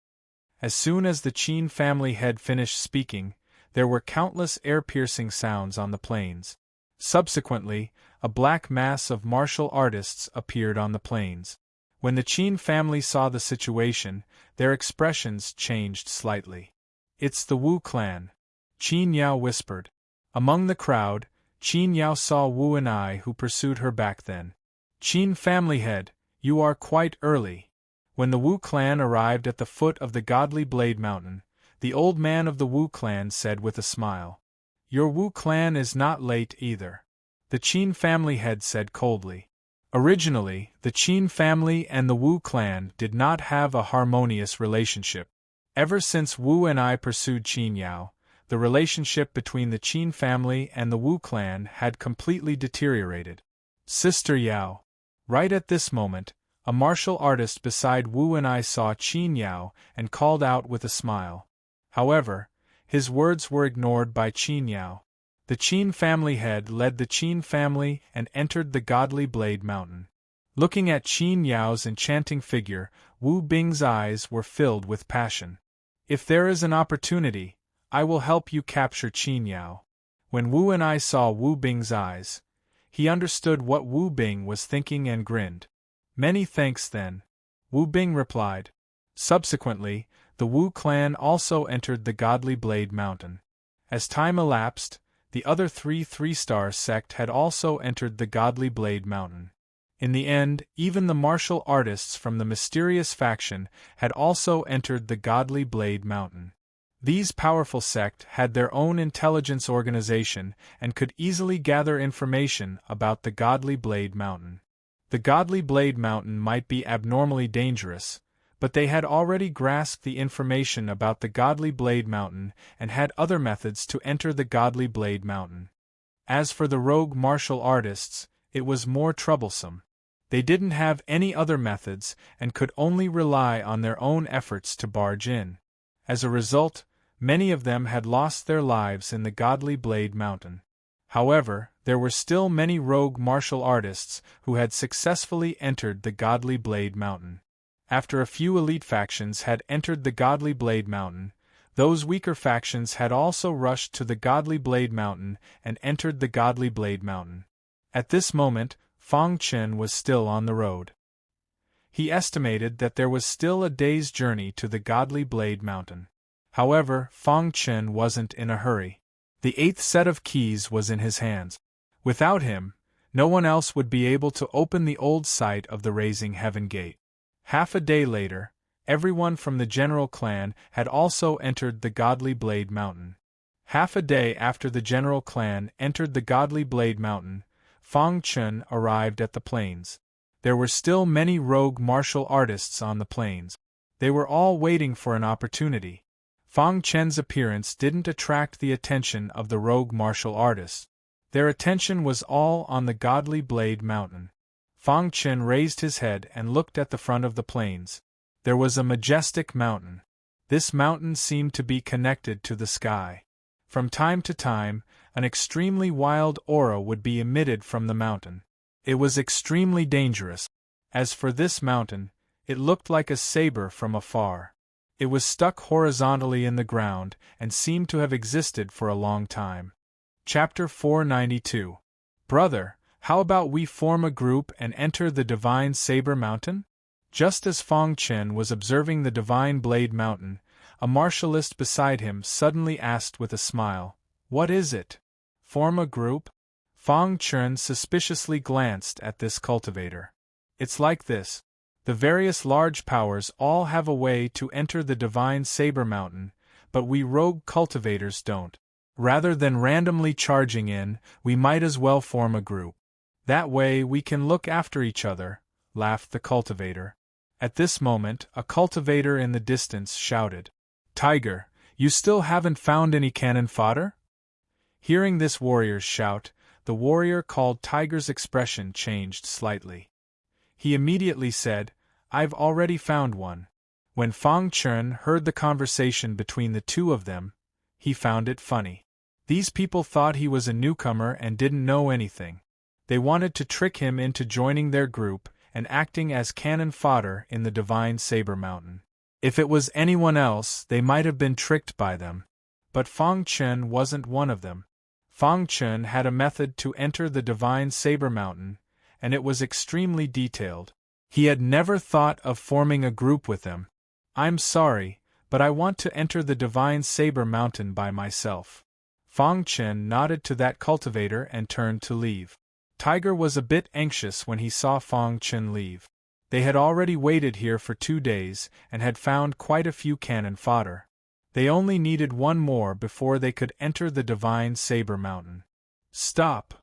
As soon as the Qin family head finished speaking, there were countless air-piercing sounds on the plains. Subsequently, a black mass of martial artists appeared on the plains. When the Qin family saw the situation, their expressions changed slightly. "It's the Wu clan," Qin Yao whispered. Among the crowd, Qin Yao saw Wu and I who pursued her back then. "Qin family head, You are quite early. When the Wu clan arrived at the foot of the Godly Blade Mountain, the old man of the Wu clan said with a smile. Your Wu clan is not late either. The Qin family head said coldly. Originally, the Qin family and the Wu clan did not have a harmonious relationship. Ever since Wu and I pursued Qin Yao, the relationship between the Qin family and the Wu clan had completely deteriorated. Sister Yao. Right at this moment, a martial artist beside Wu and I saw Qin Yao and called out with a smile. However, his words were ignored by Qin Yao. The Qin family head led the Qin family and entered the Godly Blade Mountain. Looking at Qin Yao's enchanting figure, Wu Bing's eyes were filled with passion. If there is an opportunity, I will help you capture Qin Yao. When Wu and I saw Wu Bing's eyes, he understood what Wu Bing was thinking and grinned. Many thanks then, Wu Bing replied. Subsequently, the Wu clan also entered the Godly Blade Mountain. As time elapsed, the other three-star sect had also entered the Godly Blade Mountain. In the end, even the martial artists from the mysterious faction had also entered the Godly Blade Mountain. These powerful sect had their own intelligence organization and could easily gather information about the Godly Blade Mountain. The Godly Blade Mountain might be abnormally dangerous, but they had already grasped the information about the Godly Blade Mountain and had other methods to enter the Godly Blade Mountain. As for the rogue martial artists, it was more troublesome. They didn't have any other methods and could only rely on their own efforts to barge in. As a result, many of them had lost their lives in the Godly Blade Mountain. However, there were still many rogue martial artists who had successfully entered the Godly Blade Mountain. After a few elite factions had entered the Godly Blade Mountain, those weaker factions had also rushed to the Godly Blade Mountain and entered the Godly Blade Mountain. At this moment, Fang Chen was still on the road. He estimated that there was still a day's journey to the Godly Blade Mountain. However, Fang Chen wasn't in a hurry. The 8th set of keys was in his hands. Without him, no one else would be able to open the old site of the Raising Heaven Gate. Half a day later, everyone from the General Clan had also entered the Godly Blade Mountain. Half a day after the General Clan entered the Godly Blade Mountain, Fang Chen arrived at the plains. There were still many rogue martial artists on the plains. They were all waiting for an opportunity. Fang Chen's appearance didn't attract the attention of the rogue martial artists. Their attention was all on the Godly Blade Mountain. Fang Chen raised his head and looked at the front of the plains. There was a majestic mountain. This mountain seemed to be connected to the sky. From time to time, an extremely wild aura would be emitted from the mountain. It was extremely dangerous. As for this mountain, it looked like a saber from afar. It was stuck horizontally in the ground and seemed to have existed for a long time. Chapter 492. Brother, how about we form a group and enter the Divine Saber Mountain? Just as Fang Chen was observing the Divine Blade Mountain, a martialist beside him suddenly asked with a smile, "What is it? Form a group?" Fang Chen suspiciously glanced at this cultivator. "It's like this. The various large powers all have a way to enter the Divine Saber Mountain, but we rogue cultivators don't. Rather than randomly charging in, we might as well form a group. That way we can look after each other," laughed the cultivator. At this moment, a cultivator in the distance shouted, "Tiger, you still haven't found any cannon fodder?" Hearing this warrior's shout, the warrior called Tiger's expression changed slightly. He immediately said, "I've already found one." When Fang Chen heard the conversation between the two of them, he found it funny. These people thought he was a newcomer and didn't know anything. They wanted to trick him into joining their group and acting as cannon fodder in the Divine Saber Mountain. If it was anyone else, they might have been tricked by them. But Fang Chen wasn't one of them. Fang Chen had a method to enter the Divine Saber Mountain, and it was extremely detailed. He had never thought of forming a group with them. "I'm sorry, but I want to enter the Divine Saber Mountain by myself." Fang Chen nodded to that cultivator and turned to leave. Tiger was a bit anxious when he saw Fang Chen leave. They had already waited here for 2 days and had found quite a few cannon fodder. They only needed one more before they could enter the Divine Saber Mountain. Stop!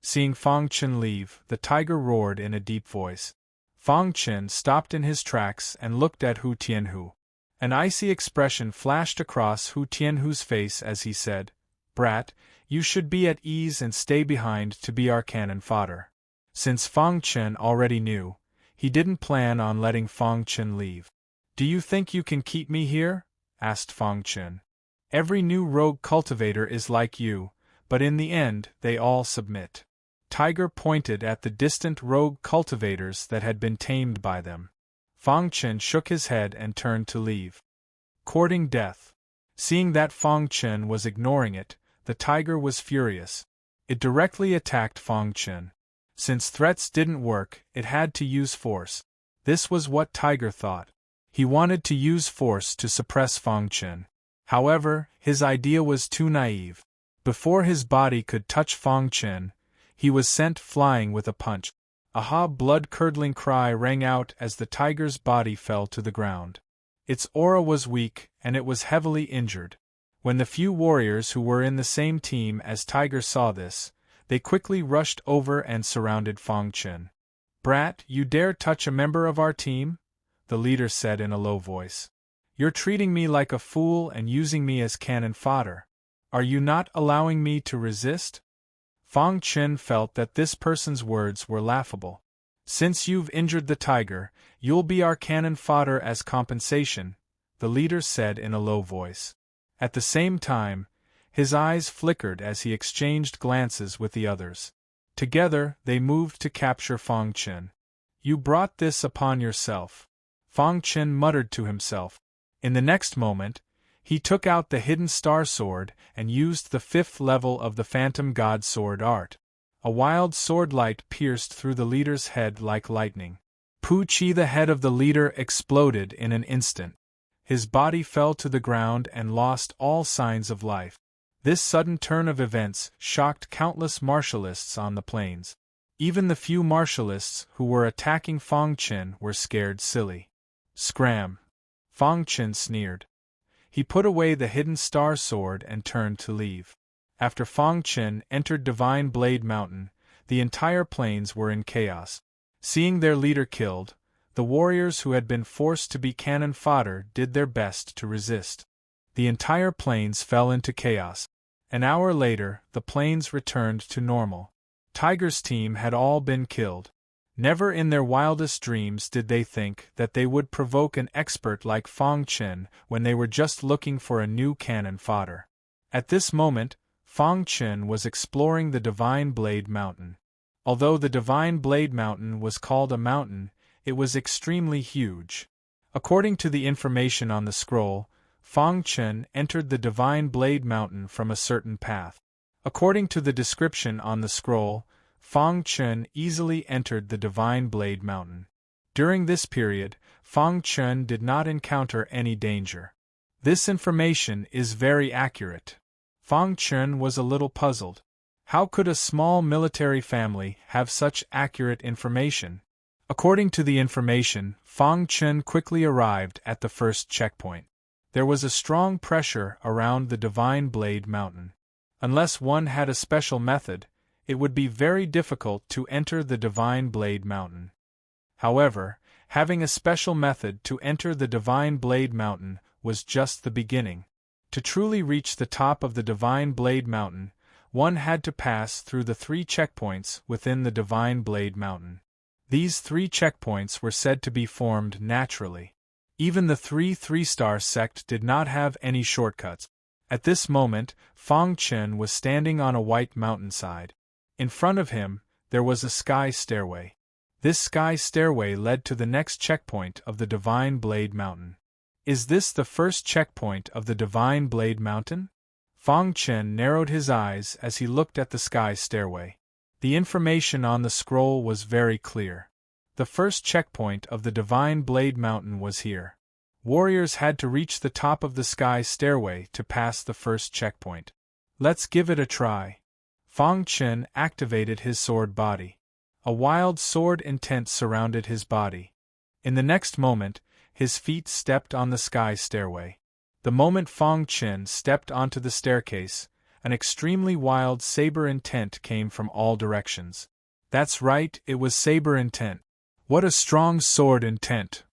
Seeing Fang Chen leave, the tiger roared in a deep voice. Fang Chen stopped in his tracks and looked at Hu Tianhu. An icy expression flashed across Hu Tianhu's face as he said, "Brat, you should be at ease and stay behind to be our cannon fodder." Since Fang Chen already knew, he didn't plan on letting Fang Chen leave. "Do you think you can keep me here?" asked Fang Chen. "Every new rogue cultivator is like you, but in the end they all submit." Tiger pointed at the distant rogue cultivators that had been tamed by them. Fang Chen shook his head and turned to leave. Courting death. Seeing that Fang Chen was ignoring it, the tiger was furious. It directly attacked Fang Chen. Since threats didn't work, it had to use force. This was what Tiger thought. He wanted to use force to suppress Fang Chen. However, his idea was too naive. Before his body could touch Fang Chen, he was sent flying with a punch. A blood-curdling cry rang out as the tiger's body fell to the ground. Its aura was weak, and it was heavily injured. When the few warriors who were in the same team as Tiger saw this, they quickly rushed over and surrounded Fang Chen. "Brat, you dare touch a member of our team?" the leader said in a low voice. "You're treating me like a fool and using me as cannon fodder. Are you not allowing me to resist?" Fang Chen felt that this person's words were laughable. "Since you've injured the tiger, you'll be our cannon fodder as compensation," the leader said in a low voice. At the same time, his eyes flickered as he exchanged glances with the others. Together, they moved to capture Fang Chen. "You brought this upon yourself," Fang Chen muttered to himself. In the next moment, he took out the hidden star sword and used the 5th level of the Phantom God sword art. A wild sword light pierced through the leader's head like lightning. Pu Chi, the head of the leader, exploded in an instant. His body fell to the ground and lost all signs of life. This sudden turn of events shocked countless martialists on the plains. Even the few martialists who were attacking Fang Chen were scared silly. "Scram!" Fang Chen sneered. He put away the hidden star sword and turned to leave. After Fang Chen entered Divine Blade Mountain, the entire plains were in chaos. Seeing their leader killed, the warriors who had been forced to be cannon fodder did their best to resist. The entire plains fell into chaos. An hour later, the plains returned to normal. Tiger's team had all been killed. Never in their wildest dreams did they think that they would provoke an expert like Fang Chen when they were just looking for a new cannon fodder. At this moment, Fang Chen was exploring the Divine Blade Mountain. Although the Divine Blade Mountain was called a mountain, it was extremely huge. According to the information on the scroll, Fang Chen entered the Divine Blade Mountain from a certain path. According to the description on the scroll, Fang Chen easily entered the Divine Blade Mountain. During this period, Fang Chen did not encounter any danger. This information is very accurate. Fang Chen was a little puzzled. How could a small military family have such accurate information? According to the information, Fang Chen quickly arrived at the first checkpoint. There was a strong pressure around the Divine Blade Mountain. Unless one had a special method, it would be very difficult to enter the Divine Blade Mountain. However, having a special method to enter the Divine Blade Mountain was just the beginning. To truly reach the top of the Divine Blade Mountain, one had to pass through the 3 checkpoints within the Divine Blade Mountain. These 3 checkpoints were said to be formed naturally. Even the 3-star sect did not have any shortcuts. At this moment, Fang Chen was standing on a white mountainside. In front of him, there was a sky stairway. This sky stairway led to the next checkpoint of the Divine Blade Mountain. Is this the first checkpoint of the Divine Blade Mountain? Fang Chen narrowed his eyes as he looked at the sky stairway. The information on the scroll was very clear. The first checkpoint of the Divine Blade Mountain was here. Warriors had to reach the top of the sky stairway to pass the first checkpoint. Let's give it a try. Fang Chen activated his sword body. A wild sword intent surrounded his body. In the next moment, his feet stepped on the sky stairway. The moment Fang Chen stepped onto the staircase, an extremely wild saber intent came from all directions. That's right, it was saber intent. What a strong sword intent!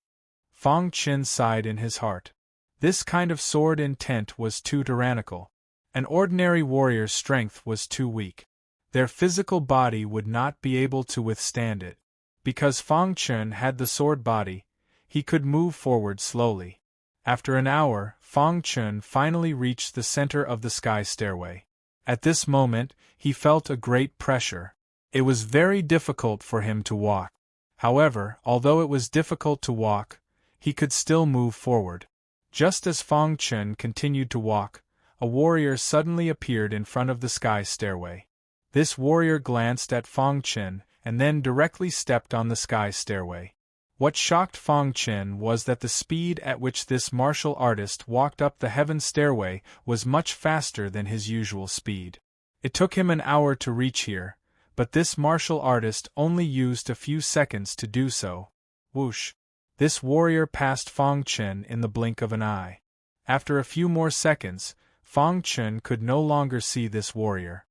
Fang Chen sighed in his heart. This kind of sword intent was too tyrannical. An ordinary warrior's strength was too weak. Their physical body would not be able to withstand it. Because Fang Chen had the sword body, he could move forward slowly. After an hour, Fang Chen finally reached the center of the sky stairway. At this moment, he felt a great pressure. It was very difficult for him to walk. However, although it was difficult to walk, he could still move forward. Just as Fang Chen continued to walk, a warrior suddenly appeared in front of the sky stairway. This warrior glanced at Fang Chen and then directly stepped on the sky stairway. What shocked Fang Chen was that the speed at which this martial artist walked up the heaven stairway was much faster than his usual speed. It took him an hour to reach here, but this martial artist only used a few seconds to do so. Whoosh! This warrior passed Fang Chen in the blink of an eye. After a few more seconds, Fang Chen could no longer see this warrior.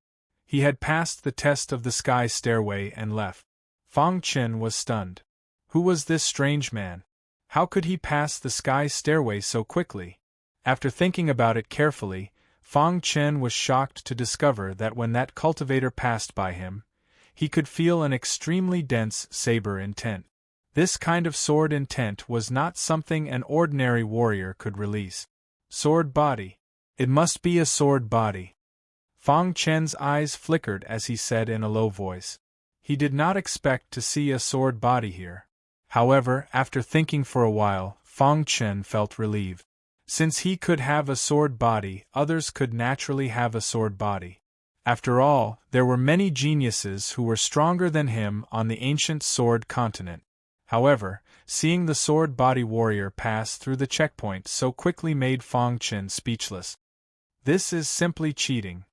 He had passed the test of the sky stairway and left. Fang Chen was stunned. Who was this strange man? How could he pass the sky stairway so quickly? After thinking about it carefully, Fang Chen was shocked to discover that when that cultivator passed by him, he could feel an extremely dense saber intent. This kind of sword intent was not something an ordinary warrior could release. Sword body. It must be a sword body. Fang Chen's eyes flickered as he said in a low voice. He did not expect to see a sword body here. However, after thinking for a while, Fang Chen felt relieved. Since he could have a sword body, others could naturally have a sword body. After all, there were many geniuses who were stronger than him on the ancient sword continent. However, seeing the sword body warrior pass through the checkpoint so quickly made Fang Chen speechless. This is simply cheating.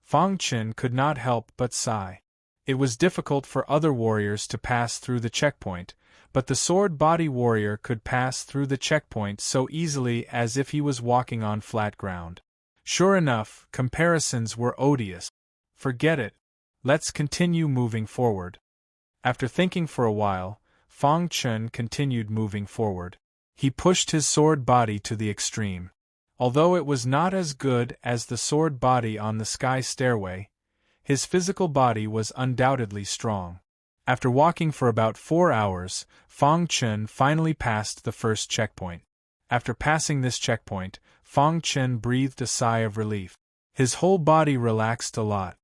Fang Chen could not help but sigh. It was difficult for other warriors to pass through the checkpoint, but the sword body warrior could pass through the checkpoint so easily as if he was walking on flat ground. Sure enough, comparisons were odious. Forget it. Let's continue moving forward. After thinking for a while, Fang Chen continued moving forward. He pushed his sword body to the extreme. Although it was not as good as the sword body on the sky stairway, his physical body was undoubtedly strong. After walking for about 4 hours, Fang Chen finally passed the first checkpoint. After passing this checkpoint, Fang Chen breathed a sigh of relief. His whole body relaxed a lot.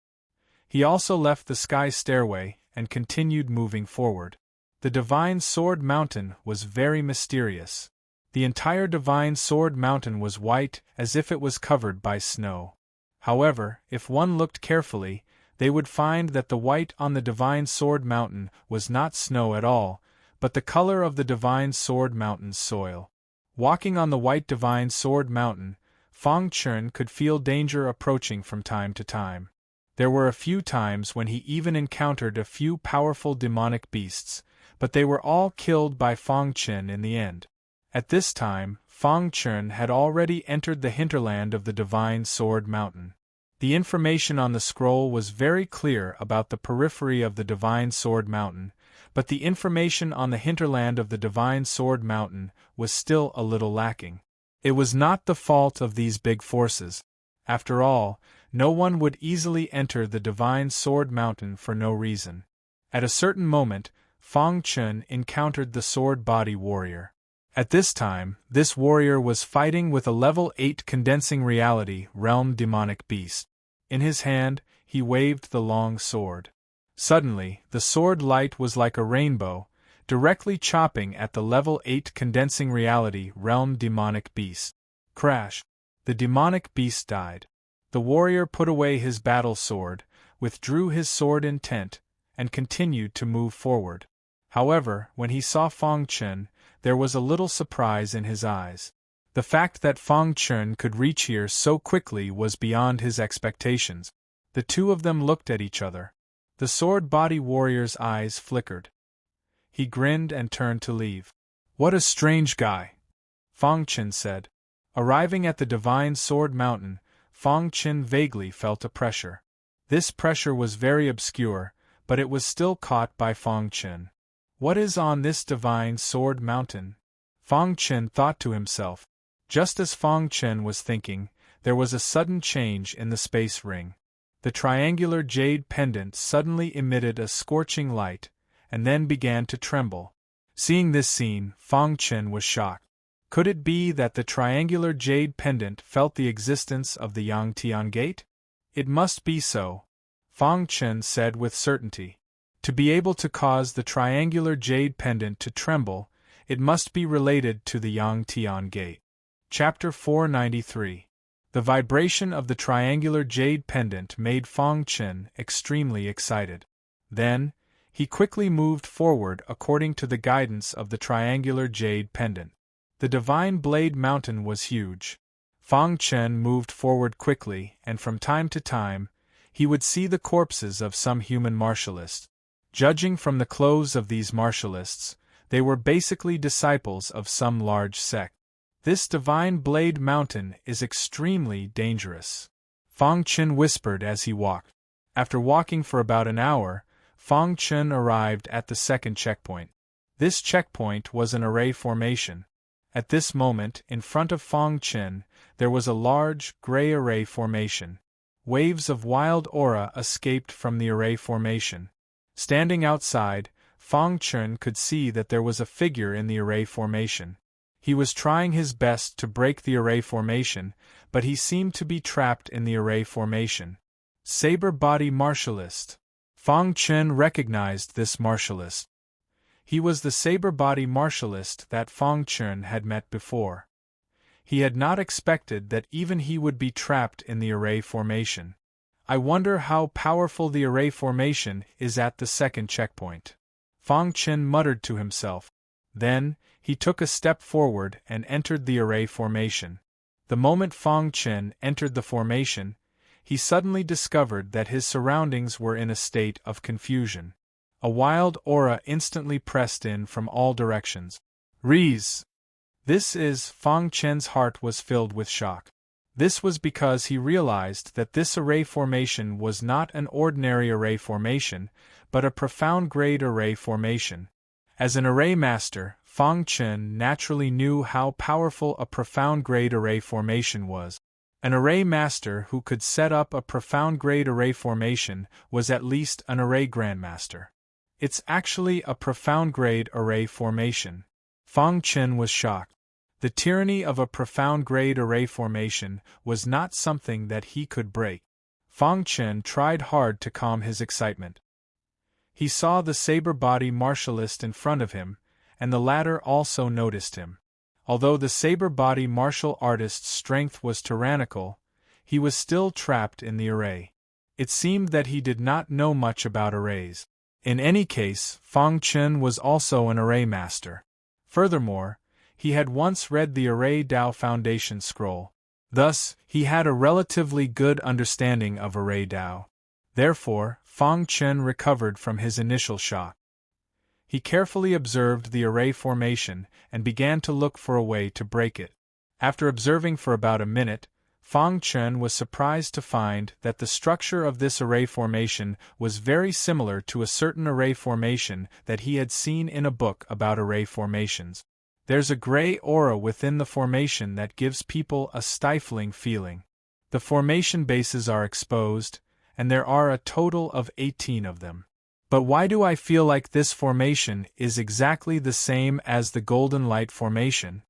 He also left the sky stairway and continued moving forward. The Divine Sword Mountain was very mysterious. The entire Divine Sword Mountain was white as if it was covered by snow. However, if one looked carefully, they would find that the white on the Divine Sword Mountain was not snow at all, but the color of the Divine Sword Mountain's soil. Walking on the white Divine Sword Mountain, Fang Chen could feel danger approaching from time to time. There were a few times when he even encountered a few powerful demonic beasts, but they were all killed by Fang Chen in the end. At this time, Fang Chen had already entered the hinterland of the Divine Sword Mountain. The information on the scroll was very clear about the periphery of the Divine Sword Mountain, but the information on the hinterland of the Divine Sword Mountain was still a little lacking. It was not the fault of these big forces. After all, no one would easily enter the Divine Sword Mountain for no reason. At a certain moment, Fang Chen encountered the sword body warrior. At this time, this warrior was fighting with a level 8 condensing reality realm demonic beast. In his hand, he waved the long sword. Suddenly, the sword light was like a rainbow, directly chopping at the level 8 condensing reality realm demonic beast. Crash! The demonic beast died. The warrior put away his battle sword, withdrew his sword intent, and continued to move forward. However, when he saw Fang Chen, there was a little surprise in his eyes. The fact that Fang Chen could reach here so quickly was beyond his expectations. The two of them looked at each other. The sword body warrior's eyes flickered. He grinned and turned to leave. What a strange guy, Fang Chen said. Arriving at the Divine Sword Mountain, Fang Chen vaguely felt a pressure. This pressure was very obscure, but it was still caught by Fang Chen. What is on this Divine Sword Mountain? Fang Chen thought to himself. Just as Fang Chen was thinking, there was a sudden change in the space ring. The triangular jade pendant suddenly emitted a scorching light, and then began to tremble. Seeing this scene, Fang Chen was shocked. Could it be that the triangular jade pendant felt the existence of the Yangtian Gate? It must be so, Fang Chen said with certainty. To be able to cause the triangular jade pendant to tremble, it must be related to the Yangtian Gate. Chapter 493. The vibration of the triangular jade pendant made Fang Chen extremely excited. Then, he quickly moved forward according to the guidance of the triangular jade pendant. The Divine Blade Mountain was huge. Fang Chen moved forward quickly, and from time to time, he would see the corpses of some human martialists. Judging from the clothes of these martialists, they were basically disciples of some large sect. This Divine Blade Mountain is extremely dangerous, Fang Chen whispered as he walked. After walking for about an hour, Fang Chen arrived at the second checkpoint. This checkpoint was an array formation. At this moment, in front of Fang Chen, there was a large, gray array formation. Waves of wild aura escaped from the array formation. Standing outside, Fang Chen could see that there was a figure in the array formation. He was trying his best to break the array formation, but he seemed to be trapped in the array formation. Saber Body Martialist. Fang Chen recognized this martialist. He was the Saber Body Martialist that Fang Chen had met before. He had not expected that even he would be trapped in the array formation. I wonder how powerful the array formation is at the second checkpoint. Fang Chen muttered to himself. Then, he took a step forward and entered the array formation. The moment Fang Chen entered the formation, he suddenly discovered that his surroundings were in a state of confusion. A wild aura instantly pressed in from all directions. Rees! Fang Chen's heart was filled with shock. This was because he realized that this array formation was not an ordinary array formation, but a profound grade array formation. As an array master, Fang Chen naturally knew how powerful a profound grade array formation was. An array master who could set up a profound grade array formation was at least an array grandmaster. It's actually a profound grade array formation. Fang Chen was shocked. The tyranny of a profound grade array formation was not something that he could break. Fang Chen tried hard to calm his excitement. He saw the Saber Body Martialist in front of him, and the latter also noticed him. Although the Saber Body martial artist's strength was tyrannical, he was still trapped in the array. It seemed that he did not know much about arrays. In any case, Fang Chen was also an array master. Furthermore, he had once read the Array Dao Foundation scroll. Thus, he had a relatively good understanding of Array Dao. Therefore, Fang Chen recovered from his initial shock. He carefully observed the array formation and began to look for a way to break it. After observing for about a minute, Fang Chen was surprised to find that the structure of this array formation was very similar to a certain array formation that he had seen in a book about array formations. There's a gray aura within the formation that gives people a stifling feeling. The formation bases are exposed, and there are a total of 18 of them. But why do I feel like this formation is exactly the same as the Golden Light Formation?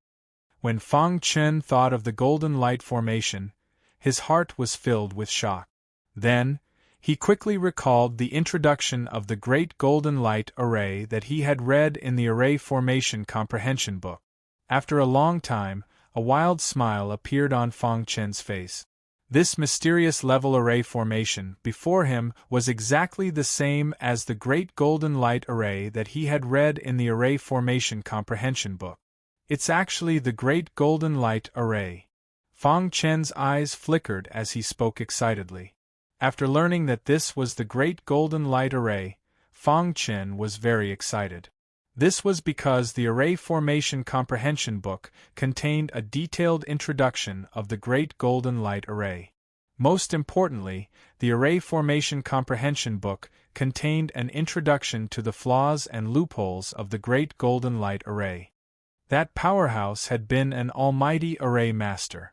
When Fang Chen thought of the Golden Light Formation, his heart was filled with shock. Then, he quickly recalled the introduction of the Great Golden Light Array that he had read in the Array Formation Comprehension book. After a long time, a wild smile appeared on Fang Chen's face. This mysterious level array formation before him was exactly the same as the Great Golden Light Array that he had read in the Array Formation Comprehension book. It's actually the Great Golden Light Array. Fang Chen's eyes flickered as he spoke excitedly. After learning that this was the Great Golden Light Array, Fang Chen was very excited. This was because the Array Formation Comprehension book contained a detailed introduction of the Great Golden Light Array. Most importantly, the Array Formation Comprehension book contained an introduction to the flaws and loopholes of the Great Golden Light Array. That powerhouse had been an almighty array master.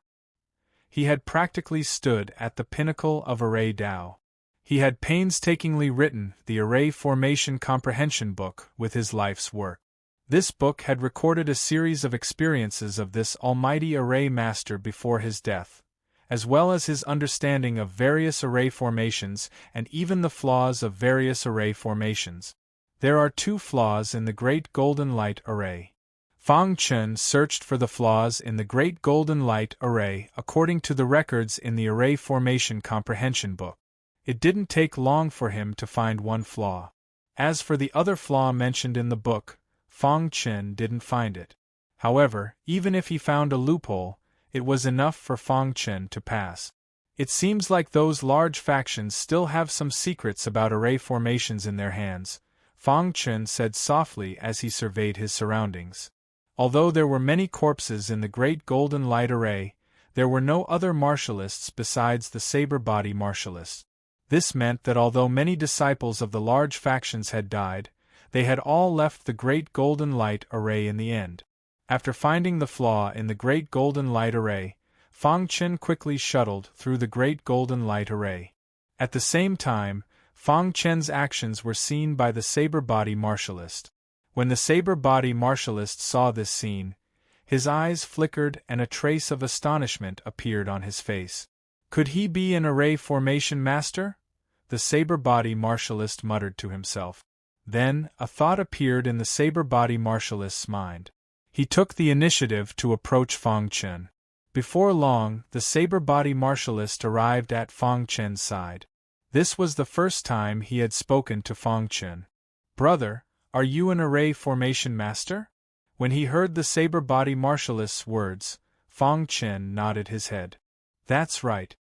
He had practically stood at the pinnacle of Array Tao. He had painstakingly written the Array Formation Comprehension book with his life's work. This book had recorded a series of experiences of this almighty array master before his death, as well as his understanding of various array formations and even the flaws of various array formations. There are 2 flaws in the Great Golden Light Array. Fang Chen searched for the flaws in the Great Golden Light Array according to the records in the Array Formation Comprehension book. It didn't take long for him to find one flaw. As for the other flaw mentioned in the book, Fang Chen didn't find it. However, even if he found a loophole, it was enough for Fang Chen to pass. It seems like those large factions still have some secrets about array formations in their hands, Fang Chen said softly as he surveyed his surroundings. Although there were many corpses in the Great Golden Light Array, there were no other martialists besides the saber-body martialists. This meant that although many disciples of the large factions had died, they had all left the Great Golden Light Array in the end. After finding the flaw in the Great Golden Light Array, Fang Chen quickly shuttled through the Great Golden Light Array. At the same time, Fang Chen's actions were seen by the saber-body martialist. When the saber-body martialist saw this scene, his eyes flickered and a trace of astonishment appeared on his face. Could he be an array formation master? The saber-body martialist muttered to himself. Then, a thought appeared in the saber-body martialist's mind. He took the initiative to approach Fang Chen. Before long, the saber-body martialist arrived at Fang Chen's side. This was the first time he had spoken to Fang Chen. "Brother, are you an array formation master?" When he heard the saber-body martialist's words, Fang Chen nodded his head. "That's right.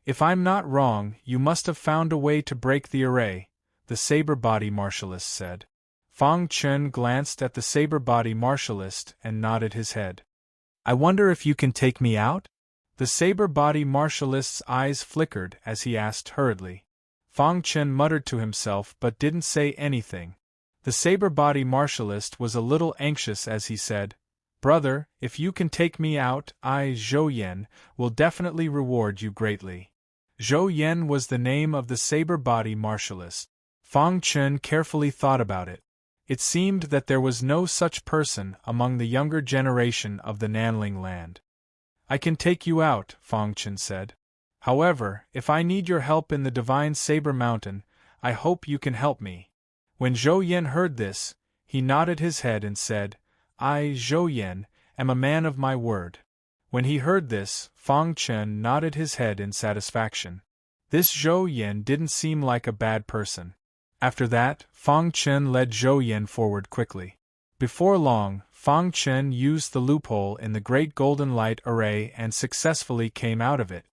If I'm not wrong, you must have found a way to break the array," the saber-body martialist said. Fang Chen glanced at the saber-body martialist and nodded his head. "I wonder if you can take me out?" The saber-body martialist's eyes flickered as he asked hurriedly. Fang Chen muttered to himself but didn't say anything. The saber-body martialist was a little anxious as he said, "Brother, if you can take me out, I, Zhou Yan, will definitely reward you greatly." Zhou Yan was the name of the saber-body martialist. Fang Chen carefully thought about it. It seemed that there was no such person among the younger generation of the Nanling land. "I can take you out," Fang Chen said. "However, if I need your help in the Divine Saber Mountain, I hope you can help me." When Zhou Yan heard this, he nodded his head and said, "I, Zhou Yan, am a man of my word." When he heard this, Fang Chen nodded his head in satisfaction. This Zhou Yan didn't seem like a bad person. After that, Fang Chen led Zhou Yan forward quickly. Before long, Fang Chen used the loophole in the Great Golden Light Array and successfully came out of it.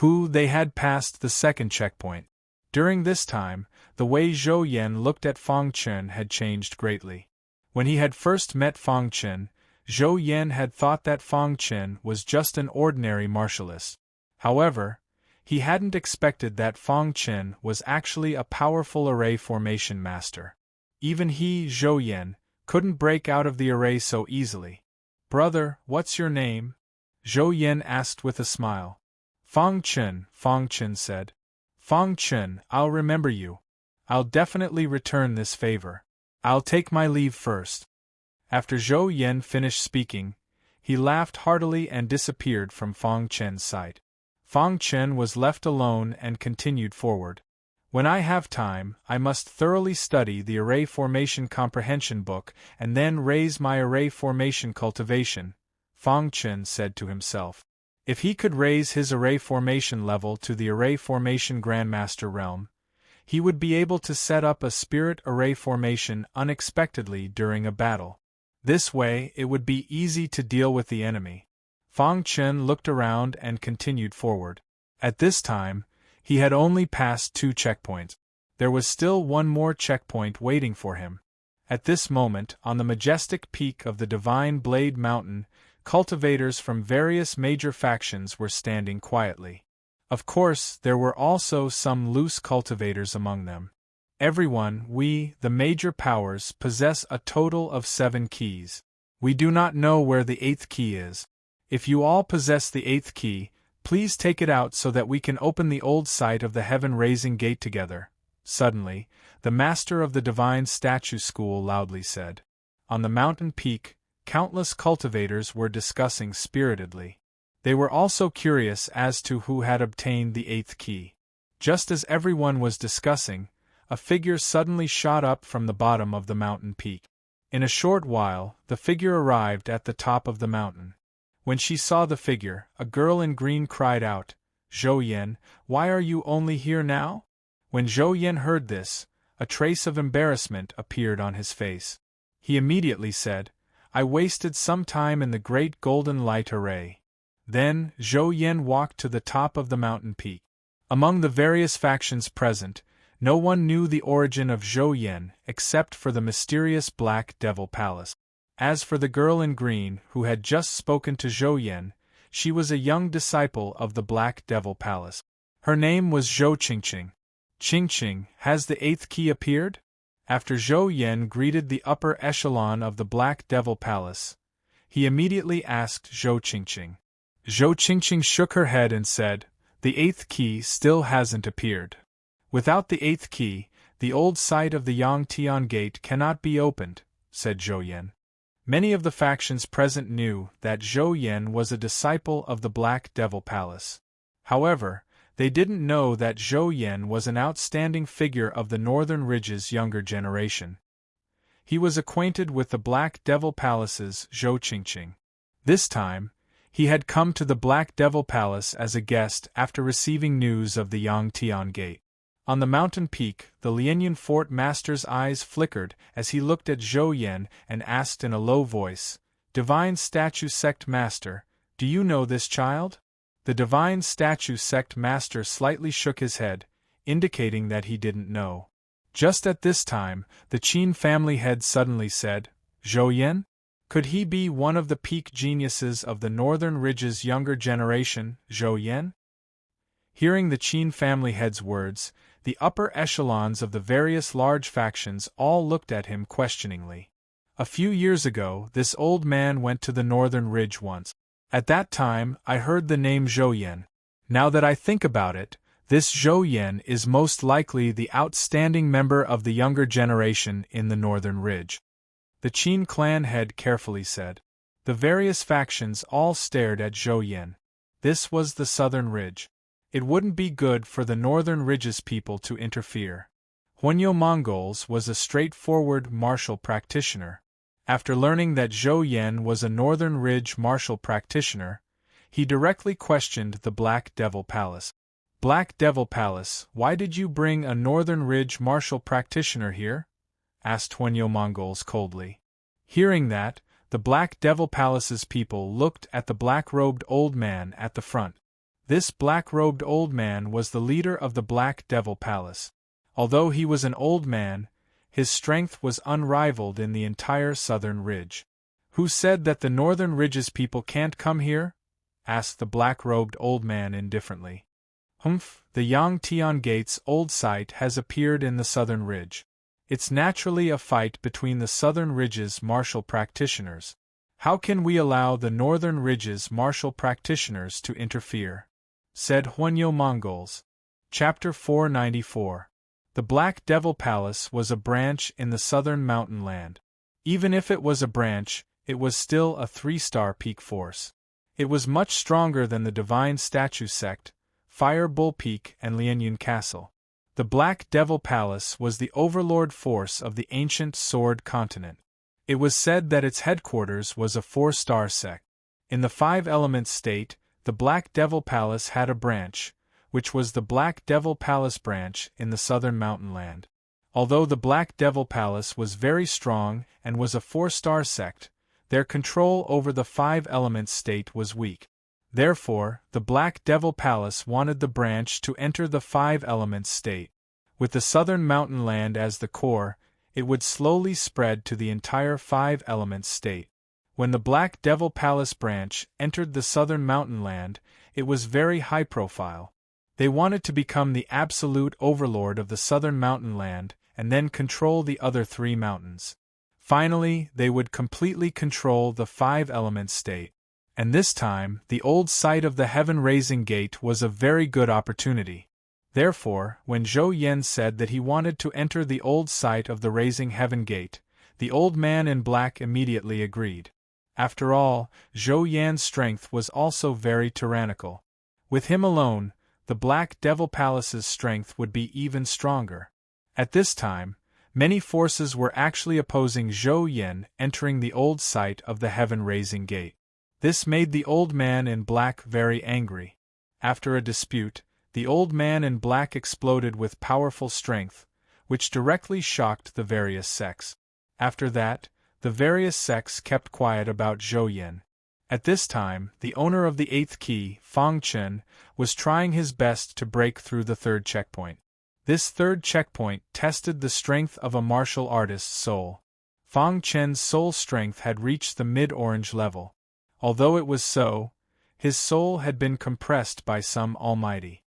They had passed the second checkpoint. During this time, the way Zhou Yan looked at Fang Chen had changed greatly. When he had first met Fang Chen, Zhou Yan had thought that Fang Chen was just an ordinary martialist. However, he hadn't expected that Fang Chen was actually a powerful array formation master. Even he, Zhou Yan, couldn't break out of the array so easily. "Brother, what's your name?" Zhou Yan asked with a smile. "Fang Chen," Fang Chen said. "Fang Chen, I'll remember you. I'll definitely return this favor. I'll take my leave first." After Zhou Yan finished speaking, he laughed heartily and disappeared from Fang Chen's sight. Fang Chen was left alone and continued forward. "When I have time, I must thoroughly study the Array Formation Comprehension book and then raise my array formation cultivation," Fang Chen said to himself. If he could raise his array formation level to the Array Formation Grandmaster realm, he would be able to set up a spirit array formation unexpectedly during a battle. This way, it would be easy to deal with the enemy. Fang Chen looked around and continued forward. At this time, he had only passed 2 checkpoints. There was still one more checkpoint waiting for him. At this moment, on the majestic peak of the Divine Blade Mountain, cultivators from various major factions were standing quietly. Of course, there were also some loose cultivators among them. Everyone, we, the major powers, possess a total of 7 keys. We do not know where the 8th key is. If you all possess the 8th key, please take it out so that we can open the old site of the heaven-raising gate together. Suddenly, the master of the Divine Statue School loudly said. On the mountain peak, countless cultivators were discussing spiritedly. They were also curious as to who had obtained the 8th key. Just as everyone was discussing, a figure suddenly shot up from the bottom of the mountain peak. In a short while, the figure arrived at the top of the mountain. When she saw the figure, a girl in green cried out, "Zhou Yan, why are you only here now?" When Zhou Yan heard this, a trace of embarrassment appeared on his face. He immediately said, "I wasted some time in the great golden light array." Then, Zhou Yan walked to the top of the mountain peak. Among the various factions present, no one knew the origin of Zhou Yan except for the mysterious Black Devil Palace. As for the girl in green who had just spoken to Zhou Yan, she was a young disciple of the Black Devil Palace. Her name was Zhou Qingqing. "Qingqing, has the 8th key appeared?" After Zhou Yan greeted the upper echelon of the Black Devil Palace, he immediately asked Zhou Qingqing. Zhou Qingqing shook her head and said, "The 8th key still hasn't appeared. Without the 8th key, the old site of the Yangtian Gate cannot be opened," said Zhou Yan. Many of the factions present knew that Zhou Yan was a disciple of the Black Devil Palace. However, they didn't know that Zhou Yan was an outstanding figure of the Northern Ridge's younger generation. He was acquainted with the Black Devil Palace's Zhou Qingqing. This time, he had come to the Black Devil Palace as a guest after receiving news of the Yangtian Gate. On the mountain peak, the Lianyan Fort Master's eyes flickered as he looked at Zhou Yan and asked in a low voice, "Divine Statue Sect Master, do you know this child?" The Divine Statue Sect Master slightly shook his head, indicating that he didn't know. Just at this time, the Qin family head suddenly said, "Zhou Yan? Could he be one of the peak geniuses of the Northern Ridge's younger generation, Zhou Yan?" Hearing the Qin family head's words, the upper echelons of the various large factions all looked at him questioningly. A few years ago, this old man went to the Northern Ridge once. At that time, I heard the name Zhou Yan. Now that I think about it, this Zhou Yan is most likely the outstanding member of the younger generation in the Northern Ridge. The Qin clan head carefully said. The various factions all stared at Zhou Yan. This was the Southern Ridge. It wouldn't be good for the Northern Ridge's people to interfere. Huanyo Mongols was a straightforward martial practitioner. After learning that Zhou Yan was a Northern Ridge martial practitioner, he directly questioned the Black Devil Palace. "Black Devil Palace, why did you bring a Northern Ridge martial practitioner here?" asked Huanyo Mongols coldly. Hearing that, the Black Devil Palace's people looked at the black-robed old man at the front. This black-robed old man was the leader of the Black Devil Palace. Although he was an old man, his strength was unrivaled in the entire Southern Ridge. "Who said that the Northern Ridge's people can't come here?" asked the black-robed old man indifferently. "Humph, the Yangtian Gate's old site has appeared in the Southern Ridge. It's naturally a fight between the Southern Ridge's martial practitioners. How can we allow the Northern Ridge's martial practitioners to interfere?" said Huanyo Mongols. Chapter 494. The Black Devil Palace was a branch in the southern mountain land. Even if it was a branch, it was still a 3-star peak force. It was much stronger than the Divine Statue Sect, Fire Bull Peak and Lianyan Castle. The Black Devil Palace was the overlord force of the ancient Sword Continent. It was said that its headquarters was a 4-star sect. In the 5-element state, the Black Devil Palace had a branch, which was the Black Devil Palace branch in the southern mountain land. Although the Black Devil Palace was very strong and was a 4-star sect, their control over the 5-element state was weak. Therefore, the Black Devil Palace wanted the branch to enter the 5-element state. With the southern mountain land as the core, it would slowly spread to the entire five elements state. When the Black Devil Palace branch entered the southern mountain land, it was very high profile. They wanted to become the absolute overlord of the southern mountain land and then control the other three mountains. Finally, they would completely control the five elements state. And this time, the old site of the heaven-raising gate was a very good opportunity. Therefore, when Zhou Yan said that he wanted to enter the old site of the raising heaven gate, the old man in black immediately agreed. After all, Zhou Yan's strength was also very tyrannical. With him alone, the Black Devil Palace's strength would be even stronger. At this time, many forces were actually opposing Zhou Yan entering the old site of the heaven-raising gate. This made the old man in black very angry. After a dispute, the old man in black exploded with powerful strength, which directly shocked the various sects. After that, the various sects kept quiet about Zhou Yan. At this time, the owner of the eighth key, Fang Chen, was trying his best to break through the third checkpoint. This third checkpoint tested the strength of a martial artist's soul. Fang Chen's soul strength had reached the mid-orange level. Although it was so, his soul had been compressed by some almighty.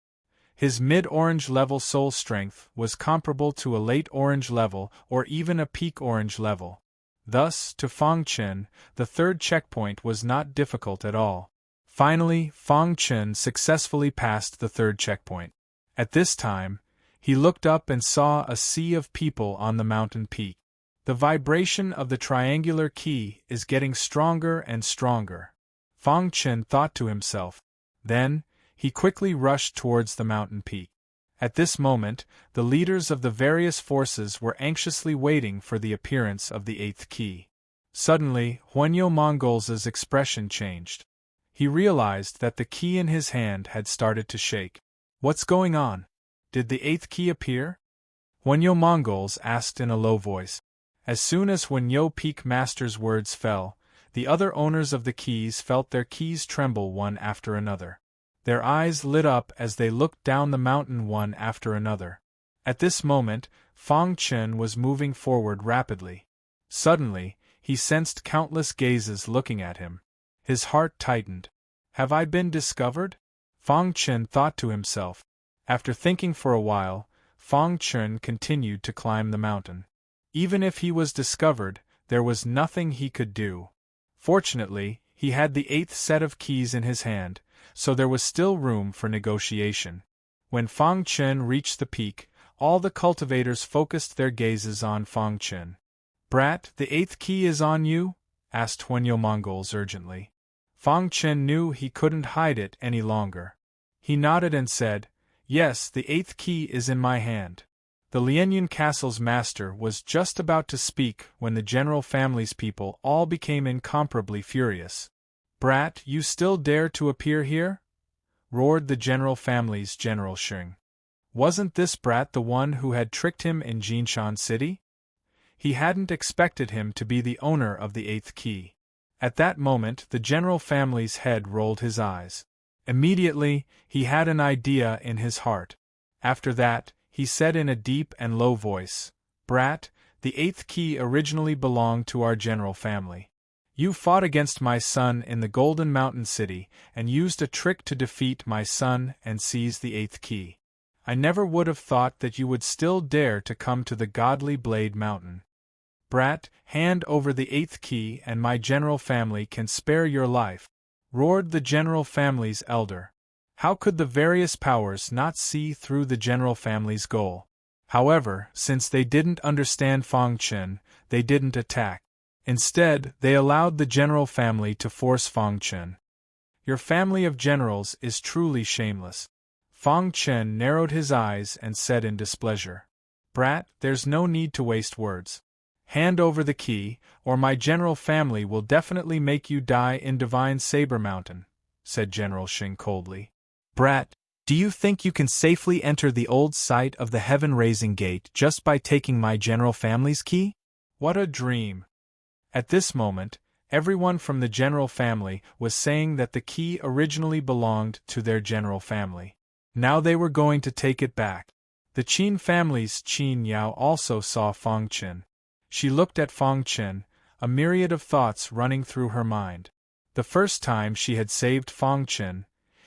His mid-orange level soul strength was comparable to a late orange level or even a peak orange level. Thus, to Fang Chen, the third checkpoint was not difficult at all. Finally, Fang Chen successfully passed the third checkpoint. At this time, he looked up and saw a sea of people on the mountain peak. The vibration of the triangular key is getting stronger and stronger. Fang Chen thought to himself. Then, he quickly rushed towards the mountain peak. At this moment, the leaders of the various forces were anxiously waiting for the appearance of the eighth key. Suddenly, Huanyo Mongol's expression changed. He realized that the key in his hand had started to shake. "What's going on? Did the eighth key appear?" Huanyo Mongols asked in a low voice. As soon as Huanyo Peak Master's words fell, the other owners of the keys felt their keys tremble one after another. Their eyes lit up as they looked down the mountain one after another. At this moment, Fang Chen was moving forward rapidly. Suddenly, he sensed countless gazes looking at him. His heart tightened. "Have I been discovered?" Fang Chen thought to himself. After thinking for a while, Fang Chen continued to climb the mountain. Even if he was discovered, there was nothing he could do. Fortunately, he had the eighth set of keys in his hand, so there was still room for negotiation. When Fang Chen reached the peak, all the cultivators focused their gazes on Fang Chen. "Brat, the eighth key is on you?" asked Huanyo Mongols urgently. Fang Chen knew he couldn't hide it any longer. He nodded and said, "Yes, the eighth key is in my hand." The Lianyun Castle's master was just about to speak when the general family's people all became incomparably furious. "Brat, you still dare to appear here?" roared the general family's General Sheng. Wasn't this brat the one who had tricked him in Jinshan City? He hadn't expected him to be the owner of the eighth key. At that moment the general family's head rolled his eyes. Immediately, he had an idea in his heart. After that, he said in a deep and low voice, "Brat, the eighth key originally belonged to our general family. You fought against my son in the Golden Mountain City and used a trick to defeat my son and seize the eighth key. I never would have thought that you would still dare to come to the Godly Blade Mountain. Brat, hand over the eighth key and my general family can spare your life," roared the general family's elder. How could the various powers not see through the general family's goal? However, since they didn't understand Fang Chen, they didn't attack. Instead, they allowed the general family to force Fang Chen. "Your family of generals is truly shameless." Fang Chen narrowed his eyes and said in displeasure, "Brat, there's no need to waste words. Hand over the key, or my general family will definitely make you die in Divine Saber Mountain," said General Sheng coldly. "Brat, do you think you can safely enter the old site of the heaven-raising gate just by taking my general family's key? What a dream!" At this moment, everyone from the general family was saying that the key originally belonged to their general family. Now they were going to take it back. The Qin family's Qin Yao also saw Fang Chen. She looked at Fong Chen, a myriad of thoughts running through her mind. The first time she had saved Fong Chen,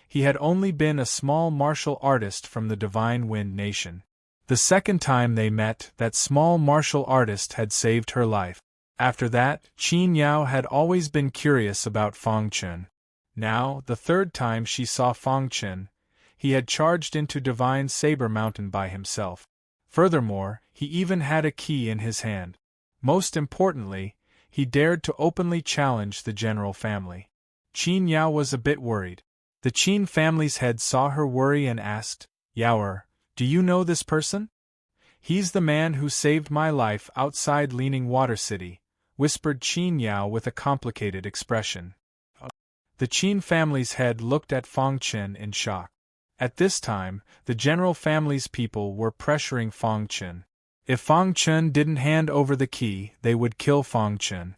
he had only been a small martial artist from the Divine Wind Nation. The second time they met, that small martial artist had saved her life. After that, Qin Yao had always been curious about Fong Chen. Now, the third time she saw Fong Chen, he had charged into Divine Saber Mountain by himself. Furthermore, he even had a key in his hand. Most importantly, he dared to openly challenge the general family. Qin Yao was a bit worried. The Qin family's head saw her worry and asked, "Yaoer, do you know this person?" "He's the man who saved my life outside Leaning Water City," whispered Qin Yao with a complicated expression. The Qin family's head looked at Fong Chen in shock. At this time, the general family's people were pressuring Fong Chen. If Fong Chen didn't hand over the key, they would kill Fong Chen.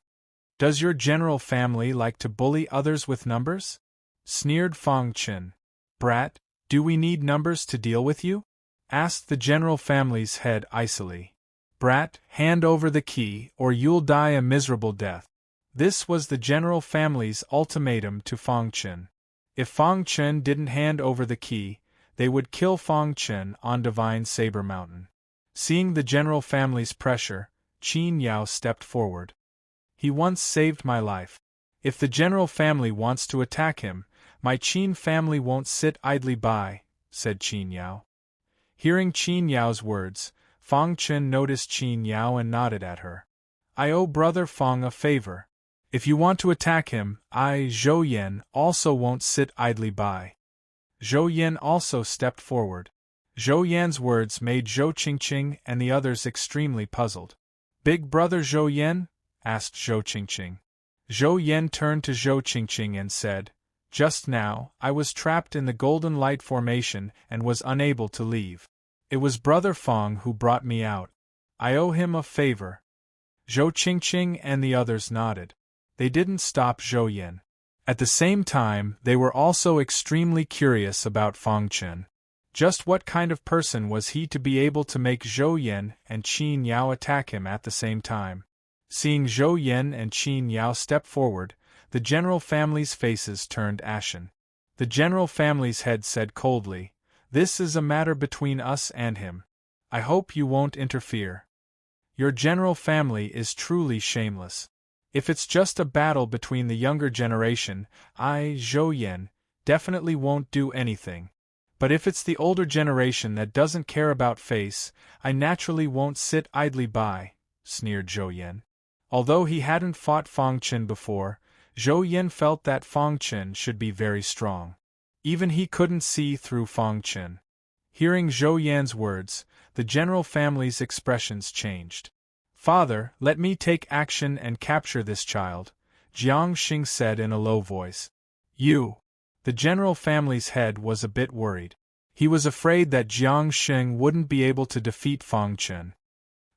"Does your general family like to bully others with numbers?" sneered Fong Chen. "Brat, do we need numbers to deal with you?" asked the general family's head icily. "Brat, hand over the key, or you'll die a miserable death." This was the general family's ultimatum to Fong Chen. If Fong Chen didn't hand over the key, they would kill Fong Chen on Divine Saber Mountain. Seeing the general family's pressure, Qin Yao stepped forward. "He once saved my life. If the general family wants to attack him, my Qin family won't sit idly by," said Qin Yao. Hearing Qin Yao's words, Fong Chen noticed Qin Yao and nodded at her. "I owe Brother Fong a favor. If you want to attack him, I, Zhou Yan, also won't sit idly by." Zhou Yan also stepped forward. Zhou Yan's words made Zhou Qingqing and the others extremely puzzled. "Big brother Zhou Yan?" asked Zhou Qingqing. Zhou Yan turned to Zhou Qingqing and said, "Just now, I was trapped in the Golden Light Formation and was unable to leave. It was Brother Fong who brought me out. I owe him a favor." Zhou Qingqing and the others nodded. They didn't stop Zhou Yan. At the same time, they were also extremely curious about Fong Chen. Just what kind of person was he to be able to make Zhou Yan and Qin Yao attack him at the same time? Seeing Zhou Yan and Qin Yao step forward, the general family's faces turned ashen. The general family's head said coldly, "This is a matter between us and him. I hope you won't interfere. Your general family is truly shameless. If it's just a battle between the younger generation, I, Zhou Yan, definitely won't do anything. But if it's the older generation that doesn't care about face, I naturally won't sit idly by," sneered Zhou Yan. Although he hadn't fought Fong Chen before, Zhou Yan felt that Fong Chen should be very strong. Even he couldn't see through Fong Chen. Hearing Zhou Yan's words, the general family's expressions changed. "Father, let me take action and capture this child," Jiang Xing said in a low voice. "You." The general family's head was a bit worried. He was afraid that Jiang Xing wouldn't be able to defeat Fong Chen.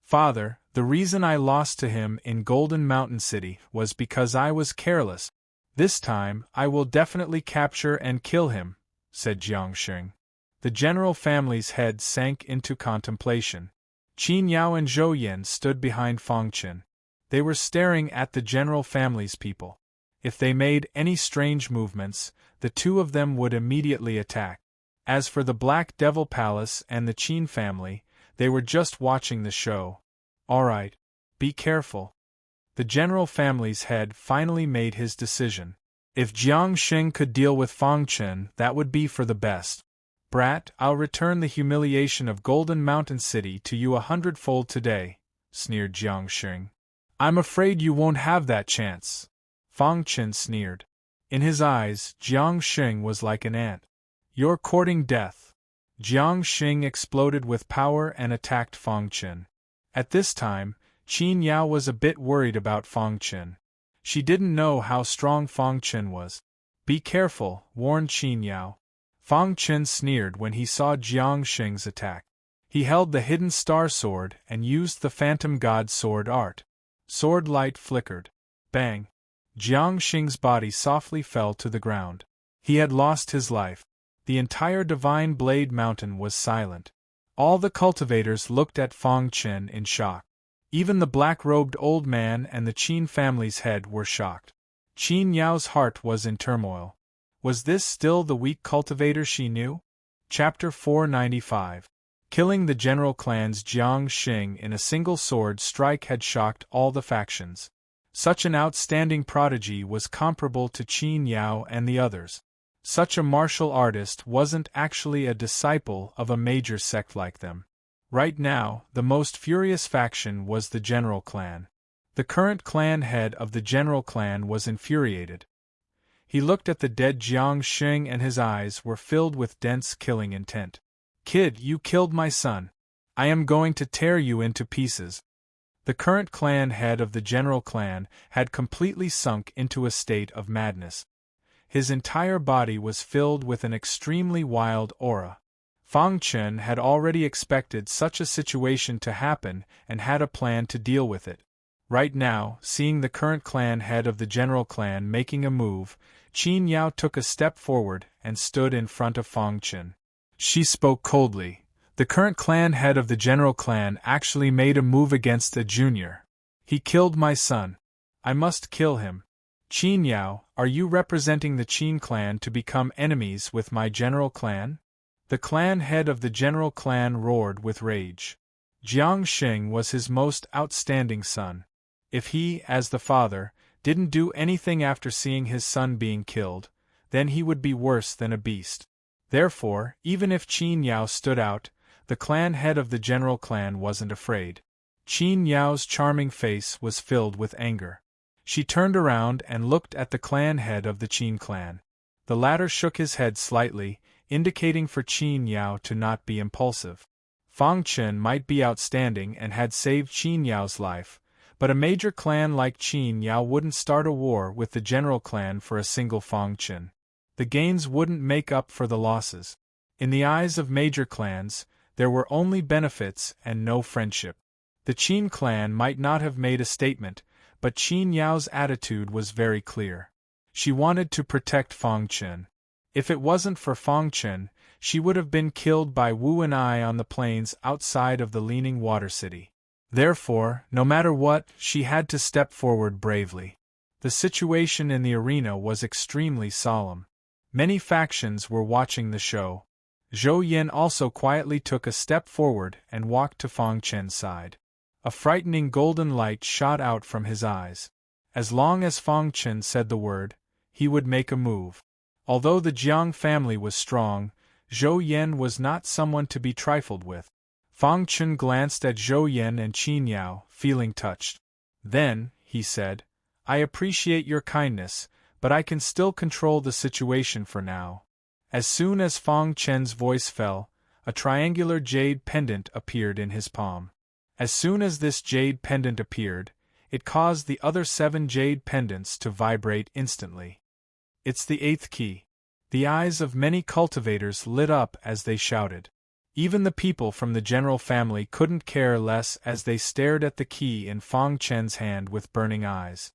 "Father, the reason I lost to him in Golden Mountain City was because I was careless. This time, I will definitely capture and kill him," said Jiang Xing. The general family's head sank into contemplation. Qin Yao and Zhou Yan stood behind Fong Chen. They were staring at the general family's people. If they made any strange movements, the two of them would immediately attack. As for the Black Devil Palace and the Qin family, they were just watching the show. "All right. Be careful." The general family's head finally made his decision. If Jiang Xing could deal with Fong Chen, that would be for the best. "Brat, I'll return the humiliation of Golden Mountain City to you 100-fold today," sneered Jiang Xing. "I'm afraid you won't have that chance," Fong Chen sneered. In his eyes, Jiang Xing was like an ant. "You're courting death." Jiang Xing exploded with power and attacked Fong Chen. At this time, Qin Yao was a bit worried about Fong Chen. She didn't know how strong Fong Chen was. "Be careful," warned Qin Yao. Fong Chen sneered when he saw Jiang Xing's attack. He held the hidden star sword and used the phantom god sword art. Sword light flickered. Bang! Jiang Xing's body softly fell to the ground. He had lost his life. The entire Divine Blade Mountain was silent. All the cultivators looked at Fong Chen in shock. Even the black-robed old man and the Qin family's head were shocked. Qin Yao's heart was in turmoil. Was this still the weak cultivator she knew? Chapter 495. Killing the general clan's Jiang Xing in a single sword strike had shocked all the factions. Such an outstanding prodigy was comparable to Qin Yao and the others. Such a martial artist wasn't actually a disciple of a major sect like them. Right now, the most furious faction was the general clan. The current clan head of the general clan was infuriated. He looked at the dead Jiang Xing and his eyes were filled with dense killing intent. "Kid, you killed my son. I am going to tear you into pieces." The current clan head of the general clan had completely sunk into a state of madness. His entire body was filled with an extremely wild aura. Fang Chen had already expected such a situation to happen and had a plan to deal with it. Right now, seeing the current clan head of the general clan making a move, Qin Yao took a step forward and stood in front of Fang Chen. She spoke coldly. The current clan head of the general clan actually made a move against a junior. "He killed my son. I must kill him. Qin Yao, are you representing the Qin clan to become enemies with my general clan?" The clan head of the general clan roared with rage. Jiang Xing was his most outstanding son. If he, as the father, didn't do anything after seeing his son being killed, then he would be worse than a beast. Therefore, even if Qin Yao stood out, the clan head of the general clan wasn't afraid. Qin Yao's charming face was filled with anger. She turned around and looked at the clan head of the Qin clan. The latter shook his head slightly, indicating for Qin Yao to not be impulsive. Fang Chen might be outstanding and had saved Qin Yao's life, but a major clan like Qin Yao wouldn't start a war with the general clan for a single Fang Chen. The gains wouldn't make up for the losses. In the eyes of major clans, there were only benefits and no friendship. The Qin clan might not have made a statement, but Qin Yao's attitude was very clear. She wanted to protect Fang Chen. If it wasn't for Fang Chen, she would have been killed by Wu and I on the plains outside of the Leaning Water City. Therefore, no matter what, she had to step forward bravely. The situation in the arena was extremely solemn. Many factions were watching the show. Zhou Yin also quietly took a step forward and walked to Fang Chen's side. A frightening golden light shot out from his eyes. As long as Fang Chen said the word, he would make a move. Although the Jiang family was strong, Zhou Yin was not someone to be trifled with. Fang Chen glanced at Zhou Yin and Qin Yao, feeling touched. Then, he said, "I appreciate your kindness, but I can still control the situation for now." As soon as Fang Chen's voice fell, a triangular jade pendant appeared in his palm. As soon as this jade pendant appeared, it caused the other 7 jade pendants to vibrate instantly. "It's the 8th key." The eyes of many cultivators lit up as they shouted. Even the people from the general family couldn't care less as they stared at the key in Fang Chen's hand with burning eyes.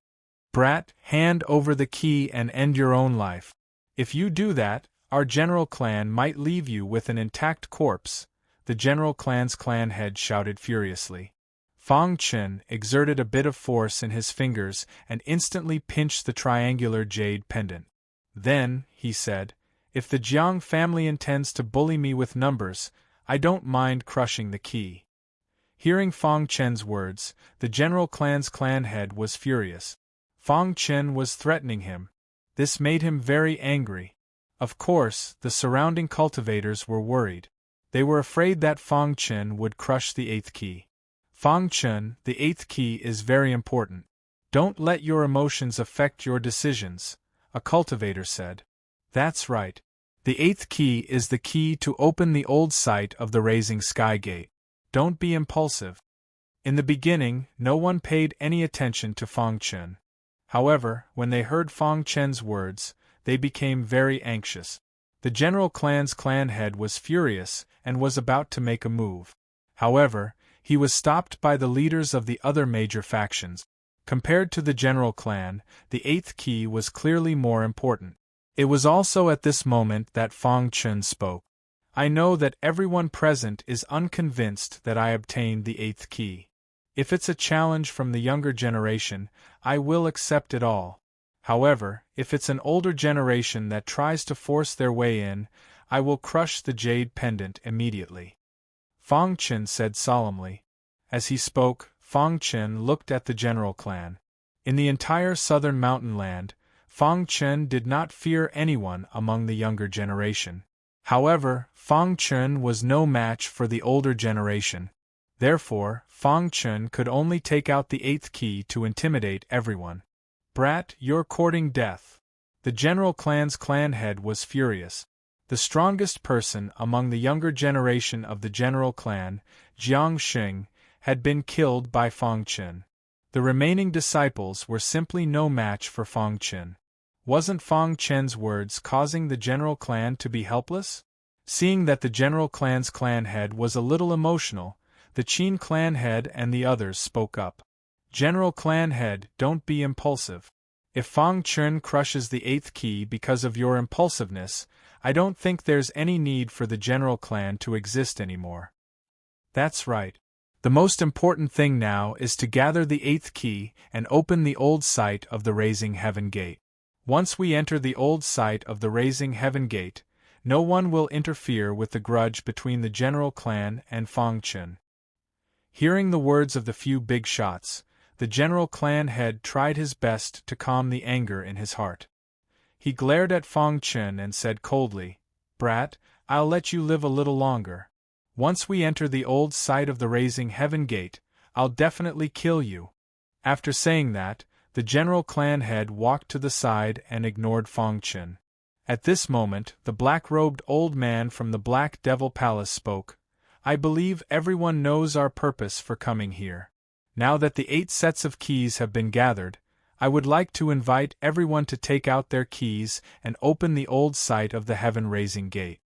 "Brat, hand over the key and end your own life. If you do that, our general clan might leave you with an intact corpse," the general clan's clan head shouted furiously. Fang Chen exerted a bit of force in his fingers and instantly pinched the triangular jade pendant. "Then," he said, "if the Jiang family intends to bully me with numbers, I don't mind crushing the key." Hearing Fang Chen's words, the general clan's clan head was furious. Fang Chen was threatening him. This made him very angry. Of course, the surrounding cultivators were worried. They were afraid that Fang Chen would crush the 8th key. "Fang Chen, the 8th key is very important. Don't let your emotions affect your decisions," a cultivator said. "That's right. The 8th key is the key to open the old site of the Raising Sky Gate. Don't be impulsive." In the beginning, no one paid any attention to Fang Chen. However, when they heard Fang Chen's words, they became very anxious. The general clan's clan head was furious and was about to make a move. However, he was stopped by the leaders of the other major factions. Compared to the general clan, the 8th key was clearly more important. It was also at this moment that Fang Chen spoke. "I know that everyone present is unconvinced that I obtained the 8th key. If it's a challenge from the younger generation, I will accept it all. However, if it's an older generation that tries to force their way in, I will crush the jade pendant immediately. Fang Chen said solemnly. As he spoke, Fang Chen looked at the general clan. In the entire southern mountain land, Fang Chen did not fear anyone among the younger generation. However, Fang Chen was no match for the older generation. Therefore, Fang Chen could only take out the 8th key to intimidate everyone. Brat, you're courting death. The general clan's clan head was furious. The strongest person among the younger generation of the general clan, Jiang Xing, had been killed by Fang Chen. The remaining disciples were simply no match for Fang Chen. Wasn't Fang Chen's words causing the general clan to be helpless? Seeing that the general clan's clan head was a little emotional, the Qin clan head and the others spoke up. General clan head, don't be impulsive. If Fang Chen crushes the 8th key because of your impulsiveness, I don't think there's any need for the general clan to exist anymore. That's right. The most important thing now is to gather the 8th key and open the old site of the Raising Heaven Gate. Once we enter the old site of the Raising Heaven Gate, no one will interfere with the grudge between the general clan and Fang Chen. Hearing the words of the few big shots, the general clan head tried his best to calm the anger in his heart. He glared at Fang Chen and said coldly, "Brat, I'll let you live a little longer. Once we enter the old site of the Raising Heaven Gate, I'll definitely kill you." After saying that, the general clan head walked to the side and ignored Fang Chen. At this moment, the black-robed old man from the Black Devil Palace spoke. "I believe everyone knows our purpose for coming here. Now that the 8 sets of keys have been gathered, I would like to invite everyone to take out their keys and open the old site of the Heaven-Raising Gate."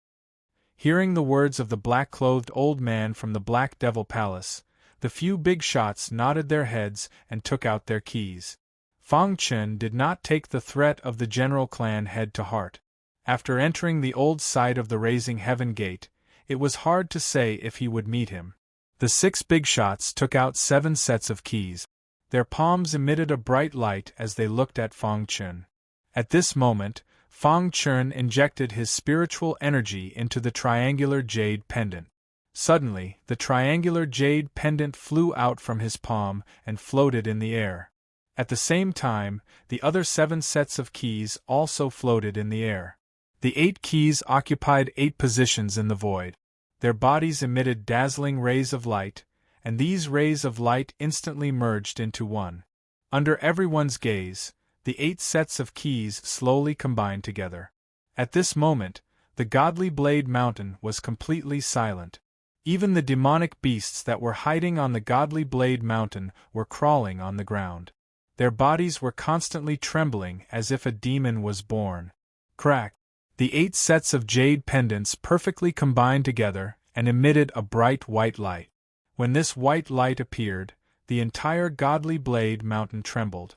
Hearing the words of the black-clothed old man from the Black Devil Palace, the few big shots nodded their heads and took out their keys. Fang Chen did not take the threat of the general clan head to heart. After entering the old site of the Raising Heaven Gate, it was hard to say if he would meet him. The 6 big shots took out 7 sets of keys. Their palms emitted a bright light as they looked at Fang Chen. At this moment, Fang Chen injected his spiritual energy into the triangular jade pendant. Suddenly, the triangular jade pendant flew out from his palm and floated in the air. At the same time, the other 7 sets of keys also floated in the air. The 8 keys occupied 8 positions in the void. Their bodies emitted dazzling rays of light, and these rays of light instantly merged into one. Under everyone's gaze, the 8 sets of keys slowly combined together. At this moment, the Godly Blade Mountain was completely silent. Even the demonic beasts that were hiding on the Godly Blade Mountain were crawling on the ground. Their bodies were constantly trembling as if a demon was born. Crack! The 8 sets of jade pendants perfectly combined together and emitted a bright white light. When this white light appeared, the entire Godly Blade Mountain trembled.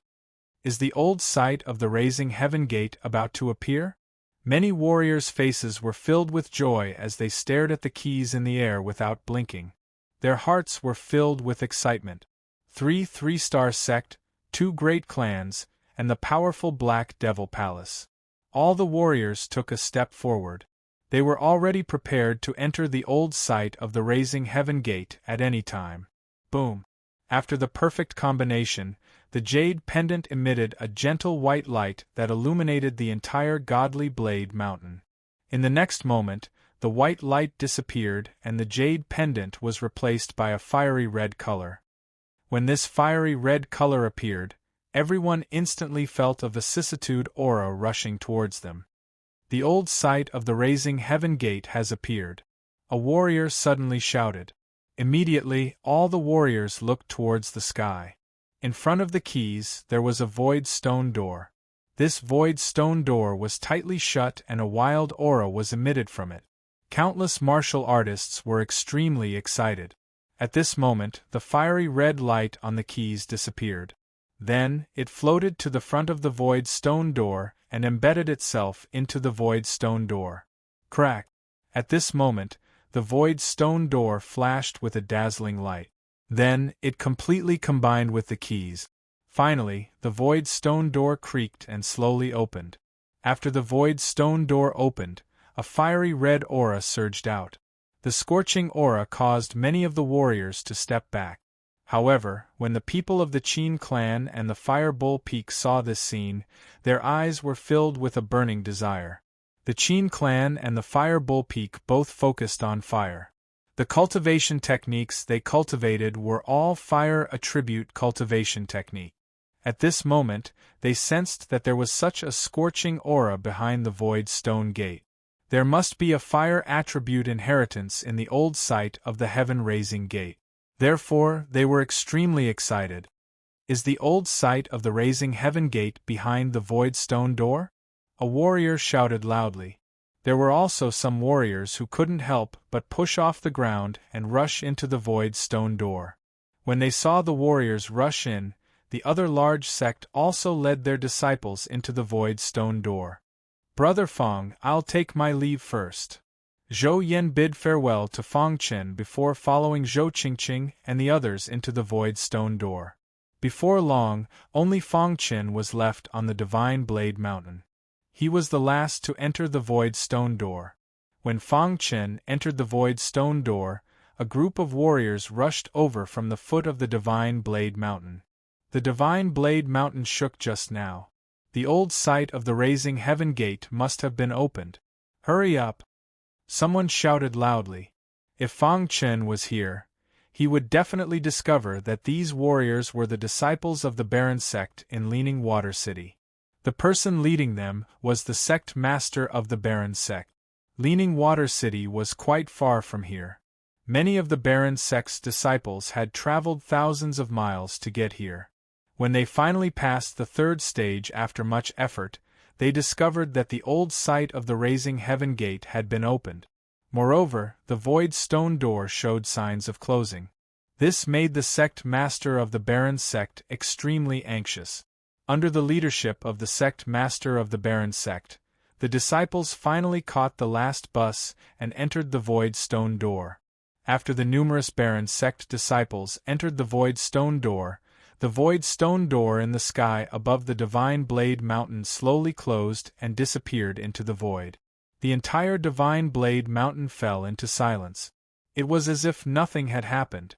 Is the old site of the Raising Heaven Gate about to appear? Many warriors' faces were filled with joy as they stared at the keys in the air without blinking. Their hearts were filled with excitement. 3 three-star sect, 2 great clans, and the powerful Black Devil Palace. All the warriors took a step forward. They were already prepared to enter the old site of the Raising Heaven Gate at any time. Boom! After the perfect combination, the jade pendant emitted a gentle white light that illuminated the entire Godly Blade Mountain. In the next moment, the white light disappeared and the jade pendant was replaced by a fiery red color. When this fiery red color appeared, everyone instantly felt a vicissitude aura rushing towards them. The old site of the Raising Heaven Gate has appeared. A warrior suddenly shouted. Immediately, all the warriors looked towards the sky. In front of the keys, there was a void stone door. This void stone door was tightly shut and a wild aura was emitted from it. Countless martial artists were extremely excited. At this moment, the fiery red light on the keys disappeared. Then, it floated to the front of the void stone door and embedded itself into the void stone door. Crack! At this moment, the void stone door flashed with a dazzling light. Then, it completely combined with the keys. Finally, the void stone door creaked and slowly opened. After the void stone door opened, a fiery red aura surged out. The scorching aura caused many of the warriors to step back. However, when the people of the Qin clan and the Fire Bull Peak saw this scene, their eyes were filled with a burning desire. The Qin clan and the Fire Bull Peak both focused on fire. The cultivation techniques they cultivated were all fire attribute cultivation technique. At this moment, they sensed that there was such a scorching aura behind the void stone gate. There must be a fire attribute inheritance in the old site of the heaven-raising gate. Therefore, they were extremely excited. Is the old site of the raising heaven gate behind the void stone door? A warrior shouted loudly. There were also some warriors who couldn't help but push off the ground and rush into the void stone door. When they saw the warriors rush in, the other large sect also led their disciples into the void stone door. Brother Fong, I'll take my leave first. Zhou Yan bid farewell to Fong Chen before following Zhou Qingqing and the others into the void stone door. Before long, only Fong Chen was left on the Divine Blade Mountain. He was the last to enter the void stone door. When Fong Chen entered the void stone door, a group of warriors rushed over from the foot of the Divine Blade Mountain. The Divine Blade Mountain shook just now. The old site of the raising heaven gate must have been opened. Hurry up! Someone shouted loudly. If Fong Chen was here, he would definitely discover that these warriors were the disciples of the Baron sect in Leaning Water City. The person leading them was the sect master of the Baron sect. Leaning Water City was quite far from here. Many of the Baron sect's disciples had traveled thousands of miles to get here. When they finally passed the third stage after much effort, they discovered that the old site of the raising heaven gate had been opened. Moreover, the void stone door showed signs of closing. This made the sect master of the Baron sect extremely anxious. Under the leadership of the sect master of the Baron sect, the disciples finally caught the last bus and entered the void stone door. After the numerous Baron sect disciples entered the void stone door, the void stone door in the sky above the Divine Blade Mountain slowly closed and disappeared into the void. The entire Divine Blade Mountain fell into silence. It was as if nothing had happened.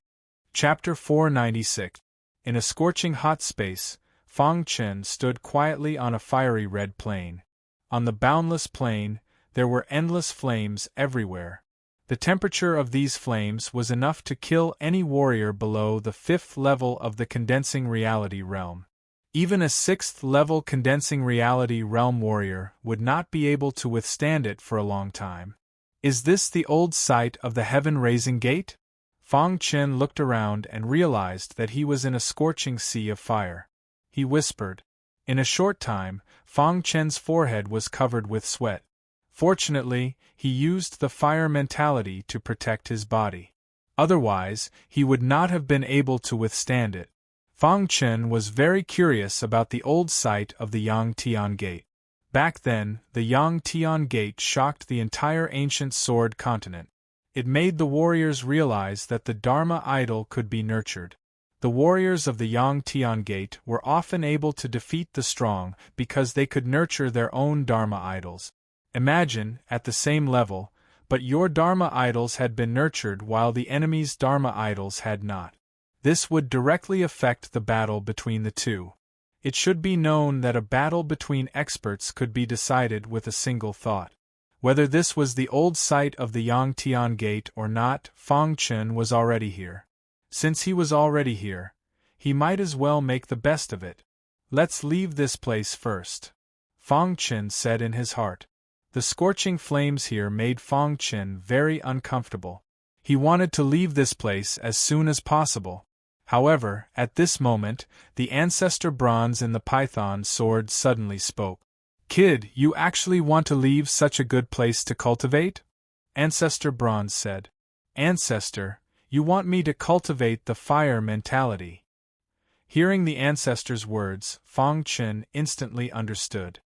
Chapter 496. In a scorching hot space, Fong Chen stood quietly on a fiery red plain. On the boundless plain, there were endless flames everywhere. The temperature of these flames was enough to kill any warrior below the 5th level of the condensing reality realm. Even a 6th level condensing reality realm warrior would not be able to withstand it for a long time. Is this the old site of the heaven-raising gate? Fong Chen looked around and realized that he was in a scorching sea of fire. He whispered. In a short time, Fong Chen's forehead was covered with sweat. Fortunately, he used the fire mentality to protect his body. Otherwise, he would not have been able to withstand it. Fong Chen was very curious about the old site of the Yangtian Gate. Back then, the Yangtian Gate shocked the entire ancient sword continent. It made the warriors realize that the Dharma idol could be nurtured. The warriors of the Yangtian Gate were often able to defeat the strong because they could nurture their own Dharma idols. Imagine, at the same level, but your Dharma idols had been nurtured while the enemy's Dharma idols had not. This would directly affect the battle between the two. It should be known that a battle between experts could be decided with a single thought. Whether this was the old site of the Yangtian Gate or not, Fong Chen was already here. Since he was already here, he might as well make the best of it. Let's leave this place first, Fong Chen said in his heart. The scorching flames here made Fong Chen very uncomfortable. He wanted to leave this place as soon as possible. However, at this moment, the ancestor bronze in the python sword suddenly spoke. Kid, you actually want to leave such a good place to cultivate? Ancestor bronze said. Ancestor, you want me to cultivate the fire mentality. Hearing the ancestor's words, Fong Chen instantly understood.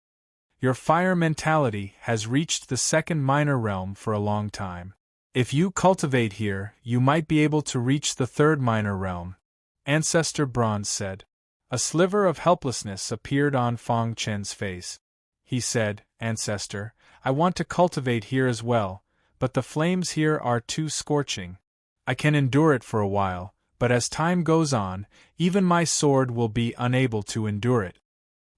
Your fire mentality has reached the second minor realm for a long time. If you cultivate here, you might be able to reach the third minor realm, Ancestor Bronze said. A sliver of helplessness appeared on Fang Chen's face. He said, Ancestor, I want to cultivate here as well, but the flames here are too scorching. I can endure it for a while, but as time goes on, even my sword will be unable to endure it.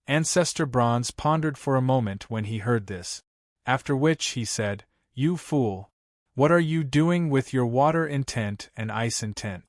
Ancestor Bronze pondered for a moment when he heard this. After which he said, You fool! What are you doing with your water intent and ice intent?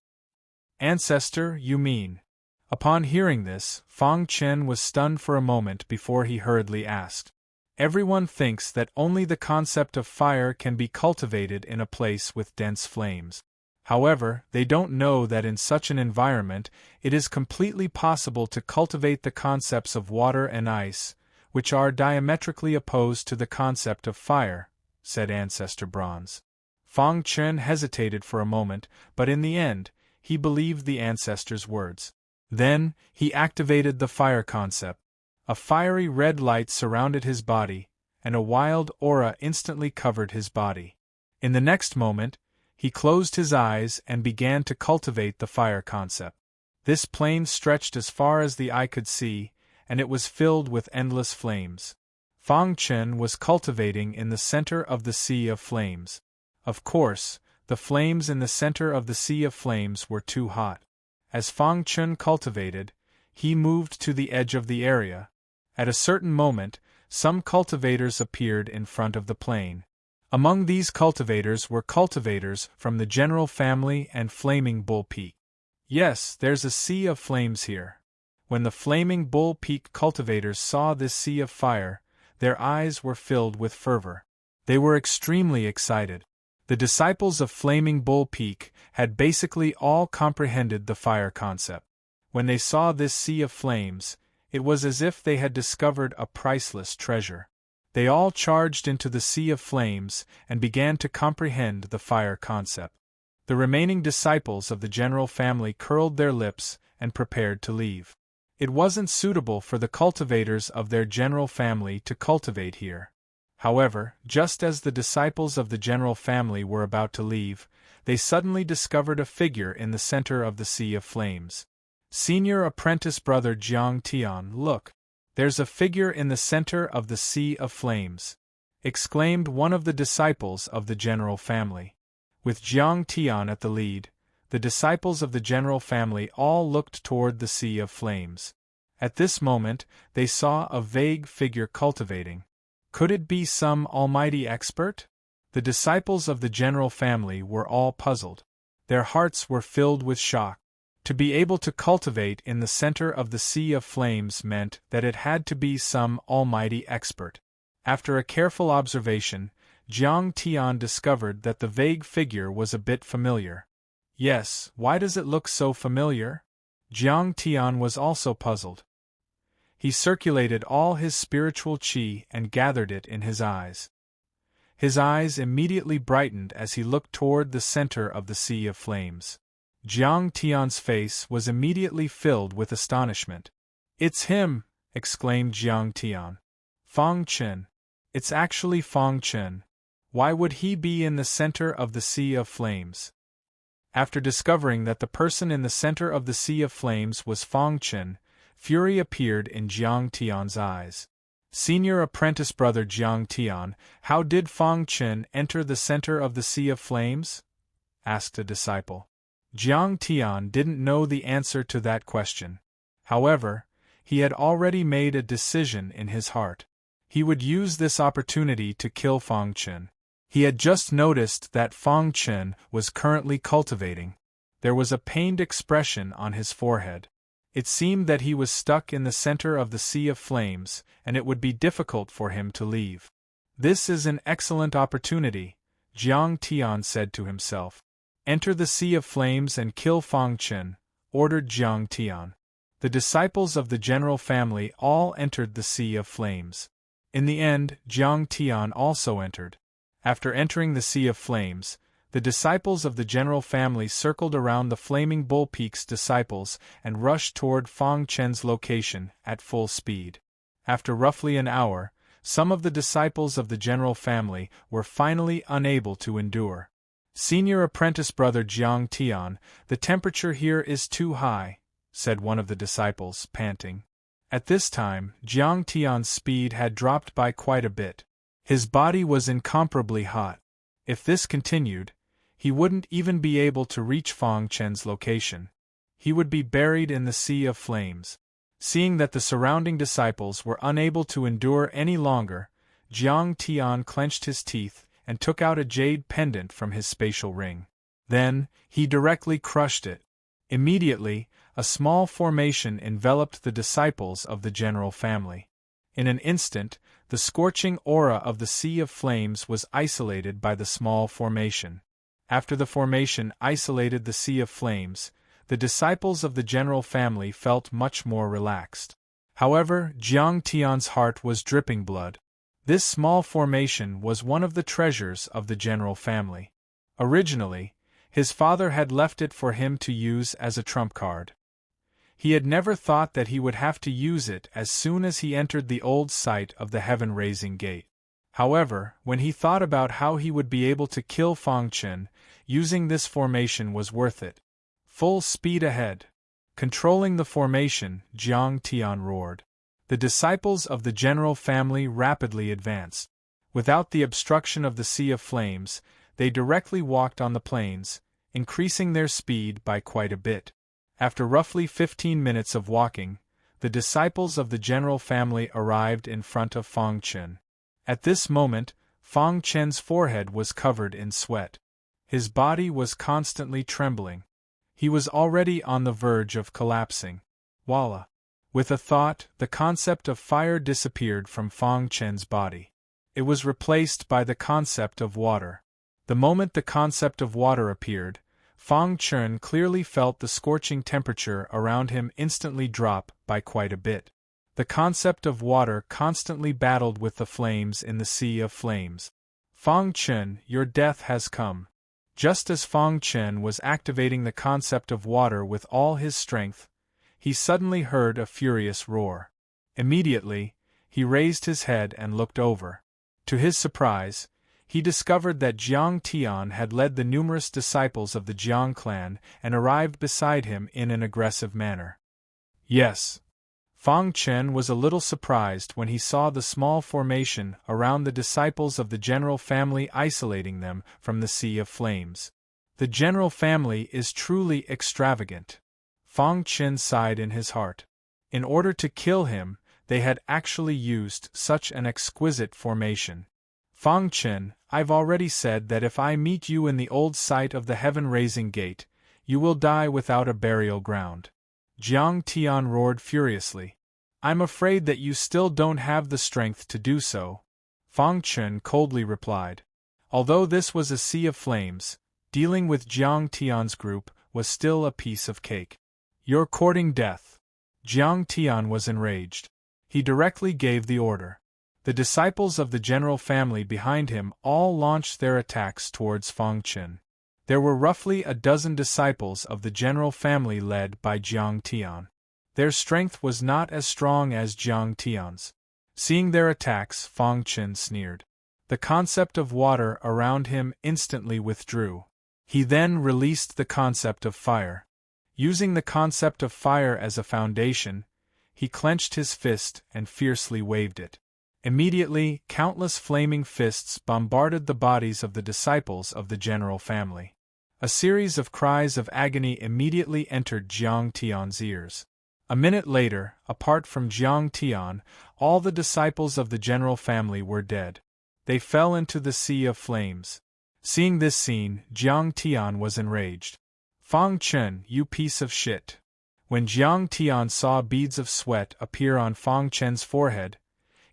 Ancestor, you mean? Upon hearing this, Fang Chen was stunned for a moment before he hurriedly asked. Everyone thinks that only the concept of fire can be cultivated in a place with dense flames. However, they don't know that in such an environment, it is completely possible to cultivate the concepts of water and ice, which are diametrically opposed to the concept of fire, said Ancestor Bronze. Fang Chen hesitated for a moment, but in the end, he believed the ancestor's words. Then, he activated the fire concept. A fiery red light surrounded his body, and a wild aura instantly covered his body. In the next moment, he closed his eyes and began to cultivate the fire concept. This plane stretched as far as the eye could see, and it was filled with endless flames. Fang Chen was cultivating in the center of the sea of flames. Of course, the flames in the center of the sea of flames were too hot. As Fang Chen cultivated, he moved to the edge of the area. At a certain moment, some cultivators appeared in front of the plane. Among these cultivators were cultivators from the General Family and Flaming Bull Peak. Yes, there's a sea of flames here. When the Flaming Bull Peak cultivators saw this sea of fire, their eyes were filled with fervor. They were extremely excited. The disciples of Flaming Bull Peak had basically all comprehended the fire concept. When they saw this sea of flames, it was as if they had discovered a priceless treasure. They all charged into the sea of flames and began to comprehend the fire concept. The remaining disciples of the General Family curled their lips and prepared to leave. It wasn't suitable for the cultivators of their General Family to cultivate here. However, just as the disciples of the General Family were about to leave, they suddenly discovered a figure in the center of the sea of flames. Senior Apprentice Brother Jiang Tian, look! There's a figure in the center of the sea of flames! Exclaimed one of the disciples of the General Family. With Jiang Tian at the lead, the disciples of the General Family all looked toward the sea of flames. At this moment, they saw a vague figure cultivating. Could it be some almighty expert? The disciples of the General Family were all puzzled. Their hearts were filled with shock. To be able to cultivate in the center of the sea of flames meant that it had to be some almighty expert. After a careful observation, Jiang Tian discovered that the vague figure was a bit familiar. Yes, why does it look so familiar? Jiang Tian was also puzzled. He circulated all his spiritual qi and gathered it in his eyes. His eyes immediately brightened as he looked toward the center of the sea of flames. Jiang Tian's face was immediately filled with astonishment. It's him! Exclaimed Jiang Tian. Fang Chen. It's actually Fang Chen. Why would he be in the center of the sea of flames? After discovering that the person in the center of the sea of flames was Fang Chen, fury appeared in Jiang Tian's eyes. Senior Apprentice Brother Jiang Tian, how did Fang Chen enter the center of the sea of flames? Asked a disciple. Jiang Tian didn't know the answer to that question. However, he had already made a decision in his heart. He would use this opportunity to kill Fang Chen. He had just noticed that Fang Chen was currently cultivating. There was a pained expression on his forehead. It seemed that he was stuck in the center of the sea of flames, and it would be difficult for him to leave. This is an excellent opportunity, Jiang Tian said to himself. Enter the sea of flames and kill Fang Chen, ordered Jiang Tian. The disciples of the General Family all entered the sea of flames. In the end, Jiang Tian also entered. After entering the sea of flames, the disciples of the General Family circled around the Flaming Bull Peak's disciples and rushed toward Fang Chen's location at full speed. After roughly an hour, some of the disciples of the General Family were finally unable to endure. Senior apprentice brother Jiang Tian, the temperature here is too high, said one of the disciples, panting. At this time, Jiang Tian's speed had dropped by quite a bit. His body was incomparably hot. If this continued, he wouldn't even be able to reach Fang Chen's location. He would be buried in the sea of flames. Seeing that the surrounding disciples were unable to endure any longer, Jiang Tian clenched his teeth and took out a jade pendant from his spatial ring. Then, he directly crushed it. Immediately, a small formation enveloped the disciples of the general family. In an instant, the scorching aura of the sea of flames was isolated by the small formation. After the formation isolated the sea of flames, the disciples of the general family felt much more relaxed. However, Jiang Tian's heart was dripping blood. This small formation was one of the treasures of the general family. Originally, his father had left it for him to use as a trump card. He had never thought that he would have to use it as soon as he entered the old site of the heaven-raising gate. However, when he thought about how he would be able to kill Fang Chen, using this formation was worth it. Full speed ahead. Controlling the formation, Jiang Tian roared. The disciples of the general family rapidly advanced. Without the obstruction of the sea of flames, they directly walked on the plains, increasing their speed by quite a bit. After roughly 15 minutes of walking, the disciples of the general family arrived in front of Fang Chen. At this moment, Fang Chen's forehead was covered in sweat. His body was constantly trembling. He was already on the verge of collapsing. Voila! With a thought, the concept of fire disappeared from Fang Chen's body. It was replaced by the concept of water. The moment the concept of water appeared, Fang Chen clearly felt the scorching temperature around him instantly drop by quite a bit. The concept of water constantly battled with the flames in the sea of flames. Fang Chen, your death has come. Just as Fang Chen was activating the concept of water with all his strength, he suddenly heard a furious roar. Immediately, he raised his head and looked over. To his surprise, he discovered that Jiang Tian had led the numerous disciples of the Jiang clan and arrived beside him in an aggressive manner. Yes. Fang Chen was a little surprised when he saw the small formation around the disciples of the general family isolating them from the sea of flames. The general family is truly extravagant. Fang Chen sighed in his heart. In order to kill him, they had actually used such an exquisite formation. Fang Chen, I've already said that if I meet you in the old site of the heaven-raising gate, you will die without a burial ground. Jiang Tian roared furiously. I'm afraid that you still don't have the strength to do so. Fang Chen coldly replied. Although this was a sea of flames, dealing with Jiang Tian's group was still a piece of cake. You're courting death. Jiang Tian was enraged. He directly gave the order. The disciples of the general family behind him all launched their attacks towards Fang Chen. There were roughly a dozen disciples of the general family led by Jiang Tian. Their strength was not as strong as Jiang Tian's. Seeing their attacks, Fang Chen sneered. The concept of water around him instantly withdrew. He then released the concept of fire. Using the concept of fire as a foundation, he clenched his fist and fiercely waved it. Immediately, countless flaming fists bombarded the bodies of the disciples of the general family. A series of cries of agony immediately entered Jiang Tian's ears. A minute later, apart from Jiang Tian, all the disciples of the general family were dead. They fell into the sea of flames. Seeing this scene, Jiang Tian was enraged. Fang Chen, you piece of shit. When Jiang Tian saw beads of sweat appear on Fang Chen's forehead,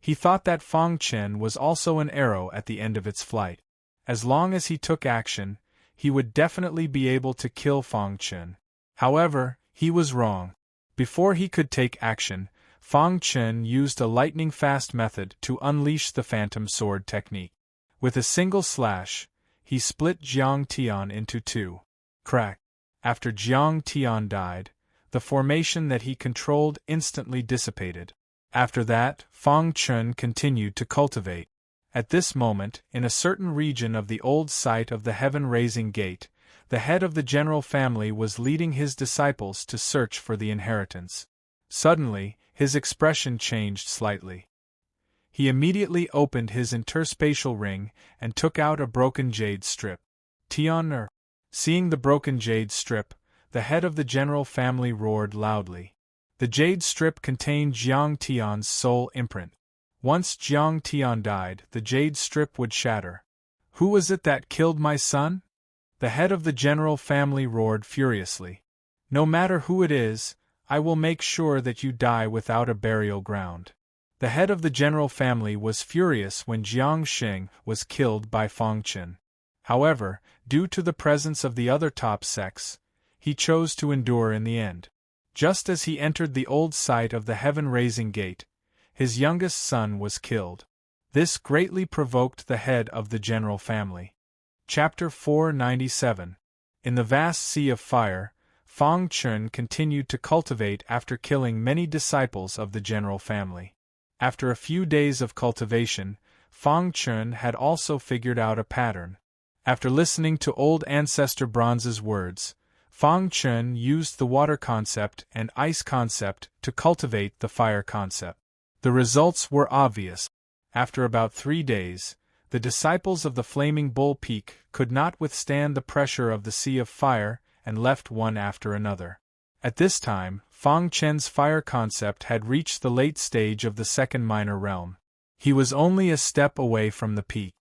he thought that Fang Chen was also an arrow at the end of its flight. As long as he took action, he would definitely be able to kill Fang Chen. However, he was wrong. Before he could take action, Fang Chen used a lightning-fast method to unleash the phantom sword technique. With a single slash, he split Jiang Tian into two. Crack. After Jiang Tian died, the formation that he controlled instantly dissipated. After that, Fang Chen continued to cultivate. At this moment, in a certain region of the old site of the heaven-raising gate, the head of the general family was leading his disciples to search for the inheritance. Suddenly, his expression changed slightly. He immediately opened his interspatial ring and took out a broken jade strip. Tian. Seeing the broken jade strip, the head of the general family roared loudly. The jade strip contained Jiang Tian's soul imprint. Once Jiang Tian died, the jade strip would shatter. Who was it that killed my son? The head of the general family roared furiously. No matter who it is, I will make sure that you die without a burial ground. The head of the general family was furious when Jiang Xing was killed by Fang Qin. However, due to the presence of the other top sects, he chose to endure in the end. Just as he entered the old site of the heaven-raising gate, his youngest son was killed. This greatly provoked the head of the general family. Chapter 497. In the vast sea of fire, Fang Qin continued to cultivate after killing many disciples of the general family. After a few days of cultivation, Fang Qin had also figured out a pattern. After listening to old ancestor Bronze's words, Fang Qin used the water concept and ice concept to cultivate the fire concept. The results were obvious. After about 3 days, the disciples of the Flaming Bull Peak could not withstand the pressure of the sea of fire and left one after another. At this time, Fang Qin's fire concept had reached the late stage of the second minor realm. He was only a step away from the peak.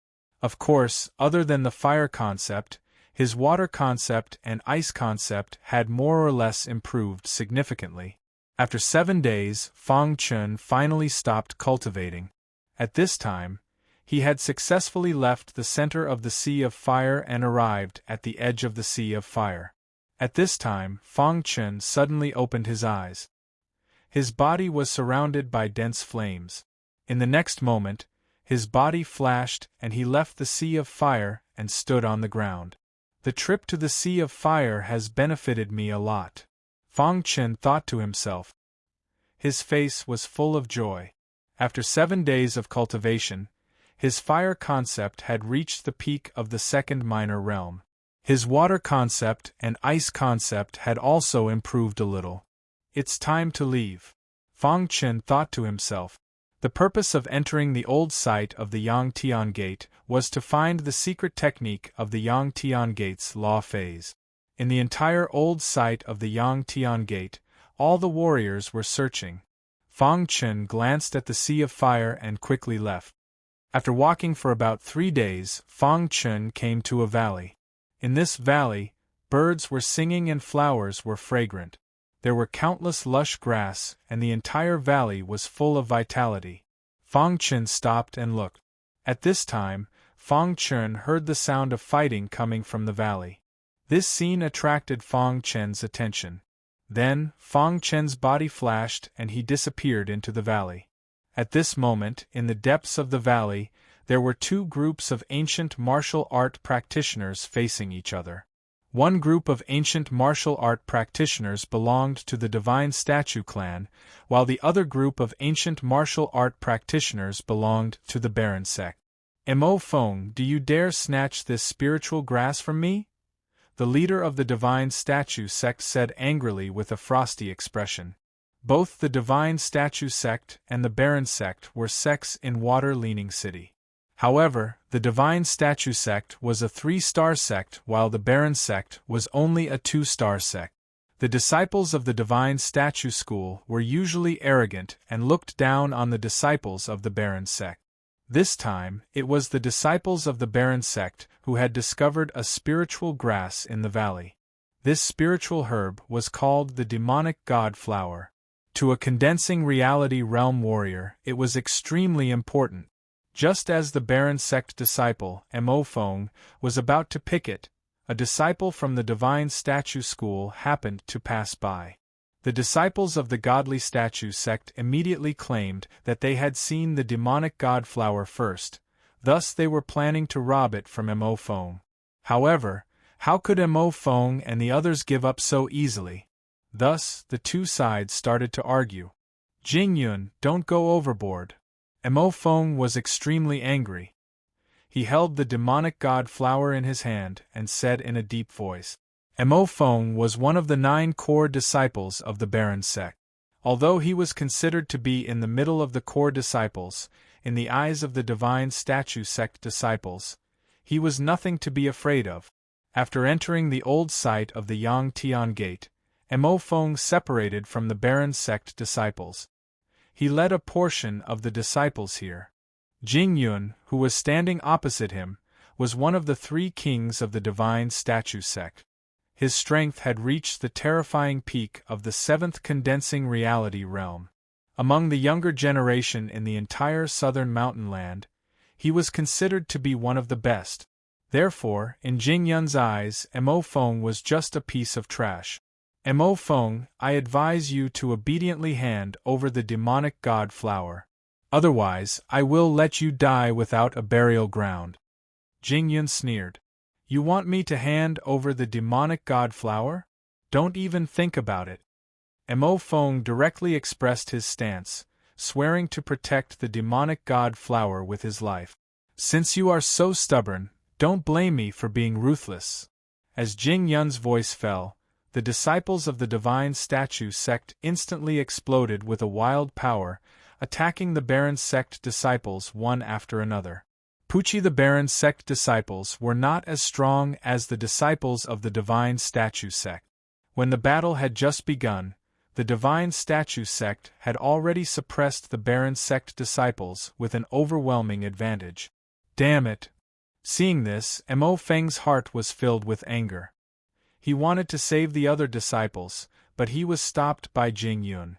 Of course, other than the fire concept, his water concept and ice concept had more or less improved significantly. After 7 days, Fang Qin finally stopped cultivating. At this time, he had successfully left the center of the Sea of Fire and arrived at the edge of the Sea of Fire. At this time, Fang Qin suddenly opened his eyes. His body was surrounded by dense flames. In the next moment, his body flashed and he left the Sea of Fire and stood on the ground. The trip to the Sea of Fire has benefited me a lot, Fang Qin thought to himself. His face was full of joy. After 7 days of cultivation, his fire concept had reached the peak of the second minor realm. His water concept and ice concept had also improved a little. It's time to leave, Fang Qin thought to himself. The purpose of entering the old site of the Yangtian Gate was to find the secret technique of the Yangtian Gate's law phase. In the entire old site of the Yangtian Gate, all the warriors were searching. Fang Qin glanced at the Sea of Fire and quickly left. After walking for about 3 days, Fang Qin came to a valley. In this valley, birds were singing and flowers were fragrant. There were countless lush grass, and the entire valley was full of vitality. Fang Qin stopped and looked. At this time, Fang Qin heard the sound of fighting coming from the valley. This scene attracted Fang Qin's attention. Then, Fang Qin's body flashed and he disappeared into the valley. At this moment, in the depths of the valley, there were 2 groups of ancient martial art practitioners facing each other. One group of ancient martial art practitioners belonged to the Divine Statue clan, while the other group of ancient martial art practitioners belonged to the Baron sect. Mo Feng, do you dare snatch this spiritual grass from me? The leader of the Divine Statue sect said angrily with a frosty expression. Both the Divine Statue sect and the Baron sect were sects in Water-Leaning City. However, the Divine Statue sect was a 3-star sect while the Baron sect was only a 2-star sect. The disciples of the Divine Statue school were usually arrogant and looked down on the disciples of the Baron sect. This time, it was the disciples of the Baron sect who had discovered a spiritual grass in the valley. This spiritual herb was called the demonic god flower. To a condensing reality realm warrior, it was extremely important. Just as the Baron sect disciple, Mo Feng, was about to pick it, a disciple from the Divine Statue school happened to pass by. The disciples of the Godly Statue sect immediately claimed that they had seen the demonic god flower first, thus they were planning to rob it from Mo Feng. However, how could Mo Feng and the others give up so easily? Thus, the 2 sides started to argue. Jingyun, don't go overboard. Mo Feng was extremely angry. He held the demonic god flower in his hand and said in a deep voice, Mo Feng was one of the 9 core disciples of the Baron sect. Although he was considered to be in the middle of the core disciples, in the eyes of the divine statue sect disciples, he was nothing to be afraid of. After entering the old site of the Yang Tian Gate, Mo Feng separated from the Baron sect disciples. He led a portion of the disciples here. Jing Yun, who was standing opposite him, was one of the 3 kings of the divine statue sect. His strength had reached the terrifying peak of the 7th condensing reality realm. Among the younger generation in the entire southern mountain land, he was considered to be one of the best. Therefore, in Jing Yun's eyes, Mo Feng was just a piece of trash. Mo Feng, I advise you to obediently hand over the demonic god flower. Otherwise, I will let you die without a burial ground. Jing Yun sneered. You want me to hand over the demonic god flower? Don't even think about it. Mo Feng directly expressed his stance, swearing to protect the demonic god flower with his life. Since you are so stubborn, don't blame me for being ruthless. As Jing Yun's voice fell, the disciples of the divine statue sect instantly exploded with a wild power, attacking the Baron sect disciples one after another. Pucci the Baron sect disciples were not as strong as the disciples of the divine statue sect. When the battle had just begun, the divine statue sect had already suppressed the Baron sect disciples with an overwhelming advantage. Damn it! Seeing this, Mo Feng's heart was filled with anger. He wanted to save the other disciples, but he was stopped by Jing Yun.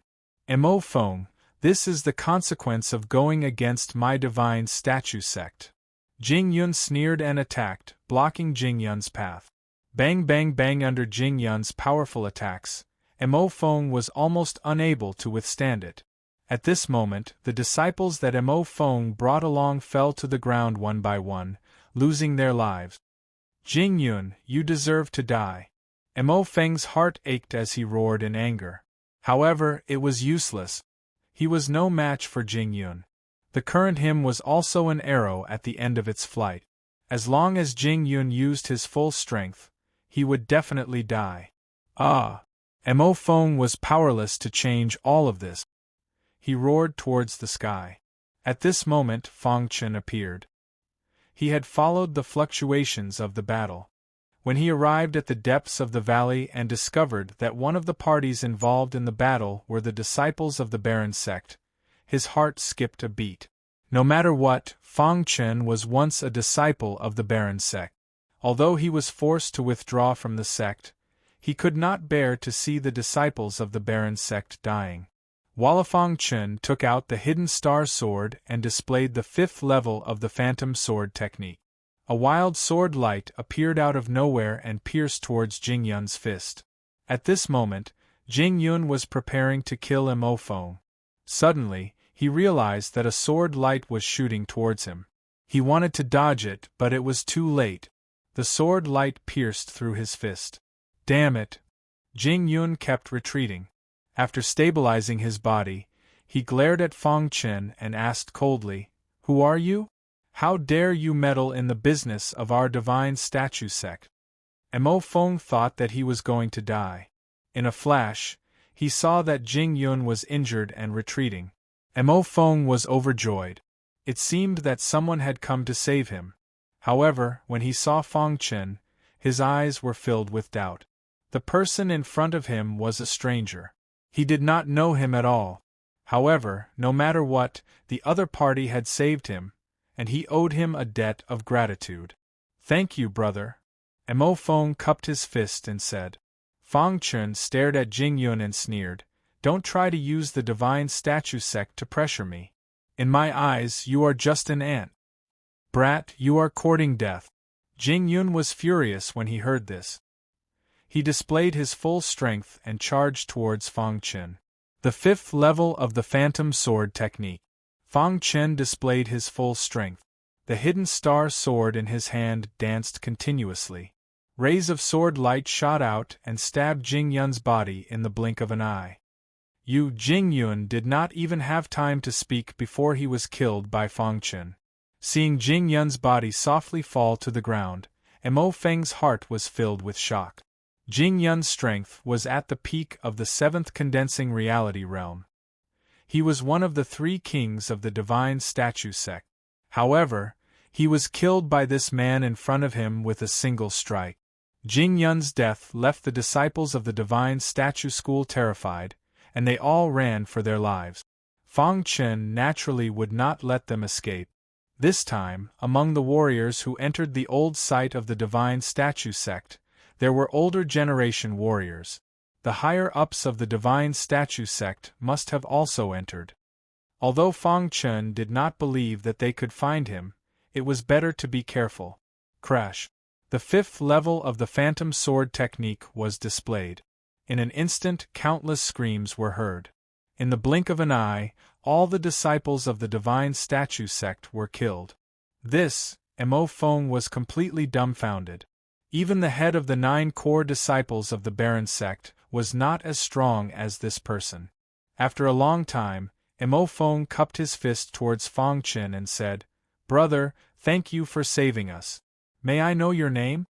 Mo Feng, this is the consequence of going against my divine statue sect. Jing Yun sneered and attacked, blocking Jing Yun's path. Bang bang bang under Jing Yun's powerful attacks, Mo Feng was almost unable to withstand it. At this moment, the disciples that Mo Feng brought along fell to the ground one by one, losing their lives. Jing Yun, you deserve to die. Mo Feng's heart ached as he roared in anger. However, it was useless. He was no match for Jing Yun. The current hymn was also an arrow at the end of its flight. As long as Jing Yun used his full strength, he would definitely die. Mo Feng was powerless to change all of this. He roared towards the sky. At this moment, Fang Chen appeared. He had followed the fluctuations of the battle. When he arrived at the depths of the valley and discovered that one of the parties involved in the battle were the disciples of the Baron sect, his heart skipped a beat. No matter what, Fang Chen was once a disciple of the Baron sect. Although he was forced to withdraw from the sect, he could not bear to see the disciples of the Baron sect dying. Fang Chen took out the hidden star sword and displayed the 5th level of the phantom sword technique. A wild sword light appeared out of nowhere and pierced towards Jing Yun's fist. At this moment, Jing Yun was preparing to kill Mo Feng. Suddenly, he realized that a sword light was shooting towards him. He wanted to dodge it, but it was too late. The sword light pierced through his fist. Damn it! Jing Yun kept retreating. After stabilizing his body, he glared at Fang Chen and asked coldly, "Who are you? How dare you meddle in the business of our divine statue sect?" Mo Feng thought that he was going to die. In a flash, he saw that Jing Yun was injured and retreating. Mo Feng was overjoyed. It seemed that someone had come to save him. However, when he saw Fang Chen, his eyes were filled with doubt. The person in front of him was a stranger. He did not know him at all. However, no matter what, the other party had saved him, and he owed him a debt of gratitude. "Thank you, brother." Mo Feng cupped his fist and said. Fang Chen stared at Jing Yun and sneered, "Don't try to use the divine statue sect to pressure me. In my eyes, you are just an ant. Brat, you are courting death." Jing Yun was furious when he heard this. He displayed his full strength and charged towards Fang Chen. The 5th level of the phantom sword technique. Fang Chen displayed his full strength. The hidden star sword in his hand danced continuously. Rays of sword light shot out and stabbed Jing Yun's body in the blink of an eye. Jing Yun did not even have time to speak before he was killed by Fang Chen. Seeing Jing Yun's body softly fall to the ground, Mo Feng's heart was filled with shock. Jing Yun's strength was at the peak of the 7th condensing reality realm. He was one of the 3 kings of the divine statue sect. However, he was killed by this man in front of him with a single strike. Jing Yun's death left the disciples of the divine statue school terrified, and they all ran for their lives. Fang Chen naturally would not let them escape. This time, among the warriors who entered the old site of the divine statue sect, there were older generation warriors. The higher-ups of the divine statue sect must have also entered. Although Fang Chen did not believe that they could find him, it was better to be careful. Crash. The 5th level of the Phantom Sword technique was displayed. In an instant, countless screams were heard. In the blink of an eye, all the disciples of the divine statue sect were killed. This, Mo Feng was completely dumbfounded. Even the head of the 9 core disciples of the Baron sect was not as strong as this person. After a long time, Mo Feng cupped his fist towards Fang Chen and said, "Brother, thank you for saving us. May I know your name?"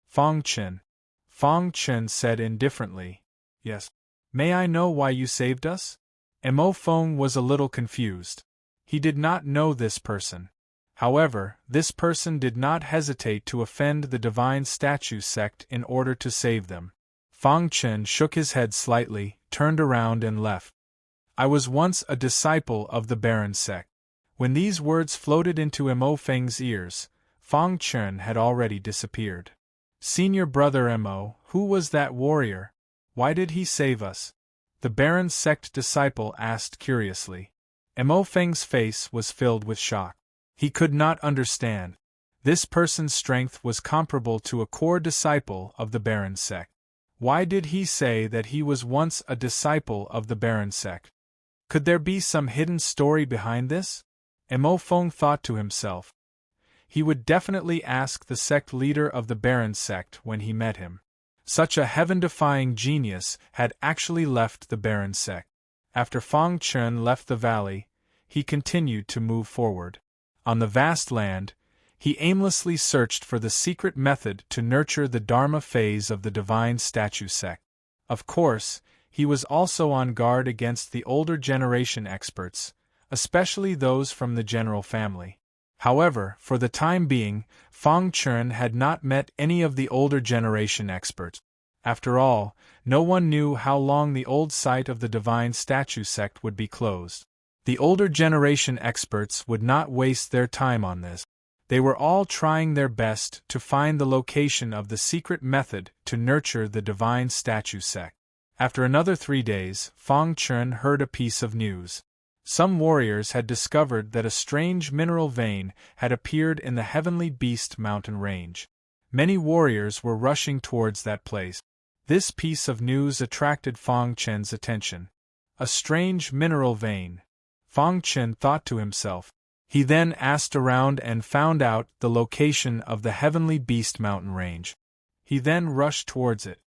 Fang Chen. Fang Chen said indifferently, "Yes." "May I know why you saved us?" Mo Feng was a little confused. He did not know this person. However, this person did not hesitate to offend the divine statue sect in order to save them. Fang Chen shook his head slightly, turned around and left. "I was once a disciple of the Baron sect." When these words floated into Mo Feng's ears, Fang Chen had already disappeared. "Senior brother Mo, who was that warrior? Why did he save us?" The Baron sect disciple asked curiously. Mo Feng's face was filled with shock. He could not understand. This person's strength was comparable to a core disciple of the Baron sect. Why did he say that he was once a disciple of the Baron sect? Could there be some hidden story behind this? Mo Feng thought to himself. He would definitely ask the sect leader of the Baron sect when he met him. Such a heaven-defying genius had actually left the Baron sect. After Fang Chen left the valley, he continued to move forward. On the vast land, he aimlessly searched for the secret method to nurture the Dharma phase of the divine statue sect. Of course, he was also on guard against the older generation experts, especially those from the general family. However, for the time being, Fang Chen had not met any of the older generation experts. After all, no one knew how long the old site of the divine statue sect would be closed. The older generation experts would not waste their time on this. They were all trying their best to find the location of the secret method to nurture the divine statue sect. After another 3 days, Fang Chen heard a piece of news. Some warriors had discovered that a strange mineral vein had appeared in the Heavenly Beast mountain range. Many warriors were rushing towards that place. This piece of news attracted Fang Chen's attention. A strange mineral vein. Fang Chen thought to himself. He then asked around and found out the location of the Heavenly Beast mountain range. He then rushed towards it.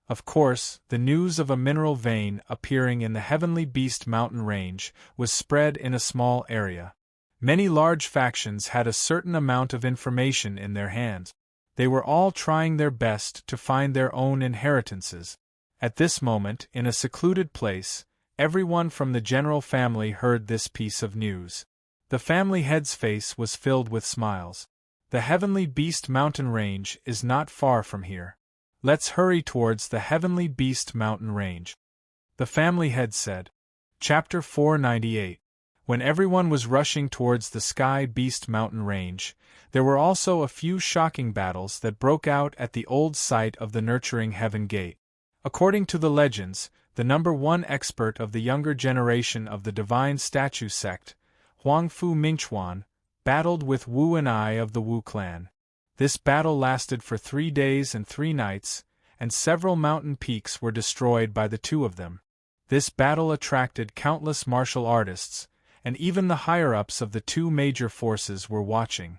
Of course, the news of a mineral vein appearing in the Heavenly Beast mountain range was spread in a small area. Many large factions had a certain amount of information in their hands. They were all trying their best to find their own inheritances. At this moment, in a secluded place, everyone from the general family heard this piece of news. The family head's face was filled with smiles. The Heavenly Beast mountain range is not far from here. Let's hurry towards the Heavenly Beast mountain range. The family head said. Chapter 498. When everyone was rushing towards the Sky Beast mountain range, there were also a few shocking battles that broke out at the old site of the Nurturing Heaven Gate. According to the legends, the number 1 expert of the younger generation of the Divine Statue sect, Huangfu Mingchuan, battled with Wu and I of the Wu clan. This battle lasted for 3 days and 3 nights, and several mountain peaks were destroyed by the 2 of them. This battle attracted countless martial artists, and even the higher-ups of the 2 major forces were watching.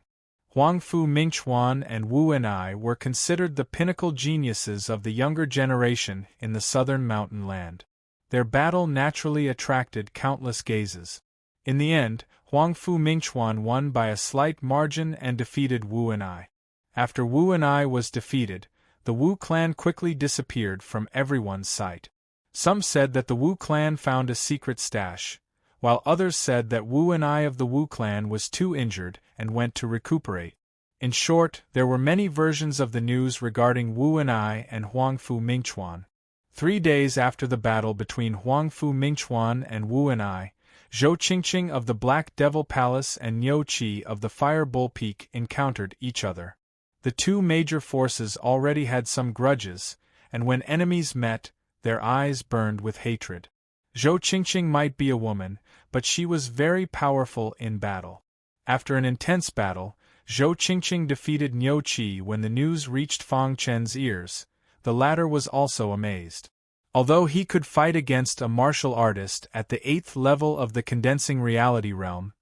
Huangfu Mingchuan and Wu and I were considered the pinnacle geniuses of the younger generation in the southern mountain land. Their battle naturally attracted countless gazes. In the end, Huangfu Mingchuan won by a slight margin and defeated Wu and I. After Wu and I was defeated, the Wu clan quickly disappeared from everyone's sight. Some said that the Wu clan found a secret stash, while others said that Wu and I of the Wu clan was too injured and went to recuperate. In short, there were many versions of the news regarding Wu and I and Huangfu Mingchuan. 3 days after the battle between Huangfu Mingchuan and Wu and I, Zhou Qingqing of the Black Devil Palace and Niu Qi of the Fire Bull Peak encountered each other. The two major forces already had some grudges, and when enemies met, their eyes burned with hatred. Zhou Qingqing might be a woman, but she was very powerful in battle. After an intense battle, Zhou Qingqing defeated Niu Qi. When the news reached Fang Chen's ears, the latter was also amazed. Although he could fight against a martial artist at the 8th level of the condensing reality realm,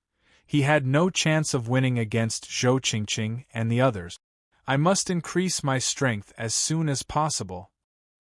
he had no chance of winning against Zhou Qingqing and the others. I must increase my strength as soon as possible,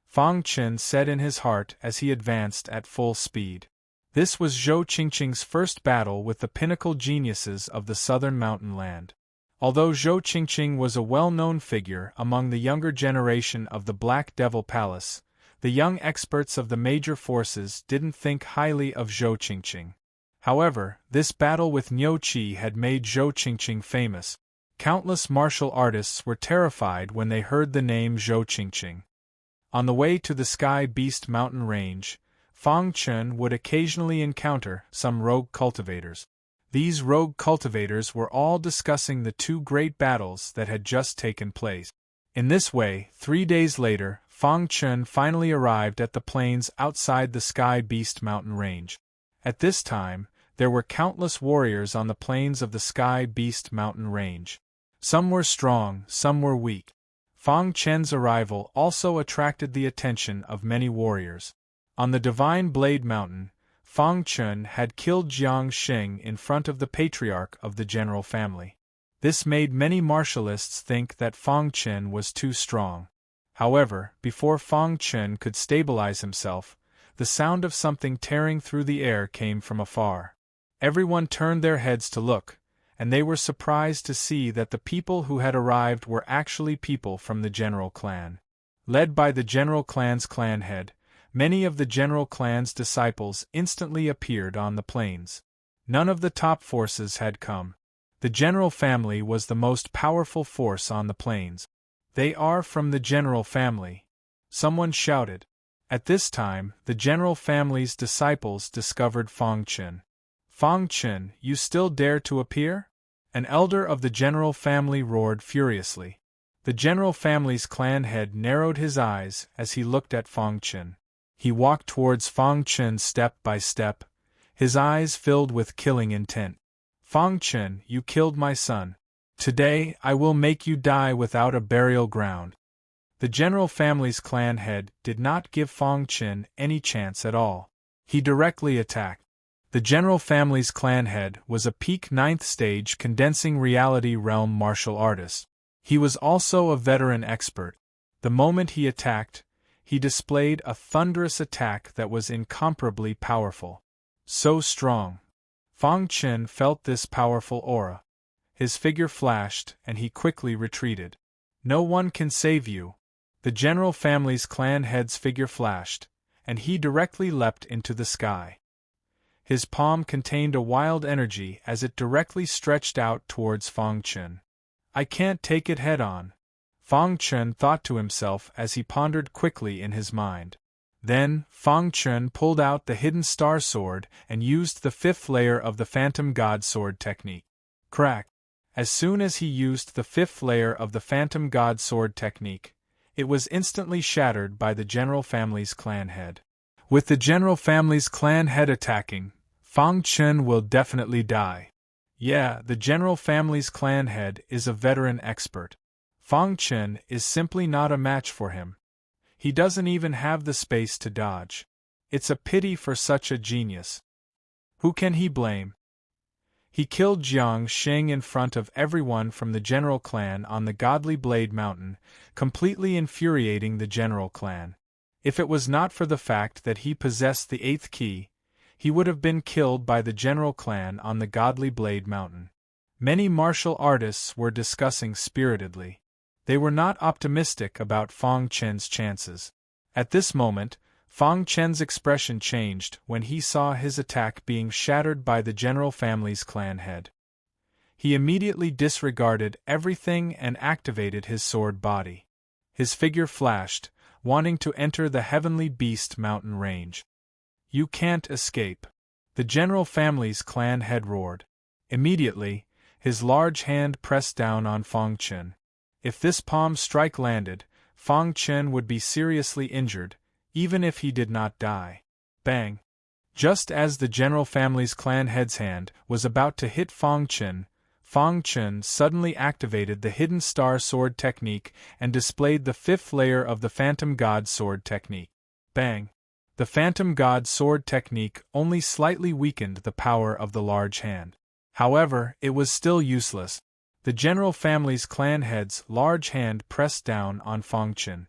Fang Chen said in his heart as he advanced at full speed. This was Zhou Qingqing's first battle with the pinnacle geniuses of the southern mountain land. Although Zhou Qingqing was a well-known figure among the younger generation of the Black Devil Palace, the young experts of the major forces didn't think highly of Zhou Qingqing. However, this battle with Niu Qi had made Zhou Qingqing famous. Countless martial artists were terrified when they heard the name Zhou Qingqing. On the way to the Sky Beast mountain range, Fang Chen would occasionally encounter some rogue cultivators. These rogue cultivators were all discussing the two great battles that had just taken place. In this way, 3 days later, Fang Chen finally arrived at the plains outside the Sky Beast mountain range. At this time, there were countless warriors on the plains of the Sky Beast mountain range. Some were strong, some were weak. Fang Chen's arrival also attracted the attention of many warriors. On the Divine Blade Mountain, Fang Chen had killed Jiang Xing in front of the patriarch of the general family. This made many martialists think that Fang Chen was too strong. However, before Fang Chen could stabilize himself, the sound of something tearing through the air came from afar. Everyone turned their heads to look, and they were surprised to see that the people who had arrived were actually people from the General Clan. Led by the General Clan's clan head, many of the General Clan's disciples instantly appeared on the plains. None of the top forces had come. The General family was the most powerful force on the plains. They are from the General family, someone shouted. At this time, the General family's disciples discovered Fang Chen. Fang Chen, you still dare to appear? An elder of the General family roared furiously. The General family's clan head narrowed his eyes as he looked at Fang Chen. He walked towards Fang Chen step by step, his eyes filled with killing intent. Fang Chen, you killed my son. Today, I will make you die without a burial ground. The General family's clan head did not give Fang Chen any chance at all. He directly attacked. The General family's clan head was a peak 9th stage condensing reality realm martial artist. He was also a veteran expert. The moment he attacked, he displayed a thunderous attack that was incomparably powerful. So strong. Fang Chen felt this powerful aura. His figure flashed, and he quickly retreated. No one can save you. The General family's clan head's figure flashed, and he directly leapt into the sky. His palm contained a wild energy as it directly stretched out towards Fang Chen. I can't take it head-on, Fang Chen thought to himself as he pondered quickly in his mind. Then, Fang Chen pulled out the hidden star sword and used the 5th layer of the Phantom God Sword technique. Crack! As soon as he used the 5th layer of the Phantom God Sword technique, it was instantly shattered by the General family's clan head. With the General family's clan head attacking, Fang Chen will definitely die. Yeah, the General family's clan head is a veteran expert. Fang Chen is simply not a match for him. He doesn't even have the space to dodge. It's a pity for such a genius. Who can he blame? He killed Jiang Xing in front of everyone from the General Clan on the Godly Blade Mountain, completely infuriating the General Clan. If it was not for the fact that he possessed the 8th key, he would have been killed by the general clan on the Godly Blade Mountain. Many martial artists were discussing spiritedly. They were not optimistic about Fang Chen's chances. At this moment, Fang Chen's expression changed when he saw his attack being shattered by the general family's clan head. He immediately disregarded everything and activated his sword body. His figure flashed, wanting to enter the Heavenly Beast mountain range. "You can't escape," the general family's clan head roared. Immediately, his large hand pressed down on Fang Chen. If this palm strike landed, Fang Chen would be seriously injured, even if he did not die. Bang! Just as the general family's clan head's hand was about to hit Fang Chen suddenly activated the Hidden Star Sword technique and displayed the fifth layer of the Phantom God Sword technique. Bang! The Phantom God Sword technique only slightly weakened the power of the large hand. However, it was still useless. The general family's clan head's large hand pressed down on Fang Chen.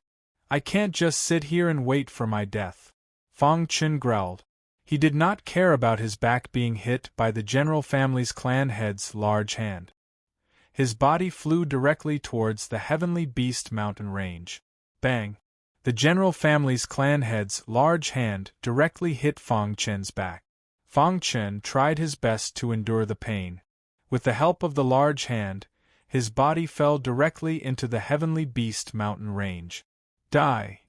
"I can't just sit here and wait for my death," Fang Chen growled. He did not care about his back being hit by the general family's clan head's large hand. His body flew directly towards the Heavenly Beast mountain range. Bang! The general family's clan head's large hand directly hit Fang Chen's back. Fang Chen tried his best to endure the pain. With the help of the large hand, his body fell directly into the Heavenly Beast mountain range. Die!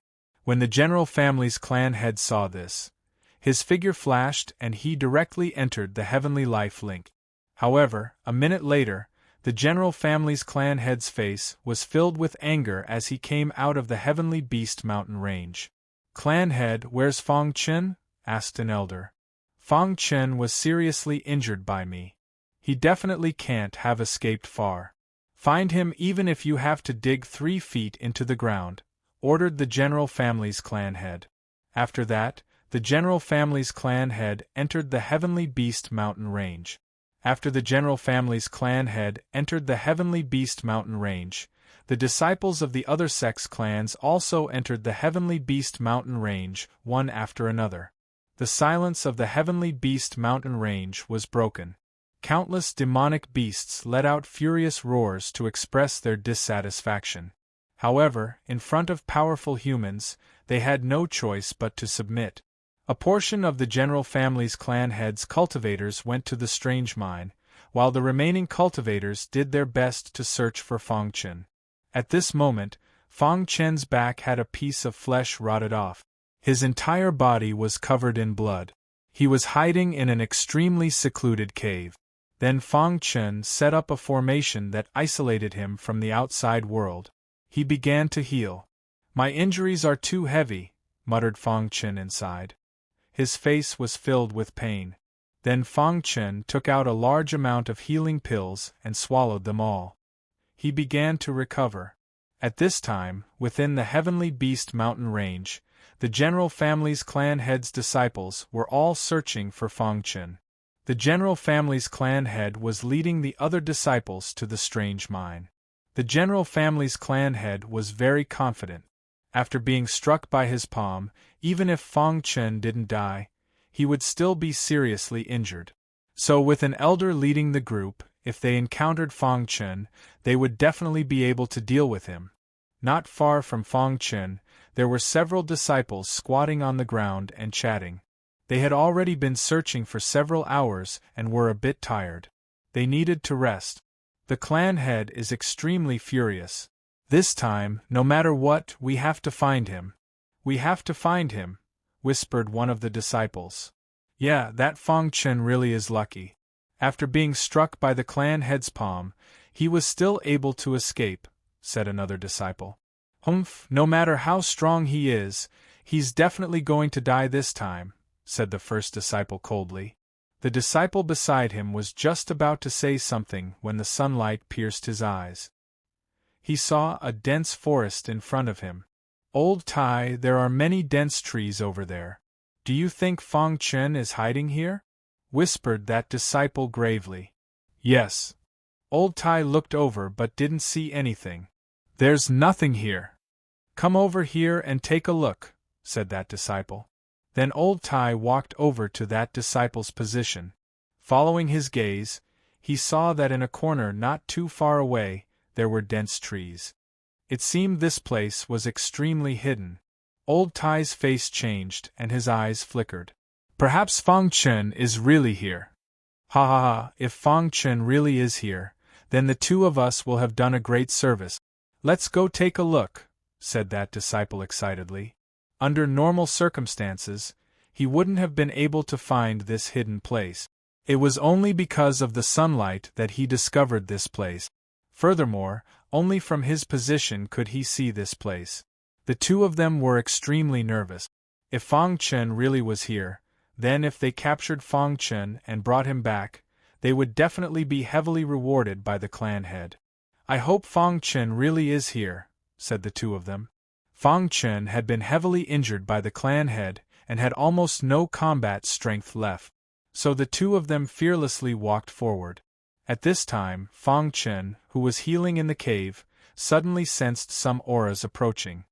When the general family's clan head saw this, his figure flashed and he directly entered the Heavenly Life Link. However, a minute later, the general family's clan head's face was filled with anger as he came out of the Heavenly Beast mountain range. "Clan head, where's Fang Chen?" asked an elder. "Fang Chen was seriously injured by me. He definitely can't have escaped far. Find him even if you have to dig 3 feet into the ground," ordered the general family's clan head. After that, the general family's clan head entered the Heavenly Beast mountain range. After the general family's clan head entered the Heavenly Beast mountain range, the disciples of the other sex clans also entered the Heavenly Beast mountain range, one after another. The silence of the Heavenly Beast mountain range was broken. Countless demonic beasts let out furious roars to express their dissatisfaction. However, in front of powerful humans, they had no choice but to submit. A portion of the general family's clan heads' cultivators went to the strange mine, while the remaining cultivators did their best to search for Fang Chen. At this moment, Fang Chen's back had a piece of flesh rotted off. His entire body was covered in blood. He was hiding in an extremely secluded cave. Then Fang Chen set up a formation that isolated him from the outside world. He began to heal. "My injuries are too heavy," muttered Fang Chen inside. His face was filled with pain. Then Fang Chen took out a large amount of healing pills and swallowed them all. He began to recover. At this time, within the Heavenly Beast mountain range, the general family's clan head's disciples were all searching for Fang Chen. The general family's clan head was leading the other disciples to the strange mine. The general family's clan head was very confident. After being struck by his palm, even if Fang Chen didn't die, he would still be seriously injured. So with an elder leading the group, if they encountered Fang Chen, they would definitely be able to deal with him. Not far from Fang Chen, there were several disciples squatting on the ground and chatting. They had already been searching for several hours and were a bit tired. They needed to rest. "The clan head is extremely furious. This time, no matter what, we have to find him. We have to find him," whispered one of the disciples. "Yeah, that Fang Chen really is lucky. After being struck by the clan head's palm, he was still able to escape," said another disciple. "Humph, no matter how strong he is, he's definitely going to die this time," said the first disciple coldly. The disciple beside him was just about to say something when the sunlight pierced his eyes. He saw a dense forest in front of him. "Old Tai, there are many dense trees over there. Do you think Fang Chen is hiding here?" whispered that disciple gravely. "Yes." Old Tai looked over but didn't see anything. "There's nothing here." "Come over here and take a look," said that disciple. Then old Tai walked over to that disciple's position. Following his gaze, he saw that in a corner not too far away, there were dense trees. It seemed this place was extremely hidden. Old Tai's face changed and his eyes flickered. Perhaps Fang Chen is really here. Ha ha ha, if Fang Chen really is here, then the two of us will have done a great service. Let's go take a look, said that disciple excitedly. Under normal circumstances, he wouldn't have been able to find this hidden place. It was only because of the sunlight that he discovered this place. Furthermore, only from his position could he see this place. The two of them were extremely nervous. If Fang Chen really was here, then if they captured Fang Chen and brought him back, they would definitely be heavily rewarded by the clan head. I hope Fang Chen really is here, said the two of them. Fang Chen had been heavily injured by the clan head and had almost no combat strength left. So the two of them fearlessly walked forward. At this time, Fang Chen, who was healing in the cave, suddenly sensed some auras approaching.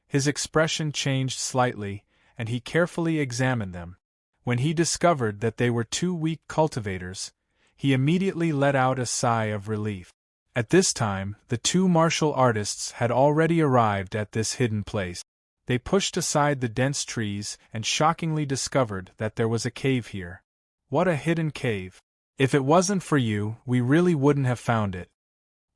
His expression changed slightly, and he carefully examined them. When he discovered that they were two weak cultivators, he immediately let out a sigh of relief. At this time, the two martial artists had already arrived at this hidden place. They pushed aside the dense trees and shockingly discovered that there was a cave here. What a hidden cave! If it wasn't for you, we really wouldn't have found it.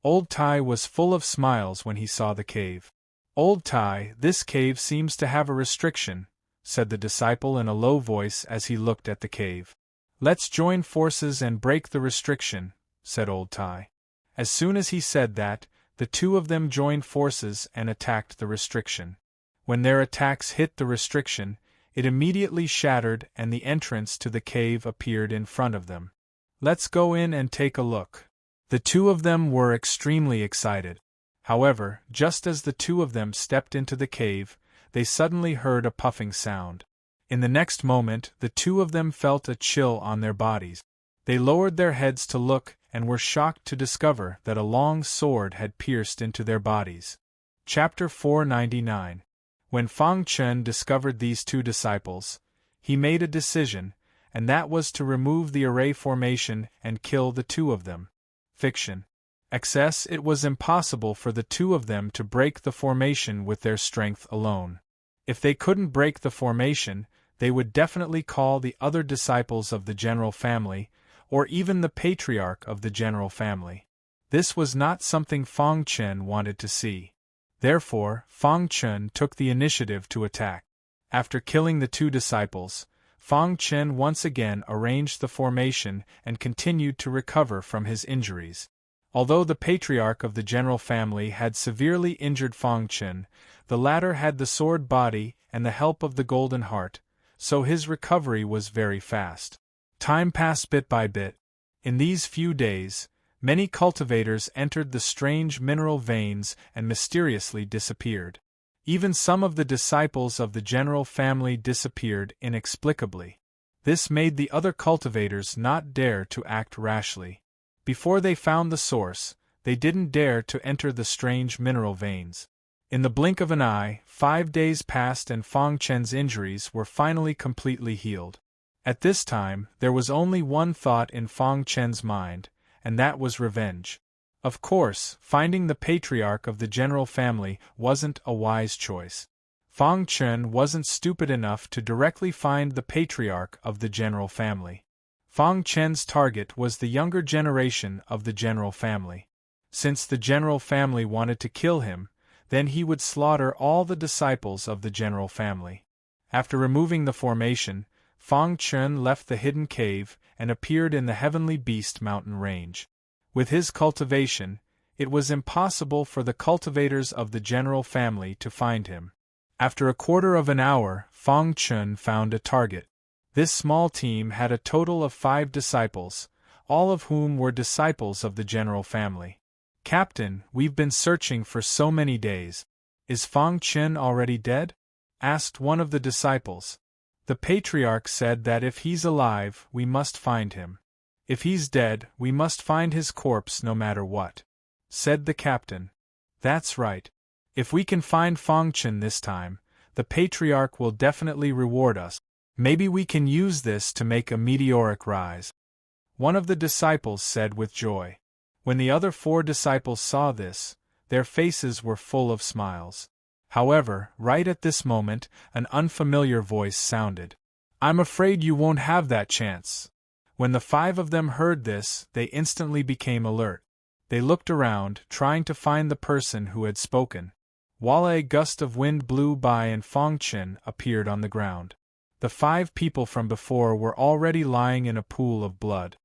Old Tai was full of smiles when he saw the cave. Old Tai, this cave seems to have a restriction, said the disciple in a low voice as he looked at the cave. Let's join forces and break the restriction, said Old Tai. As soon as he said that, the two of them joined forces and attacked the restriction. When their attacks hit the restriction, it immediately shattered and the entrance to the cave appeared in front of them. Let's go in and take a look. The two of them were extremely excited. However, just as the two of them stepped into the cave, they suddenly heard a puffing sound. In the next moment, the two of them felt a chill on their bodies. They lowered their heads to look and were shocked to discover that a long sword had pierced into their bodies. Chapter 499. When Fang Chen discovered these two disciples, he made a decision, and that was to remove the array formation and kill the two of them. Fiction. XS It was impossible for the two of them to break the formation with their strength alone. If they couldn't break the formation, they would definitely call the other disciples of the general family, or even the patriarch of the general family. This was not something Fang Chen wanted to see. Therefore, Fang Chen took the initiative to attack. After killing the two disciples, Fang Chen once again arranged the formation and continued to recover from his injuries. Although the patriarch of the general family had severely injured Fang Chen, the latter had the sword body and the help of the golden heart, so his recovery was very fast. Time passed bit by bit. In these few days, many cultivators entered the strange mineral veins and mysteriously disappeared. Even some of the disciples of the general family disappeared inexplicably. This made the other cultivators not dare to act rashly. Before they found the source, they didn't dare to enter the strange mineral veins. In the blink of an eye, 5 days passed and Fang Chen's injuries were finally completely healed. At this time, there was only one thought in Fang Chen's mind, and that was revenge. Of course, finding the patriarch of the general family wasn't a wise choice. Fang Chen wasn't stupid enough to directly find the patriarch of the general family. Fang Chen's target was the younger generation of the general family. Since the general family wanted to kill him, then he would slaughter all the disciples of the general family. After removing the formation, Fang Chen left the hidden cave and appeared in the Heavenly Beast mountain range. With his cultivation, it was impossible for the cultivators of the general family to find him. After a quarter of an hour, Fang Chen found a target. This small team had a total of 5 disciples, all of whom were disciples of the general family. "Captain, we've been searching for so many days. Is Fang Chen already dead?" asked one of the disciples. "The patriarch said that if he's alive, we must find him. If he's dead, we must find his corpse no matter what," said the captain. "That's right. If we can find Fang Chen this time, The patriarch will definitely reward us. Maybe we can use this to make a meteoric rise. One of the disciples said with joy. When the other 4 disciples saw this, their faces were full of smiles. However, right at this moment, an unfamiliar voice sounded. I'm afraid you won't have that chance. When the 5 of them heard this, they instantly became alert. They looked around, trying to find the person who had spoken. While a gust of wind blew by and Fong Chen appeared on the ground. The 5 people from before were already lying in a pool of blood.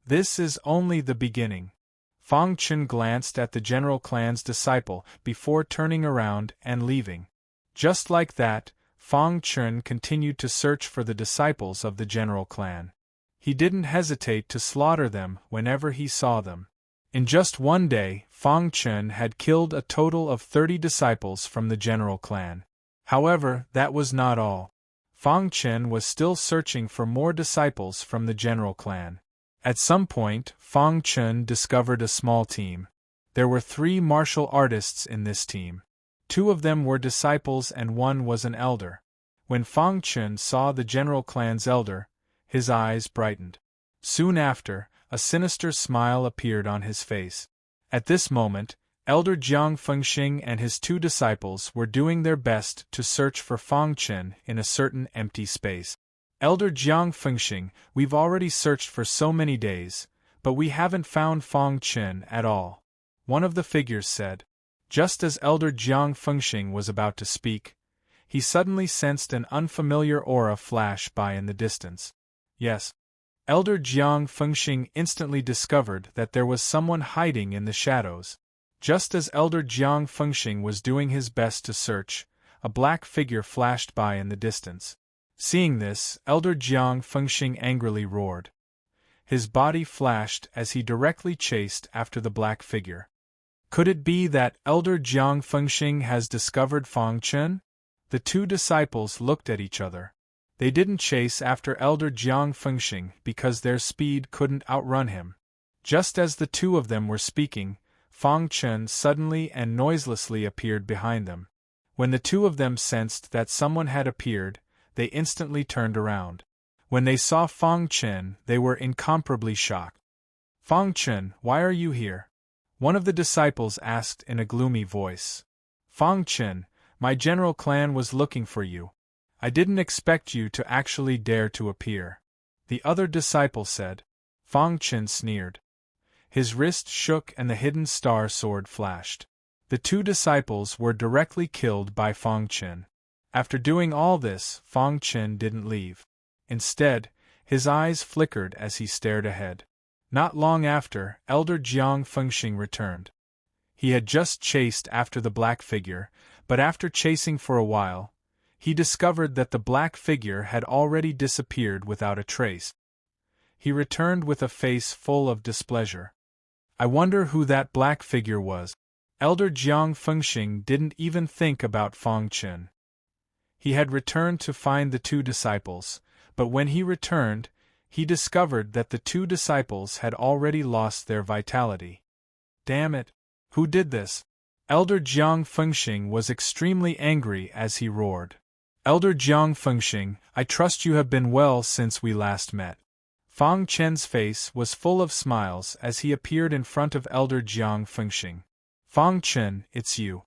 This is only the beginning. Fong Chen glanced at the general clan's disciple before turning around and leaving. Just like that, Fong Chen continued to search for the disciples of the general clan. He didn't hesitate to slaughter them whenever he saw them. In just one day, Fong Chen had killed a total of 30 disciples from the general clan. However, that was not all. Fong Chen was still searching for more disciples from the general clan. At some point, Fong Chen discovered a small team. There were 3 martial artists in this team. 2 of them were disciples and 1 was an elder. When Fong Chen saw the general clan's elder, his eyes brightened. Soon after, a sinister smile appeared on his face. At this moment, Elder Jiang Fengxing and his 2 disciples were doing their best to search for Fong Chen in a certain empty space. Elder Jiang Fengxing, we've already searched for so many days, but we haven't found Fong Chen at all, one of the figures said. Just as Elder Jiang Fengxing was about to speak, he suddenly sensed an unfamiliar aura flash by in the distance. Yes. Elder Jiang Fengxing instantly discovered that there was someone hiding in the shadows. Just as Elder Jiang Fengxing was doing his best to search, a black figure flashed by in the distance. Seeing this, Elder Jiang Fengxing angrily roared. His body flashed as he directly chased after the black figure. Could it be that Elder Jiang Fengxing has discovered Fong Chen? The 2 disciples looked at each other. They didn't chase after Elder Jiang Fengxing because their speed couldn't outrun him. Just as the 2 of them were speaking, Fong Chen suddenly and noiselessly appeared behind them. When the 2 of them sensed that someone had appeared, they instantly turned around. When they saw Fong Chen, they were incomparably shocked. Fong Chen, why are you here? One of the disciples asked in a gloomy voice. Fong Chen, my general clan was looking for you. I didn't expect you to actually dare to appear. The other disciple said. Fong Chen sneered. His wrist shook and the hidden star sword flashed. The 2 disciples were directly killed by Fong Chen. After doing all this, Fong Chen didn't leave. Instead, his eyes flickered as he stared ahead. Not long after, Elder Jiang Fengxing returned. He had just chased after the black figure, but after chasing for a while, he discovered that the black figure had already disappeared without a trace. He returned with a face full of displeasure. I wonder who that black figure was. Elder Jiang Fengxing didn't even think about Fong Chen. He had returned to find the 2 disciples, but when he returned, he discovered that the 2 disciples had already lost their vitality. Damn it! Who did this? Elder Jiang Fengxing was extremely angry as he roared. Elder Jiang Fengxing, I trust you have been well since we last met. Fong Chen's face was full of smiles as he appeared in front of Elder Jiang Fengxing. Fong Chen, it's you.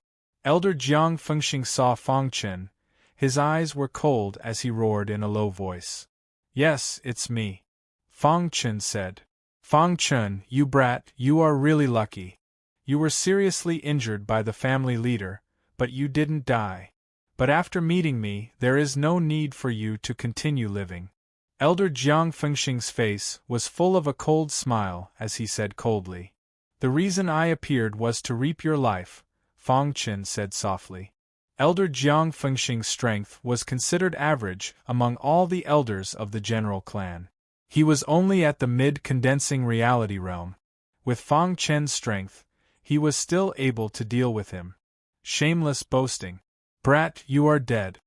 Elder Jiang Fengxing saw Fong Chen. His eyes were cold as he roared in a low voice. Yes, it's me. Fong Chen said. Fong Chen, you brat, you are really lucky. You were seriously injured by the family leader, but you didn't die. But after meeting me, there is no need for you to continue living. Elder Jiang Fengxing's face was full of a cold smile as he said coldly. The reason I appeared was to reap your life, Fong Chen said softly. Elder Jiang Fengxing's strength was considered average among all the elders of the general clan. He was only at the mid-condensing reality realm. With Fong Chen's strength, he was still able to deal with him. Shameless boasting. Brat, you are dead.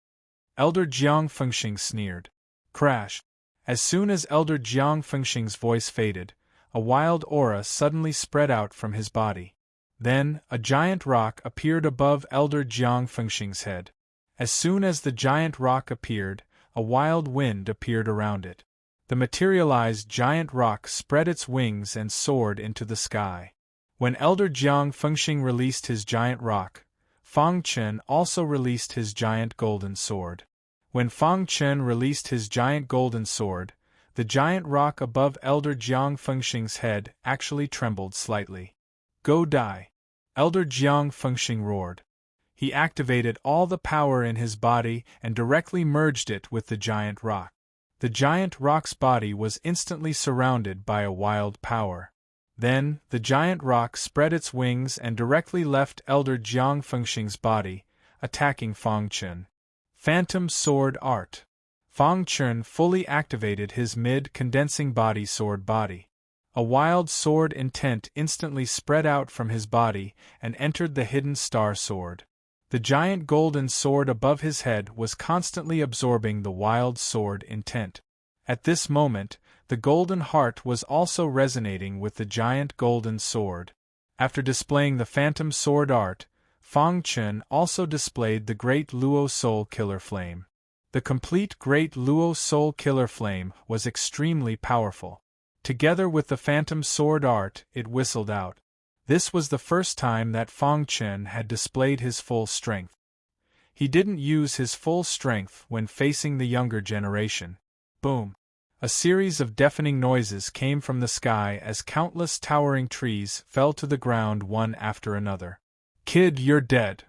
Elder Jiang Fengxing sneered. Crash. As soon as Elder Jiang Fengxing's voice faded, a wild aura suddenly spread out from his body. Then, a giant rock appeared above Elder Jiang Fengxing's head. As soon as the giant rock appeared, a wild wind appeared around it. The materialized giant rock spread its wings and soared into the sky. When Elder Jiang Fengxing released his giant rock, Fang Chen also released his giant golden sword. When Fang Chen released his giant golden sword, the giant rock above Elder Jiang Fengxing's head actually trembled slightly. Go die! Elder Jiang Fengxing roared. He activated all the power in his body and directly merged it with the giant rock. The giant rock's body was instantly surrounded by a wild power. Then, the giant rock spread its wings and directly left Elder Jiang Fengxing's body, attacking Fang Chen. Phantom Sword Art. Fang Chen fully activated his mid-condensing body sword body. A wild sword intent instantly spread out from his body and entered the hidden star sword. The giant golden sword above his head was constantly absorbing the wild sword intent. At this moment, the golden heart was also resonating with the giant golden sword. After displaying the phantom sword art, Fang Chen also displayed the Great Luo Soul Killer Flame. The complete Great Luo Soul Killer Flame was extremely powerful. Together with the phantom sword art, it whistled out. This was the first time that Fang Chen had displayed his full strength. He didn't use his full strength when facing the younger generation. Boom! A series of deafening noises came from the sky as countless towering trees fell to the ground one after another. Kid, you're dead.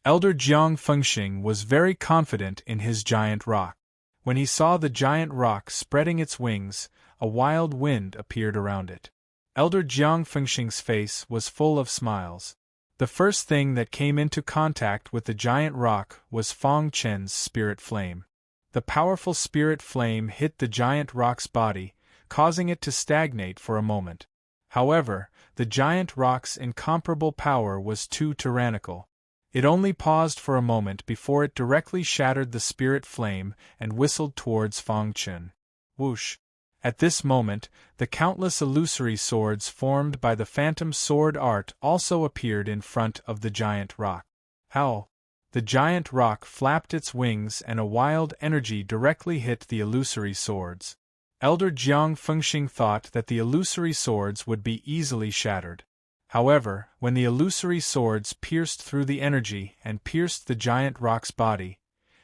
Elder Jiang Fengxing was very confident in his giant rock. When he saw the giant rock spreading its wings, a wild wind appeared around it. Elder Jiang Fengxing's face was full of smiles. The first thing that came into contact with the giant rock was Fang Chen's spirit flame. The powerful spirit flame hit the giant rock's body, causing it to stagnate for a moment. However, the giant rock's incomparable power was too tyrannical. It only paused for a moment before it directly shattered the spirit flame and whistled towards Fang Chen. Whoosh! At this moment, the countless illusory swords formed by the phantom sword art also appeared in front of the giant rock. Howl! The giant rock flapped its wings and a wild energy directly hit the illusory swords. Elder Jiang Fengxing thought that the illusory swords would be easily shattered. However, when the illusory swords pierced through the energy and pierced the giant rock's body,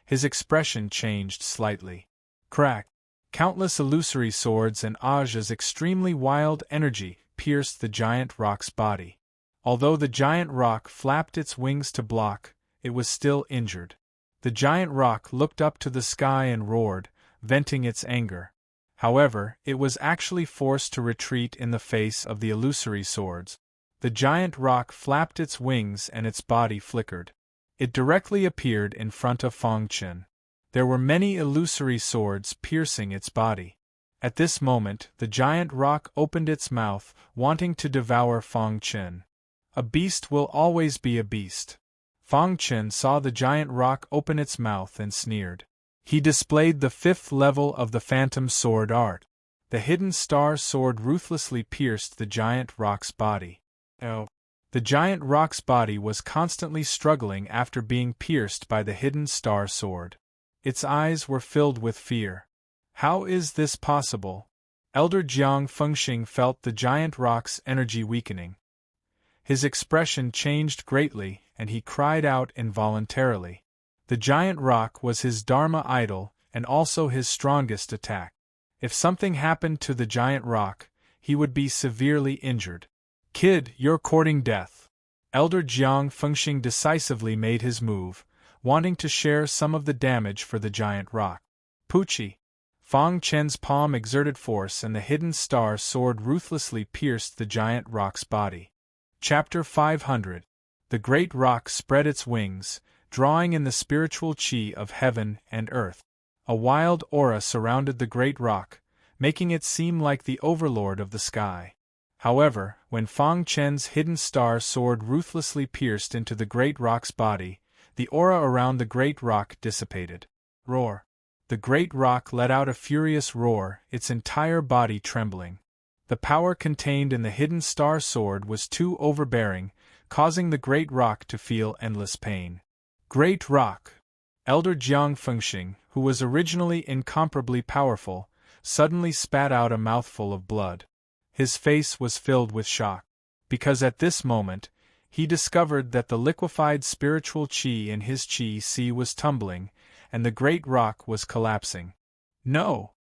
his expression changed slightly. Crack! Countless illusory swords and Aja's extremely wild energy pierced the giant rock's body. Although the giant rock flapped its wings to block, it was still injured. The giant rock looked up to the sky and roared, venting its anger. However, it was actually forced to retreat in the face of the illusory swords. The giant rock flapped its wings and its body flickered. It directly appeared in front of Fang Chen. There were many illusory swords piercing its body. At this moment, the giant rock opened its mouth, wanting to devour Fang Chen. A beast will always be a beast. Fang Chen saw the giant rock open its mouth and sneered. He displayed the 5th level of the phantom sword art. The hidden star sword ruthlessly pierced the giant rock's body. Oh! The giant rock's body was constantly struggling after being pierced by the hidden star sword. Its eyes were filled with fear. How is this possible? Elder Jiang Fengxing felt the giant rock's energy weakening. His expression changed greatly, and he cried out involuntarily. The giant rock was his Dharma idol, and also his strongest attack. If something happened to the giant rock, he would be severely injured. Kid, you're courting death. Elder Jiang Fengxing decisively made his move, wanting to share some of the damage for the giant rock. Poochie! Fang Chen's palm exerted force and the hidden star sword ruthlessly pierced the giant rock's body. Chapter 500. The great rock spread its wings, drawing in the spiritual chi of heaven and earth. A wild aura surrounded the great rock, making it seem like the overlord of the sky. However, when Fang Chen's hidden star sword ruthlessly pierced into the great rock's body, the aura around the great rock dissipated. Roar! The great rock let out a furious roar, its entire body trembling. The power contained in the hidden star sword was too overbearing, causing the great rock to feel endless pain. Great rock! Elder Jiang Fengxing, who was originally incomparably powerful, suddenly spat out a mouthful of blood. His face was filled with shock, because at this moment, he discovered that the liquefied spiritual qi in his qi sea was tumbling, and the great rock was collapsing. No!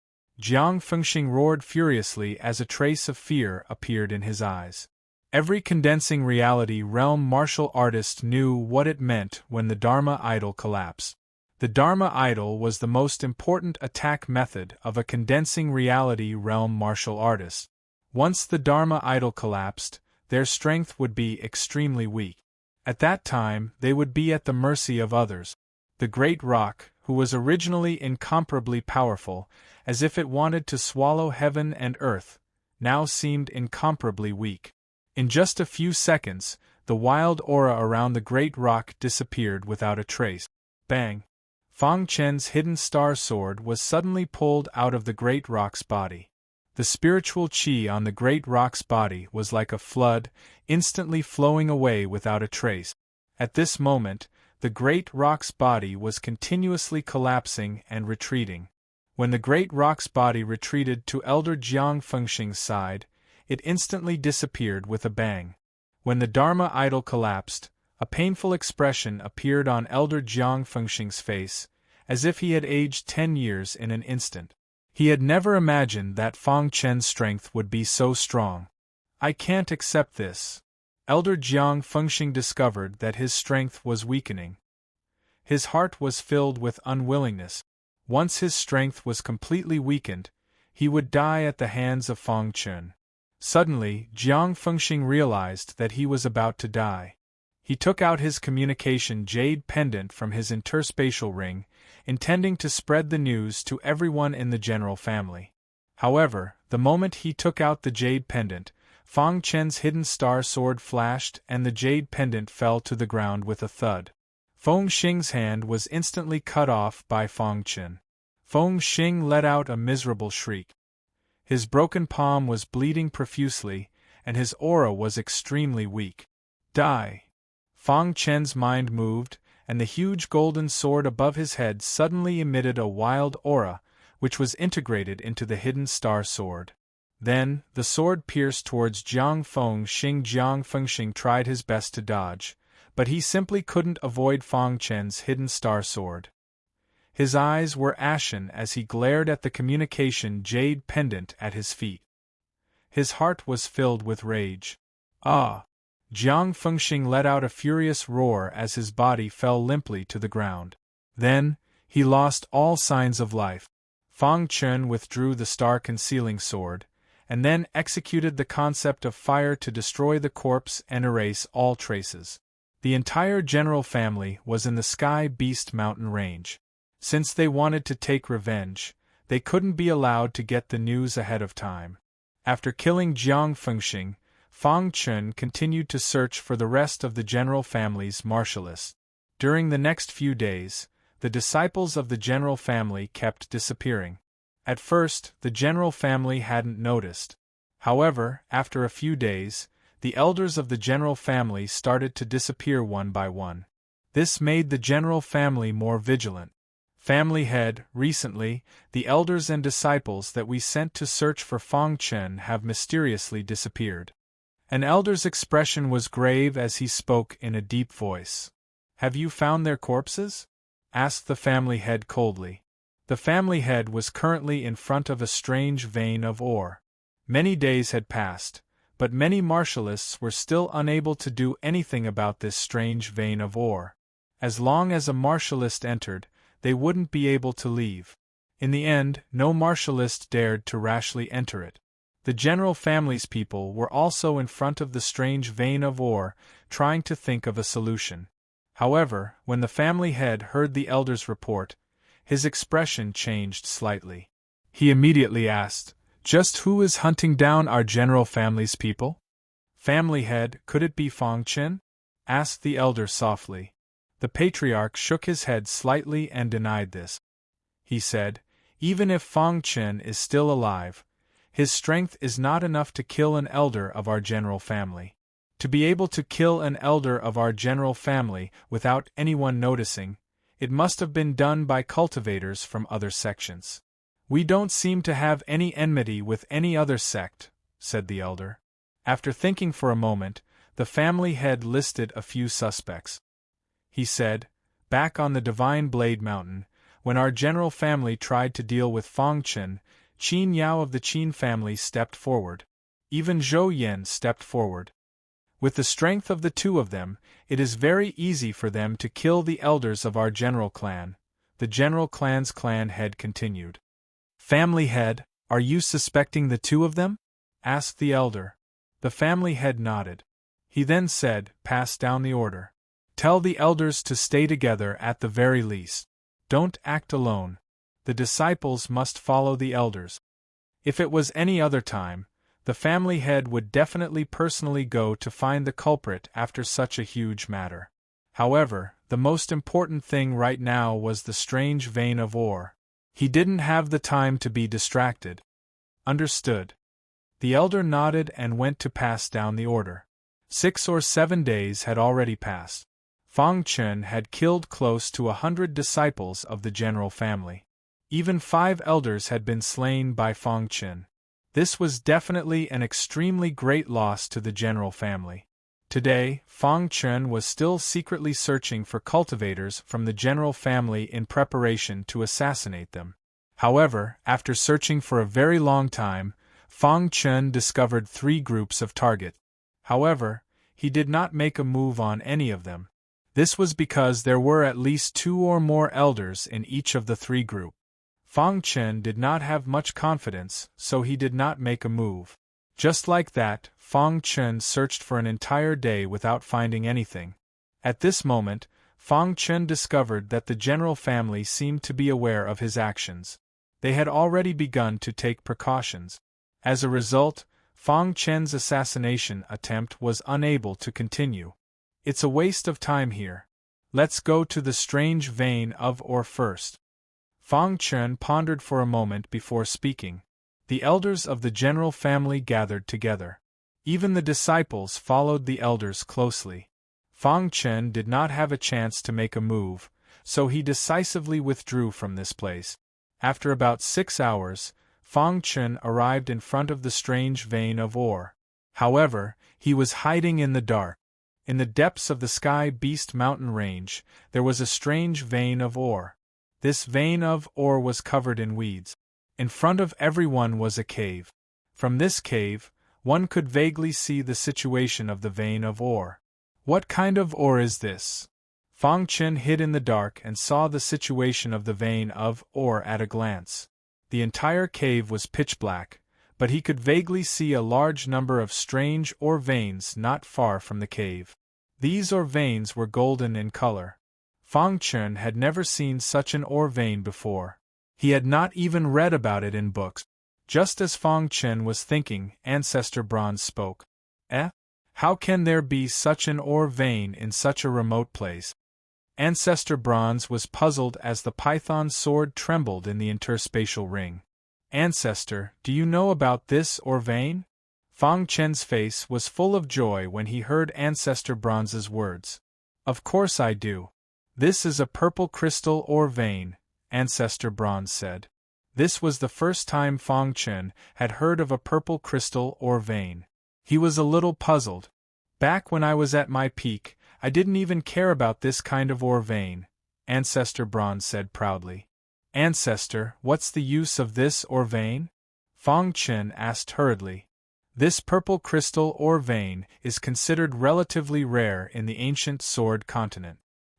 Jiang Fengxing roared furiously as a trace of fear appeared in his eyes. Every condensing reality realm martial artist knew what it meant when the Dharma idol collapsed. The Dharma idol was the most important attack method of a condensing reality realm martial artist. Once the Dharma idol collapsed, their strength would be extremely weak. At that time, they would be at the mercy of others. The great rock, who was originally incomparably powerful, as if it wanted to swallow heaven and earth, now seemed incomparably weak. In just a few seconds, the wild aura around the great rock disappeared without a trace. Bang! Fang Chen's hidden star sword was suddenly pulled out of the great rock's body. The spiritual qi on the great rock's body was like a flood, instantly flowing away without a trace. At this moment, the great rock's body was continuously collapsing and retreating. When the great rock's body retreated to Elder Jiang Fengxing's side, it instantly disappeared with a bang. When the Dharma idol collapsed, a painful expression appeared on Elder Jiang Fengxing's face, as if he had aged 10 years in an instant. He had never imagined that Fang Chen's strength would be so strong. I can't accept this. Elder Jiang Fengxing discovered that his strength was weakening. His heart was filled with unwillingness. Once his strength was completely weakened, he would die at the hands of Fang Chen. Suddenly, Jiang Fengxing realized that he was about to die. He took out his communication jade pendant from his interspatial ring, intending to spread the news to everyone in the general family. However, the moment he took out the jade pendant, Fang Chen's hidden star sword flashed and the jade pendant fell to the ground with a thud. Feng Xing's hand was instantly cut off by Fang Chen. Feng Xing let out a miserable shriek. His broken palm was bleeding profusely, and his aura was extremely weak. Die! Fang Chen's mind moved, and the huge golden sword above his head suddenly emitted a wild aura, which was integrated into the hidden star sword. Then, the sword pierced towards Jiang Fengxing. Jiang Fengxing tried his best to dodge, but he simply couldn't avoid Fang Chen's hidden star sword. His eyes were ashen as he glared at the communication jade pendant at his feet. His heart was filled with rage. Ah! Jiang Fengxing let out a furious roar as his body fell limply to the ground. Then, he lost all signs of life. Fang Chen withdrew the star-concealing sword, and then executed the concept of fire to destroy the corpse and erase all traces. The entire general family was in the Sky Beast mountain range. Since they wanted to take revenge, they couldn't be allowed to get the news ahead of time. After killing Jiang Fengxing, Fang Chen continued to search for the rest of the general family's martialists. During the next few days, the disciples of the general family kept disappearing. At first, the general family hadn't noticed. However, after a few days, the elders of the general family started to disappear one by one. This made the general family more vigilant. Family head, recently, the elders and disciples that we sent to search for Fang Chen have mysteriously disappeared. An elder's expression was grave as he spoke in a deep voice. Have you found their corpses? Asked the family head coldly. The family head was currently in front of a strange vein of ore. Many days had passed, but many martialists were still unable to do anything about this strange vein of ore. As long as a martialist entered, they wouldn't be able to leave. In the end, no martialist dared to rashly enter it. The general family's people were also in front of the strange vein of ore, trying to think of a solution. However, when the family head heard the elder's report, his expression changed slightly. He immediately asked, "Just who is hunting down our general family's people?" "Family head, could it be Fang Chen?" asked the elder softly. The patriarch shook his head slightly and denied this. He said, "Even if Fang Chen is still alive, his strength is not enough to kill an elder of our general family. To be able to kill an elder of our general family without anyone noticing, It must have been done by cultivators from other sections. We don't seem to have any enmity with any other sect, said the elder. After thinking for a moment, the family head listed a few suspects. He said, back on the Divine Blade Mountain, when our general family tried to deal with Fong Chen, Qin Yao of the Qin family stepped forward. Even Zhou Yen stepped forward. With the strength of the two of them, it is very easy for them to kill the elders of our general clan, the general clan's clan head continued. Family head, are you suspecting the two of them? Asked the elder. The family head nodded. He then said, pass down the order. Tell the elders to stay together at the very least. Don't act alone. The disciples must follow the elders. If it was any other time, the family head would definitely personally go to find the culprit after such a huge matter. However, the most important thing right now was the strange vein of ore. He didn't have the time to be distracted. Understood. The elder nodded and went to pass down the order. 6 or 7 days had already passed. Fong Chen had killed close to 100 disciples of the general family. Even 5 elders had been slain by Fong Chen. This was definitely an extremely great loss to the general family. Today, Fong Chen was still secretly searching for cultivators from the general family in preparation to assassinate them. However, after searching for a very long time, Fong Chen discovered 3 groups of targets. However, he did not make a move on any of them. This was because there were at least 2 or more elders in each of the 3 groups. Fong Chen did not have much confidence, so he did not make a move. Just like that, Fong Chen searched for an entire day without finding anything. At this moment, Fong Chen discovered that the general family seemed to be aware of his actions. They had already begun to take precautions. As a result, Fong Chen's assassination attempt was unable to continue. It's a waste of time here. Let's go to the strange vein of ore first. Fong Chen pondered for a moment before speaking. The elders of the general family gathered together. Even the disciples followed the elders closely. Fong Chen did not have a chance to make a move, so he decisively withdrew from this place. After about 6 hours, Fong Chen arrived in front of the strange vein of ore. However, he was hiding in the dark. In the depths of the Sky Beast mountain range, there was a strange vein of ore. This vein of ore was covered in weeds. In front of everyone was a cave. From this cave, one could vaguely see the situation of the vein of ore. What kind of ore is this? Fong Chen hid in the dark and saw the situation of the vein of ore at a glance. The entire cave was pitch black, but he could vaguely see a large number of strange ore veins not far from the cave. These ore veins were golden in color. Fong Chen had never seen such an ore vein before. He had not even read about it in books. Just as Fong Chen was thinking, Ancestor Bronze spoke. How can there be such an ore vein in such a remote place? Ancestor Bronze was puzzled as the python's sword trembled in the interspatial ring. Ancestor, do you know about this ore vein? Fong Chen's face was full of joy when he heard Ancestor Bronze's words. Of course I do. This is a purple crystal ore vein, Ancestor Bronze said. This was the first time Fong Chen had heard of a purple crystal ore vein. He was a little puzzled. Back when I was at my peak, I didn't even care about this kind of ore vein, Ancestor Bronze said proudly. Ancestor, what's the use of this ore vein? Fong Chen asked hurriedly. This purple crystal ore vein is considered relatively rare in the ancient Sword continent.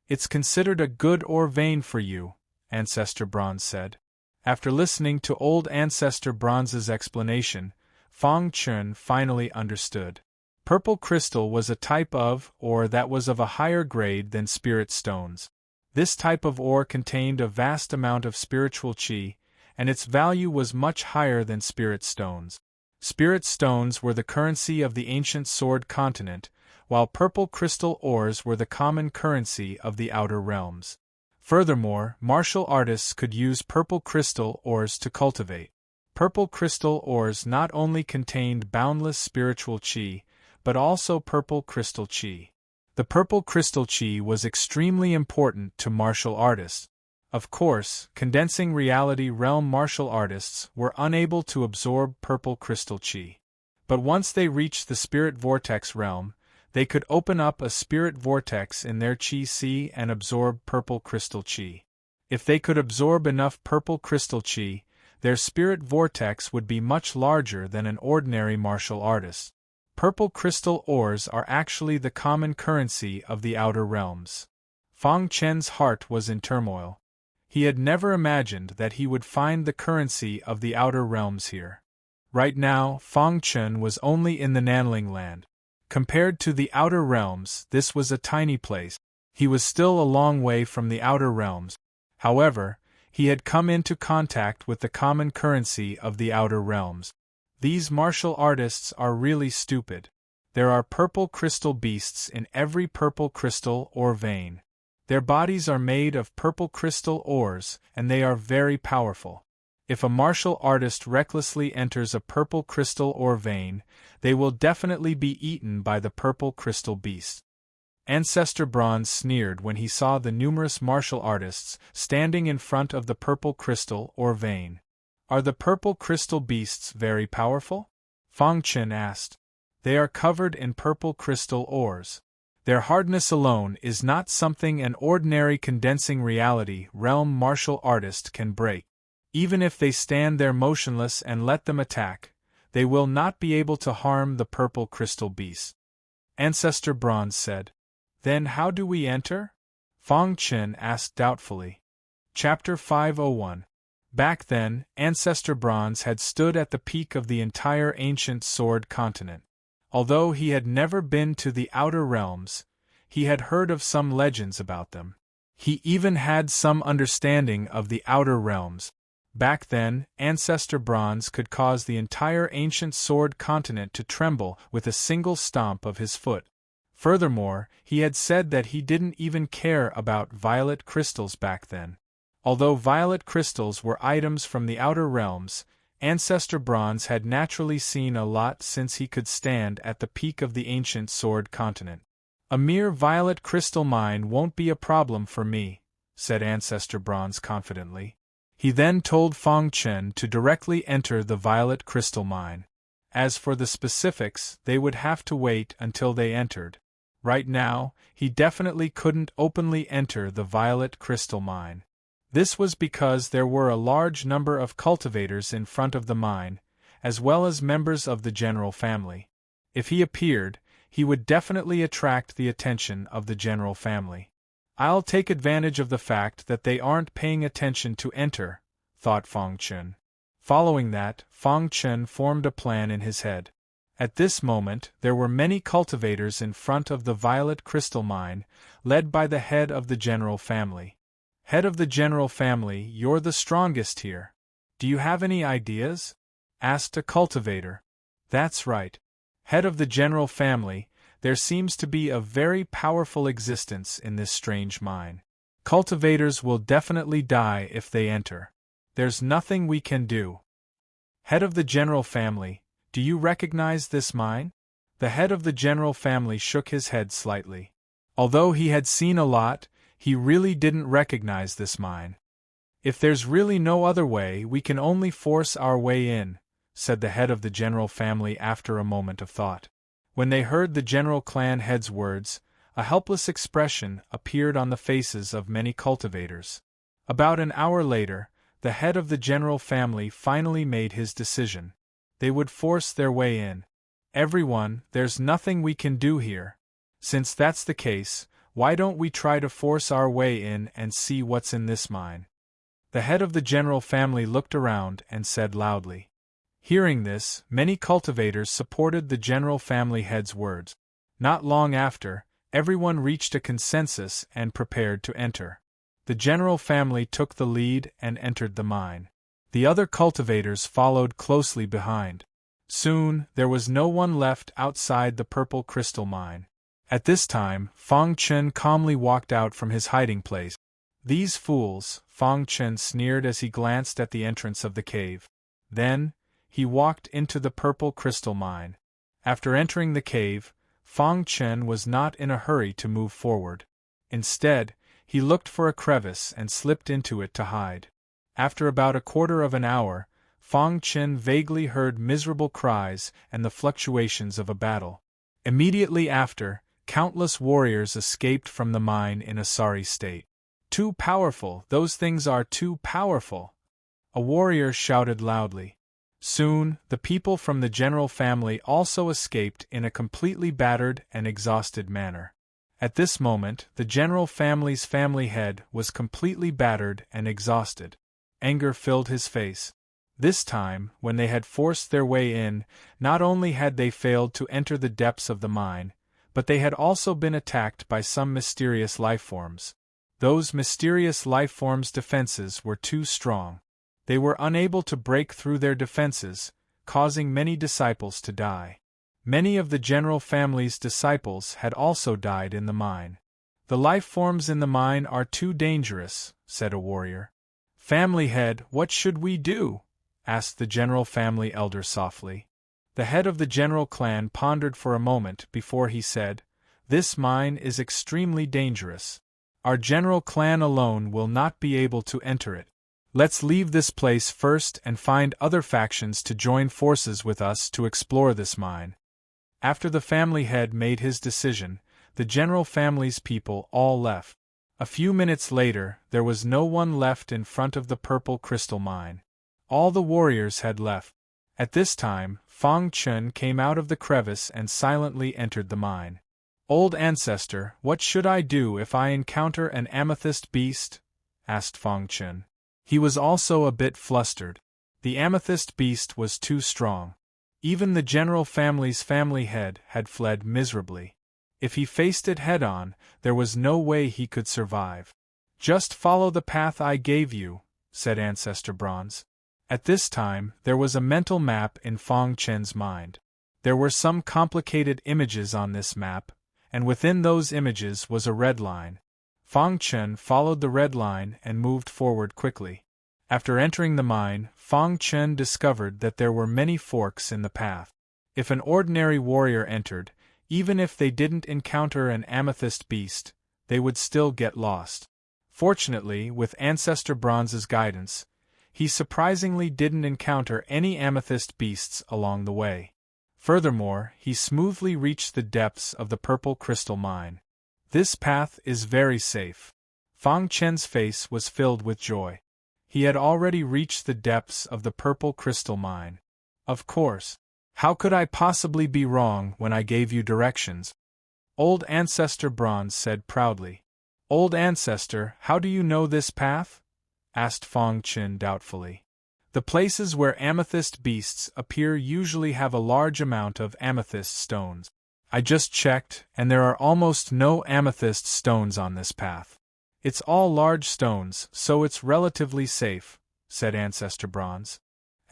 It's considered a good ore vein for you, Ancestor Bronze said. After listening to old Ancestor Bronze's explanation, Fong Chen finally understood. Purple crystal was a type of ore that was of a higher grade than spirit stones. This type of ore contained a vast amount of spiritual qi, and its value was much higher than spirit stones. Spirit stones were the currency of the ancient Sword continent, while purple crystal ores were the common currency of the outer realms. Furthermore, martial artists could use purple crystal ores to cultivate. Purple crystal ores not only contained boundless spiritual qi, but also purple crystal qi. The purple crystal chi was extremely important to martial artists. Of course, condensing reality realm martial artists were unable to absorb purple crystal chi. But once they reached the spirit vortex realm, they could open up a spirit vortex in their chi sea and absorb purple crystal chi. If they could absorb enough purple crystal chi, their spirit vortex would be much larger than an ordinary martial artist. Purple crystal ores are actually the common currency of the outer realms. Fang Chen's heart was in turmoil. He had never imagined that he would find the currency of the outer realms here. Right now, Fang Chen was only in the Nanling land. Compared to the outer realms, this was a tiny place. He was still a long way from the outer realms. However, he had come into contact with the common currency of the outer realms. These martial artists are really stupid. There are purple crystal beasts in every purple crystal ore vein. Their bodies are made of purple crystal ores, and they are very powerful. If a martial artist recklessly enters a purple crystal ore vein, they will definitely be eaten by the purple crystal beast. Ancestor Bronze sneered when he saw the numerous martial artists standing in front of the purple crystal ore vein. Are the purple crystal beasts very powerful? Fang Chen asked. They are covered in purple crystal ores. Their hardness alone is not something an ordinary condensing reality realm martial artist can break. Even if they stand there motionless and let them attack, they will not be able to harm the purple crystal beast. Ancestor Bronze said. Then how do we enter? Fang Chen asked doubtfully. Chapter 501. Back then, Ancestor Bronze had stood at the peak of the entire ancient sword continent. Although he had never been to the outer realms, he had heard of some legends about them. He even had some understanding of the outer realms. Back then, Ancestor Bronze could cause the entire ancient sword continent to tremble with a single stomp of his foot. Furthermore, he had said that he didn't even care about violet crystals back then. Although violet crystals were items from the outer realms, Ancestor Bronze had naturally seen a lot since he could stand at the peak of the ancient sword continent. A mere violet crystal mine won't be a problem for me, said Ancestor Bronze confidently. He then told Fang Chen to directly enter the violet crystal mine. As for the specifics, they would have to wait until they entered. Right now, he definitely couldn't openly enter the violet crystal mine. This was because there were a large number of cultivators in front of the mine, as well as members of the general family. If he appeared, he would definitely attract the attention of the general family. I'll take advantage of the fact that they aren't paying attention to enter, thought Fang Chen. Following that, Fang Chen formed a plan in his head. At this moment, there were many cultivators in front of the violet crystal mine, led by the head of the general family. Head of the general family, you're the strongest here. Do you have any ideas? Asked a cultivator. That's right. Head of the general family, there seems to be a very powerful existence in this strange mine. Cultivators will definitely die if they enter. There's nothing we can do. Head of the general family, do you recognize this mine? The head of the general family shook his head slightly. Although he had seen a lot, he really didn't recognize this mine. If there's really no other way, we can only force our way in, said the head of the general family after a moment of thought. When they heard the general clan head's words, a helpless expression appeared on the faces of many cultivators. About an hour later, the head of the general family finally made his decision. They would force their way in. Everyone, there's nothing we can do here. Since that's the case, why don't we try to force our way in and see what's in this mine? The head of the general family looked around and said loudly. Hearing this, many cultivators supported the general family head's words. Not long after, everyone reached a consensus and prepared to enter. The general family took the lead and entered the mine. The other cultivators followed closely behind. Soon, there was no one left outside the purple crystal mine. At this time, Fang Chen calmly walked out from his hiding place. These fools, Fang Chen sneered as he glanced at the entrance of the cave. Then, he walked into the purple crystal mine. After entering the cave, Fang Chen was not in a hurry to move forward. Instead, he looked for a crevice and slipped into it to hide. After about a quarter of an hour, Fang Chen vaguely heard miserable cries and the fluctuations of a battle. Immediately after, countless warriors escaped from the mine in a sorry state. "Too powerful, those things are too powerful!" a warrior shouted loudly. Soon, the people from the general family also escaped in a completely battered and exhausted manner. At this moment, the general family's family head was completely battered and exhausted. Anger filled his face. This time, when they had forced their way in, not only had they failed to enter the depths of the mine, but they had also been attacked by some mysterious lifeforms. Those mysterious lifeforms' defenses were too strong. They were unable to break through their defenses, causing many disciples to die. Many of the general family's disciples had also died in the mine. "The lifeforms in the mine are too dangerous," said a warrior. "Family head, what should we do?" asked the general family elder softly. The head of the general clan pondered for a moment before he said, "This mine is extremely dangerous. Our general clan alone will not be able to enter it. Let's leave this place first and find other factions to join forces with us to explore this mine." After the family head made his decision, the general family's people all left. A few minutes later, there was no one left in front of the purple crystal mine. All the warriors had left. At this time, Fang Chen came out of the crevice and silently entered the mine. "Old ancestor, what should I do if I encounter an amethyst beast?" asked Fang Chen. He was also a bit flustered. The amethyst beast was too strong. Even the general family's family head had fled miserably. If he faced it head-on, there was no way he could survive. "Just follow the path I gave you," said Ancestor Bronze. At this time, there was a mental map in Fang Chen's mind. There were some complicated images on this map, and within those images was a red line. Fang Chen followed the red line and moved forward quickly. After entering the mine, Fang Chen discovered that there were many forks in the path. If an ordinary warrior entered, even if they didn't encounter an amethyst beast, they would still get lost. Fortunately, with Ancestor Bronze's guidance, he surprisingly didn't encounter any amethyst beasts along the way. Furthermore, he smoothly reached the depths of the purple crystal mine. "This path is very safe." Fang Chen's face was filled with joy. He had already reached the depths of the purple crystal mine. "Of course. How could I possibly be wrong when I gave you directions?" Old Ancestor Bronze said proudly. "Old Ancestor, how do you know this path?" asked Fang Chen doubtfully. "The places where amethyst beasts appear usually have a large amount of amethyst stones. I just checked, and there are almost no amethyst stones on this path. It's all large stones, so it's relatively safe," said Ancestor Bronze.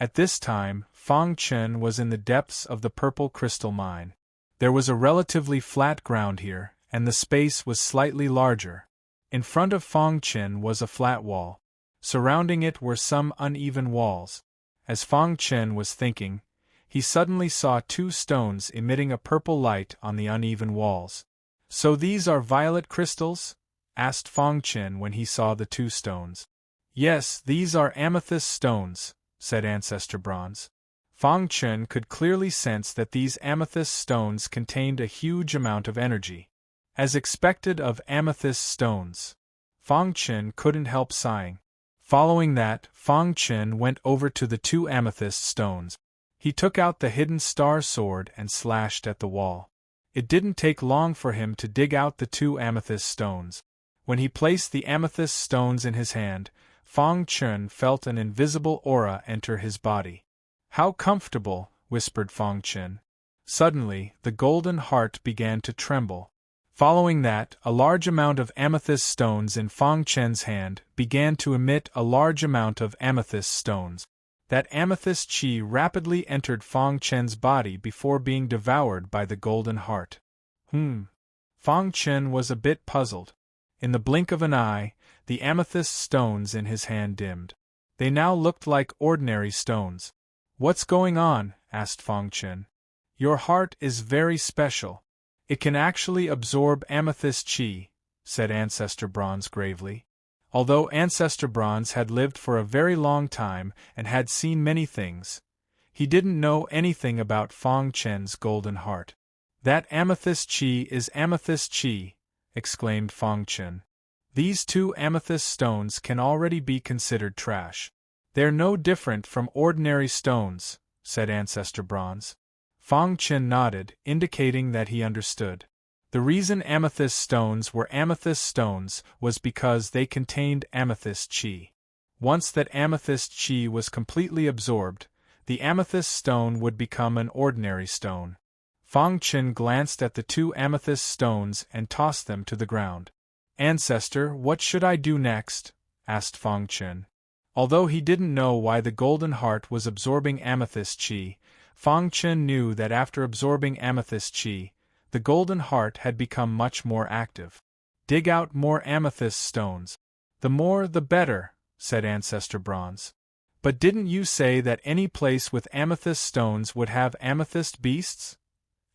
At this time, Fang Chen was in the depths of the purple crystal mine. There was a relatively flat ground here, and the space was slightly larger. In front of Fang Chen was a flat wall. Surrounding it were some uneven walls. As Fang Chen was thinking, he suddenly saw two stones emitting a purple light on the uneven walls. "So these are violet crystals?" asked Fang Chen when he saw the two stones. "Yes, these are amethyst stones," said Ancestor Bronze. Fang Chen could clearly sense that these amethyst stones contained a huge amount of energy. As expected of amethyst stones, Fang Chen couldn't help sighing. Following that, Fang Chen went over to the two amethyst stones. He took out the hidden star sword and slashed at the wall. It didn't take long for him to dig out the two amethyst stones. When he placed the amethyst stones in his hand, Fang Chen felt an invisible aura enter his body. "How comfortable," whispered Fang Chen. Suddenly, the golden heart began to tremble. Following that, a large amount of amethyst stones in Fang Chen's hand began to emit a large amount of amethyst stones. That amethyst chi rapidly entered Fang Chen's body before being devoured by the golden heart. Fang Chen was a bit puzzled. In the blink of an eye, the amethyst stones in his hand dimmed. They now looked like ordinary stones. "What's going on?" asked Fang Chen. "Your heart is very special. It can actually absorb amethyst chi, said Ancestor Bronze gravely. Although Ancestor Bronze had lived for a very long time and had seen many things, he didn't know anything about Fong Chen's golden heart. That amethyst chi is amethyst chi, exclaimed Fong Chen. These 2 amethyst stones can already be considered trash. They're no different from ordinary stones, said Ancestor Bronze. Fong Chen nodded, indicating that he understood. The reason amethyst stones were amethyst stones was because they contained amethyst chi. Once that amethyst chi was completely absorbed, the amethyst stone would become an ordinary stone. Fong Chen glanced at the 2 amethyst stones and tossed them to the ground. Ancestor, what should I do next? Asked Fong Chen. Although he didn't know why the golden heart was absorbing amethyst chi, Fong Chen knew that after absorbing amethyst chi, the golden heart had become much more active. Dig out more amethyst stones. The more the better, said Ancestor Bronze. But didn't you say that any place with amethyst stones would have amethyst beasts?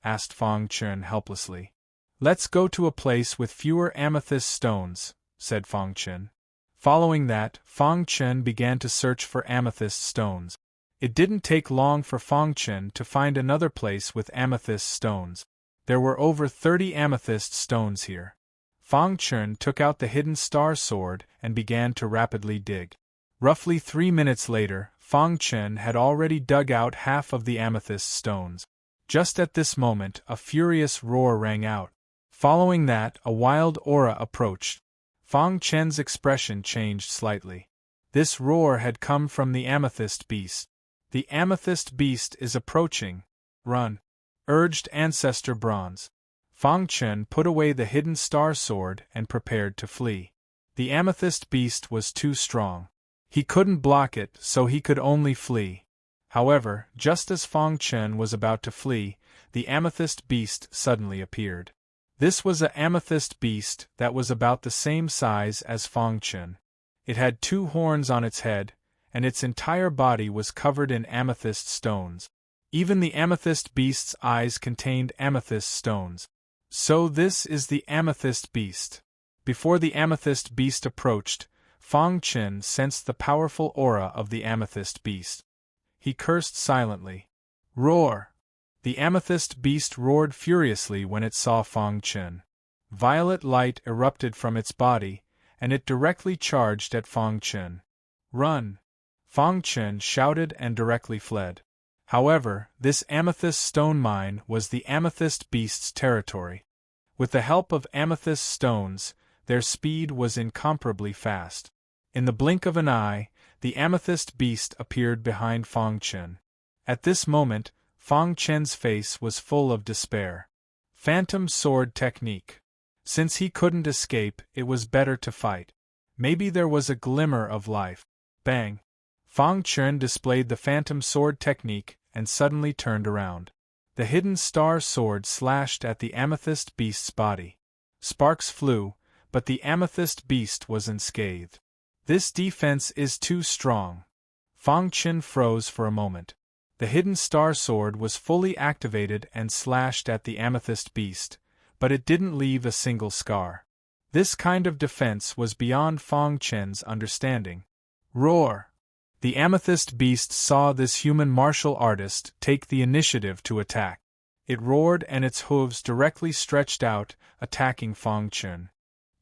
Asked Fong Chen helplessly. Let's go to a place with fewer amethyst stones, said Fong Chen. Following that, Fong Chen began to search for amethyst stones. It didn't take long for Fong Chen to find another place with amethyst stones. There were over 30 amethyst stones here. Fong Chen took out the hidden star sword and began to rapidly dig. Roughly 3 minutes later, Fong Chen had already dug out half of the amethyst stones. Just at this moment, a furious roar rang out. Following that, a wild aura approached. Fong Chen's expression changed slightly. This roar had come from the amethyst beast. The amethyst beast is approaching. Run! Urged Ancestor Bronze. Fong Chen put away the hidden star sword and prepared to flee. The amethyst beast was too strong. He couldn't block it, so he could only flee. However, just as Fong Chen was about to flee, the amethyst beast suddenly appeared. This was an amethyst beast that was about the same size as Fong Chen. It had 2 horns on its head, and its entire body was covered in amethyst stones. Even the amethyst beast's eyes contained amethyst stones. So this is the amethyst beast. Before the amethyst beast approached, Fong Chen sensed the powerful aura of the amethyst beast. He cursed silently. Roar! The amethyst beast roared furiously when it saw Fong Chen. Violet light erupted from its body, and it directly charged at Fong Chen. Run! Fong Chen shouted and directly fled. However, this amethyst stone mine was the amethyst beast's territory. With the help of amethyst stones, their speed was incomparably fast. In the blink of an eye, the amethyst beast appeared behind Fong Chen. At this moment, Fong Chen's face was full of despair. Phantom sword technique. Since he couldn't escape, it was better to fight. Maybe there was a glimmer of life. Bang! Fong Chen displayed the phantom sword technique and suddenly turned around. The hidden star sword slashed at the amethyst beast's body. Sparks flew, but the amethyst beast was unscathed. This defense is too strong. Fong Chen froze for a moment. The hidden star sword was fully activated and slashed at the amethyst beast, but it didn't leave a single scar. This kind of defense was beyond Fong Chen's understanding. Roar! The amethyst beast saw this human martial artist take the initiative to attack. It roared and its hooves directly stretched out, attacking Fong Chen.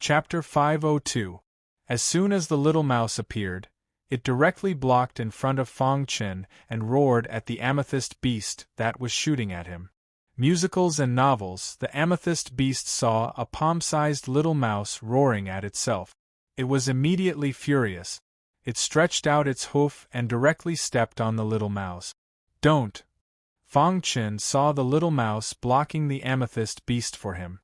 Chapter 502. As soon as the little mouse appeared, it directly blocked in front of Fong Chen and roared at the amethyst beast that was shooting at him. Musicals and novels, the amethyst beast saw a palm-sized little mouse roaring at itself. It was immediately furious. It stretched out its hoof and directly stepped on the little mouse. Don't! Fong Chen saw the little mouse blocking the amethyst beast for him.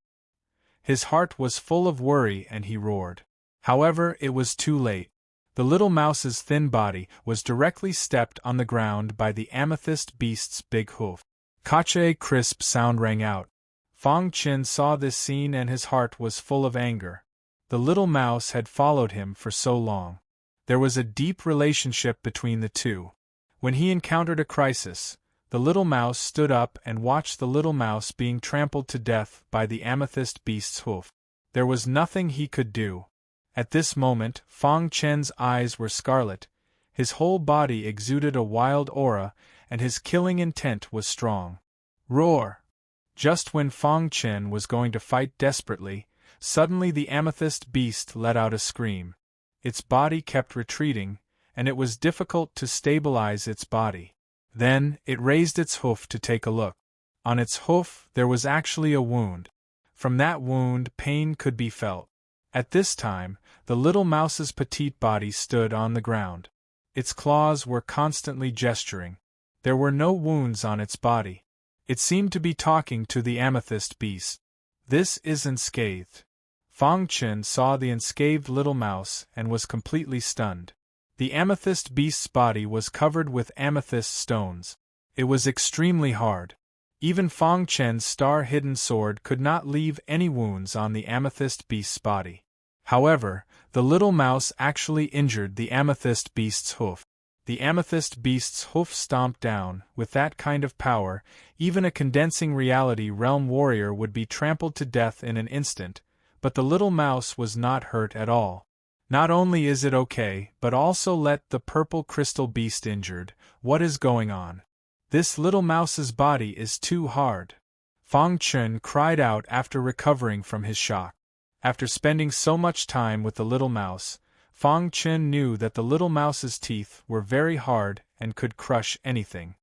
His heart was full of worry and he roared. However, it was too late. The little mouse's thin body was directly stepped on the ground by the amethyst beast's big hoof. Kache crisp sound rang out. Fong Chen saw this scene and his heart was full of anger. The little mouse had followed him for so long. There was a deep relationship between the two. When he encountered a crisis, The little mouse stood up and watched the little mouse being trampled to death by the amethyst beast's hoof. There was nothing he could do. At this moment, Fang Chen's eyes were scarlet, his whole body exuded a wild aura, and his killing intent was strong. Roar! Just when Fang Chen was going to fight desperately, suddenly the amethyst beast let out a scream. Its body kept retreating, and it was difficult to stabilize its body. Then, it raised its hoof to take a look. On its hoof there was actually a wound. From that wound pain could be felt. At this time, the little mouse's petite body stood on the ground. Its claws were constantly gesturing. There were no wounds on its body. It seemed to be talking to the amethyst beast. This is unscathed. Fang Chen saw the unscathed little mouse and was completely stunned. The amethyst beast's body was covered with amethyst stones. It was extremely hard. Even Fang Chen's star-hidden sword could not leave any wounds on the amethyst beast's body. However, the little mouse actually injured the amethyst beast's hoof. The amethyst beast's hoof stomped down. With that kind of power, even a condensing reality realm warrior would be trampled to death in an instant, but the little mouse was not hurt at all. Not only is it okay, but also let the purple crystal beast injured. What is going on? This little mouse's body is too hard. Fang Chen cried out after recovering from his shock. After spending so much time with the little mouse, Fang Chen knew that the little mouse's teeth were very hard and could crush anything.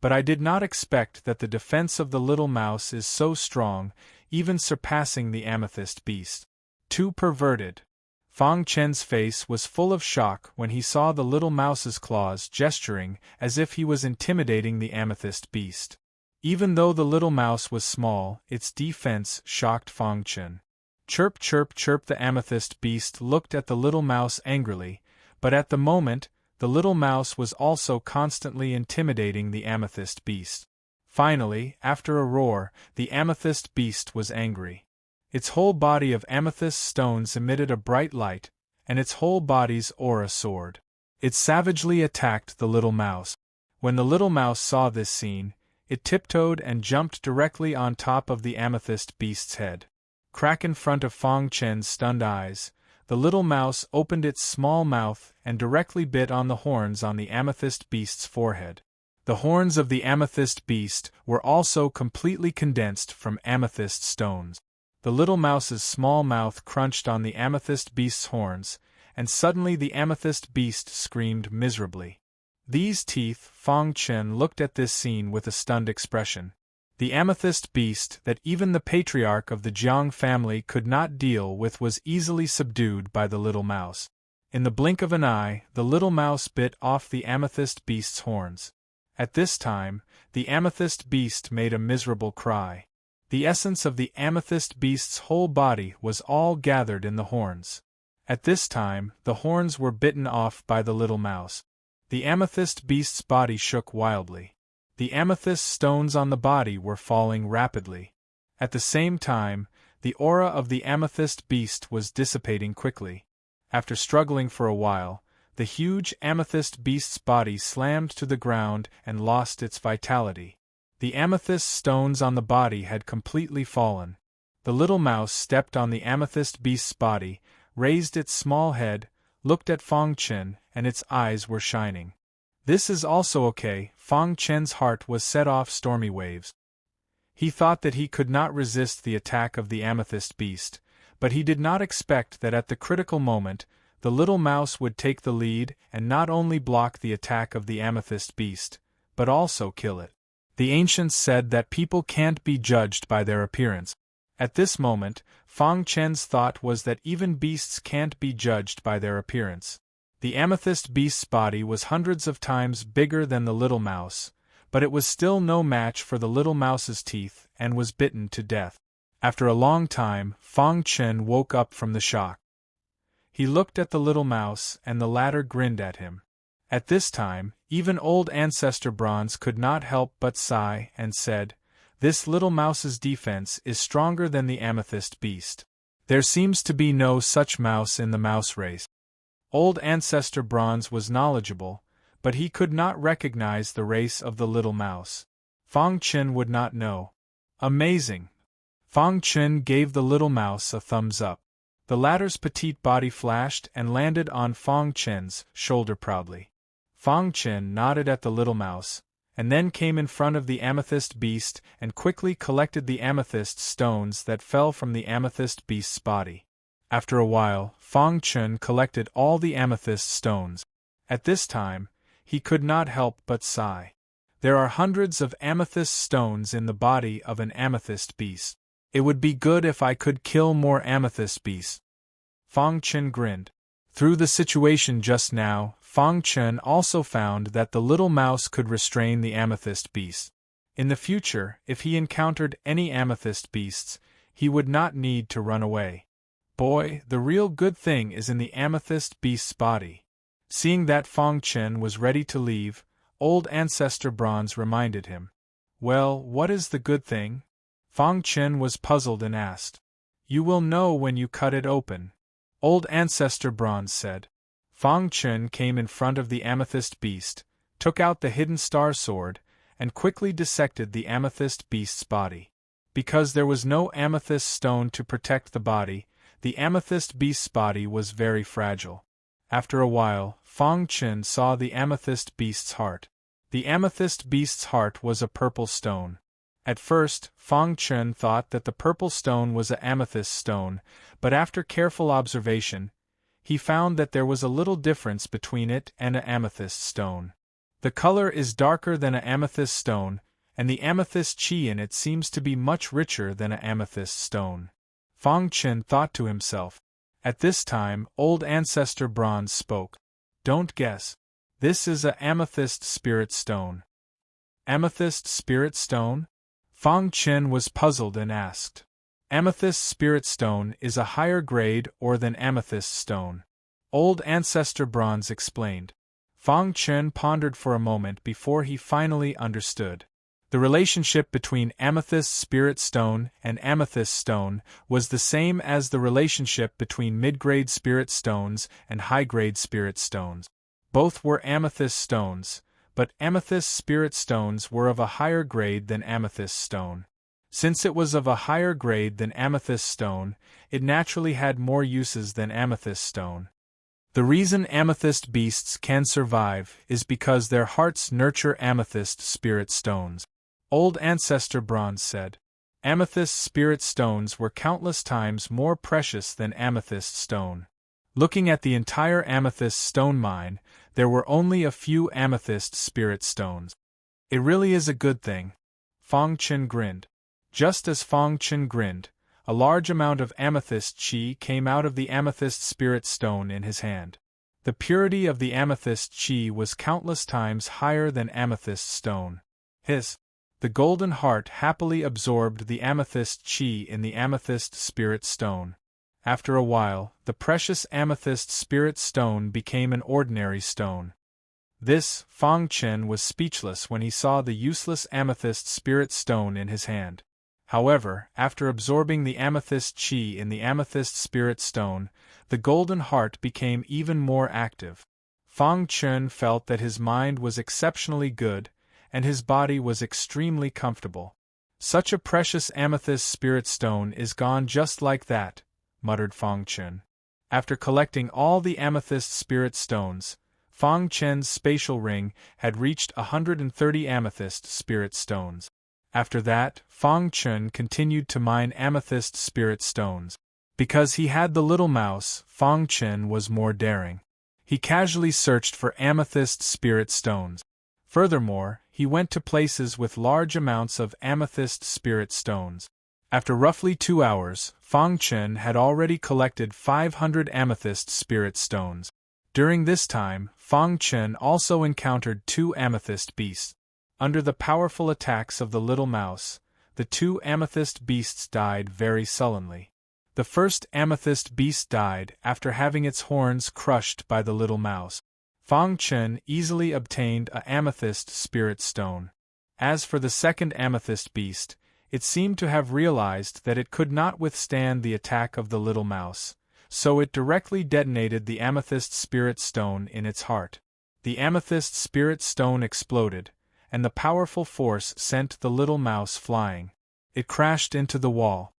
But I did not expect that the defense of the little mouse is so strong, even surpassing the amethyst beast. Too perverted. Fang Chen's face was full of shock when he saw the little mouse's claws gesturing as if he was intimidating the amethyst beast. Even though the little mouse was small, its defense shocked Fang Chen. Chirp, chirp, chirp. The amethyst beast looked at the little mouse angrily, but at the moment, the little mouse was also constantly intimidating the amethyst beast. Finally, after a roar, the amethyst beast was angry. Its whole body of amethyst stones emitted a bright light, and its whole body's aura soared. It savagely attacked the little mouse. When the little mouse saw this scene, it tiptoed and jumped directly on top of the amethyst beast's head. Crack in front of Fang Chen's stunned eyes, the little mouse opened its small mouth and directly bit on the horns on the amethyst beast's forehead. The horns of the amethyst beast were also completely condensed from amethyst stones. The little mouse's small mouth crunched on the amethyst beast's horns, and suddenly the amethyst beast screamed miserably. These teeth. Fang Chen looked at this scene with a stunned expression. The amethyst beast that even the patriarch of the Jiang family could not deal with was easily subdued by the little mouse. In the blink of an eye, the little mouse bit off the amethyst beast's horns. At this time, the amethyst beast made a miserable cry. The essence of the amethyst beast's whole body was all gathered in the horns. At this time, the horns were bitten off by the little mouse. The amethyst beast's body shook wildly. The amethyst stones on the body were falling rapidly. At the same time, the aura of the amethyst beast was dissipating quickly. After struggling for a while, the huge amethyst beast's body slammed to the ground and lost its vitality. The amethyst stones on the body had completely fallen. The little mouse stepped on the amethyst beast's body, raised its small head, looked at Fang Chen, and its eyes were shining. This is also okay. Fang Chen's heart was set off stormy waves. He thought that he could not resist the attack of the amethyst beast, but he did not expect that at the critical moment, the little mouse would take the lead and not only block the attack of the amethyst beast, but also kill it. The ancients said that people can't be judged by their appearance. At this moment, Fang Chen's thought was that even beasts can't be judged by their appearance. The amethyst beast's body was hundreds of times bigger than the little mouse, but it was still no match for the little mouse's teeth and was bitten to death. After a long time, Fang Chen woke up from the shock. He looked at the little mouse and the latter grinned at him. At this time, even old Ancestor Bronze could not help but sigh and said, "This little mouse's defense is stronger than the amethyst beast. There seems to be no such mouse in the mouse race." Old Ancestor Bronze was knowledgeable, but he could not recognize the race of the little mouse. Fang Chen would not know. Amazing! Fang Chen gave the little mouse a thumbs up. The latter's petite body flashed and landed on Fang Chen's shoulder proudly. Fang Chen nodded at the little mouse, and then came in front of the amethyst beast and quickly collected the amethyst stones that fell from the amethyst beast's body. After a while, Fang Chen collected all the amethyst stones. At this time, he could not help but sigh. There are hundreds of amethyst stones in the body of an amethyst beast. It would be good if I could kill more amethyst beasts. Fang Chen grinned. Through the situation just now, Fang Chen also found that the little mouse could restrain the amethyst beast. In the future, if he encountered any amethyst beasts, he would not need to run away. Boy, the real good thing is in the amethyst beast's body. Seeing that Fang Chen was ready to leave, old Ancestor Bronze reminded him. Well, what is the good thing? Fang Chen was puzzled and asked. You will know when you cut it open. Old Ancestor Bronze said. Fang Chen came in front of the amethyst beast, took out the hidden star sword, and quickly dissected the amethyst beast's body. Because there was no amethyst stone to protect the body, the amethyst beast's body was very fragile. After a while, Fang Chen saw the amethyst beast's heart. The amethyst beast's heart was a purple stone. At first, Fang Chen thought that the purple stone was an amethyst stone, but after careful observation, he found that there was a little difference between it and an amethyst stone. The color is darker than an amethyst stone, and the amethyst qi in it seems to be much richer than an amethyst stone. Fang Chen thought to himself. At this time, old Ancestor Bronze spoke. Don't guess. This is a amethyst spirit stone. Amethyst spirit stone? Fang Chen was puzzled and asked. Amethyst spirit stone is a higher grade or than amethyst stone. Old Ancestor Bronze explained. Fang Chen pondered for a moment before he finally understood. The relationship between amethyst spirit stone and amethyst stone was the same as the relationship between mid-grade spirit stones and high-grade spirit stones. Both were amethyst stones, but amethyst spirit stones were of a higher grade than amethyst stone. Since it was of a higher grade than amethyst stone, it naturally had more uses than amethyst stone. The reason amethyst beasts can survive is because their hearts nurture amethyst spirit stones. Old Ancestor Bronze said. Amethyst spirit stones were countless times more precious than amethyst stone. Looking at the entire amethyst stone mine, there were only a few amethyst spirit stones. It really is a good thing. Fang Chen grinned. Just as Fang Chen grinned, a large amount of amethyst qi came out of the amethyst spirit stone in his hand. The purity of the amethyst qi was countless times higher than amethyst stone. The golden heart happily absorbed the amethyst qi in the amethyst spirit stone. After a while, the precious amethyst spirit stone became an ordinary stone. Fang Chen was speechless when he saw the useless amethyst spirit stone in his hand. However, after absorbing the amethyst qi in the amethyst spirit stone, the golden heart became even more active. Fang Chen felt that his mind was exceptionally good, and his body was extremely comfortable. Such a precious amethyst spirit stone is gone just like that, muttered Fang Chen. After collecting all the amethyst spirit stones, Fang Chen's spatial ring had reached 130 amethyst spirit stones. After that, Fang Chen continued to mine amethyst spirit stones. Because he had the little mouse, Fang Chen was more daring. He casually searched for amethyst spirit stones. Furthermore, he went to places with large amounts of amethyst spirit stones. After roughly 2 hours, Fang Chen had already collected 500 amethyst spirit stones. During this time, Fang Chen also encountered 2 amethyst beasts. Under the powerful attacks of the little mouse, the 2 amethyst beasts died very sullenly. The first amethyst beast died after having its horns crushed by the little mouse. Fang Chen easily obtained an amethyst spirit stone. As for the second amethyst beast, it seemed to have realized that it could not withstand the attack of the little mouse, so it directly detonated the amethyst spirit stone in its heart. The amethyst spirit stone exploded, and the powerful force sent the little mouse flying. It crashed into the wall.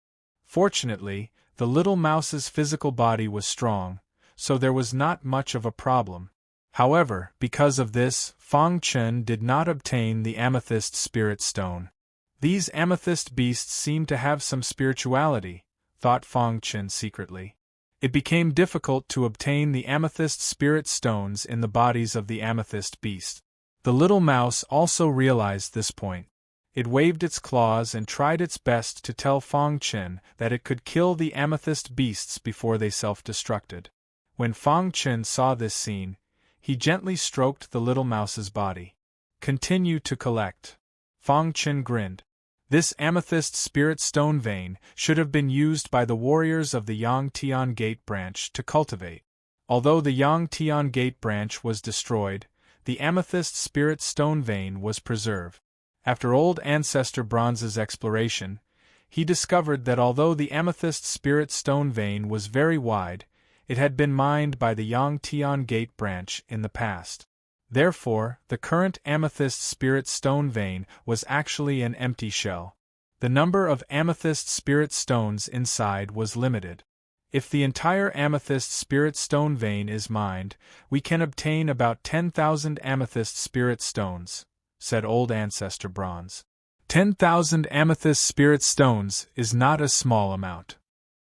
Fortunately, the little mouse's physical body was strong, so there was not much of a problem. However, because of this, Fang Chen did not obtain the amethyst spirit stone. These amethyst beasts seem to have some spirituality, thought Fang Chen secretly. It became difficult to obtain the amethyst spirit stones in the bodies of the amethyst beast. The little mouse also realized this point. It waved its claws and tried its best to tell Fang Chen that it could kill the amethyst beasts before they self-destructed. When Fang Chen saw this scene, he gently stroked the little mouse's body. Continue to collect. Fang Chen grinned. This amethyst spirit stone vein should have been used by the warriors of the Yangtian Gate branch to cultivate. Although the Yangtian Gate branch was destroyed, the amethyst spirit stone vein was preserved. After old ancestor Bronze's exploration, he discovered that although the amethyst spirit stone vein was very wide, it had been mined by the Yangtian Gate branch in the past. Therefore, the current amethyst spirit stone vein was actually an empty shell. The number of amethyst spirit stones inside was limited. If the entire amethyst spirit stone vein is mined, we can obtain about 10,000 amethyst spirit stones, said old ancestor Bronze. 10,000 amethyst spirit stones is not a small amount.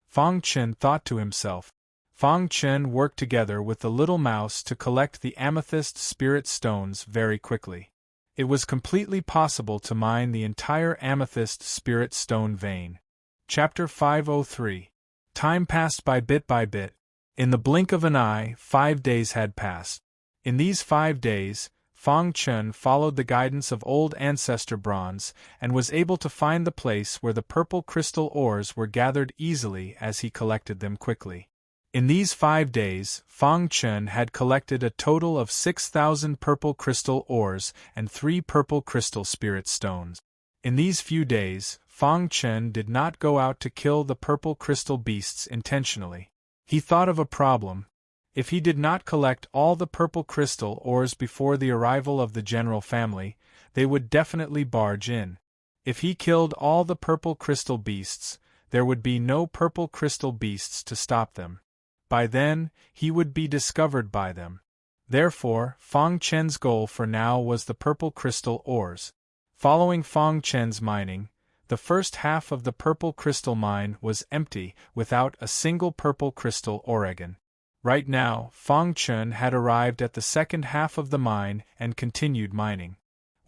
Fang Chen thought to himself. Fang Chen worked together with the little mouse to collect the amethyst spirit stones very quickly. It was completely possible to mine the entire amethyst spirit stone vein. Chapter 503. Time passed by bit by bit. In the blink of an eye, 5 days had passed. In these 5 days, Fang Chen followed the guidance of old ancestor Bronze and was able to find the place where the purple crystal ores were gathered easily as he collected them quickly. In these 5 days, Fang Chen had collected a total of 6,000 purple crystal ores and 3 purple crystal spirit stones. In these few days, Fang Chen did not go out to kill the purple crystal beasts intentionally. He thought of a problem. If he did not collect all the purple crystal ores before the arrival of the general family, they would definitely barge in. If he killed all the purple crystal beasts, there would be no purple crystal beasts to stop them. By then, he would be discovered by them. Therefore, Fang Chen's goal for now was the purple crystal ores. Following Fang Chen's mining, the first half of the purple crystal mine was empty without a single purple crystal orogen. Right now, Fang Chen had arrived at the second half of the mine and continued mining.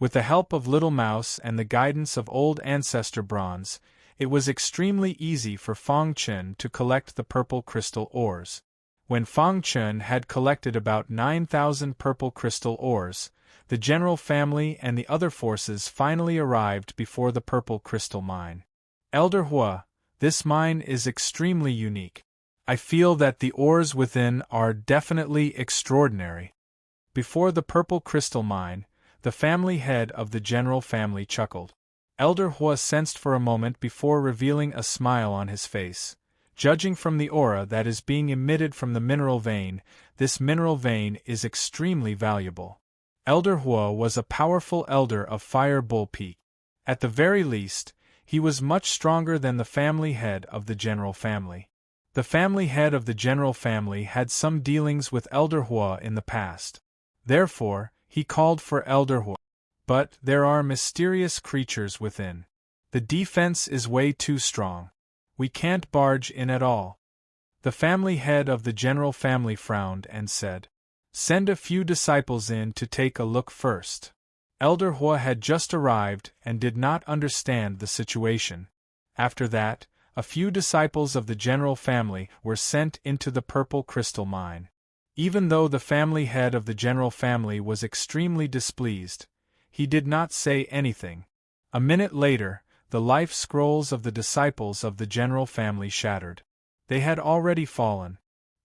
With the help of Little Mouse and the guidance of old ancestor Bronze, it was extremely easy for Fang Chen to collect the purple crystal ores. When Fang Chen had collected about 9,000 purple crystal ores, the general family and the other forces finally arrived before the purple crystal mine. Elder Hua, this mine is extremely unique. I feel that the ores within are definitely extraordinary. Before the purple crystal mine, the family head of the general family chuckled. Elder Hua sensed for a moment before revealing a smile on his face. Judging from the aura that is being emitted from the mineral vein, this mineral vein is extremely valuable. Elder Hua was a powerful elder of Fire Bull Peak. At the very least, he was much stronger than the family head of the general family. The family head of the general family had some dealings with Elder Hua in the past. Therefore, he called for Elder Hua. But there are mysterious creatures within. The defense is way too strong. We can't barge in at all. The family head of the general family frowned and said, "Send a few disciples in to take a look first." Elder Hua had just arrived and did not understand the situation. After that, a few disciples of the general family were sent into the purple crystal mine. Even though the family head of the general family was extremely displeased, he did not say anything. A minute later, the life scrolls of the disciples of the general family shattered. They had already fallen.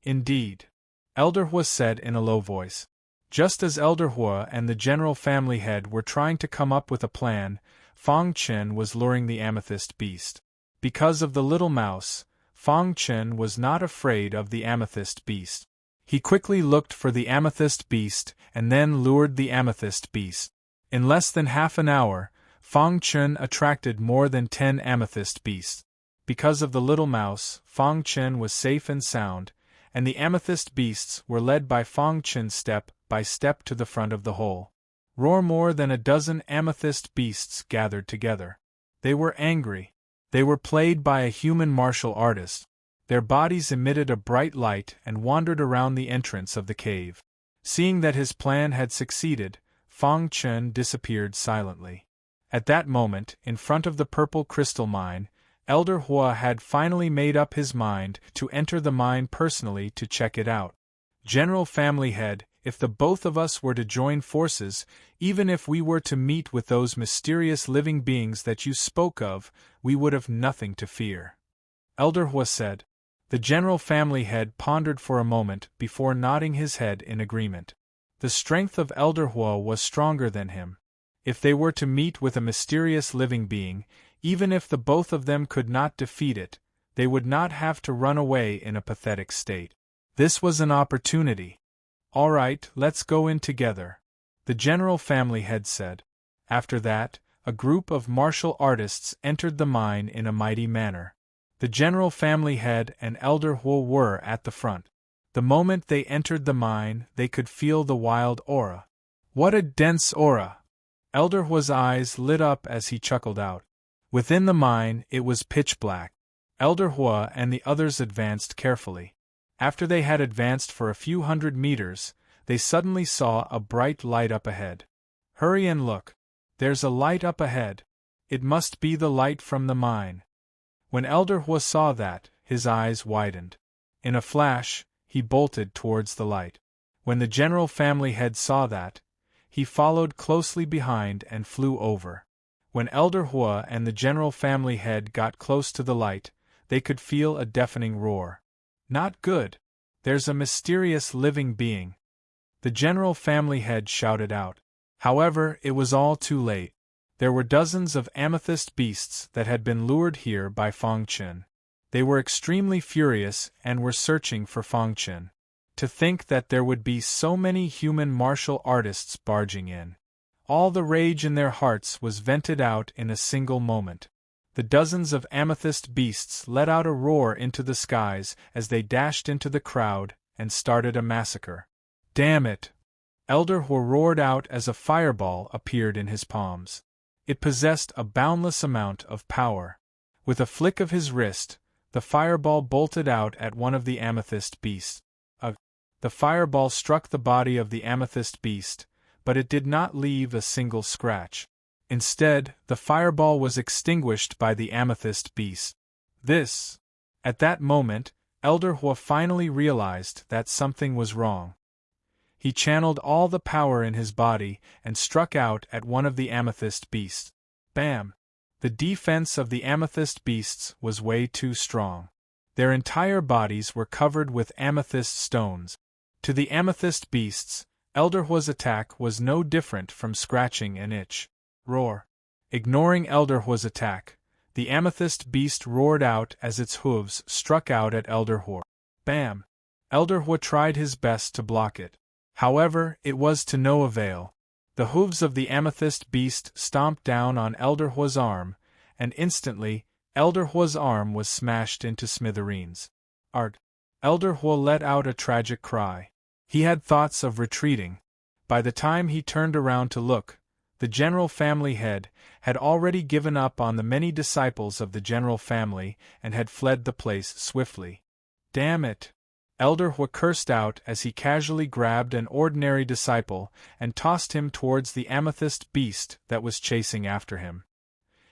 Indeed. Elder Hua said in a low voice. Just as Elder Hua and the general family head were trying to come up with a plan, Fang Chen was luring the amethyst beast. Because of the little mouse, Fang Chen was not afraid of the amethyst beast. He quickly looked for the amethyst beast and then lured the amethyst beast. In less than half an hour, Fang Chen attracted more than 10 amethyst beasts. Because of the little mouse, Fang Chen was safe and sound, and the amethyst beasts were led by Fang Chen step by step to the front of the hole. Roar more than a dozen amethyst beasts gathered together. They were angry. They were played by a human martial artist. Their bodies emitted a bright light and wandered around the entrance of the cave. Seeing that his plan had succeeded, Fang Chen disappeared silently. At that moment, in front of the purple crystal mine, Elder Hua had finally made up his mind to enter the mine personally to check it out. General Family Head, if the both of us were to join forces, even if we were to meet with those mysterious living beings that you spoke of, we would have nothing to fear. Elder Hua said. The General Family Head pondered for a moment before nodding his head in agreement. The strength of Elder Hua was stronger than him. If they were to meet with a mysterious living being, even if the both of them could not defeat it, they would not have to run away in a pathetic state. This was an opportunity. All right, let's go in together, the General Family Head said. After that, a group of martial artists entered the mine in a mighty manner. The General Family Head and Elder Hua were at the front. The moment they entered the mine, they could feel the wild aura. What a dense aura! Elder Hua's eyes lit up as he chuckled out. Within the mine, it was pitch black. Elder Hua and the others advanced carefully. After they had advanced for a few hundred meters, they suddenly saw a bright light up ahead. Hurry and look. There's a light up ahead. It must be the light from the mine. When Elder Hua saw that, his eyes widened. In a flash, he bolted towards the light. When the General Family Head saw that, he followed closely behind and flew over. When Elder Hua and the General Family Head got close to the light, they could feel a deafening roar. Not good. There's a mysterious living being. The General Family Head shouted out. However, it was all too late. There were dozens of amethyst beasts that had been lured here by Fang Chen. They were extremely furious and were searching for Fang Chen. To think that there would be so many human martial artists barging in. All the rage in their hearts was vented out in a single moment. The dozens of amethyst beasts let out a roar into the skies as they dashed into the crowd and started a massacre. Damn it! Elder Hua roared out as a fireball appeared in his palms. It possessed a boundless amount of power. With a flick of his wrist, the fireball bolted out at one of the amethyst beasts. The fireball struck the body of the amethyst beast, but it did not leave a single scratch. Instead, the fireball was extinguished by the amethyst beast. At that moment, Elder Hua finally realized that something was wrong. He channeled all the power in his body and struck out at one of the amethyst beasts. Bam! The defense of the amethyst beasts was way too strong. Their entire bodies were covered with amethyst stones. To the amethyst beasts, Elder Hua's attack was no different from scratching an itch. Roar! Ignoring Elder Hua's attack, the amethyst beast roared out as its hooves struck out at Elder Hua. Bam! Elder Hua tried his best to block it. However, it was to no avail. The hooves of the amethyst beast stomped down on Elder Hua's arm, and instantly, Elder Hua's arm was smashed into smithereens. Art! Elder Hua let out a tragic cry. He had thoughts of retreating. By the time he turned around to look, the General Family Head had already given up on the many disciples of the General Family and had fled the place swiftly. Damn it! Elder Hua cursed out as he casually grabbed an ordinary disciple and tossed him towards the amethyst beast that was chasing after him.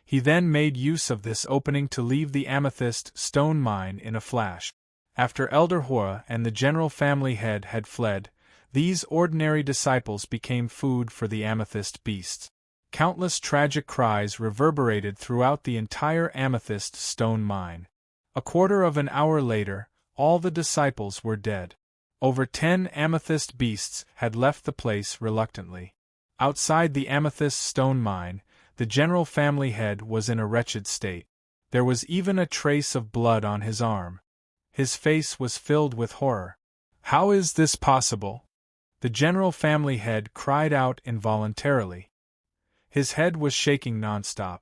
He then made use of this opening to leave the amethyst stone mine in a flash. After Elder Hua and the General Family Head had fled, these ordinary disciples became food for the amethyst beasts. Countless tragic cries reverberated throughout the entire amethyst stone mine. A quarter of an hour later, all the disciples were dead. Over 10 amethyst beasts had left the place reluctantly. Outside the amethyst stone mine, the General Family Head was in a wretched state. There was even a trace of blood on his arm. His face was filled with horror. How is this possible? The General Family Head cried out involuntarily. His head was shaking nonstop.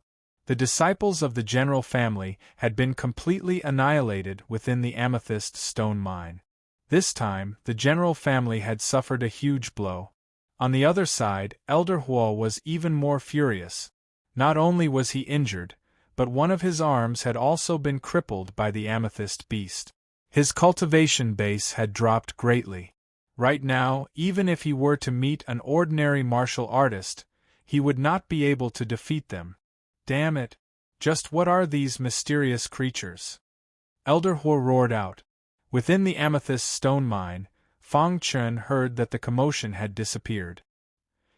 The disciples of the general family had been completely annihilated within the amethyst stone mine. This time, the general family had suffered a huge blow. On the other side, Elder Huo was even more furious. Not only was he injured, but one of his arms had also been crippled by the amethyst beast. His cultivation base had dropped greatly. Right now, even if he were to meet an ordinary martial artist, he would not be able to defeat them. Damn it! Just what are these mysterious creatures? Elder Huo roared out. Within the amethyst stone mine, Fang Chen heard that the commotion had disappeared.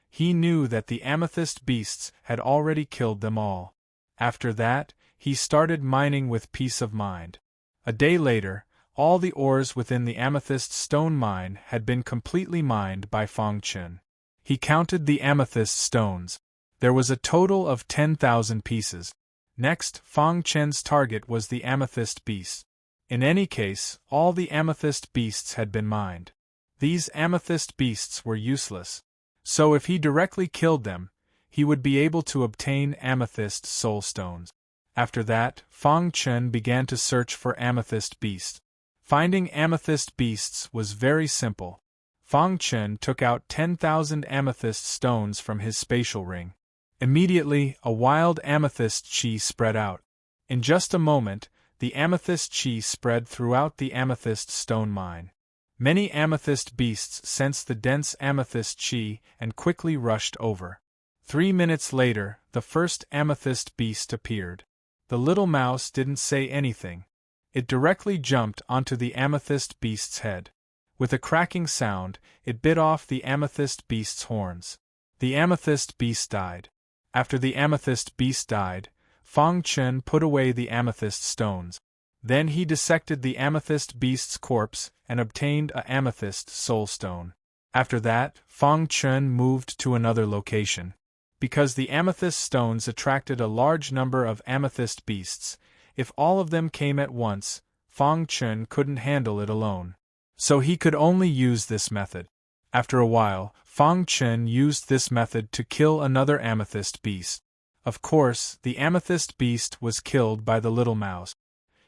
He knew that the amethyst beasts had already killed them all. After that, he started mining with peace of mind. A day later, all the ores within the amethyst stone mine had been completely mined by Fang Chen. He counted the amethyst stones. There was a total of 10,000 pieces. Next, Fang Chen's target was the amethyst beast. In any case, all the amethyst beasts had been mined. These amethyst beasts were useless. So if he directly killed them, he would be able to obtain amethyst soul stones. After that, Fang Chen began to search for amethyst beasts. Finding amethyst beasts was very simple. Fang Chen took out 10,000 amethyst stones from his spatial ring. Immediately, a wild amethyst chi spread out. In just a moment, the amethyst chi spread throughout the amethyst stone mine. Many amethyst beasts sensed the dense amethyst chi and quickly rushed over. 3 minutes later, the first amethyst beast appeared. The little mouse didn't say anything. It directly jumped onto the amethyst beast's head. With a cracking sound, it bit off the amethyst beast's horns. The amethyst beast died. After the amethyst beast died, Fang Chen put away the amethyst stones. Then he dissected the amethyst beast's corpse and obtained an amethyst soul stone. After that, Fang Chen moved to another location. Because the amethyst stones attracted a large number of amethyst beasts, if all of them came at once, Fang Chen couldn't handle it alone. So he could only use this method. After a while, Fang Chen used this method to kill another amethyst beast. Of course, the amethyst beast was killed by the little mouse.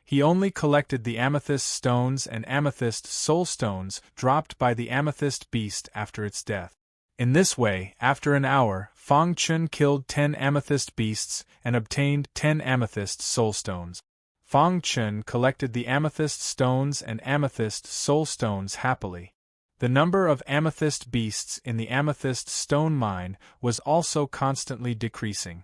He only collected the amethyst stones and amethyst soul stones dropped by the amethyst beast after its death. In this way, after an hour, Fang Chen killed 10 amethyst beasts and obtained 10 amethyst soul stones. Fang Chen collected the amethyst stones and amethyst soul stones happily. The number of amethyst beasts in the amethyst stone mine was also constantly decreasing.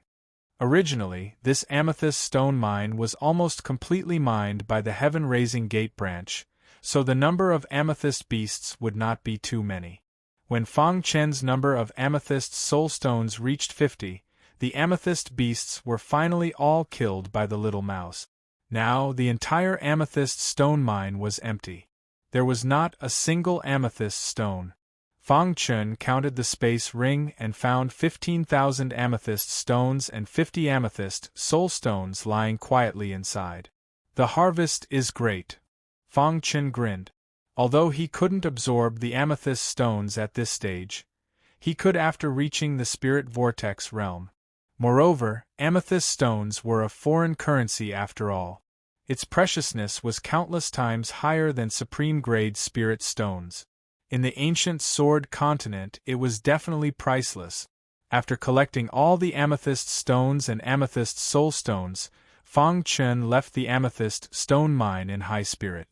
Originally, this amethyst stone mine was almost completely mined by the heaven-raising gate branch, so the number of amethyst beasts would not be too many. When Fang Chen's number of amethyst soul stones reached 50, the amethyst beasts were finally all killed by the little mouse. Now the entire amethyst stone mine was empty. There was not a single amethyst stone. Fang Chen counted the space ring and found 15,000 amethyst stones and 50 amethyst soul stones lying quietly inside. The harvest is great. Fang Chen grinned. Although he couldn't absorb the amethyst stones at this stage, he could after reaching the spirit vortex realm. Moreover, amethyst stones were a foreign currency after all. Its preciousness was countless times higher than supreme-grade spirit stones. In the ancient Sword Continent it was definitely priceless. After collecting all the amethyst stones and amethyst soul stones, Fang Chen left the amethyst stone mine in high spirit.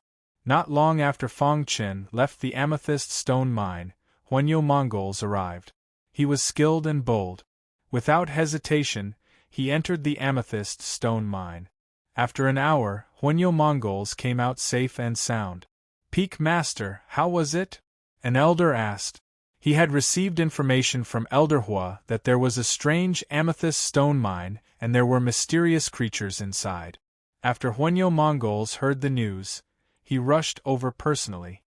Not long after Fang Chen left the amethyst stone mine, Huanyo Mongols arrived. He was skilled and bold. Without hesitation, he entered the amethyst stone mine. After an hour, Huanyo Mongols came out safe and sound. "Peak Master, how was it?" an elder asked. He had received information from Elder Hua that there was a strange amethyst stone mine and there were mysterious creatures inside. After Huanyo Mongols heard the news, he rushed over personally.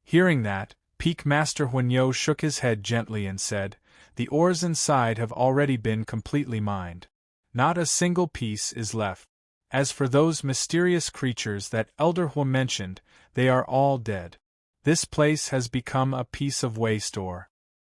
Hearing that, Peak Master Huanyo shook his head gently and said, "The ores inside have already been completely mined. Not a single piece is left. As for those mysterious creatures that Elder Hua mentioned, they are all dead. This place has become a piece of waste ore.